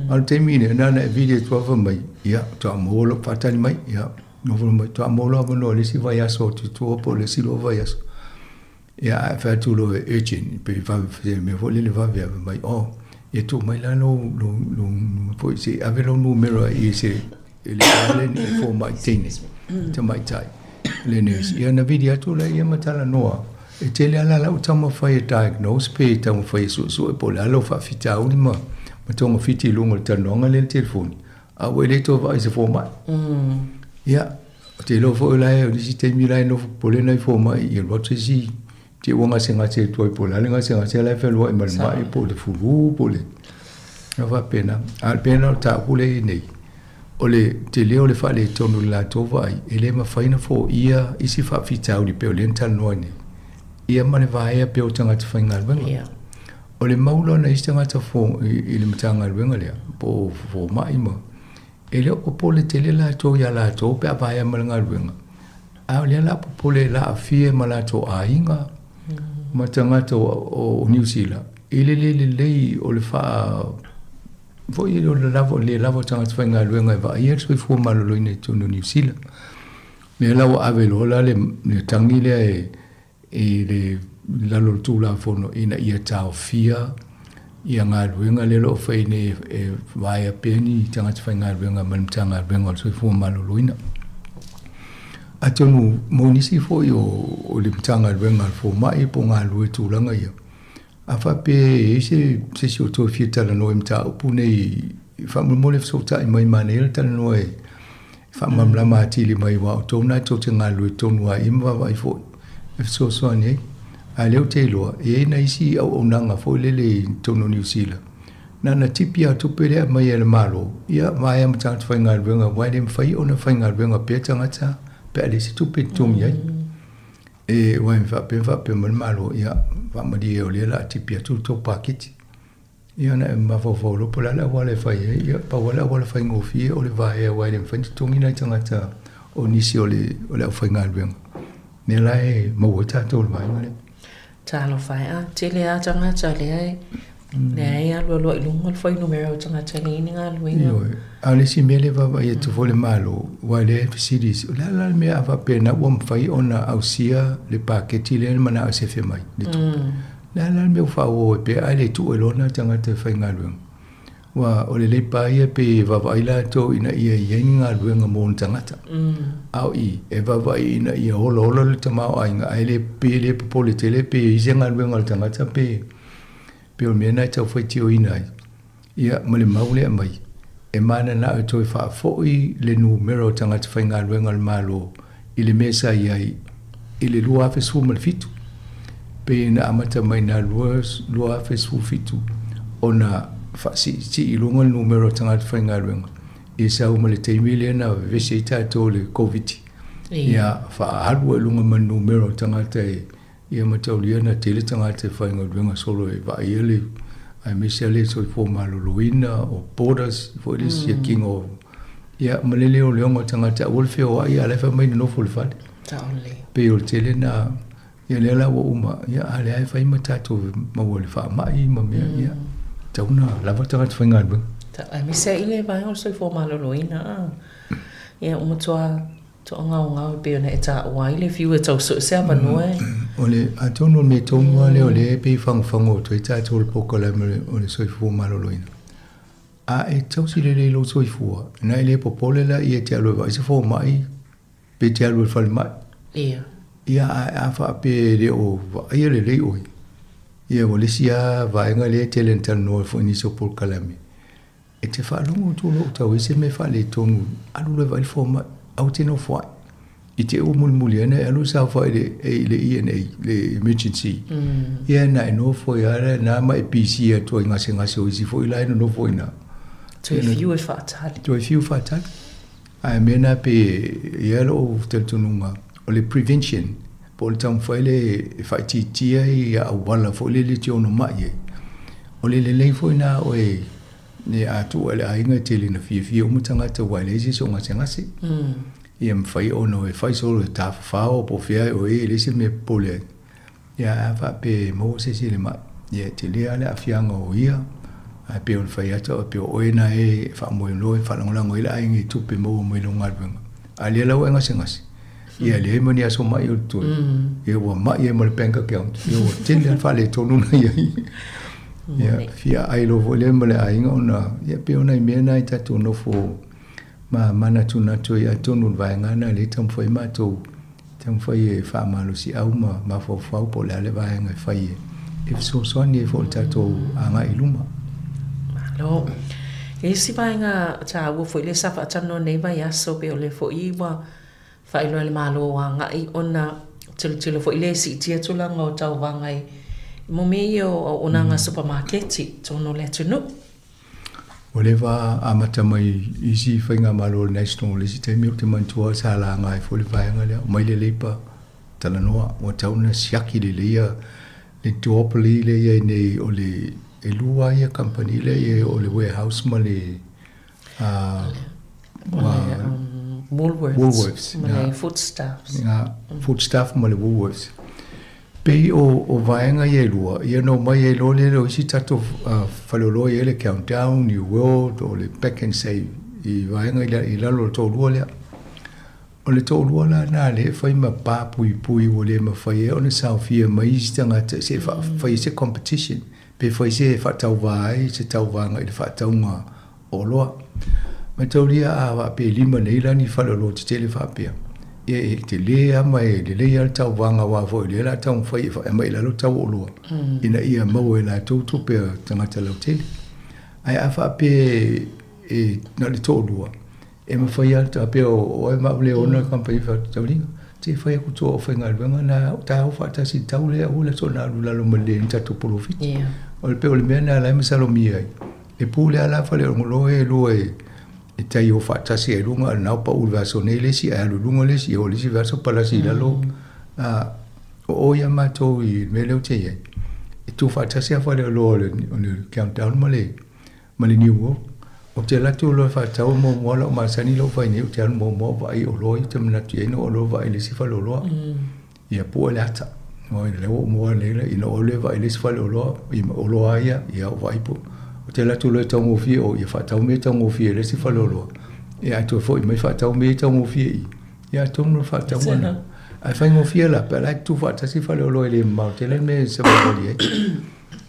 al temi ne na vile tua va mai ia tua molo patani mai ia no vo mai tua molo va no le si vai aso tu po le si lo vai aso ia fa tu lo urgent pe va me vo le va via mai e tu mai la no poi si aveva un numero e se le ale ni fo mai tene te mai tai le nes ia na video tu la ia matala noa e tele ala la utama fai diagnose pe tama fai su e pola lo fa fita uni ma tonga fiti lungo tanonga le telefoni a wele to vai se forma ia te lo fo la e si te mi la no pole na forma i lo te si te wonga senga te to pola le nga senga te la fe lo e mal mai pole fulu pole na va pena al pena ta pole nei ole te leo le fa le tonu la to vai ele ma faina fo ia isi fa fita uni pe le tanonga ni ia mane vai pe o tanga te fainga venga o le maulo na istanga ta fo i le matanga venga le po mai mo ele o po le tele la to ya la to pe vai a malanga venga a le la po le la fie mala to a inga matanga to o New Zealand ele le o le fa fo i le lavo tanga te fainga venga va ia so fo malo ine to New Zealand me la o avelo la le tangi le e le lalo tu la fono ina ia tau fia ia ngā ruenga lelo whai ne vai a peni tanga te whai ngā ruenga man tanga ruenga so i fua malolo ina a tonu monisi fo i o le tanga ruenga fo mai po ngā rue tūlanga ia a whape e se si o tō fia tala no e mta upu nei whamamole fsota i mai mane ele tala no e whamamlama atili mai wa o tōna tō te ngā rue tōnua ima vai fo so ni a leo te loa e na isi au onanga fo lele tono New Zealand na tipia to pele mai ele malo ia mai am tang whainga runga wai dem whai ona whainga runga pe tangata pe ale si tu pe tumi ai e wai fa pe malo ia va madi o le la tipia tu to pakiti ia na ma fo lo pola la wale whai ia pa wala whai ngofi o le vai wai dem whai tumi na tangata o nisi o le whainga runga ne lai mo ta to mai le ta lo fai a tele a tanga chale ai ne ia lo lungo foi numero tanga chale ni nga luinga ale si mele va ia tu vole malo wale cities la me ava pena wom fai ona ausia le paketi le mana se fe mai la me fa o pe ale tu elona tanga te fai nga luinga wa ole le paia pe va vaila to ina ia yenga luenga mon tangata au i e va vai ina ia holo le tamao ainga ele pe le popole tele pe yenga luenga tangata pe o mena tau foi tio ina ia mole maule mai e mana na to fa foi le numero tangata fainga luenga malo ile mesa ia ile lua fe sumal fitu pe na amata mai na lua fe su fitu ona fa si ilunga numero tanga whainga runga e sa umale te miliona visita to le covid ia fa haru ilunga man numero tanga te ia matauliana tele tanga te whainga runga solo e va ele ai mesele so fo maloloina o borders for this ia king of ia malele o leonga tanga te wolfe o ia le fa mai no full fat taole pe o tele na ia le la wo uma ia ale ai fa imatato ma wole fa mai ma me ia tauna lava tanga te whainga runga. Ta mi se ile vai o soi fo maloloina. Ia umatua to ngau pe ona eta waile fiu e tau so se ava noe. Ole atono me tonga le ole pe fango to eta tol pokola me ole soi fo maloloina. A e tau si le lo soi fo. Na ile popole la ia te alo vai se fo mai pe te alo fal mai. Ia. Ia a fa pe le o ia le oi. Ia o lesia vaenga le telental no fo ni so por kalami e te fa longo tu lo tau se me fa le tonu alu le vai fo ma au te no fo i te o mulmuliana alu sa fa le INA le emergency ia na no fo ia na ma PC to ngase o si fo ila no fo ina to fiu fatal ai mena pe ia lo tel tununga o le prevention Paul tam faile faiti tia ia wala fo le tio no mai o le fo na o e ne atu ele ainga tele na fi o mutanga te wale si so ngase ia mfai ono e fai so le ta fa o po fia o e le se me pole ia fa pe mo se si le mai ia tele ale afianga o ia a pe on fai ato pe o e na e fa mo lo e fa longa ile ainga tu pe mo lo ngalbenga ale la o ngase ia le moni aso mai o tu e wa mai e mo penka ke on yo tin fa le tonu na ia fia ai lo vole mo le ainga ona ia pe ona me na ita tu no fo ma mana tu na tu ia tonu vai ngana le tam foi ma tu tang fai e fa malo si au ma fo fau po le vai ngai fai e so so ni fo tato anga iluma malo e si vai nga cha wo fo le sa fa chano nei vai aso pe le fo iwa fa ilo le malo anga I ona tilo fo ile si tia tula ngo tau vangai mo me yo ona nga supermarket tono le tunu Oleva amata mai isi whainga malo national le si te miu te mantua sa la ngai fo le vaenga lea mai le leipa tala noa o tauna siaki le leia le duopoli le ia nei o le e lua ia company le ia o le warehouse ma le Woolworths ma le foodstuffs foodstuff ma le Woolworths Pei o vaenga ye lua, ia no mai e lo le lo isi tato whalolo e le countdown, New World, o le back and say, I vaenga I lalo le tō lua lea. O le tō lua la nā le, whai ma pā pui pui o le ma whai e, o le sao fia mai isi tangata, se whai se competition, pe whai se whatau vai, se tau vanga I le whatau ngā o loa. Ma tau lia a wa pe lima nei lani whalolo te tele whapea. E te lea mai le lea tau wanga wa fo le la tau fai fa mai la lo tau o lua ina ia mau e la tau tu pe tangata lau tele ai afa pe e na le tau lua e ma fai alta pe o e ma le ona kampai fa tau linga te fai ku to fa ngal venga na tau fa ta si tau le o le sona lu la lo male nta tu profit o le pe o le mena la me salo mi ai e pu le ala fa le ngolo e lu e tai o fatasi e lunga na pa u vaso nei le si a lunga le si o le si vaso pala si lalo o ya mato I mele o te e tu fatasi a fale lo le countdown male new world o te la tu lo fata o mo la ma sani lo fa ni o te mo vai o lo I te mna tu no lo vai le si fa lo ia po le ata o le mo le I no le vai le si fa lo I o lo ia vai po te la tu le tau fi o ia fa tau me tau fi le si fa lo ia tu fo mai fa tau me tau fi ia tu no fa tau na ai fa ngo fi la per ai tu fa ta si fa lo le ma te le me se va di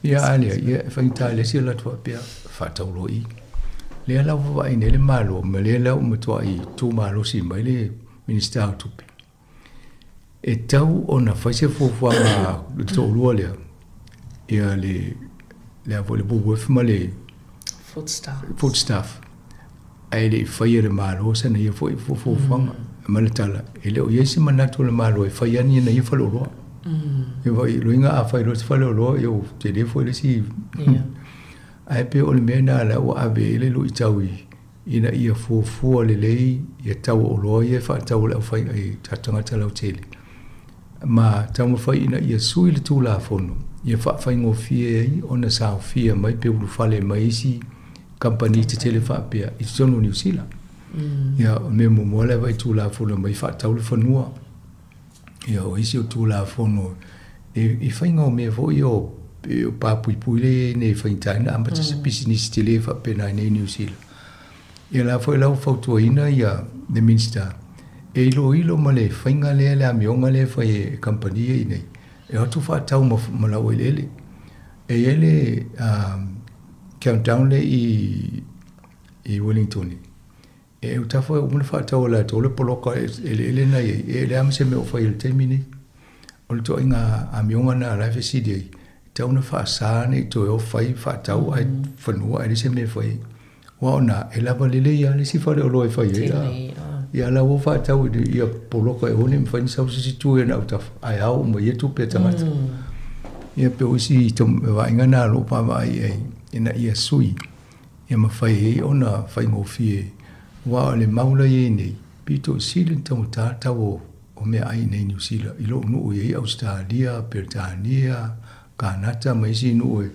ia ali ia fa ta le si la tu pe fa tau lo I le la va I le malo me le la mo tu I tu malo si mai le minister tu pe e tau ona fa se fo fa to lo le ia le avole Woolworth ma le foodstuff ai le faia malo sa nei fo fanga ma le tala ele o yesi manato le malo e faia ni nei fa lo e vai luinga a fa lo fa lo eu te le fo le si ai pe o le mena la o ave le lo itawi ina ia fo le lei ia tau o lo ia fa tau le fa ai tatanga tala tele ma tau fa ina ia sui le tu la fono ia fa ngo fie ona sa fie mai pe u fale mai si company te tele fa pe I sono New Zealand ia me mo le vai tu la fono mai fa tau le fonua ia o isi tu la fono e fa ngo me vo io pa pui le ne fa intana amba te business tele fa pe na New Zealand ia la foi la foto ina ia de minister e ilo male fa nga le la mionga le fa company ina e o tu fa tau ma la wele e ele countdown le I Wellington e o ta fa o mo fa tau la to le poloka ele na e le am se me o fa il termine o to inga a mionga na la FEB tau na fa sa ne to o fa tau ai fa no ai se me fa wa na e la valele ya le si fa le lo fa ia la wo fa tau ia poloka e hone fa sa si tu e na uta ai au mo ye tu pe tamata ia pe o si to va ngana lo pa vai ina ia sui ia ma fai ona fai ngo fie wa le maula ye nei pito silin tau tau o me ai nei New Zealand I lo no e Australia Britania Canada mai si no e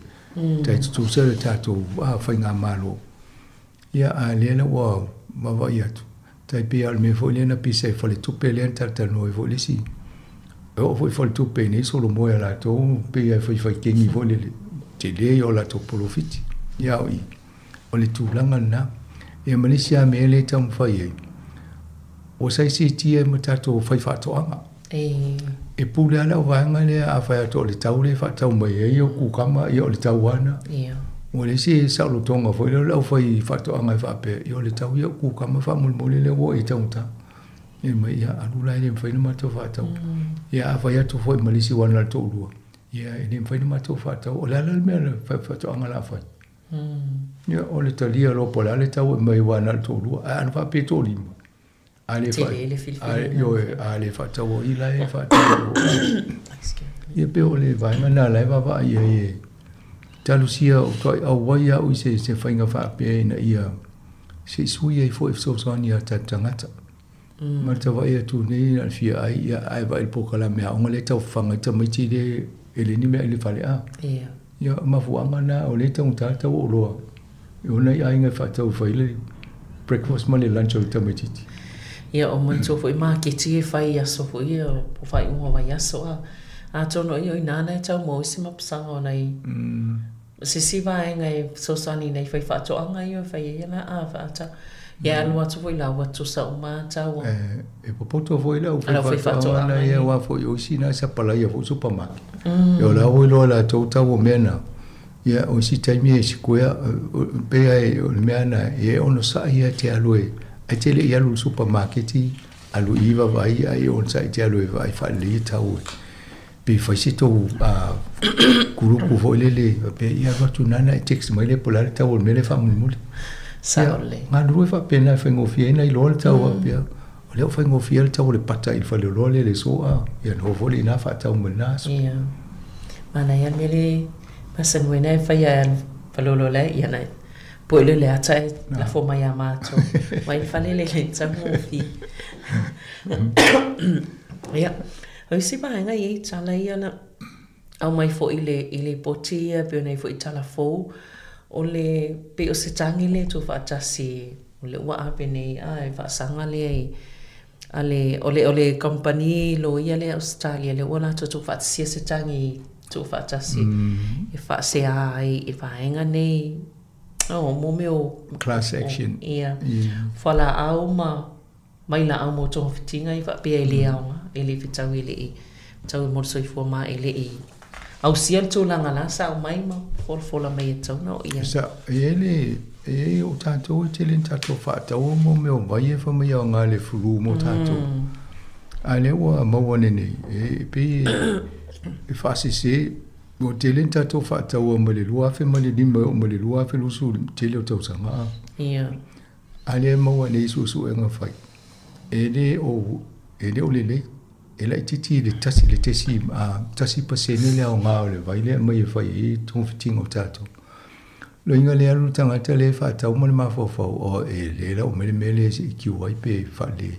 tai tu se tato a fai nga malo ia a le na wa va ia tu tai pe al me foi na pisa foi tu pe le tata no e foi si o foi tu pe nei solo mo la to pe foi che mi foi le te le o la to profit ia o le tu langa na e Malaysia me le tam fai o sai si tie mo tato fai fa to anga e pu le ala vanga le a fa to le tau le fa tau mai e o ku kama e o le tau ana o le si sa lo tonga foi le fai fa to anga fa pe e o le tau e ku kama fa mul mul le wo e tau ta e mai ia alu lai le mfaina matou whaatau ia a whai atu fwoi malisi wana tō lua ia e le mfaina matou whaatau o le ala le mea le whaatau anga la whai ia o le talia lopo la le tau e mai wana tō lua a anu whape tō lima a le whaatau o ila e whaatau ia pe o le vainga na lai wawa ia e talusia o toi au wai au se whainga whape na ia se sui ai fo e fsosani a tangata ma te vai atu nei na fia ai ia ai vai pokala me onga le tau fanga te mai ti le ele ni me le fale a ia ma fuanga na o le tau tata o loa o nei ai nga fa tau faile breakfast ma le lunch o te mai ti ia o man so foi ma ke ti fai aso foi o fai un vai aso a tono io inana e tau mo sima pasanga nei se si vai ngai so sani nei fai fa to anga io fai ia na a fa ta ia lua tu foi la wa tu sa uma tau e popoto foi la fai fa to anga ia wa foi o sina sa pala ia fo supermarket e la o lo la to tau mena ia o si taimi e sikoa pe ai o mena e ono sa ia te aloe ai te le ia lu supermarket alu iva vai ai on sa te aloe vai fa le tau pe faisito a kuruku voilele pe ia watu nana e text mai le polare tau mele fa muli saole nga rue fa pena fa ngofia na ilo tau pe o le fa ngofia tau le pata il fa le role le so a ia no voli na fa tau mena ia mana ia mele pasan wena fa ia fa lo le ia na po le le ata la fo mai amato mai fa le tau ngofi ia o si ba nga ye tala ia na au mai fo ile potia pe nei fo tala fo o le pe o se tangi le tu fa tasi o le wa pe nei ai fa sanga le ale o le company lo ia le Australia le wala tu fa si se tangi tu fa tasi e fa se ai e fa nga nei o mo meu class action ia fala au mai la au mo to fitinga i fa pe le au ele fitau ele tau mo so fo ma ele au sian tu langa la sa mai ma for la mai tau no ia sa ele e o tato te len tato fa tau mo me o vai fa mai nga le fulu mo tato ale wa mo wone ni e pe e fa se o te len tato fa tau mo le lua fe mo le dimba mo le lua fe lu su te le tau sanga ia ale mo wone su nga fai ele o le ela titi le tesi a tasi pasene le nga le vai le mai fai tu fitingo tato lo inga le alu tanga tele fa tau mo ma fo o le la o mele si ki wai pe fa le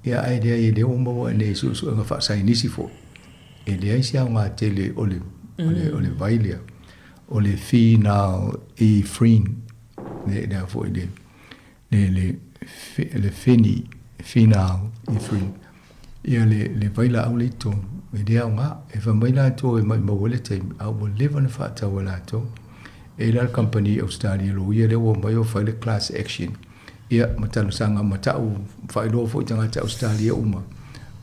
ia idea ile o mo ne su nga fa sai nisi fo ele ai sia nga tele ole vai le ole fi na e free ne fo le fini final e free ia le vaila au le to e dia nga e fa mai la to e mai mo le te au mo live on fa ta wala to e la company Australia lo ia le wo mai o fa le class action ia mata sanga mata u fa lo fo tanga ta Australia uma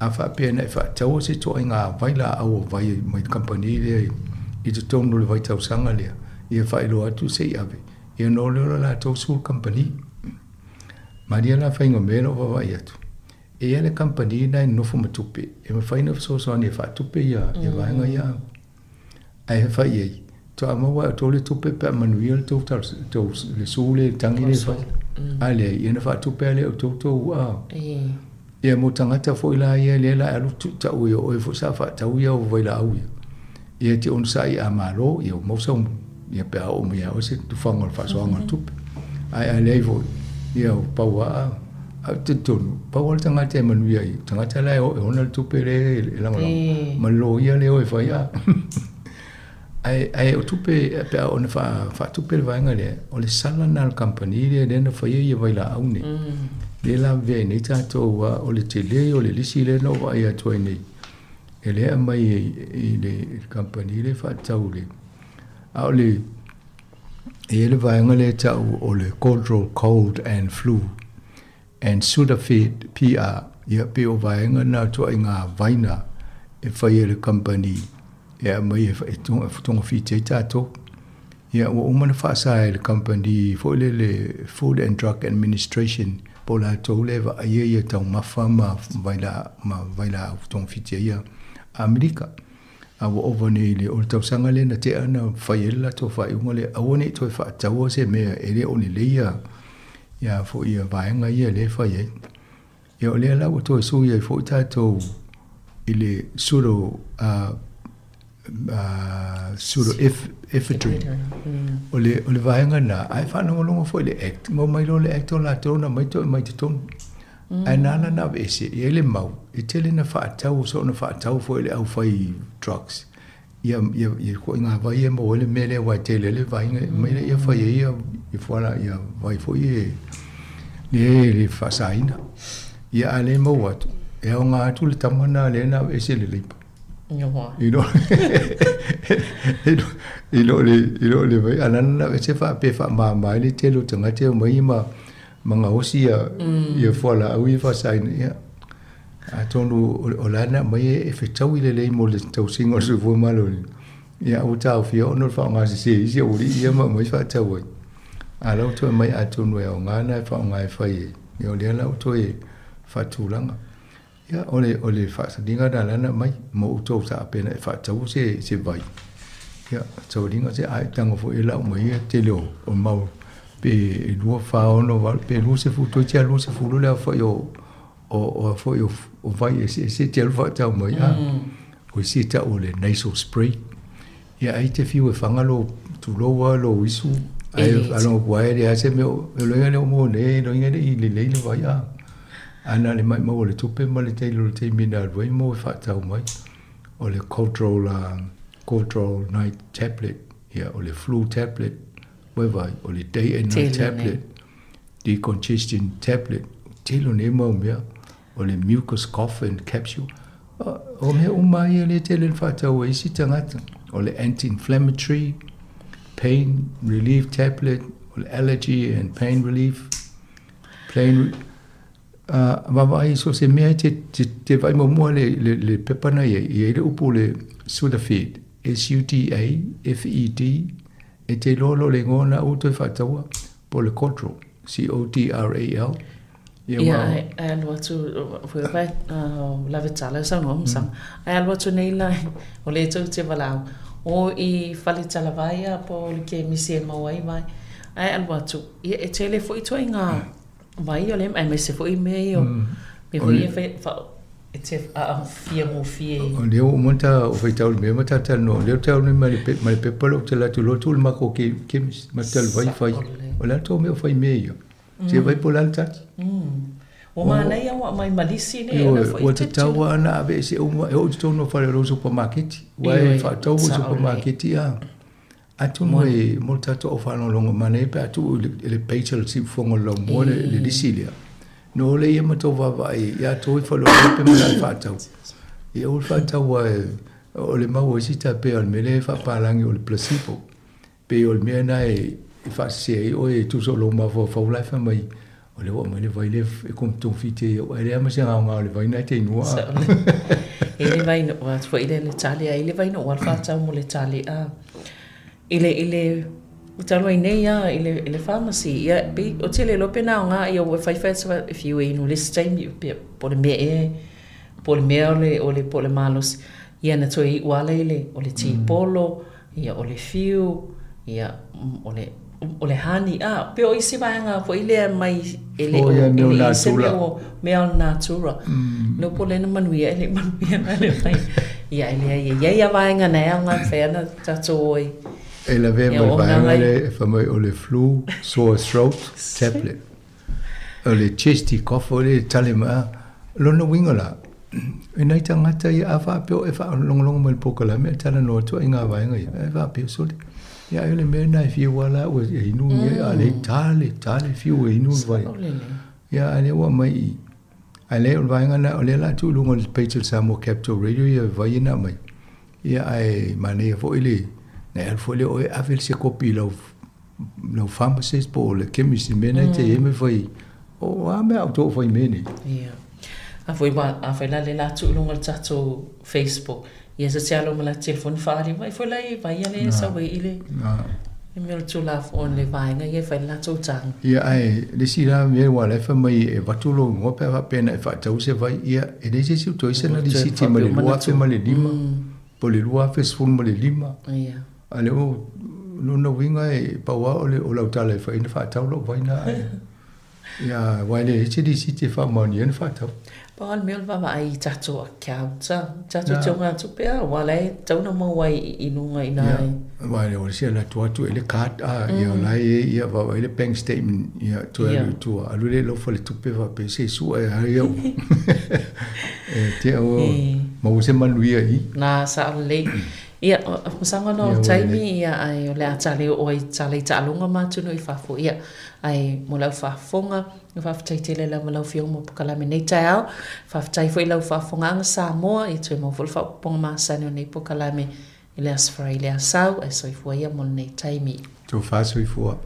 a fa pena fa ta o se to nga vaila au vai mai company le i te tonu le vai ta sanga le ia fa lo atu se ave ia no le la to sul company maria la fa ngo meno va ia tu e ele company na no fo matupe e me fai no so ni fa tupe ia e vai nga ia ai fa ye to ama wa to le tupe pe manuel to le sule tangi le fa ale ia na fa tupe le to wa e mo tangata fo ila ia le la alu ta o e fo sa fa ta o ia o vai la au ia ti on sai amalo ia mo so ia pe o mo ia o se tu fa ngol fa so ngol tupe ai le vo ia pa wa a te tonu pa wala tanga te manu ia tanga te lai o ona tupe le la malo ia le o e fa ia ai o tupe pe ona fa tupe le vanga le o le sala na company le na fa ia vai la au ne le la ve ne ta to wa o le tele o le lisi le no va ia to nei ele mai le company le fa tau le au le ele vanga le tau o le control cold and flu and Sudafed PR ia pe o vaenga na to inga vaina e fai le company ia mai e tonga fite tato ia o umana fa sai le company fo le Food and Drug Administration po la tau le va ia tau mafa ma vai la tong fitia ia Amerika. Awa ova nei le o tau sanga le na te ana whaiela to whaiunga le awane to whaatau se mea ele o ni leia ia fo ia vaenga ia le whaie. Ia o lea lau to su ia fo tatou ile suro efedry. O le vaenga na ai whanongolongo fo ile act. Mo mai lo le act o la tona mai to mai te tonu. Ai nana na vese, ia le mau, i tele na whaatau, so na whaatau fo ele au whai drugs. Ia ko inga vai e mo ele mele wai tele le vai inga, mai ia whai ia, i whala ia vai fo ie, le whasaina. Ia ale mo watu, e au ngā atu le tamana le na vese le lipa. Ilo le vai, anana na vese wha pe wha maa le telo tanga te mai ma, mga osi ia whala au i whasaina ia. A tonu o lana mai e whetau i le lei mo le tausinga o sufu malo ni. Ia au tau fia ono wha ngā se isi uri ia ma mai whatau ai. A lau toi mai a tonu e o ngāna e wha ngā e whai e. Ia o lea lau toi whatulanga. Ia o le whasaringa na lana mai mo utou sa apena e whatau se vai. Ia tau ringa se ai tanga fo e lau mai e te leo o mau. Pe lua whaono wal, pe lua se futo tia lua se fulo lea whai o vai e se tia lua tau mai a. O se ta o le nasal spray. Ia ai te fiu e whangalo tu loa lo isu. Ai alo wae le ase meo, e loinga leo mo ne, loinga le i le leile vai a. Ana le mai mo le tupe ma le teilo le te mina alwai mo e whatau mai. O le cultural night tablet. Ia o le flu tablet. Vai o le day and night tablet, decongestion tablet, telo ne mau mea, o le mucus cough capsule. O mea umai le tele whatau e si tangata. O le anti-inflammatory, pain relief tablet, o le allergy and pain relief. Mawai so se mea te vai mamua le pepana i le upu le Sudafed, SUDAFED, e te lolo le ngona uto e whataua po le Cotral, COTRAL. Ia, ai alua tu, fwe vai, lawe tala sa ngom sang. Ai alua tu nei lai, o le tau te walau. O i whale tala vai a po le ke misi e mawai vai. Ai alua tu, ia e te le fo i toi ngā vai o le, ai me se fo i mei o. Me fo i e whao. E te fia mo fie. O leo monta o whaitau le mea matata no. Leo tau ne ma le pepalo te latu lotu le mako ke kemis. Ma tal vai whai. O leo tau mea whai mea ia. Te vai po lal tati. O maa nei awa mai malisi ne. O te tau ana ave se uma. E o te tau no whare ro supermarketi. Wai whaatau o supermarketi a. Atu mo e mo tato o whanau longo mane pe atu le peital si fongo longo le lisilia. No le ia matou vavai, ia toi whalo pe mea whātau. Ia ul whātau o le mau e sita pe o le mele whaparangi o le placebo. Pe o le mea na e whaasea o e tuso lo ma whaulai whamai. O le wa mai le vai le e kumtong fite o e le ama se ngā ngā le vai nai te inua. E le vai no, wa ile le tali a, ile vai no wal whātau mo le tali a. Ile Utalua nei ia i le pharmacy ia o tele lope na nga ia o whaiwhaitsa if you inu this time po le mea po le mea o le po le malos ia na toi i wale ile o le tea polo ia o le fiu ia o le hani pe o isi vaenga po ile mai ele o isi mea natura no po le na manuia ele manuia na le vai ia ia vaenga na ia nga whena tatoi. E la vea mai vaenga le e whamai o le flu, sore throat, tablet. O le chesty cough o le tale maa, lona winga la. E nei tangata ia a whapeo e wha longo mai pokala mea tala noa tua i ngā vaenga ia. E whapeo sole. Ia e le mea nai whia wala o e inu ia a le tale whiu e inu vai. Ia a le ua mai i. A le o vaenga na o le la tu lunga le Peitel Sāmoa Capital Radio ia vai ina mai. Ia ai manea fo i le na el foi o avel se copi lo pharmacist po le chemist mena te me foi o a me auto foi meni ia a foi la le la tu longa tato Facebook ia se alo mala telefone fari vai foi la vai ale sa vai ile E mea tu la on le vainga ye fa la tu tang. Ia ai, le sira me wa le fa mai e vatulo ngo pe va pena e fa tau se vai ia e le se tu toise na di siti ma le lua fe ma le lima. Po le lua fe sfun ma le lima. Ia. Ale o no no winga e pa wa o le o la tala e fa ina fa tau lo vai na. Ia wa le se di siti fa ma ni en fa tau. Paul mel va ai tatu accounta. Tatu tonga tu pe wala tau na mo wai inunga ina. Wa le o se la tu ele card ia la ia va ele bank statement ia tu alu le lo fa le tu pe va pe se su ia te o mo se manuia i na sa le ia sanga no taimi ia ai o le atale o i tale talunga ma tu no i fa fo ia ai mo la fa fonga fa fa tele la mo la fio mo kala me nei tau fa fa foi la fa fonga ang Sāmoa i tu mo fa pong ma sa no nei po kala me ile asfra ile asau e soi fo ia mo nei taimi tu fa soi fo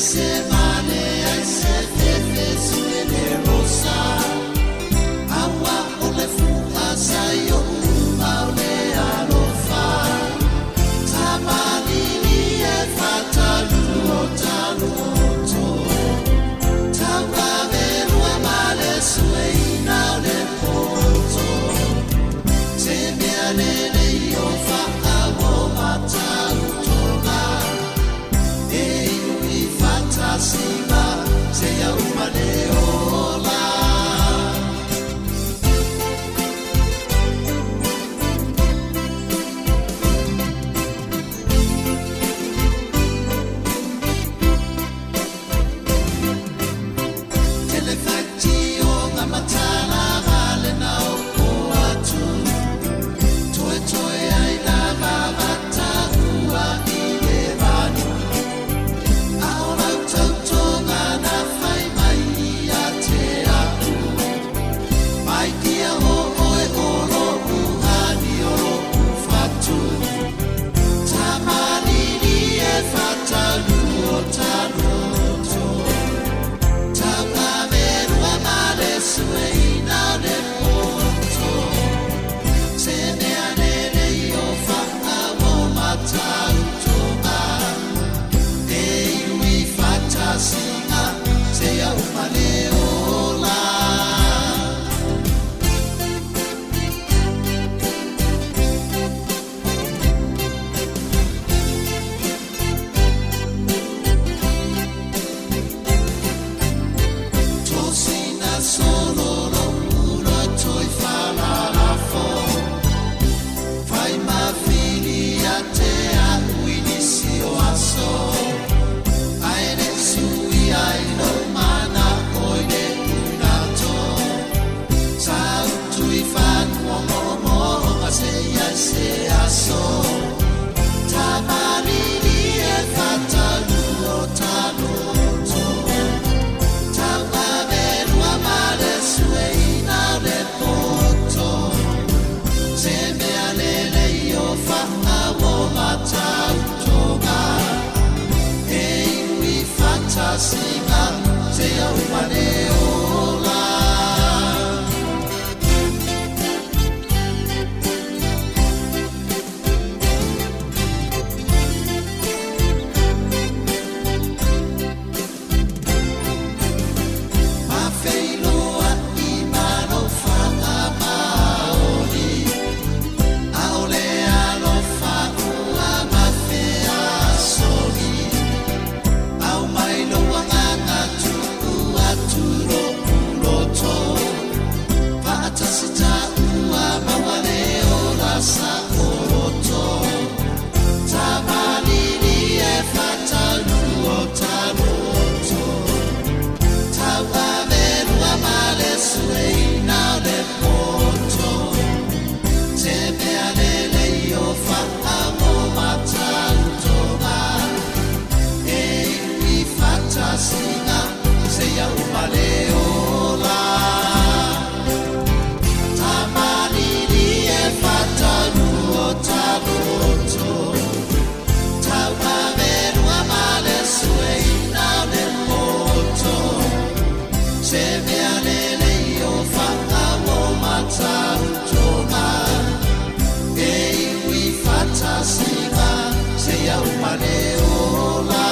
I said, se mea lele I o whanga o matau tonga e iwi whatasinga se iau mane o la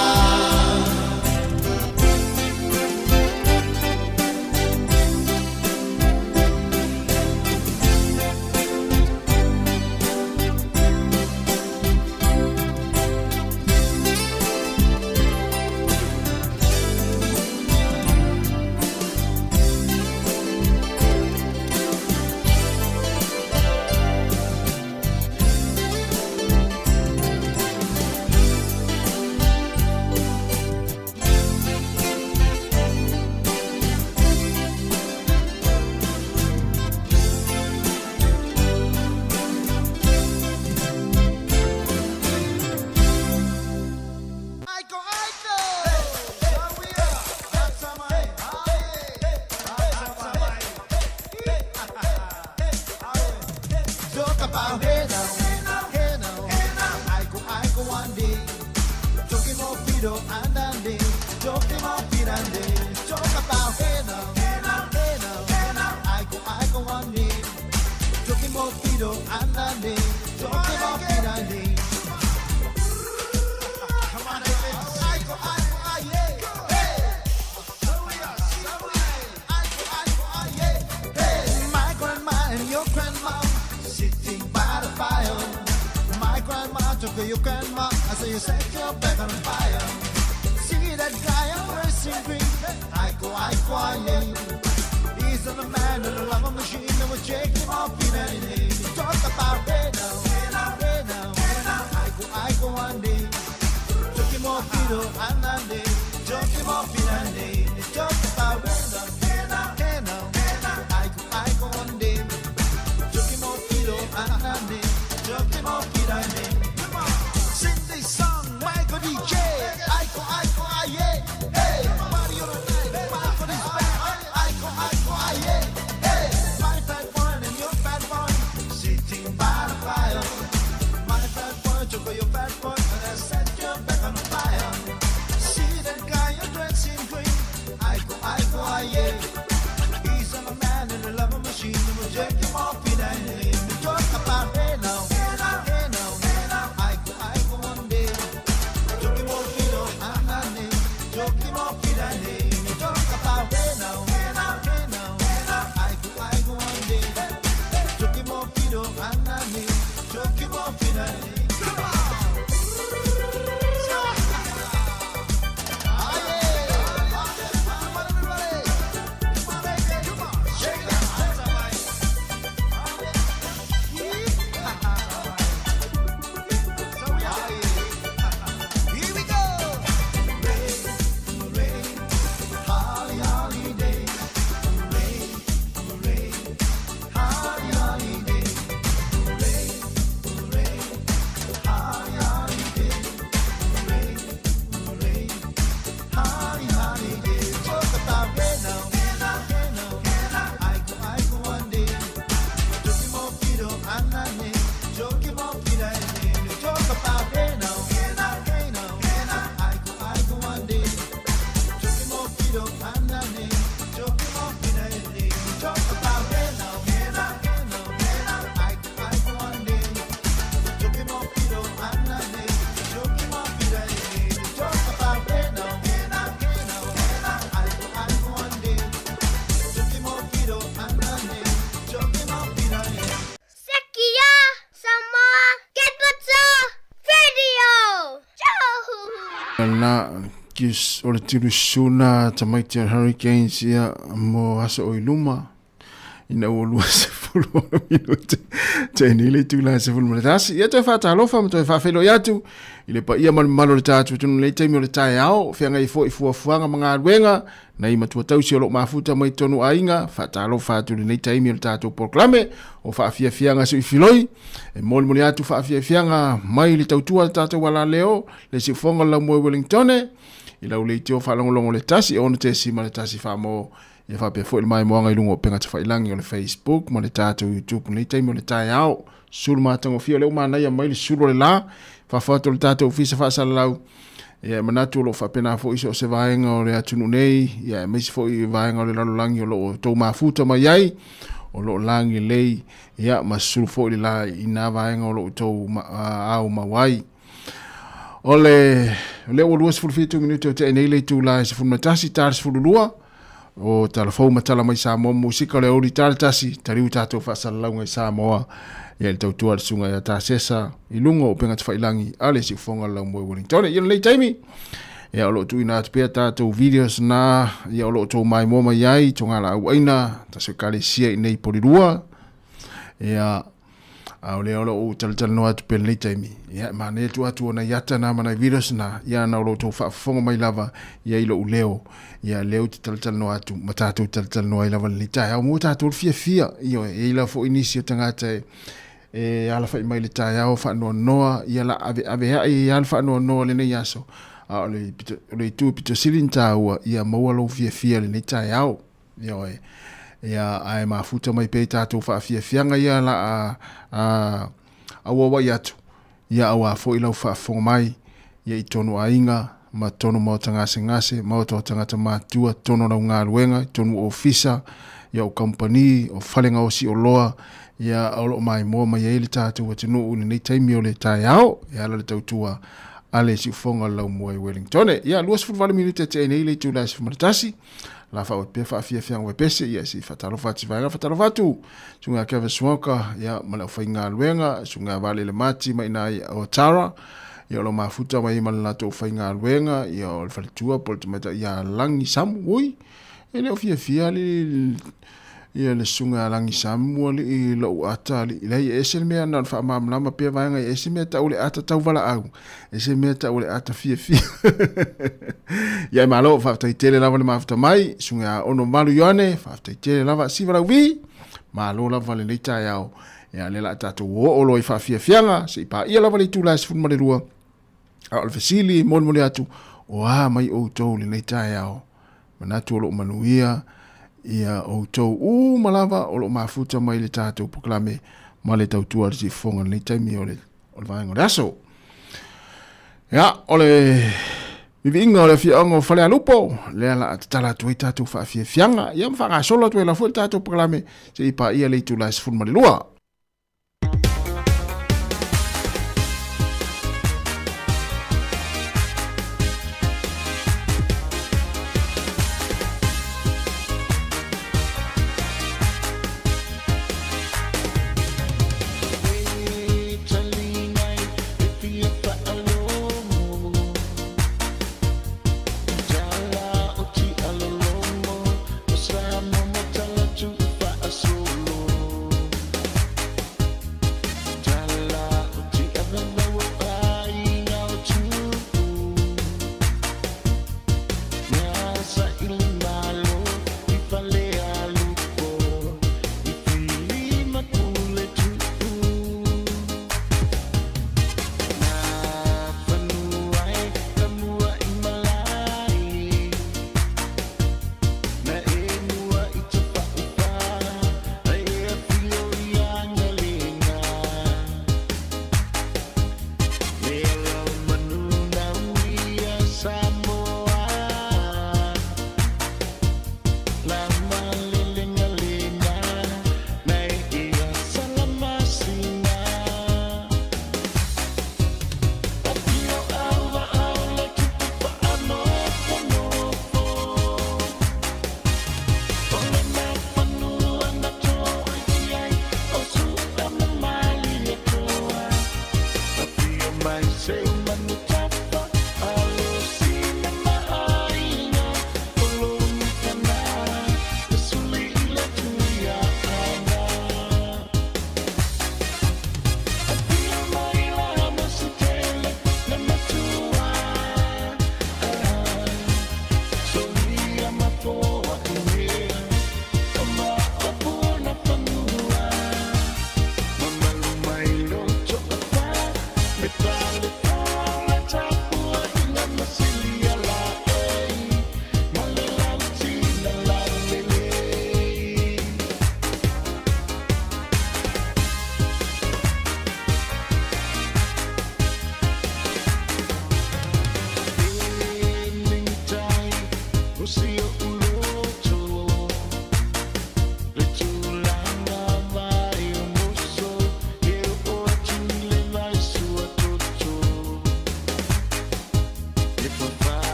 Your grandma, I say you set your back on fire. See that guy I'm racing green. I go, yeah. He's not a man and a love machine. And we'll check him off in any day. Talk about hey now. I go one day. Talk him off, and one day. Talk him off in a day. Talk about hey now. I go one day. Talk him off, and one day. Talk him off in a day. Sing this song, Michael DJ. I yeah. Hey, party on the night. Michael is back. I yeah. Hey, my fat boy and your fat boy sitting by the fire. My fat boy took your fat boy and I set your back on the fire. See that guy you're dressing green. I yeah. He's a man in a love machine. We'll check him off in a name. Talk about hey now. Na kis o le tiru suna tamaiti hurricanes ia mo aso o iluma ina o lua se fulu minuti te nile tu la se fulu tasi ia te fata alofa mo te fa felo yatu ile pa ia malo le tatu tunu le temi le tai ao fenga i fuanga mga ruenga na ima tua tausi o lo mafuta mai tonu ainga fata alofa tu le temi le tatu proclame o fa fianga su filoi e moli atu fa fianga mai le tautua tatu wala leo le si fonga la mo Wellington ila ule tio fa longo le tasi o te si le tasi fa mo e fa pe fo mai mo ngai lungo penga te fa ilangi o Facebook mo le tatu YouTube le temi le tai ao sul matango fio le mana ia mai le sul le la fa foto le tatu ofisa fa salau Ia manatu lo whapena fo iso se vaenga o le atunu nei. Ia meisi fo i vaenga o le lalolangi o lo tau mafuta mai ai. O lo langi lei. Ia masuru fo i la i nā vaenga o lo tau au mawai. O le o lua sifuru minuto o te nei le tu la sifuru matasi tāra sifuru lua. O talafou matala mai Sāmoa musika o le ori tāra tasi. Tariu tātou whaasalaunga i Sāmoa. Ia le tautua le sunga ia tāsesa i lungo o penga te whailangi a le siufonga lau moe Wellington. Ia lei taimi. Ia o lo tu ina atupea tātou videos na. Ia o lo tō mai mō mai ai. Tonga la au aina. Taso kare sia i nei porirua. Ia au le o lo o talitala no atupea lei taimi. Ia mane tu atu ona iata na mana videos na. Ia na o lo tō whaafonga mai lava. Ia ilo uleo. Ia leo te talitala no atu. Ma tātou talitala no ai lava le tai. Au mō tātou fia. Ia e ila fo inisio tangata ala fa mai le tai au fa no noa ia la ave ia alfa no no le nei aso a le tu pito silinta ua ia maua lo fia le nei tai au ia ai ma futa mai pe tatou fa fianga ia la a wa yatu ia awa fo ilo fa fo mai ia i tonu ainga ma tonu mo ngase ma to tangata ma tua tonu na ngā luenga tonu ofisa ia o company o falenga o si o loa ia olo mai mo mai ele tātou atu no nei taimi o le tai au ia la tautua ale si fonga lau mo i Wellington ia luas fu minute te nei le tu la si matasi la fa o pe fa fia we pese ia si fatalo fatu sunga keve smoka ia mala fainga luenga sunga vale le mati mai nai o tara ia lo mafuta mai mala to fainga luenga ia o falitua poltometa ia langi sam ui ele o fia ia le sunga langi Sāmoa li lo ata li lei ese me na fa mamlama pe vaenga ese me ta ule ata tau vala au ese me ta ule ata fia ia malo fa ta tele lava le mafuta mai sunga ono malu yone fa ta tele lava si vala vi malo lava le leita yao ia le la tatu o lo fa fianga se pa ia lava le tu la se fun malelua al fasili mon atu o mai o to le leita yao manatu lo manuia ia o tau malava o lo mafuta mai le tātou proklame ma le tautua si fonga le taimi o le vaenga o aso. Ia, o le vivinga o le fianga o whale alupo, le ala atatala tu i tātou fianga, ia mwhanga sola tu e la fu le tātou proklame se ipa ia le tu la si fun malilua.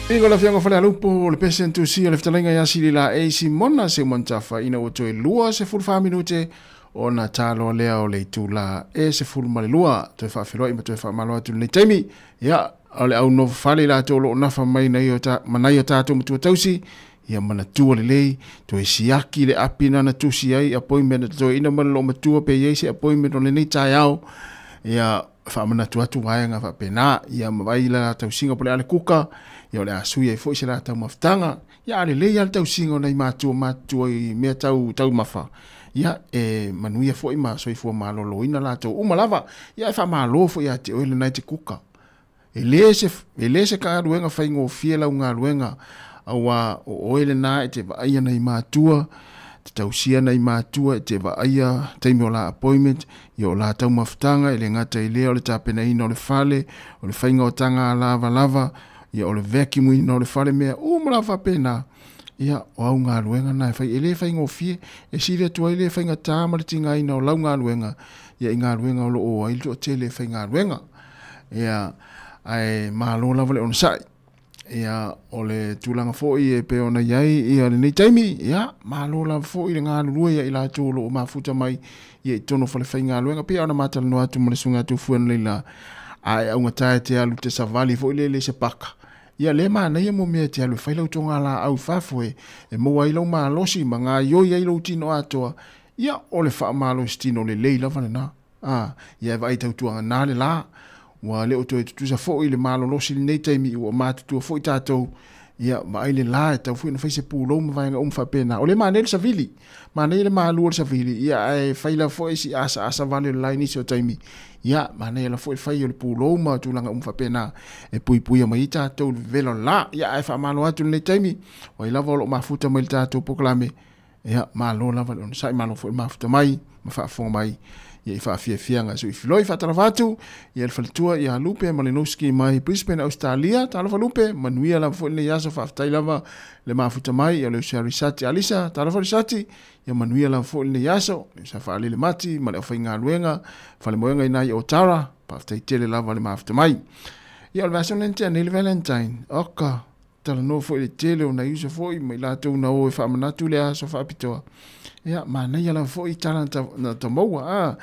Ingo la fianga fale alupo le pesen tu si le ftalenga ya sili la e Simona se montafa ina o toe lua se ful fa minute o na talo lea o le tu la e se ful male lua toe fa filo ima toe fa malo atu le temi ya ole au no fale la tolo na fa mai na yo ta manai o tato mutu tausi ya mana tu le lei toe siaki le apina na tu si ai appointment toe ina mana lo matua pe ye se appointment o le nei tai au ya fa mana tu atu vaenga fa pena ya mavai la tau singa pole ale kuka ya le asu ye foi se la tau maftanga ya le le ya tau singa nei matu i me tau mafa ya manu ya foi ma so i fo malo lo ina la tau umalava ya fa malo fo ya te ole nei te kuka elese ka ruenga fa ingo fiela unga ruenga awa o ele na te va ia nei matua te tausia nei matua te va ia teimi o la appointment yo la tau maftanga ele ngata ile o le tapena ino le fale o le fainga o tanga lava ya o le vacuum ino le fale mea umalafa pena ya o au ngā luenga nai fai ele fainga o fie e sire tua ele fainga tāma le tinga ina o lau ngā luenga ya i ngā luenga o lo o ailo o tele fai ngā luenga ya ai malo lava le on sai ya ole tulanga fo i pe ona yai ia nei taimi ya malo lava fo i ngā lue ya ila tolo o mafuta mai ye tono fo le fai ngā luenga pe ona matal no atu mo sunga tu fuan leila ai au ngata te alu te savali fo le se paka ia le mana ia mo me te alu fai lau tonga la au fafue e mo ai lau ma losi manga yo ia ilo tino atoa ia ole fa malo stino le leila vanena ia vai tau tuanga na le la wa le o to tu sa fo ile malo losi nei taimi o matu tu fo tato ia ma ile la tau fu no fa se pulo ma vai fa pena ole ma ne sa vili ma ne le malo sa vili ia ai fai la fo si asa vale la ni so taimi ia ma ne la fo fai le pulo ma tu langa fa pena e pui ma ita to velo la ia ai fa malo atu nei taimi o ila volo ma futa ma tato poklame ia malo la valo sai malo fo ma futa mai ma fa fo mai ia fa fianga so ifloi fa travatu ia le faltua ia lupe malenoski mai Brisbane Australia talo fa lupe manuia la fo le yasa fa tailava le mafuta mai ia le risati alisa talo fa risati ia manuia la fo le yaso sa fa le mati ma le fa inga luenga fa le moenga ina ia otara pa taitele lava le mafuta mai ia le vasonente ne le Valentine oka talo no fo le tele ona yuso fo i mai la tu na o fa manatu le aso fa pitoa ia mana ia la fo i talanta na tomoa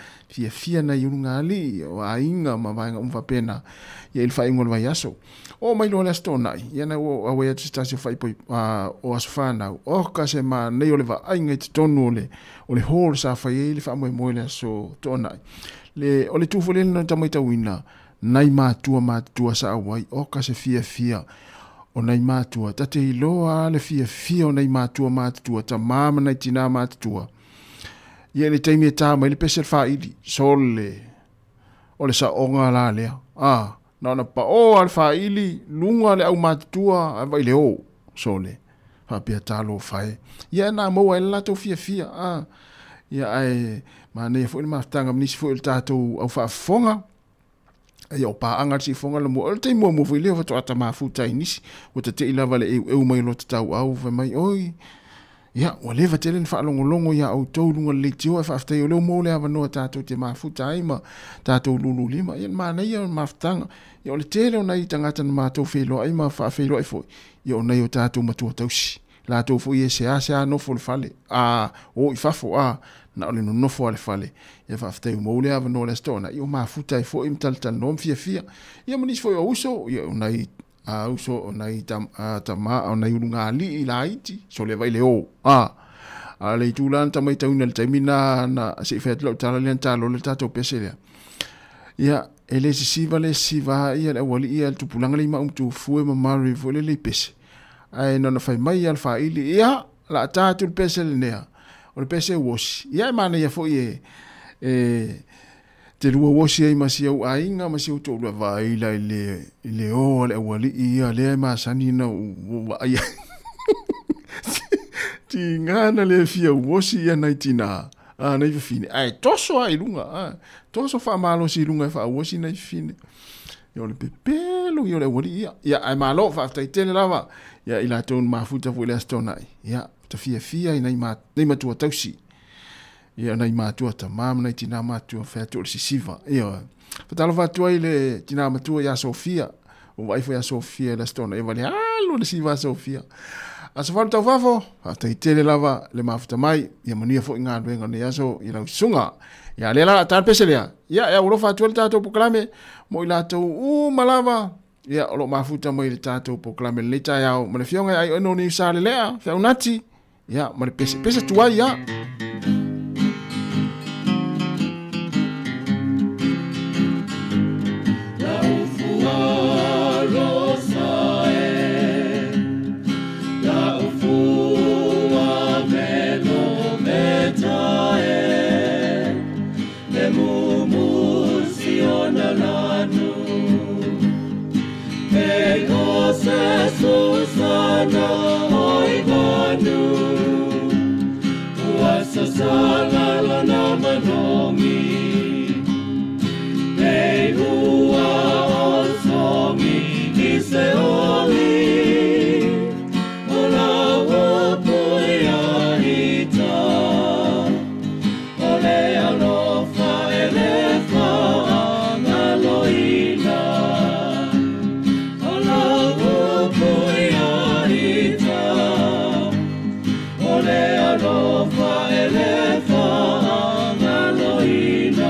fia na yunga ali o ainga ma vai fa pena ia il fa ingol vai aso o mai lo la stona ia na o awe te stasi fa poi o asfana o ka se ma nei o le va ainga te tonu o le hol sa fa ile fa mo le so tona le o le tu fo le na tamaita wina nai ma tua sa wai o ka se fia o nei matua tate i loa le fia o nei matua ta mama nei tina matua ia le taimi e tā mai le pese fa ili sole o le sa onga la lea na pa o al fa ili lunga le au matua vai le o sole fa pia talo fai ia na mo e la to fia ia ai ma nei fo le maftanga mnisi fo le tato au fa fonga ai o pa anga si fonga le mo te mo vile o to ata mafuta inisi o te ila vale e mai lo tau au ve mai oi ya o leva tele fa longo ya au to lunga le tio fa afta yo le mo le ava no tato te mafuta ai ma tato lulu lima ya ma nei o maftanga yo le tele o nei tangata ma to felo ai ma fa felo ai fo yo nei o tato ma to tausi la to fo ye se no fo le fale o i fa fo na ole no fo ale fale ia fa afte mo le ava no le stona io ma futa e fo im tal nom fia ia manis fo yo uso ia nai uso nai tama nai unga ali ila iti so le vai le o ale tu lan tamai tauna le tamina na se fet lo tala le talo le tato pesele ia ele si va ia le wali ia tu pulanga le ma tu fu ma mari vo le pese ai no fai mai al fa ili ia la tato pesele nea o le pese wosi ia mana ia fo ie te lua wosi ai masi au ainga masi au to lua vai la le o le wali ia le ma sani na ai ti ngana le fia wosi ia nai tina nai fine ai toso ai lunga toso fa malo si lunga fa wosi nai fine yo le pepelo yo le wali ia ai malo fa tai tele lava ia ila ton mafuta fu le stona ia ta fia nei matua tausi ia nei matua ta mama nei tina matua fa tu si siva ia fatalo va tu ile tina matua ya Sofia o vai foi a Sofia la stona e vale alo le siva Sofia a so falta fafo a te tele lava le mafuta mai ia mania fo inga venga ne aso i la sunga ia le la tal peselea ia e urofa tuel tato poklame mo ila to u malava ia o lo mafuta mo i tato poklame le ta yao ma le fionga ai no ni sa le lea fa unati ia ma le pese tuai ia Susana oi vanu Uasa sala na manomi Ei hua o somi i se oli Ola wapui a hita Ole alofa elefa angaloina Alofa elefa ngaloina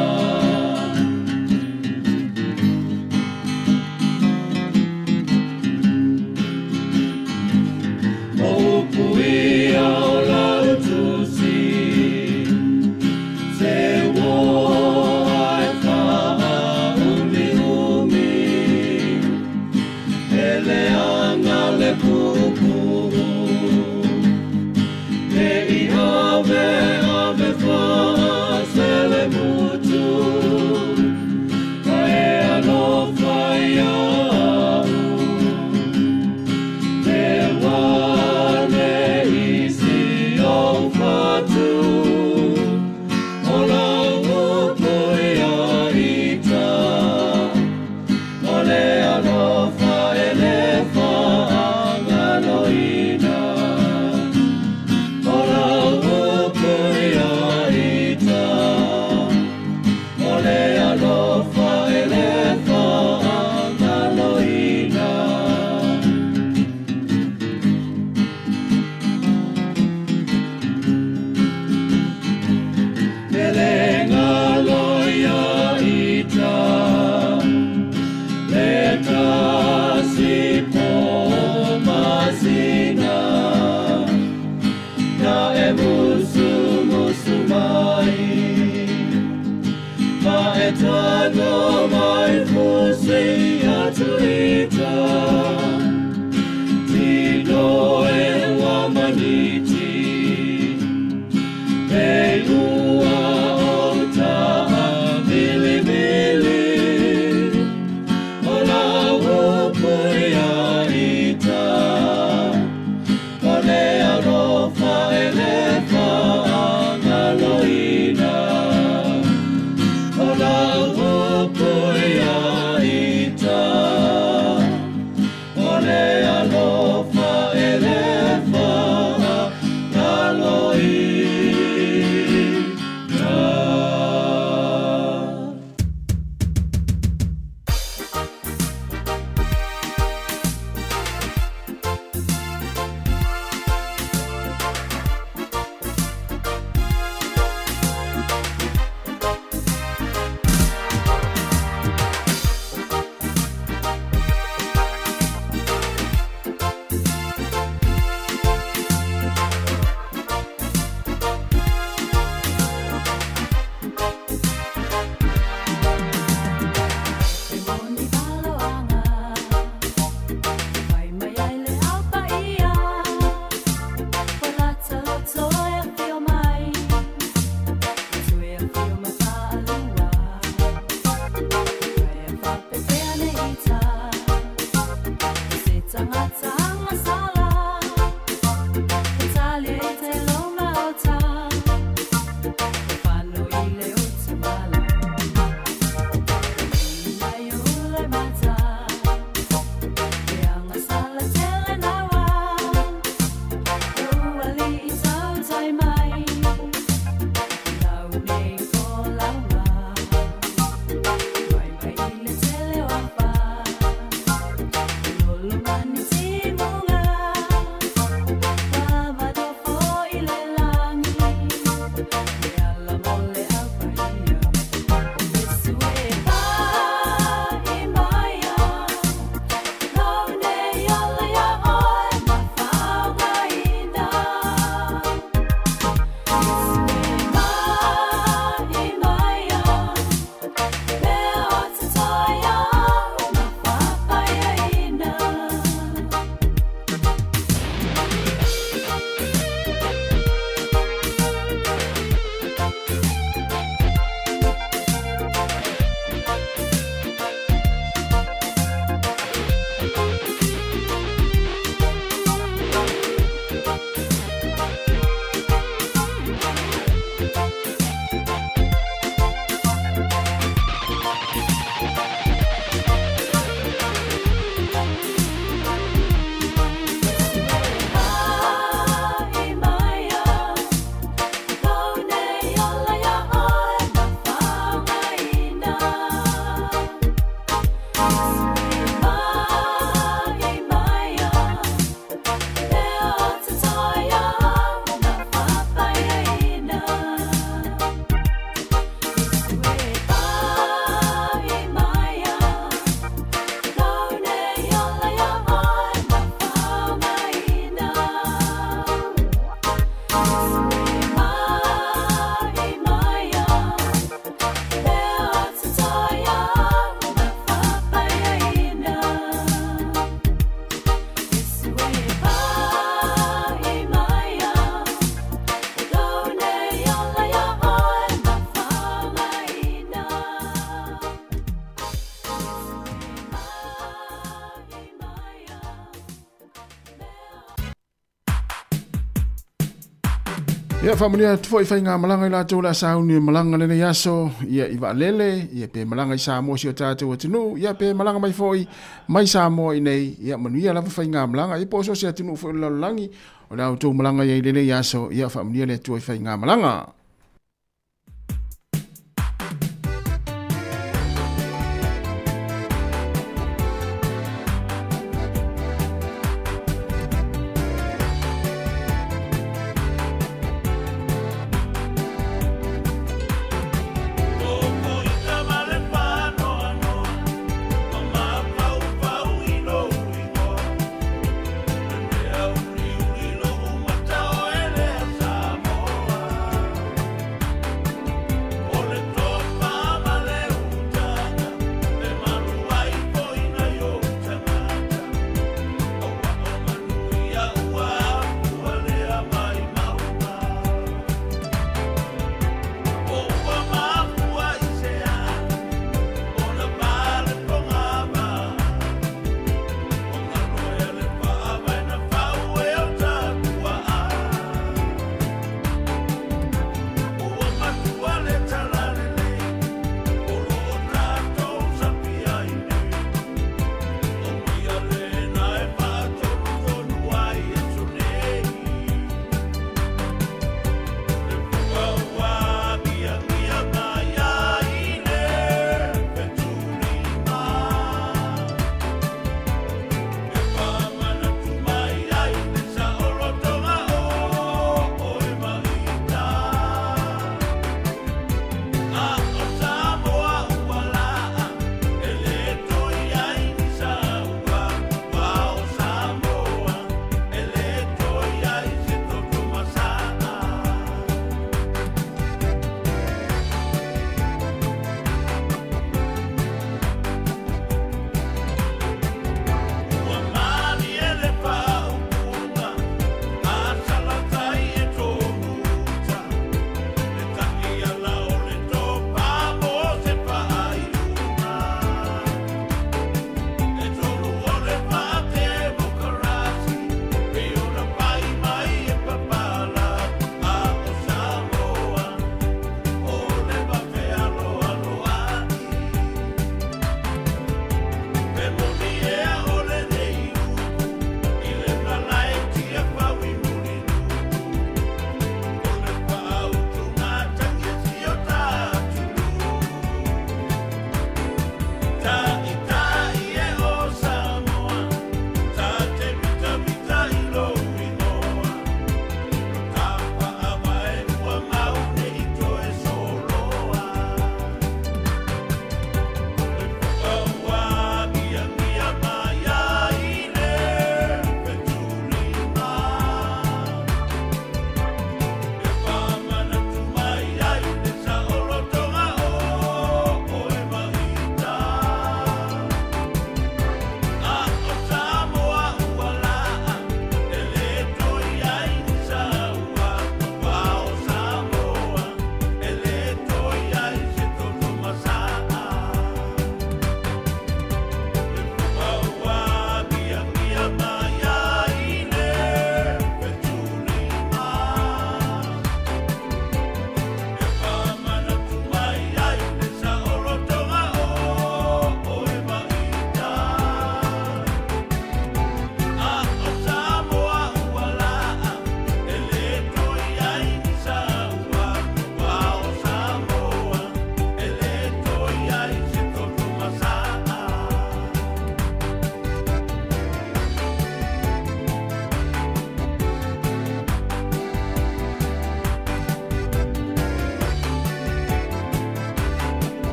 Ia familia tufo ifai ngā malanga I lātou la sauni malanga lene yaso ia iwa lele ia pe malanga I Sāmoa si o tātou atinu ia pe malanga mai foi mai Sāmoa I nei ia manuia lava fai ngā malanga I poso si atinu fo lalangi o la tau malanga ia lene yaso ia familia le tu ifai ngā malanga.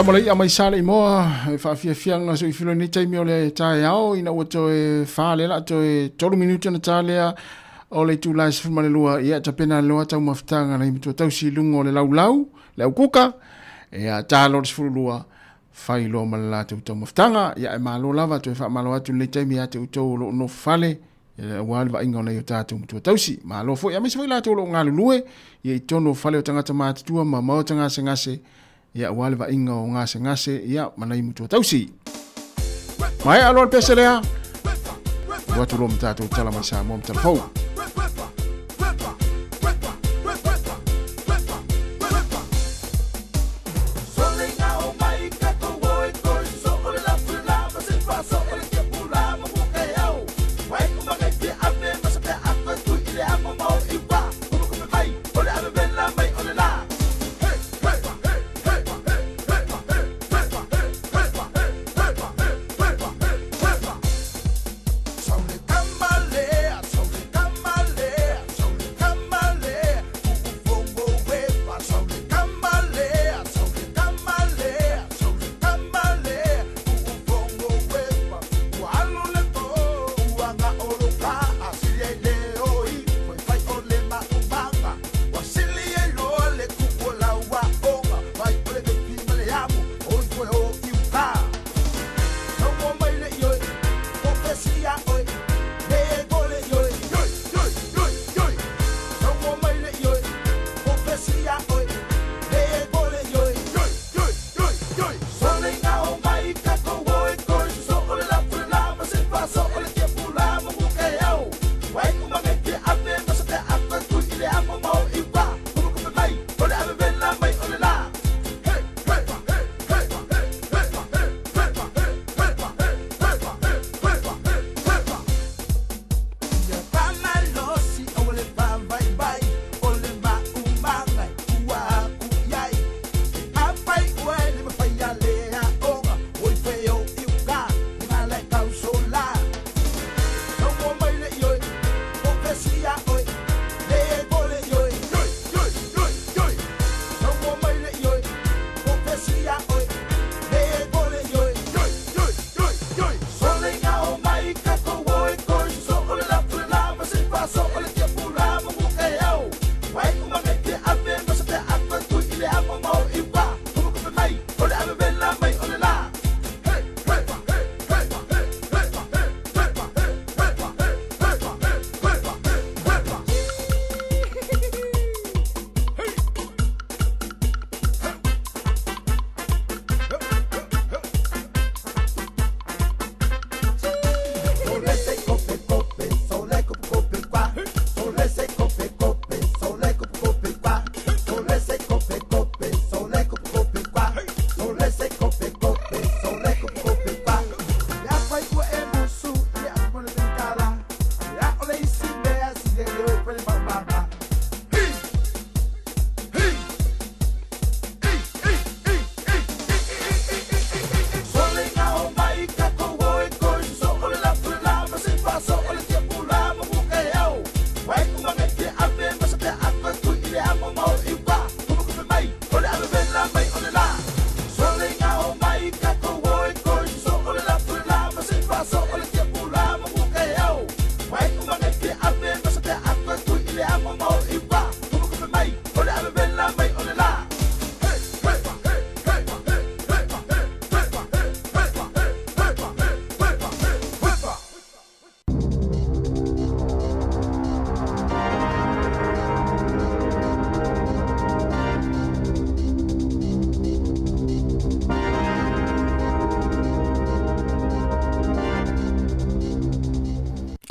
Tamalei a mai sale moa e whawhiawhianga so I whilo ni taimi o le tae ao ina ua toe whaale la toe 3 minuti na tālea o le tūlai se whimane lua ia ta pena loa tau mawhitanga na imitua tau si lunga o le lau le au kuka e a tālo le se lua whai loa malala te utau mawhitanga ia e malo lava toe wha malo atu le taimi a te utau lo no whale e wale wa inga o nei o tātou imitua tau si malo fo ia mesi wai la te ulo ngā lulue ia I tono whale o tangata mātitua ma mau tangase ngase ia wale va inga o ngase ia manai mutua tausi mai alo al peselea watu lo mtato tala mai Sāmoa mtala fau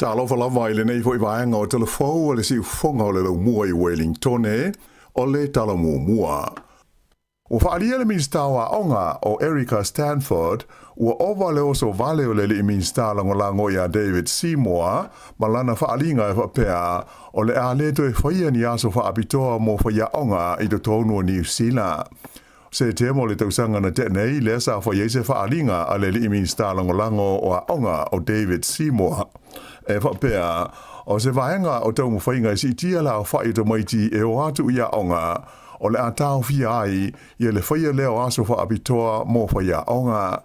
Ta alofa lava I le nei fo I vaenga o telefou o le si ufonga o le lau mua I Wellington o le tala mua. Ua whaalia le minsta wa onga o Erica Stanford, ua ova le oso vale o le li minsta langolango ia David Sāmoa, malana whaalinga e whapea, o le a leto e whaia ni aso whaapitoa mo whaia onga i to tonu o New Zealand. Se te mo le tausanga na tenei le sa whaia se whaalinga a le li minsta langolango o a onga o David Sāmoa. E whapea, o se vaenga o tau mo whainga si tia la o whai to maiti e o atu ia onga, o le atau fia ai, ia le whaia leo aso whaapitoa mo whaia onga.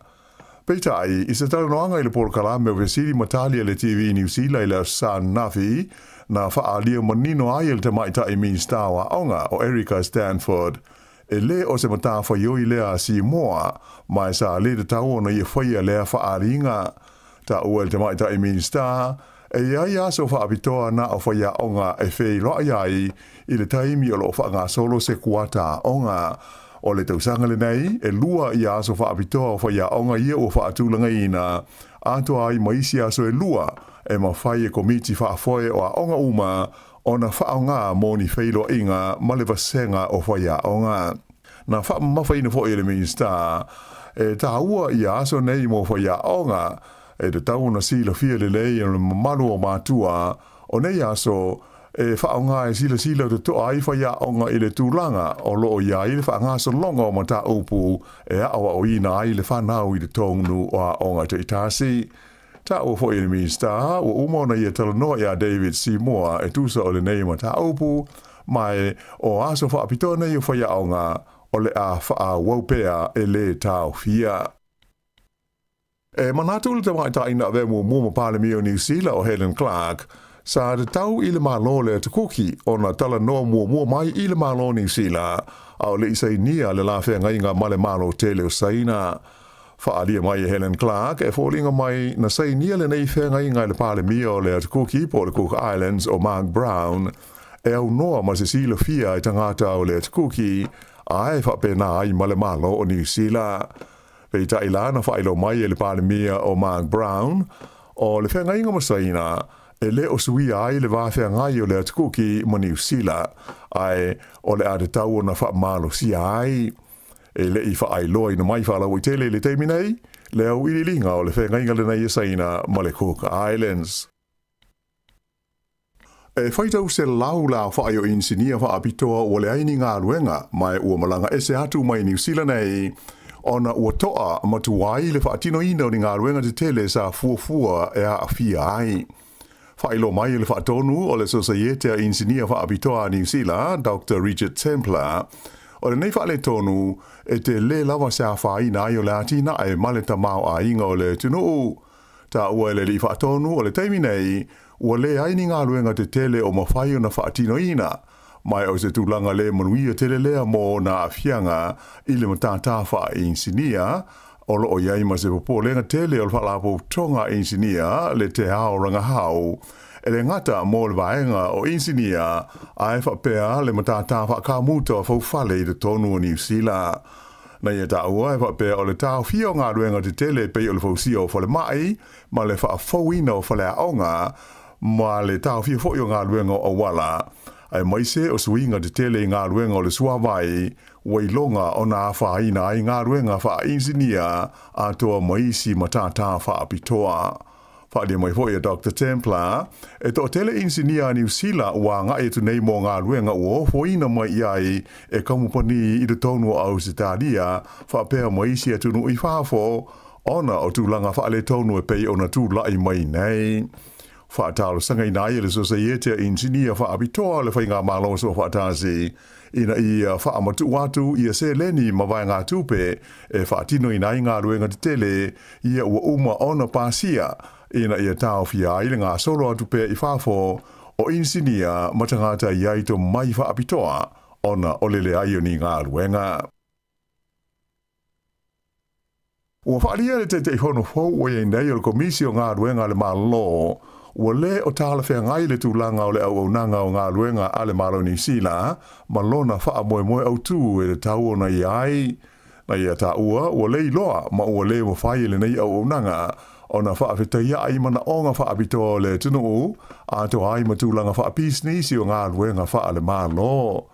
Peita ai, i se tau noanga i le Porokalame o vesiri matalia le TV New Zealand i le San Nafi, na whaalia manino ai le tamaita i minsta wa onga o Erica Stanford, e le o se mata whaioi lea Sāmoa, mai sa le te tau ona i whaia lea whaaringa, ta ua le tamaita i minsta, e iai aso whaapitoa na o whaia onga e whei roa iai i le taimi o lo whaanga solo se kuata onga. O le tausanga le nei, e lua i aso whaapitoa o whaia onga ia o whaatulanga ina, ato ai maisi aso e lua, e ma whai e komiti whaafoe o a onga uma, o na whaonga mo ni wheilo inga ma le vasenga o whaia onga. Na wha mawhaina fo e le minsta, e ta ua i aso nei mo whaia onga, e te tau na sila fia le lei o le mamalu o mātua, o nei aso, e whaonga e sila te toa i whaia onga i le tūlanga, o loo ia i le whaanga so longa o mata upu, e awa o ina ai le whanau i le tōngnu o a onga te itasi. Ta o fo i le minsta, o umona i e talanoa i a David Sāmoa e tusa o le nei mata upu, mai o aso whaapitona i o whaia onga, o le a wha waupea e le tau fia. E manatu le tamaita ina ve mo pale mi o New Zealand o Helen Clark, sa te tau i le malo le te kuki o na tala noa mua mai i le malo New Zealand, au le isai nia le la whenga inga male malo tele o saina. Whaalia mai Helen Clark e fōlinga mai na sai nia le nei whenga inga le pale mi o le te kuki po le Cook Islands o Mark Brown, e au noa ma se sila fia i tangata o le te kuki, a e whapena ai male malo o New Zealand. Peita ilana whailo mai e le pale mia o Mark Brown, o le whenga inga masaina, e le o sui ai le wāwhea ngai o le atukuki mo New Zealand, ai o le ate tau o na whaamalo si ai. E le i whaailoa ina mai whaalau i tele le teiminei, le au ililinga o le whenga inga le nei saina mo le Cook Islands. E whaitau se lau la whaai o insinia whaapitoa o le aini ngā ruenga, mai ua malanga ese atu mai New Zealand nei, ona ua toa matuai le whaatino ina o ni ngā ruenga te tele sa fuafua e a fia ai. Whailo mai le whaatonu o le Societe a Insinia Whaapitoa New Zealand, Dr. Richard Templar, o le nei whaale tonu e te le lawa sa whaina ai o le atina e male tamau a inga o le tunuu. Ta ua le li whaatonu o le teimi nei, ua le aini ngā ruenga te tele o mawhai o na whaatino ina, mai o se tūlanga le manuia tele lea mo na afianga i le matata wha insinia, o lo o iai ma se popo lenga tele o le whalapo tonga insinia le te hao rangahau, e le ngata mo le vaenga o insinia a e whapea le matata wha ka muta o whawhale i le tonu o New Zealand. Na ia ta ua e whapea o le tau fio ngā ruenga te tele pei o le whausia o whale mai, ma le whaafauina o whale aonga, ma le tau fio fo o ngā ruenga o wala. Ai maise o suinga te tele i ngā ruenga o le suawai, wailonga o nā whaina i ngā ruenga wha insinia a toa maisi matata wha apitoa. Whadia mai foi a Dr. Templar, e to tele insinia New Zealand ua ngai tu nei mo ngā ruenga ua foina mai iai e kamupani i te tonu o Ausitalia, whapea maisi a tunu i whafo, ona o tūlanga whaale tonu e pei o na tūlai mai nei. Whaatalo sanga ina i le Societe a Insinia Whaapitoa le whainga mālonso whaatasi, ina i whaamatu watu i a se leni ma vai ngā tupe e whaatino ina i ngā ruenga te tele i a ua uma ona pāsia, ina i a tau fia i le ngā solo atupe i whafo o Insinia matangata i aito mai Whaapitoa ona olele ai o ni ngā ruenga. Ua whaalia le te hono fau o i nei o le komisio ngā ruenga le mālo, ua le o tāla whea ngai le tūlanga o le au nanga o ngā ruenga ale malo New Zealand, ma lona wha moe au tū e le tau o na i ai. Na ia tā ua le iloa, ma ua le mo whai le nei au nanga, o na wha awhetaia ai mana o ngā wha abitoa le tunu, a to ai ma tūlanga wha pisnisi o ngā ruenga wha ale malo.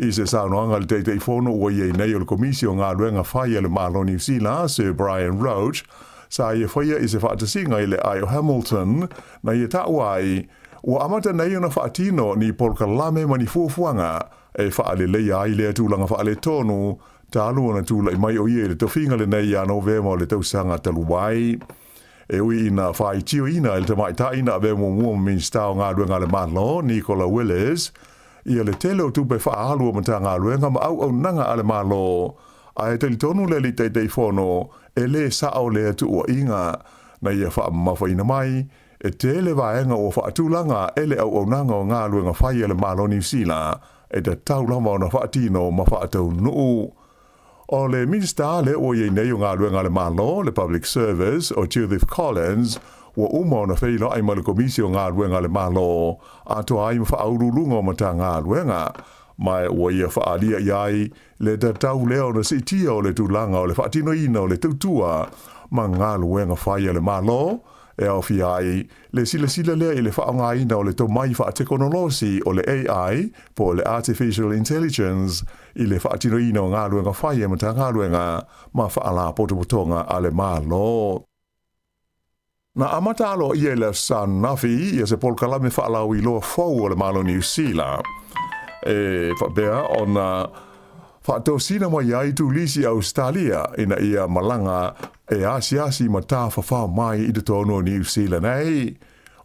I se saunoanga le te fono o ye nei o le komisio ngā luenga whaia le malo New Zealand, Sir Brian Roach, sa ia whaia I se whaatasinga I le ai o Hamilton, na ia tauai, o amata nei ona whaatino ni polkalame mani fuafuanga, e whaale leia ai lea tūlanga whaale tonu, ta aluana tūla I mai o ie le tofinga le nei a novema o le tausanga taluwai. E ui ina whai tio ina il tamai ta ina ave mo mua minstao ngā luenga le malo, Nicola Willis, ia le tele o tupe whaalu o mata ngā luenga ma au nanga ale malo, a e teli tonu le li teitei whono, e le sao le atu ua inga, na ia wha mawha ina mai, e tele vaenga o whaatulanga ele au nanga o ngā luenga whai le malo New Zealand, e te tau lama o na whaatino ma whaatau nuu. O le minsta le o ye nei o ngā luenga le malo, le public service, o Judith Collins, wa uma o na whaila ai ma le komisi o ngā luenga le malo, a toa ai ma whaaurulunga o mata ngā luenga. Mai o ia whaalia iai, le ta tau leo na sitia o le tūlanga o le whaatino ina o le tautua, ma ngā luenga whaia le malo, e au fi ai, le sila lea I le whaonga ina o le tau mai wha teknolosi o le AI, po le Artificial Intelligence, I le whaatino ina o ngā luenga whaia ma ta ngā luenga, ma whaala potopotonga a le malo. Na amata alo ia le San Nafi, ia se polkalame whaalau I loa fau o le malo New Zealand. E whabea o na whaatosina mai ai tu lisi Australia, ina ia malanga e asi ma tā whawhau mai I te tono New Zealand ei.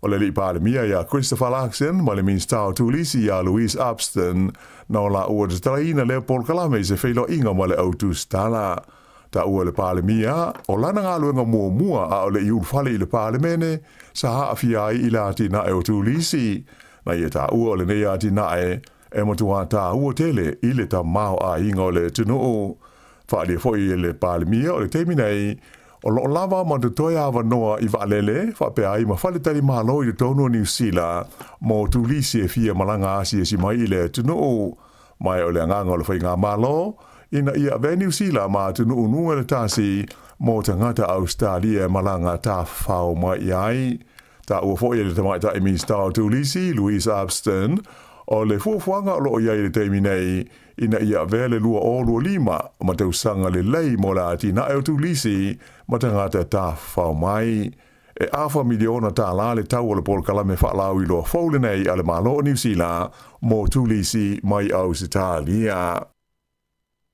O le li pālemia ia Christopher Larkson, ma le minstao tu lisi ia Louise Upston, na o la ua te taraina le polkalame se whailo inga ma le autu stala. Ta ua le pālemia, o lana ngā luenga mua a o le iul whale I le pālemene, sa haafia I la tina e o tu lisi. Na ia ta ua o le nei a tina e matua ta ua tele I le ta mao a inga o le tunu. Whaalia foi le pālemia o le teminei, o lo lava ma te toia awa noa I waalele, whapea ai ma whale tari malo I le tono New Zealand, mo tu lisi e fia malanga asi e si mai I le tunu. Mai o le anganga o le whai ngā malo, ina ia ve New Zealand ma tunu unua le tasi, mo te ngata Australia malanga ta whao mai ai. Ta ua foi le tamai ta imi stau tu lisi, Louise Upston, o le fuafuanga o loo iai le teimi nei, ina ia vele lua o lua lima, ma te usanga le lei mo la atina e o tu lisi, ma te ngata ta whao mai. E awha miliona ta la le tau o le polkalame whaalau I loa faule nei ale malo o New Zealand, mo tu lisi mai Australia.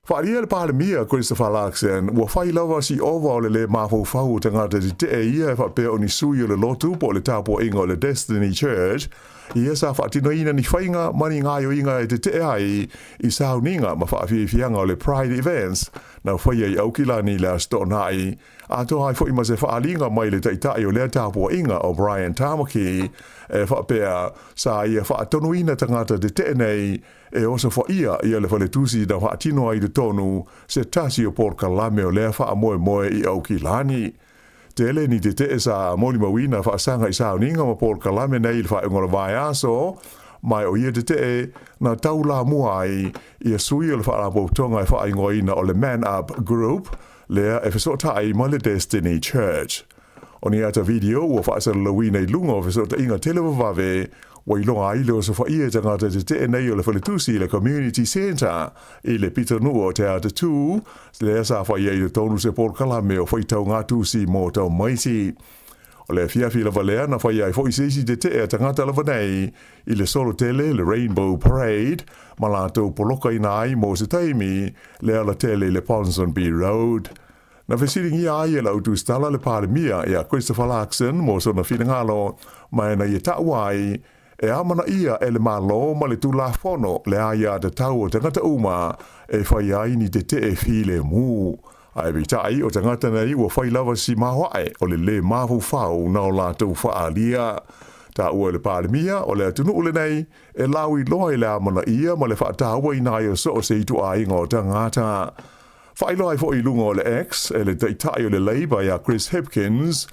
Whaalia le pālemia Christopher Larkson, ua whai lawa si ova o le mafau whau te ngata te e ia whapea o ni sui o le lotu po le tāpua inga o le Destiny Church, ia sa whaatino ina ni whainga mani ngāio inga e te ai I sauninga ma whaafiafianga o le Pride Events, na whaia I aukilani le astonai, a toa hai fwoi ma se whaalinga mai le taitai o le tāpua inga o Brian Tamaki, e whapea sa ia whaatono ina tangata te nei, e osa whaia ia le whale tusi na whaatino ai le tonu se tasi o polkalame o lea wha moe I aukilani. Tele ni te sa moli mawina whaasanga I sauninga ma polkalame nei le whaengora vai aso, mai o ia te na taula mua ai ia sui o le whaarapoutonga e whaingoina o le Man Up Group, lea e whasotai ma le Destiny Church. O ni ata video ua whaasara lawina I lunga o whasota inga telewa vave, wa I longa ai leo so whaia tangata te nei o le whaletusi le Community Centre, I le pita nua o te ata tū, lea sa whaia I le tonu se polkalame o whaitau ngā tūsi mō tau maisi. O le fiafi lava lea na whaia I whaisesi te tangata lava nei, I le solo tele, le Rainbow Parade, ma lātou poloka ina ai mō se taimi, lea la tele le Ponsonby Road. Na whesiringi ai e lau tu stala le pālemia e a Christopher Larkson mō sona whinangalo, mai na I tauai, e amana ia e le malo ma le tūla whono le aia te tau o tangata uma e whai ai ni te e while mū. Ai vitai o tangata nei ua whai lava si mahoae o le mahu whau na o lātou whaalia. Ta ua le pālemia o le atunu ule nei e laui loa I le amana ia ma le whaatawa I nai o so o se itu a inga o tangata. Whai loa I fo I lunga o le X e le teitai o le Labour ia Chris Hipkins,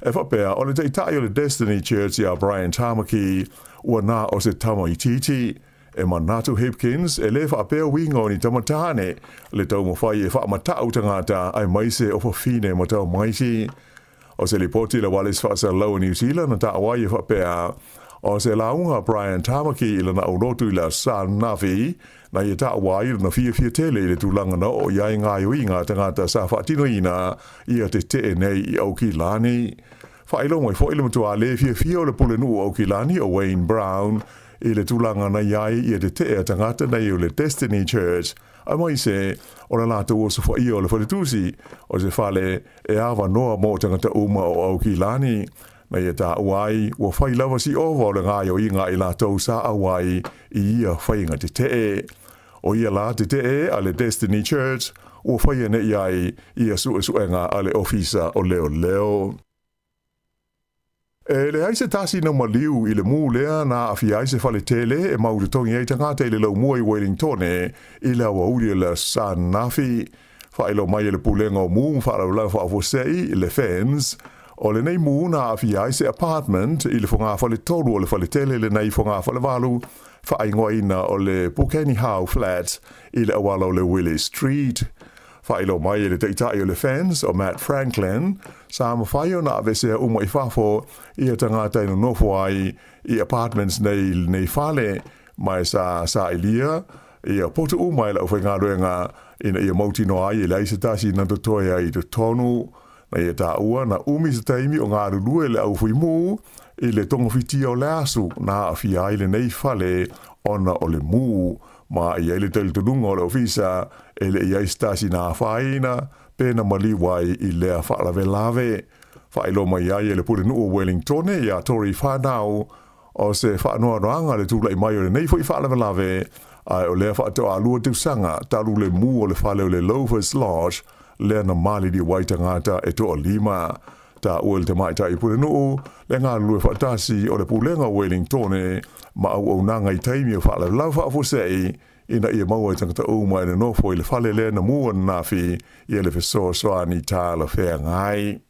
e whapea o le teitai o le Destiny Church ia Brian Tamaki, ua nā o se tama I titi. E manatu Hipkins e le whaapea winga o ni tamatane, le tau mawhai e whaamatau tangata ai maise o whawhine ma tau maisi. O se lipoti le Wallace whaasa lau New Zealand na ta awai e whaapea, O se launga Brian Tamaki ila na urotu ila Sānafi na ia ta wai na fia tele le tulanga na o ia ngā iuinga tangata sa whaatino ina ia te nei I Aukilani. Whaelo mai fo ilo matua le fia o le pulenu o Aukilani o Wayne Brown I le tulanga na iai ia te tangata nei o le Destiny Church. A mai se o la lata o sa whaia o le wharetusi o se whale awa noa mo tangata uma o Aukilani. Na ia tā uai, ua whai lawa si ova o le ngā o inga I lātou sa awai I ia whainga te. O ia la te a le Destiny Church, ua whaia ne iai ia suenga a le ofisa o leo. E le aise tasi na maliu I le mū lea na awhi aise whale tele e maurutongi ei tangata I le lau mua I Wellington I le awa uri le Sānafi. Whaelo mai le pulenga o mū whaarau lau whaafosei le fans. O le nei mū na awhi aise apartment I le whonga whale tolu o le whale tele le nei whonga whale walu whaingoa ina o le Pukeni Howe Flat I le awala o le Willis Street. Whaelo mai le teitai o le fans o Matt Franklin Sāmoa whaio na avesea uma I whafo I a tangata ino nofo ai I apartments nei whale mai sa ilia I a potu umai la uwhenga ruenga ina I a mauti no ai I le aise tasi na totoia I to tonu. Na ia tā ua na umi sa taimi o ngā rurue le au fui mū I le tonga whitia o le asu na a fia ai le nei whale ona o le mū ma I le tali tununga o le ofisa e le iai stasi nā whaina pēna mali wai I lea whaalawe lawe. Whaelo mai ai le pure nuu o Wellington I a Tori whanau o se whaanoa roanga le tūlai mai o le nei fui whaalawe lawe ai o lea whaatoa alua tiusanga talu le mū o le whale o le Loafers Lodge le na mali di waita ngata e to lima ta uel te mai tai pure nuu le ngā lue whaatasi o le pulenga Wellington ma au nanga I taimi o whaala lau whaafosei ina ia maua tangata uma ina nofo I le whale le na mua nafi I le fesoa soani tā la whea ngai.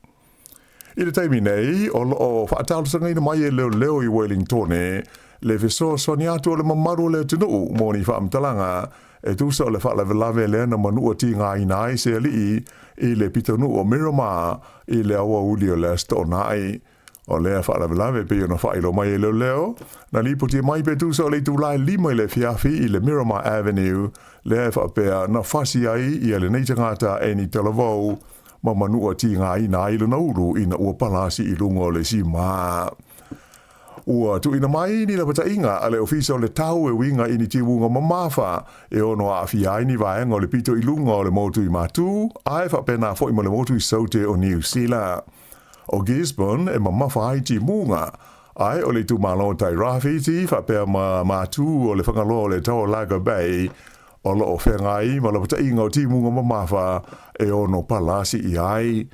I le taimi nei o whaatalusanga ina mai e leo I Wellington le fesoa soani atu o le mamaru le tunu moni whaamtalanga e tusa o le whaalawe le na manua ti ngā inai se alii I le pitanu o Miramar I le awa uli o le stonai. O lea whaalawe pe ona whailo mai e leo na li puti mai pe tusa o le tūlai lima I le fiafi I le Miramar Avenue lea whaapea na whasi ai I le neita ngata eni talavou ma manua ti ngā inai le nauru ina ua palasi I lunga o le si maa. Ua tu ina mai ni la pata inga ale ofisa o le tau e winga ini tiwunga mamafa e ono a awhiai ni vaenga o le pito I lunga o le motu I matu ai whapena fo I mo le motu I saute o New Zealand. O Gisborne e mamafa ai ti munga ai o le tu malo tai rafiti whapea matu o le whangalo o le tau Laga Bay o lo o whengai ma la pata inga o ti munga mamafa e ono palasi I ai.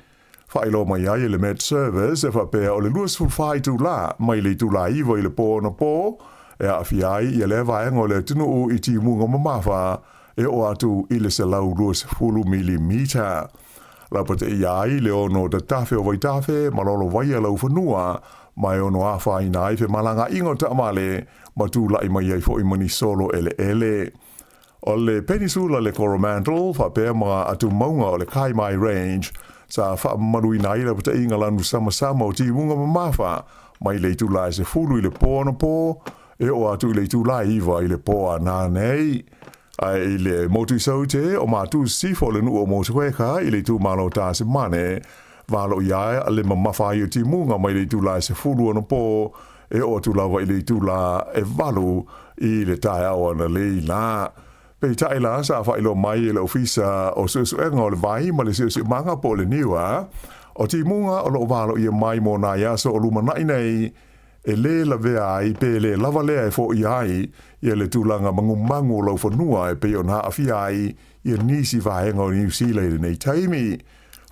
Whaelo mai ai le Met Service e whapea o le luas fulwhai tu la mai le tu la iwa I le pō na pō e a whiai I le vaenga o le tunu o I ti munga mamafa e o atu I le se lau luas fulu milimita. La pate I ai le ono da tafe o waitafe malolo vai a lau whanua mai ono a whai nai fe malanga ingo ta amale ma tu lai mai ai fo I mani solo ele. O le peninsula le Coromandel whapea ma atu maunga o le Kaimai Range sa whaamarui nai la pata inga lanu sama o ti munga mamafa mai le tūlai se fulu I le pō na pō e o atu I le tūlai iwa I le pō a nā nei. Ai le motu saute o mātu sifo le nuu o motu weka I le tū malo tā se mane valo iai a le mamafa I o ti munga mai le tūlai se fulu na pō e o atu lawa I le tūla e valu I le tae awa na le la. Pei tae la sa whailo mai le ofisa o suenga o le vai ma le siu manga po le niwa o ti munga o lo valo I mai mo na yaso o luma nai nei e le la vea ai pe le lava lea e fo I ai I le tūlanga mangumangu lau whanua e pe o na awhi ai I nisi vahenga o New Zealand nei taimi.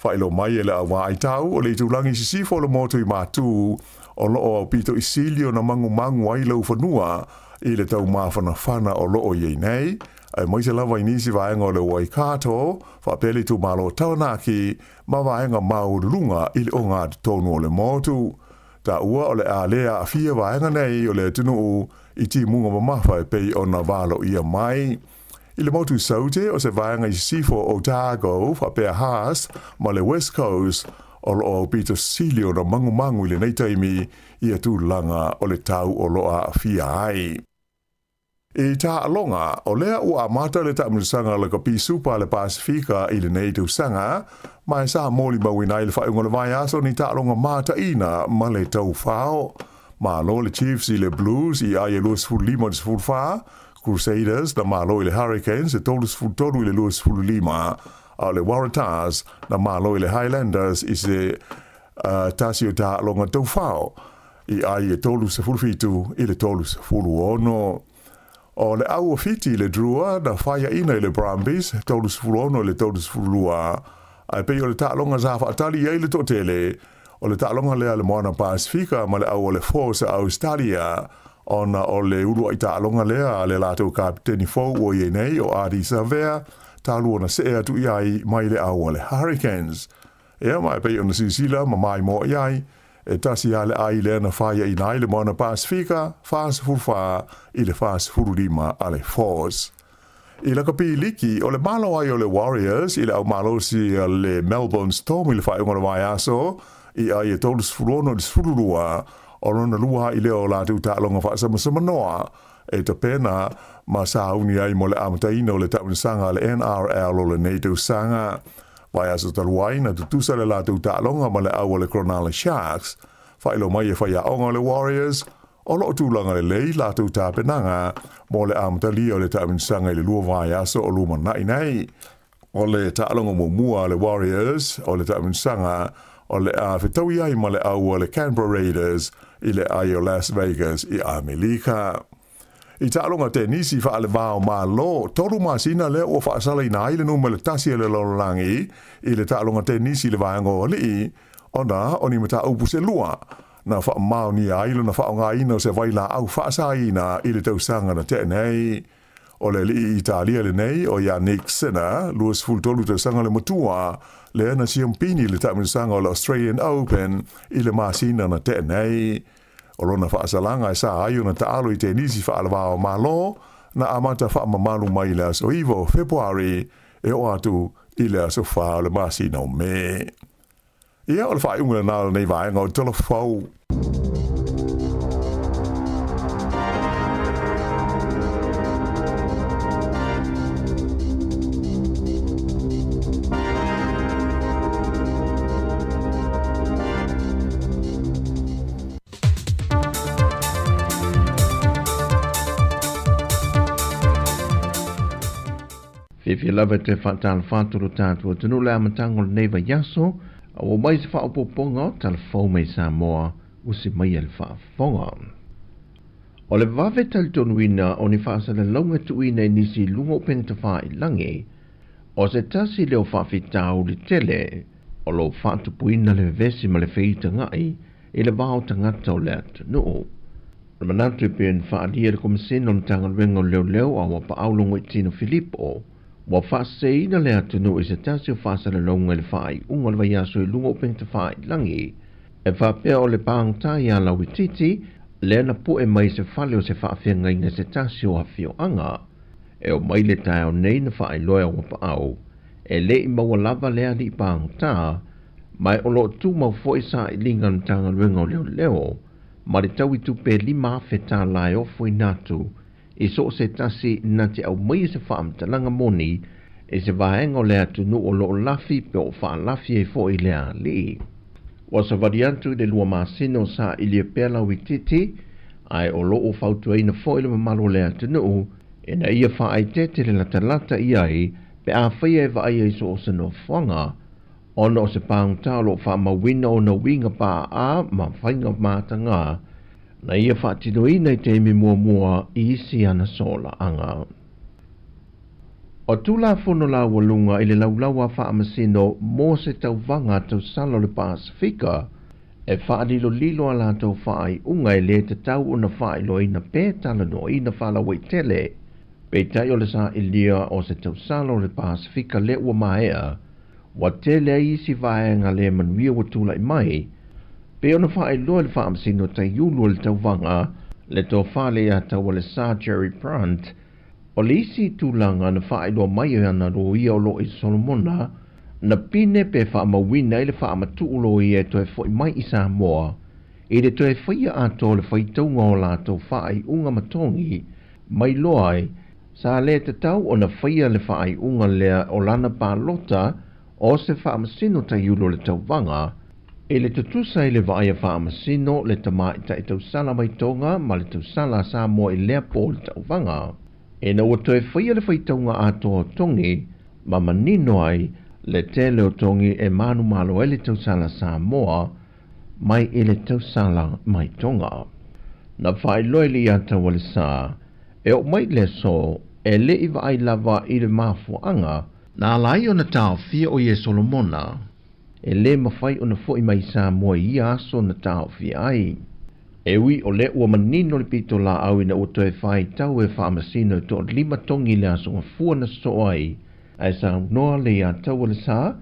Whailo mai le awa ai tau o le tūlangi sisifo le motu I mātu o lo o pito I silio na mangumangu ai lau whanua I le tau mawhana whana o lo o iei nei. Ai mai se lava inisi vaenga o le Waikato, whapeli tu malo taunaki, ma vaenga maurunga I le o ngā tonu o le motu. Ta ua o le a lea a fia vaenga nei o le tunu I ti munga mamafa e pei o na valo ia mai. I le motu saute o se vaenga I sifo Otago, whapea Haas, ma le West Coast, o lo Peter Silio na mangu le nei taimi ia tūlanga o le tau o loa fia ai. E tā alonga, o lea ua amata le taʻamilasanga le kapi supa le Pasifika i le nei tausanga, mai sa moli mawina i le whaunga le vai aso ni tā alonga mata ina ma le tau whao. Malo le Chiefs i le Blues i aia luas fulima le fulfa, Crusaders na malo i le Hurricanes e tolus fultonu i le luas fulima, a le Waratahs na malo i le Highlanders i se tasio tā alonga tau whao, i aia tolus fulfitu i le tolus fuluono. O le au fiti le drua na whaia ina i le Brumbies, tolus fulono i le tolus fulua. Ai pei o le tālonga zafa atali i le totele, o le tālonga lea le moana Pasifika ma le au o le Forza Australia, ona o le urua i tālonga lea le lātou kapiteni fau o ienei o Addis Ababa, tālua na sea tu iai mai le au o le Hurricanes. Ea mai pei o na sisila ma mai mo iai, e tasi ale ai lea na whaia i nai le moana Pasifika, whaas fulfa i le whaas fulurima a le Force. I la kapi liki, o le malo ai o le Warriors, i le au malo si le Melbourne Storm i le whaunga na vai aso, i ai e tolus fulono le fulurua, o rona lua i leo la tu ta'alonga whaasama noa, e ta pena ma sa uni ai mo le amataina o le taʻunisanga le NRL o le NATO sanga. Vai aso taluai na tutusa le lātou tālonga ma le au le Cronulla Sharks, whailo mai e whaiaonga le Warriors, o loo tūlanga le lei lātou tāpenanga, mo le amatali o le taʻunisanga i le lua vai aso o luma nai nei. O le tālonga mo mua le Warriors, o le taʻunisanga, o le whetau ai ma le au le Canberra Raiders, i le ai o Las Vegas i Amerika. I tālonga te nisi wha ale vāo mā lo, toru māsina le o whaasala i nā ile numa le tasi le lolorangi, i le tālonga te nisi le vāengo o li, ona o ni mata upu se lua, na wha māo ni a ilo na wha o ngā ina o se waila au whaasa ina i le tausanga na te nei. O le li Italia le nei o Yannick Sinner, luas fultolu tausanga le matua, le ana siampini le taʻamilasanga o le Australian Open i le māsina na te nei. O lona whaasalanga e sa aio na taalo i te nisi whaalawao malo, na amata whaamamalu mai le aso iwo Februari e o atu i le aso wha le masina o me. Ia o le whaeunga nāla nei vaenga o tala whau. If you love it, whaatala whāturu tātua tunu le amatango le neiva yaso, o mai se whaopoponga o talafou mai Sāmoa, usi mai el whaafonga. O le vave talitonuina o ni whaasala launga tuina i nisi lungo penta wha i langi, o se tasi leo whaafitau le tele, o lo whaatupuina le vesi ma le whiita ngai, i le vāo tangata o le atanu. Le manatu pēn whaalia le komisena o tanga rengo leo a wapa aulongo i tino Filipo, wa whaaseina le atunu i se tasi o whaasala launga le whaai unga le vaiaso i lungo penta wha i langi, e whapea o le pāngtai a lawi titi, le na pu e mai se whale o se whaafenga ina se tasi o hawhio anga, e o mai le tae o nei na whaai loia wapa au, e le i maua lava lea li pāngta, mai o lo tu mau fo sa i linga na tanga rengo leo, ma le tau i tupe lima awheta lai o fo i natu, i so se tasi na te au mai se whaamtalanga moni, e se vahenga o lea tunu o lo lafi pe o wha lafi e fo i lea li. Wa sa variantu de lua masino sa ilia pela wititi, ai o lo o fautua ina fo i le mamalo lea tunu, e na ia wha ai te le lata iai, pe a whaia e va ai so o se no whanga, ona o se pāngta lo wha mawina o na winga pā a ma whainga mātanga, na ia whaatinoina i te imi mua i isi ana sola anga. O tūla whono la walunga i le laulaua whaamasino mō se tauwanga tau salo le Pasifika, e whaadilo lilo ala tau whaai unga i le te tau una whailo ina pētala no ina whalawai tele, peitai o le sa ilia o se tau salo le Pasifika le ua maea, wa tele isi vaenga le manuia wa tūla i mai, pe ona whae loa le whaamsino tai yulu le tauwanga, le tō whale a tau le Sir Jerry Brunt, o le isi tūlanga na whae loa mai ana ro ia o lo i Solomona, na pine pe whaamawina i le whaamatuulo i e toe fwoi mai i Sāmoa, i le toe whaia ato le whaitaunga o lātou whaai unga matongi, mai loai, sa le te tau o na whaia le whaai unga lea o lana pālota o se whaamasino ta iulo le tau vanga, e le tutusa i le vaia whaamasino le tamai ta i tau sala mai tonga ma le tau sala Sāmoa i lea po le tau vanga. E na ua toe whaia le whaitaunga ato o tongi, ma manino ai le tele o tongi e manu malo e le tau sala Sāmoa, mai i le tau sala mai tonga. Na whai loe li ata wale sā, e o mai le so, e le i vai lava i le mafuanga, na lai o na tau fia o ye Solomona, e le mawhai o na fo i mai Sāmoa i aso na tau fia ai. E ui o le ua manino le pito la au ina o toe whai tau e whaamasino to 5 tongi le aso ngafua na so ai, ai sa noa le a tau wale sā,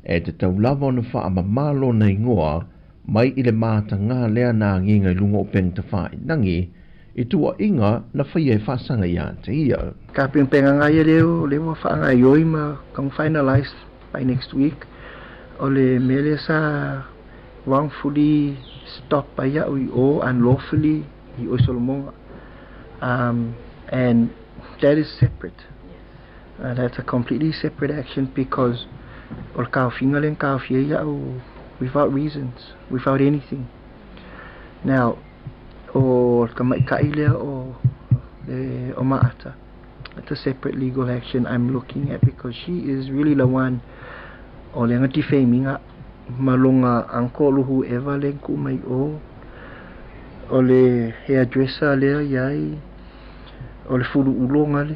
e te tau lava o na whaamamalo na ingoa, mai i le māta ngā lea nā nginga i lunga o peng ta whai nangi, i tua inga na whai e whasanga i ata ia. Ka penga ngai leo wa whaanga i oi ma kong finalize by next week, o le mele sa wrongfully stop by ya or unlawfully i o Solomon, and that is separate. That's a completely separate action because or kaufinga kaufia ya without reasons, without anything. Now, or kamaikaile or maata, that's a separate legal action I'm looking at because she is really the one or le ngati defaming malonga angkolo whoever le ku mai o le hairdresser le yai o le fulu ulonga le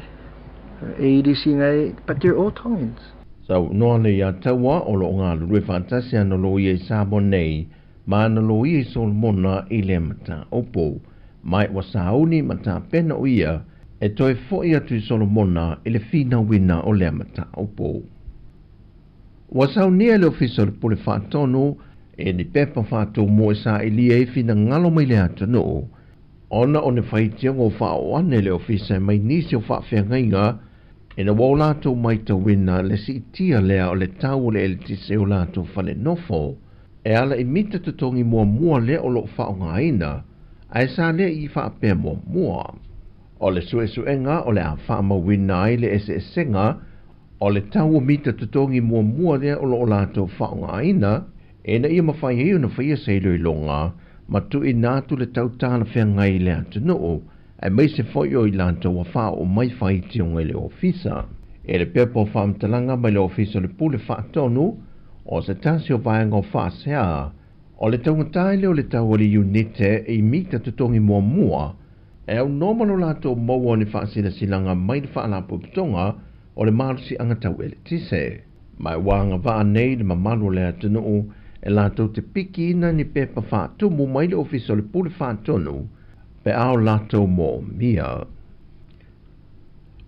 e disi ngai, but they're all Tongans. So noa le ia taua o lo ngā lue fantasia no lo i e Sāmoa nei, ma na lo i e Solomona i le mata opo, mai wa sauni mata pena o ia, e toi foi atu i Solomona i le fina wina o le mata opo. Wa saunia le ofisa le pole whaatonu, e ni pepa whaatou mo e sa i li e fina ngalo mai le atanu, ona o ne whaitia ngō whaoane le ofisa mai nisi o whaafengainga, e na wau lātou mai ta wina le si itia lea o le tau le tise o lātou whale nofo, e ala i mita tutongi mua le o lo whao ngā ina, ai sa le i whaapea mua. O le suenga o le a whaama wina ai le esenga, o le tau o mita tutongi mua le o lo lātou whao ngā ina, e na ia mawhai heo na whaia seilo i longa, ma tu i nātu le tau tāna whea ngai le atunoo, ai mai se foi o i lātou a wha o mai whai ti o ngai le ofisa. E le pepo whaamtalanga mai le ofisa le pule whaatonu, o se tasi o vaianga o whaasea, o le taungatai leo le tau o le unite e mita tutongi mua, e au nomalo lātou maua ni whaasila silanga mai le whaalapu putonga, o le marusi angatau e le tise. Mai wanga waa nei le mamalu le atunoo, e lātou te piki ina ni pepa whaatumu mai le ofisa le pule whaatonu, pe ao lato mo mia.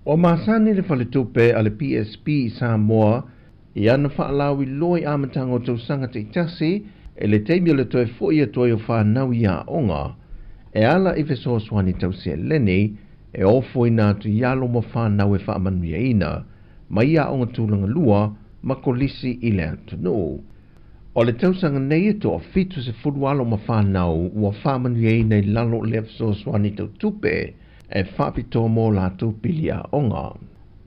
O masani le whaletupe a le PSP Sāmoa, i ana whaalawi loi amatango tau sanga te itasi, e le teimio le toe fwoi a toi o whanau i a onga, e ala i feso swani tau se leni, e ofoi nātu i alo mo whanau e whaamanuia ina, ma i a onga tūlanga lua, ma kolisi i le atunu. O le tausanga nei e to fitu se furualo ma whanau ua whamanu e nei lalo le so swani tau tupe e whapito mo la tupili a onga.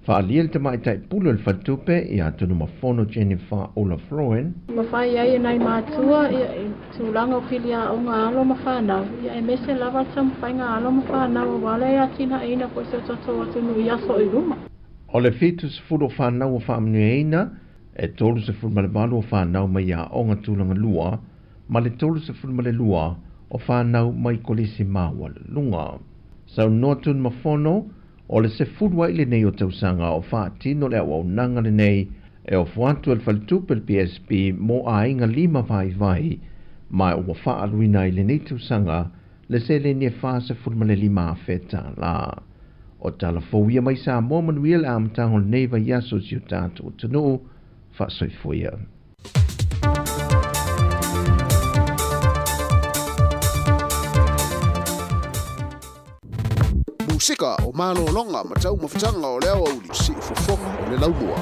Whaaliel te mai tai pulu le whatupe i atunu ma whono Jennifer Olafroen. Ma whai ai nai mātua i tūlanga o pili a onga alo ma whanau. Ia e mese lava tam whainga alo ma whanau wale ia tina eina ko se tato atunu i aso i ruma. O le fitu se furu whanau o whamanu e eina, e tolu se fulmale walu o whanau mai a onga tūlanga lua, ma le tolu se fulmale lua o whanau mai kolisi maua le lunga. Sau notun ma whono, o le se fulwa ile nei o tausanga o whaatino le au nanga le nei, e o whantu al whalitupe le PSP mo a inga 5 vai, mai o whaaluina ile nei tausanga, le se le ne wha se fulmale 5 a wheta la. O tala fowia mai Sāmoa manuia am tango neiva yaso si o tātou tanu, whaasoifoia. Musika o malo longa matau mawhitanga o leo au si ufofonga o le laumua.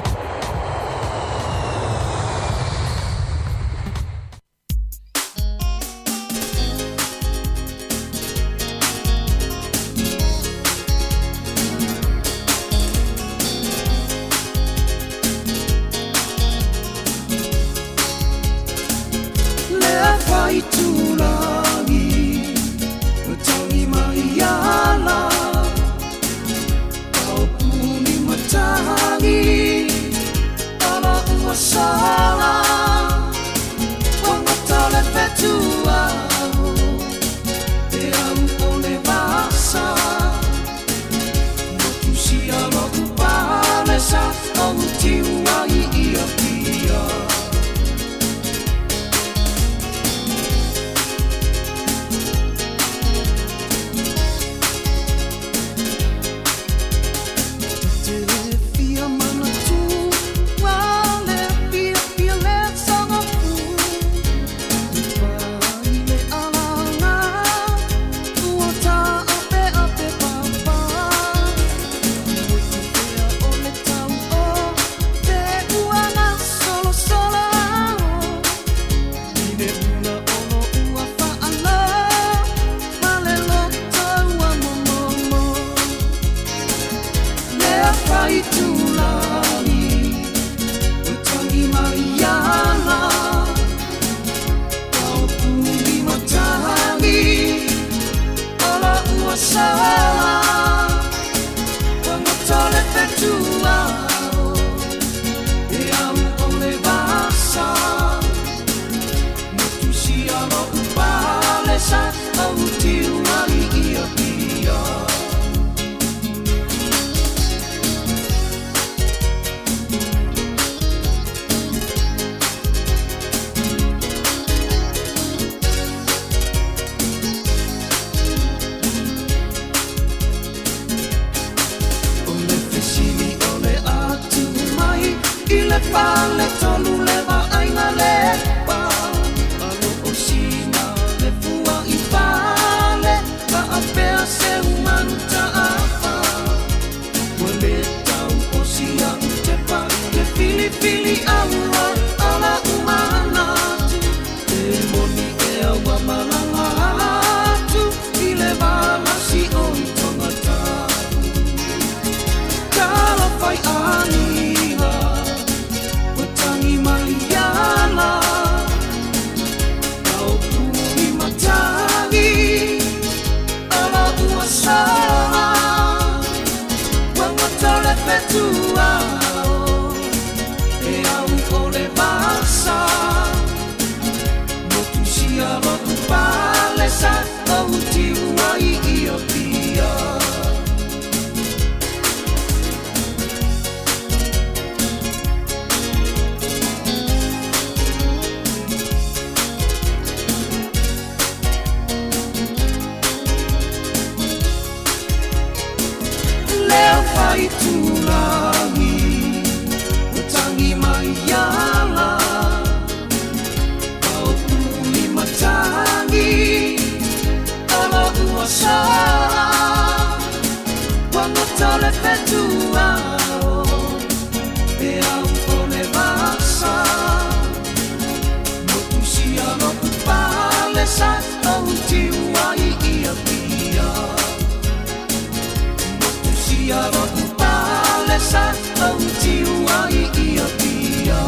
Pale tolu leva aina lepa Alo o sina le fua I pale Ka apea se umanu ta apa Wale tau o sia te pa Le fili fili aua ala umana Te moni e awa malanga tu I le vala si o I tongata Kala fai ani Maliana Kau puni matangi Ala uasara Wangatole petua E au ole basa Motusia lotu palesa Au tiwa I ia pia Fai tulangi Utangi maiala Kau puni matangi Ala uasara Wangatole petua E au ole masa Motusia lopu palesa Au tiwa I ia pia Motusia lopu palesa Au tiwa I ia pia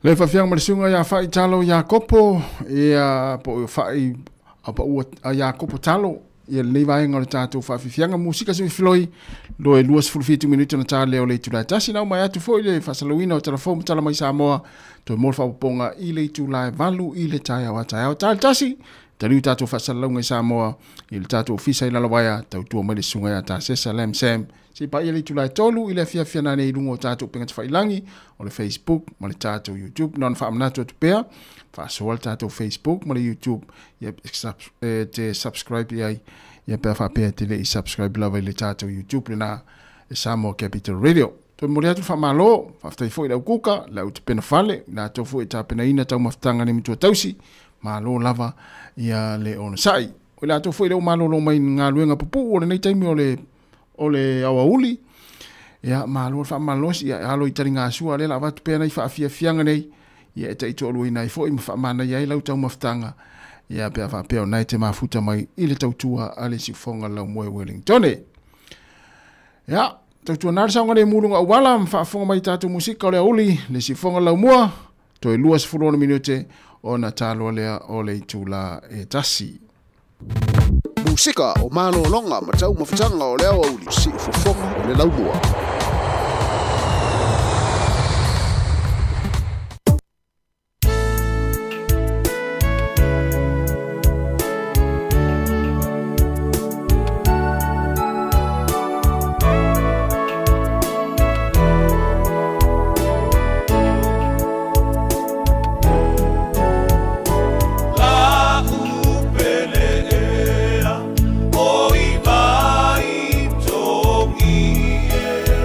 Le whawhianga marisunga ia whai talo ia kopo, ia po whai apa ua ia kopo talo, ia le vaenga le tātou whawhianga musika sui filoi, loe luas fulfitu minuta na tāle o le tūlai tasi nau mai atu fo i le whasalawina o telefon tala mai Sāmoa, toi mol whapaponga i le tūlai valu i le tai au atai au tāle tasi, taliu tātou whasalaunga i Sāmoa, i le tātou fisa i lalawaya, tau tua mai le sunga ia tā sesa lem sam, si pa i le tūlai tolu i le fia nane i lungo tātou pengat whailangi, o le Facebook, ma le tātou YouTube, non whaamnatu atu pēr, whaasoal tātou Facebook, ma le YouTube, te subscribe i ai, ia pēr whapea te le i subscribe lawa i le tātou YouTube, le nā e Sāmoa Capital Radio. Toi mori atu whamalo, whaftai fo i lau kuka, lau te pena whale, nā tau fo i tā pena ina tau maftanga ni mitua tausi, malo lava ia le ona sai. O la tau fo i lau malo lo mai ngā luenga pupu, o le nei taimi o le awa uli, ia malo wha malosi, ia alo i tari ngā sua, le la watu pēna i whaafia fianga nei, ia e taito olu i nai fo i mwhamana ia i lau tau maftanga, ia pēr whapeo nai te mafuta mai i le tautua a le sifonga lau moe Wellingtone. Ia, tautua nare saunga le murunga awala, mwhaafonga mai tātou musika o le uli, le sifonga lau mua, toi luas furona minute o na talo lea o le tula e tasi. Musika o malo longa matau mawhitanga o leo uli si ufufonga o le lau mua. Yeah.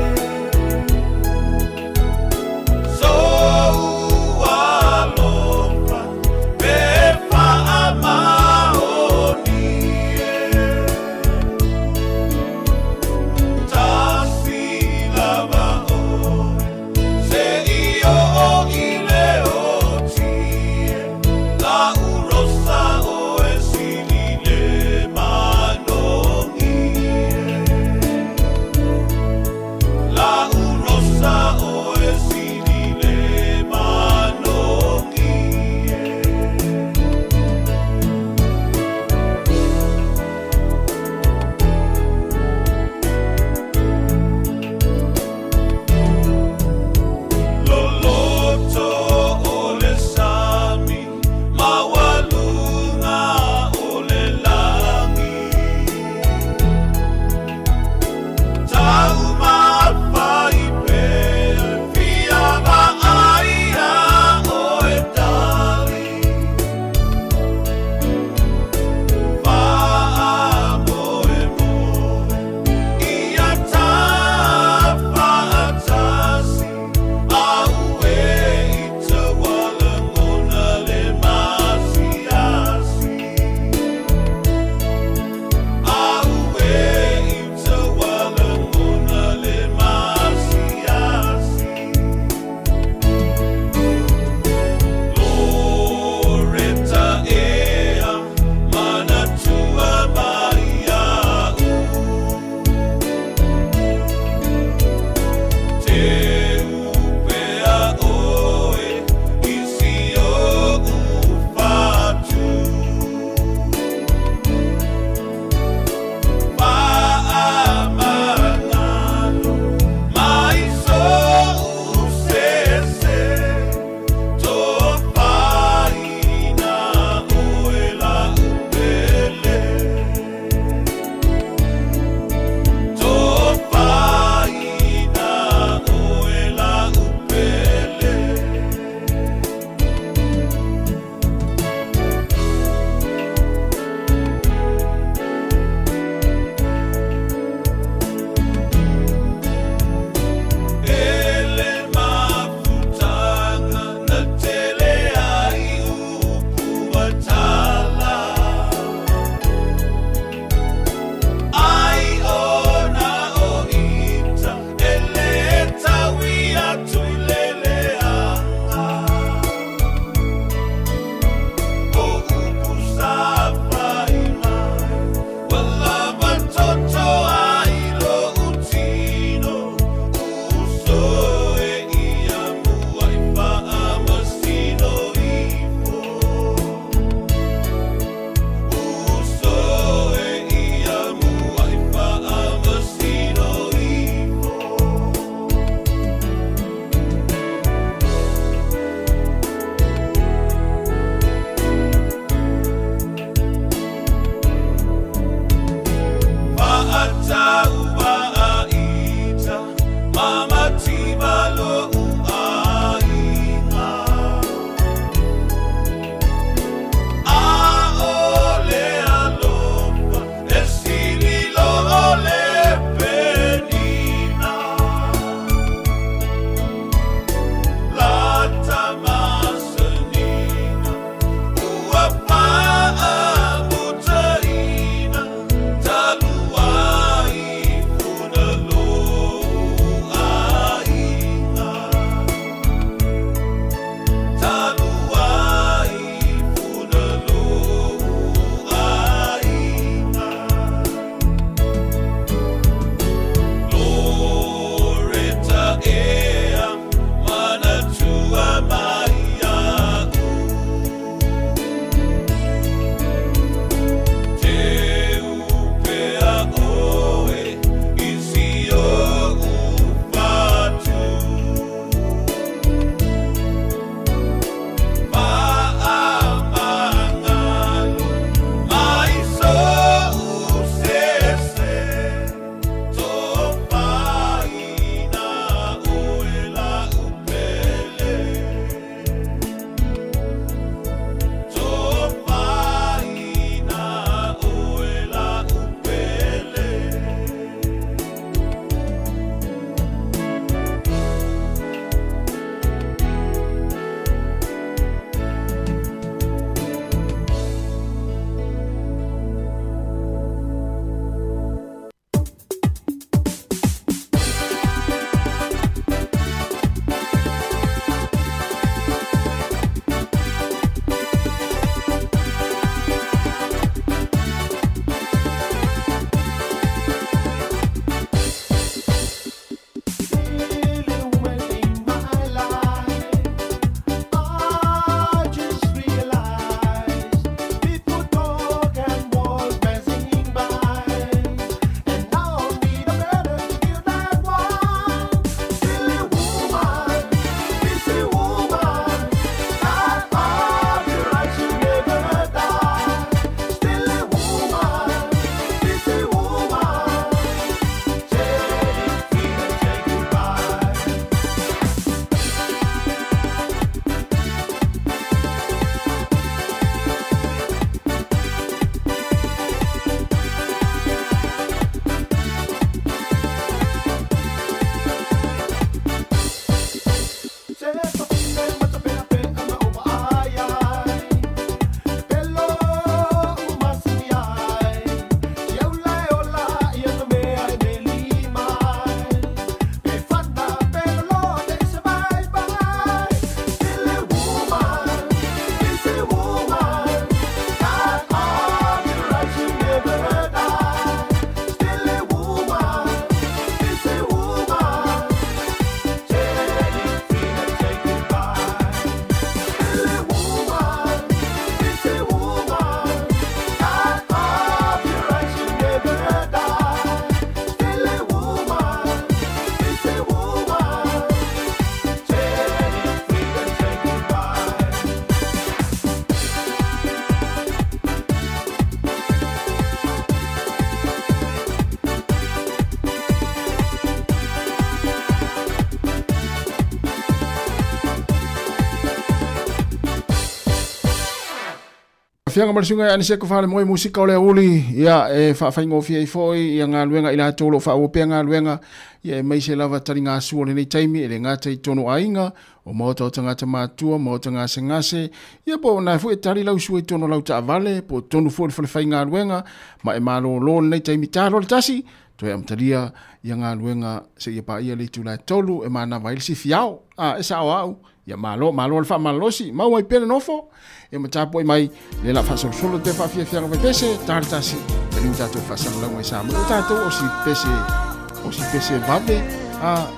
fianga marsunga ani se ko fale moi musika ole uli ia e fa fa ngofi e foi ia nga luenga ila tolo fa o penga luenga ia mai se lava taringa su ole nei taimi ele nga tai tono ainga o moto tanga tamatua mo tanga sengase ia po na fu e tari lau su e tono lau ta vale po tonu fu fa fa nga luenga ma e malo lo nei taimi taro tasi to e amtaria ia nga luenga se ia pa ia le tula tolu e mana vai si fiao e sa au ia malo fa malosi mau ai pena nofo e matapo mai le la fa solo te fa fia vai pese tartasi e ninta to fa sa lau mai sa mo tato o si pese vave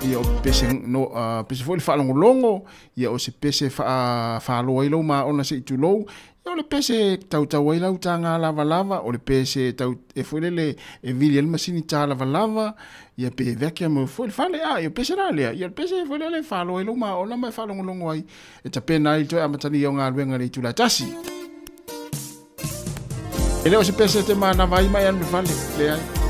ia o pese no pese foi fa longo ia o si pese fa lo ilo ma ona se tu lo ia o le pese tau ai lau tanga lava o le pese tau e foi le e vili masini ta lava ia pe vecchia mo foi fale ia pese la le ia pese foi le fa lo ilo ma ona mai fa longo ai e ta pena i to amatani o nga luenga le tu la tasi ele o si pese te mana vai mai an fale le ai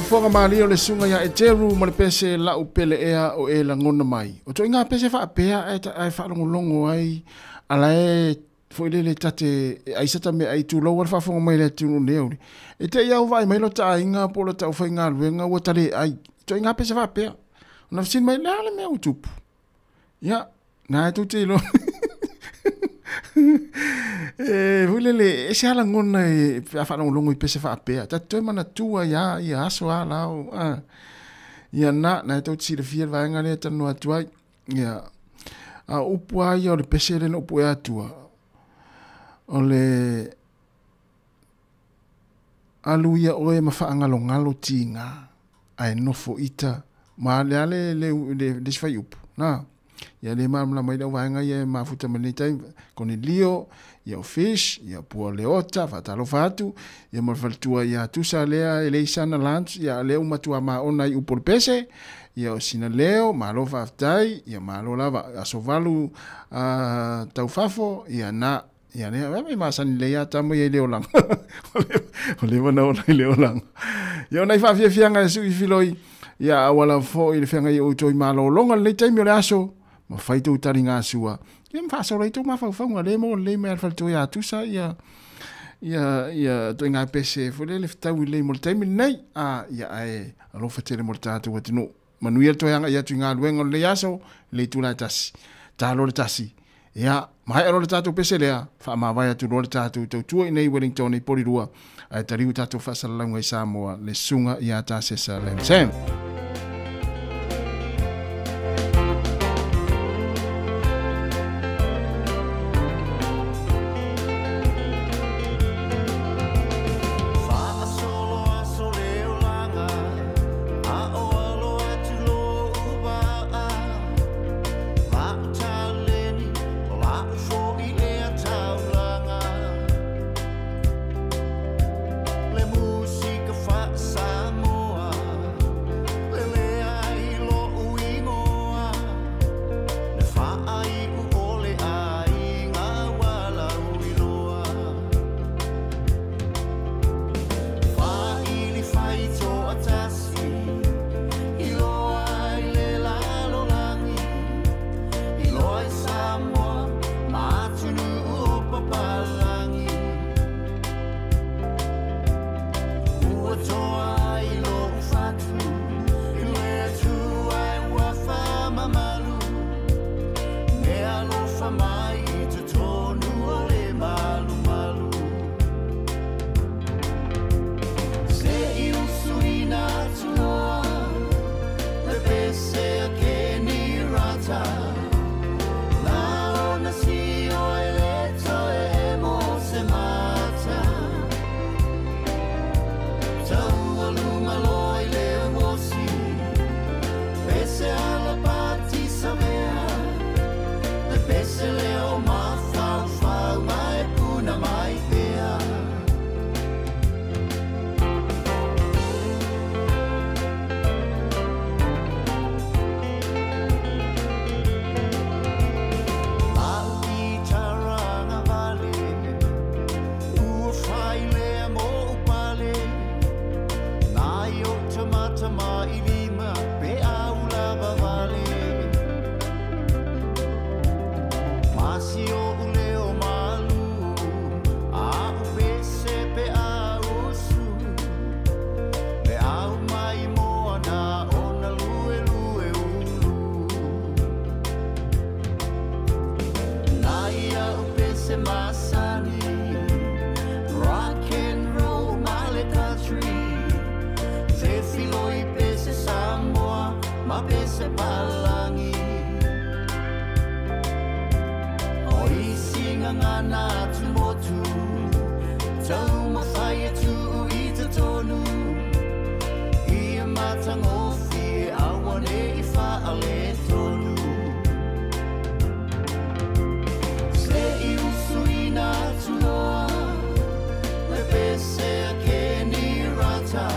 Fonga mali o le sunga ya e teru mo le pese la upele ea o e la ngona mai. O to inga pese fa apea ai fa longo ai ala e foi le tate ai sata me ai tu lo wa fa fonga mai le tu ne o. E te ia vai mai lo ta inga po lo ta fa inga luenga o tale ai to inga pese fa apea. Na sin mai la le me o tup. Ya na tu te lo. Hulele e se ala ngona e fa longo i pese fa apea. Ta toi mana tua ya aso ala o ya na to tsi le fiel va ngale tanu atua ya a upua ya le pese le no pua atua o le aluia o e mafa ngalo tinga ai no fo ita ma le sfai up na ya le mamla mai da wanga ye mafuta manita con il lio ya fish ya po leota fatalo fatu ya morfaltua ya tusa lea eleisana lunch ya leo matua ma ona i por pese ya sina leo malo faftai ya malo lava asovalu taufafo ya na ya ne mai masan le ya tamo ye leo lang ole wana ona leo lang ya ona fa fianga su filoi ya wala fo ile fianga yo toi malo longa le taimi le aso ma faito utari ngā sua. Ia mwha so reito ma whauwhaunga le mo le mea whalto ia tusa ia toi ngā pese fule le whtau le mo le taimi nei ia ae alofa tere mo le tātou atino. Manuia toi anga ia tui ngā luenga le aso le tūnai tasi. Tālo le tasi. Ia mahai alo le tātou pese lea wha mawai atu lo le tātou tau tua i nei Wellington i porirua ai tariu tātou whasalaunga i Sāmoa le sunga ia tā sesa le Sam. Tamatama ilima pe aula vavale Masio uleo malu a upese pe ausu pe au mai moana ona lue lue ulu Naia upese masani rock and roll male country Te filoi pese Sāmoa ma pese palangi O isinga ngana tu motu Tau mawhai atu I te tonu Ia matangofi awane I whaale tonu Se I usu I nā tunoa Le pese a keni rata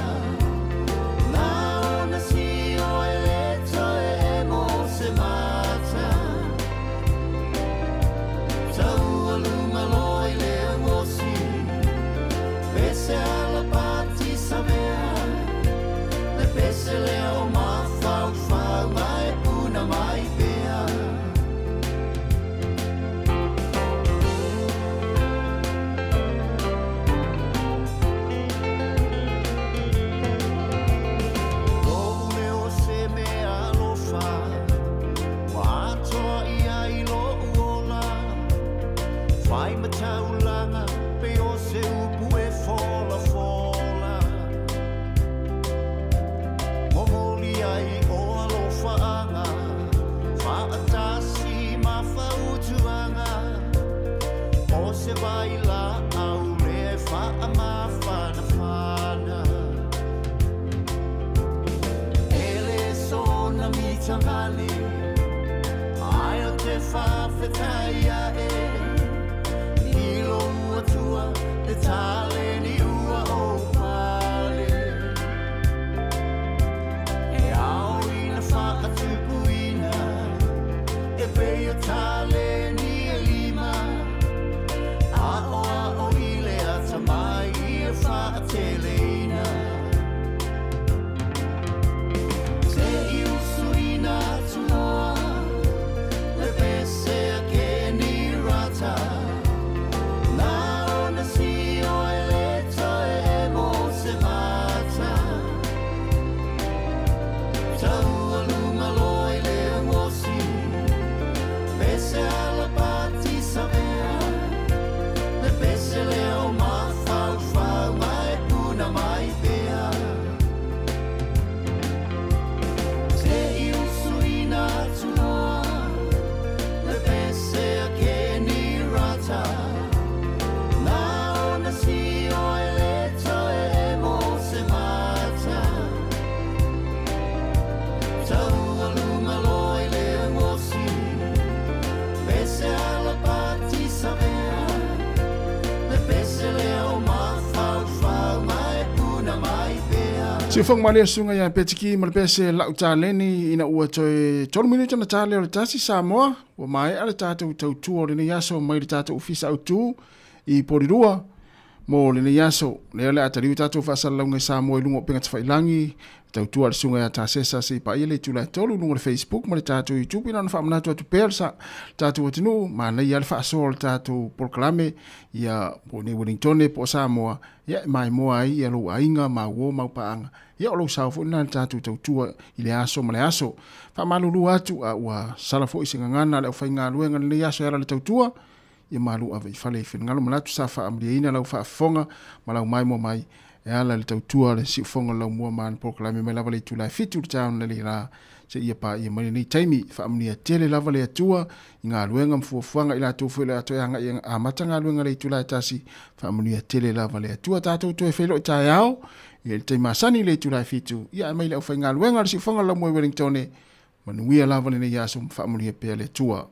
Si fong malia sunga ya petiki mal pese la utaleni ina ua toe 12 minuta na tale o tasi Sāmoa wa mai ala tatu tautu o lene yaso mai le tatu ofisa autu I porirua mo lene yaso le ala atariu tatu fasala launga Sāmoa I lungo penga tawhailangi tautu ala sunga ya tasesa se pa ile tula tolu lungo le Facebook ma le tatu YouTube ina na whaamnatu atu persa tatu watinu ma nei ala whaaso le tatu polkalame ia po ne Wellingtone po Sāmoa ia mai moa ai ia lo ainga ma wo ma paanga ia o lo saufu na tatu tautua I le aso ma le aso fa malulu atu a ua salafo I singangana le whainga luenga le aso era le tautua ia malu ave I fale whenngalo malatu sa wha amria ina lau wha fonga ma lau mai mo mai e ala le tautua le si fonga lau mua maan pokalame me lava le tula fitu le taun le ra se ia pa ia mani nei taimi wha amria tele lava le atua I ngā luenga mfuafuanga ila tofu le atoe anga I a mata ngā luenga le tula tasi wha amria tele lava le atua tātou toe whelo I tae au ia le taimasani le tula fitu ia mai le au whai ngā luenga le si fonga lau mua Wellingtone manuia lava le nei aso wha amria pia le tua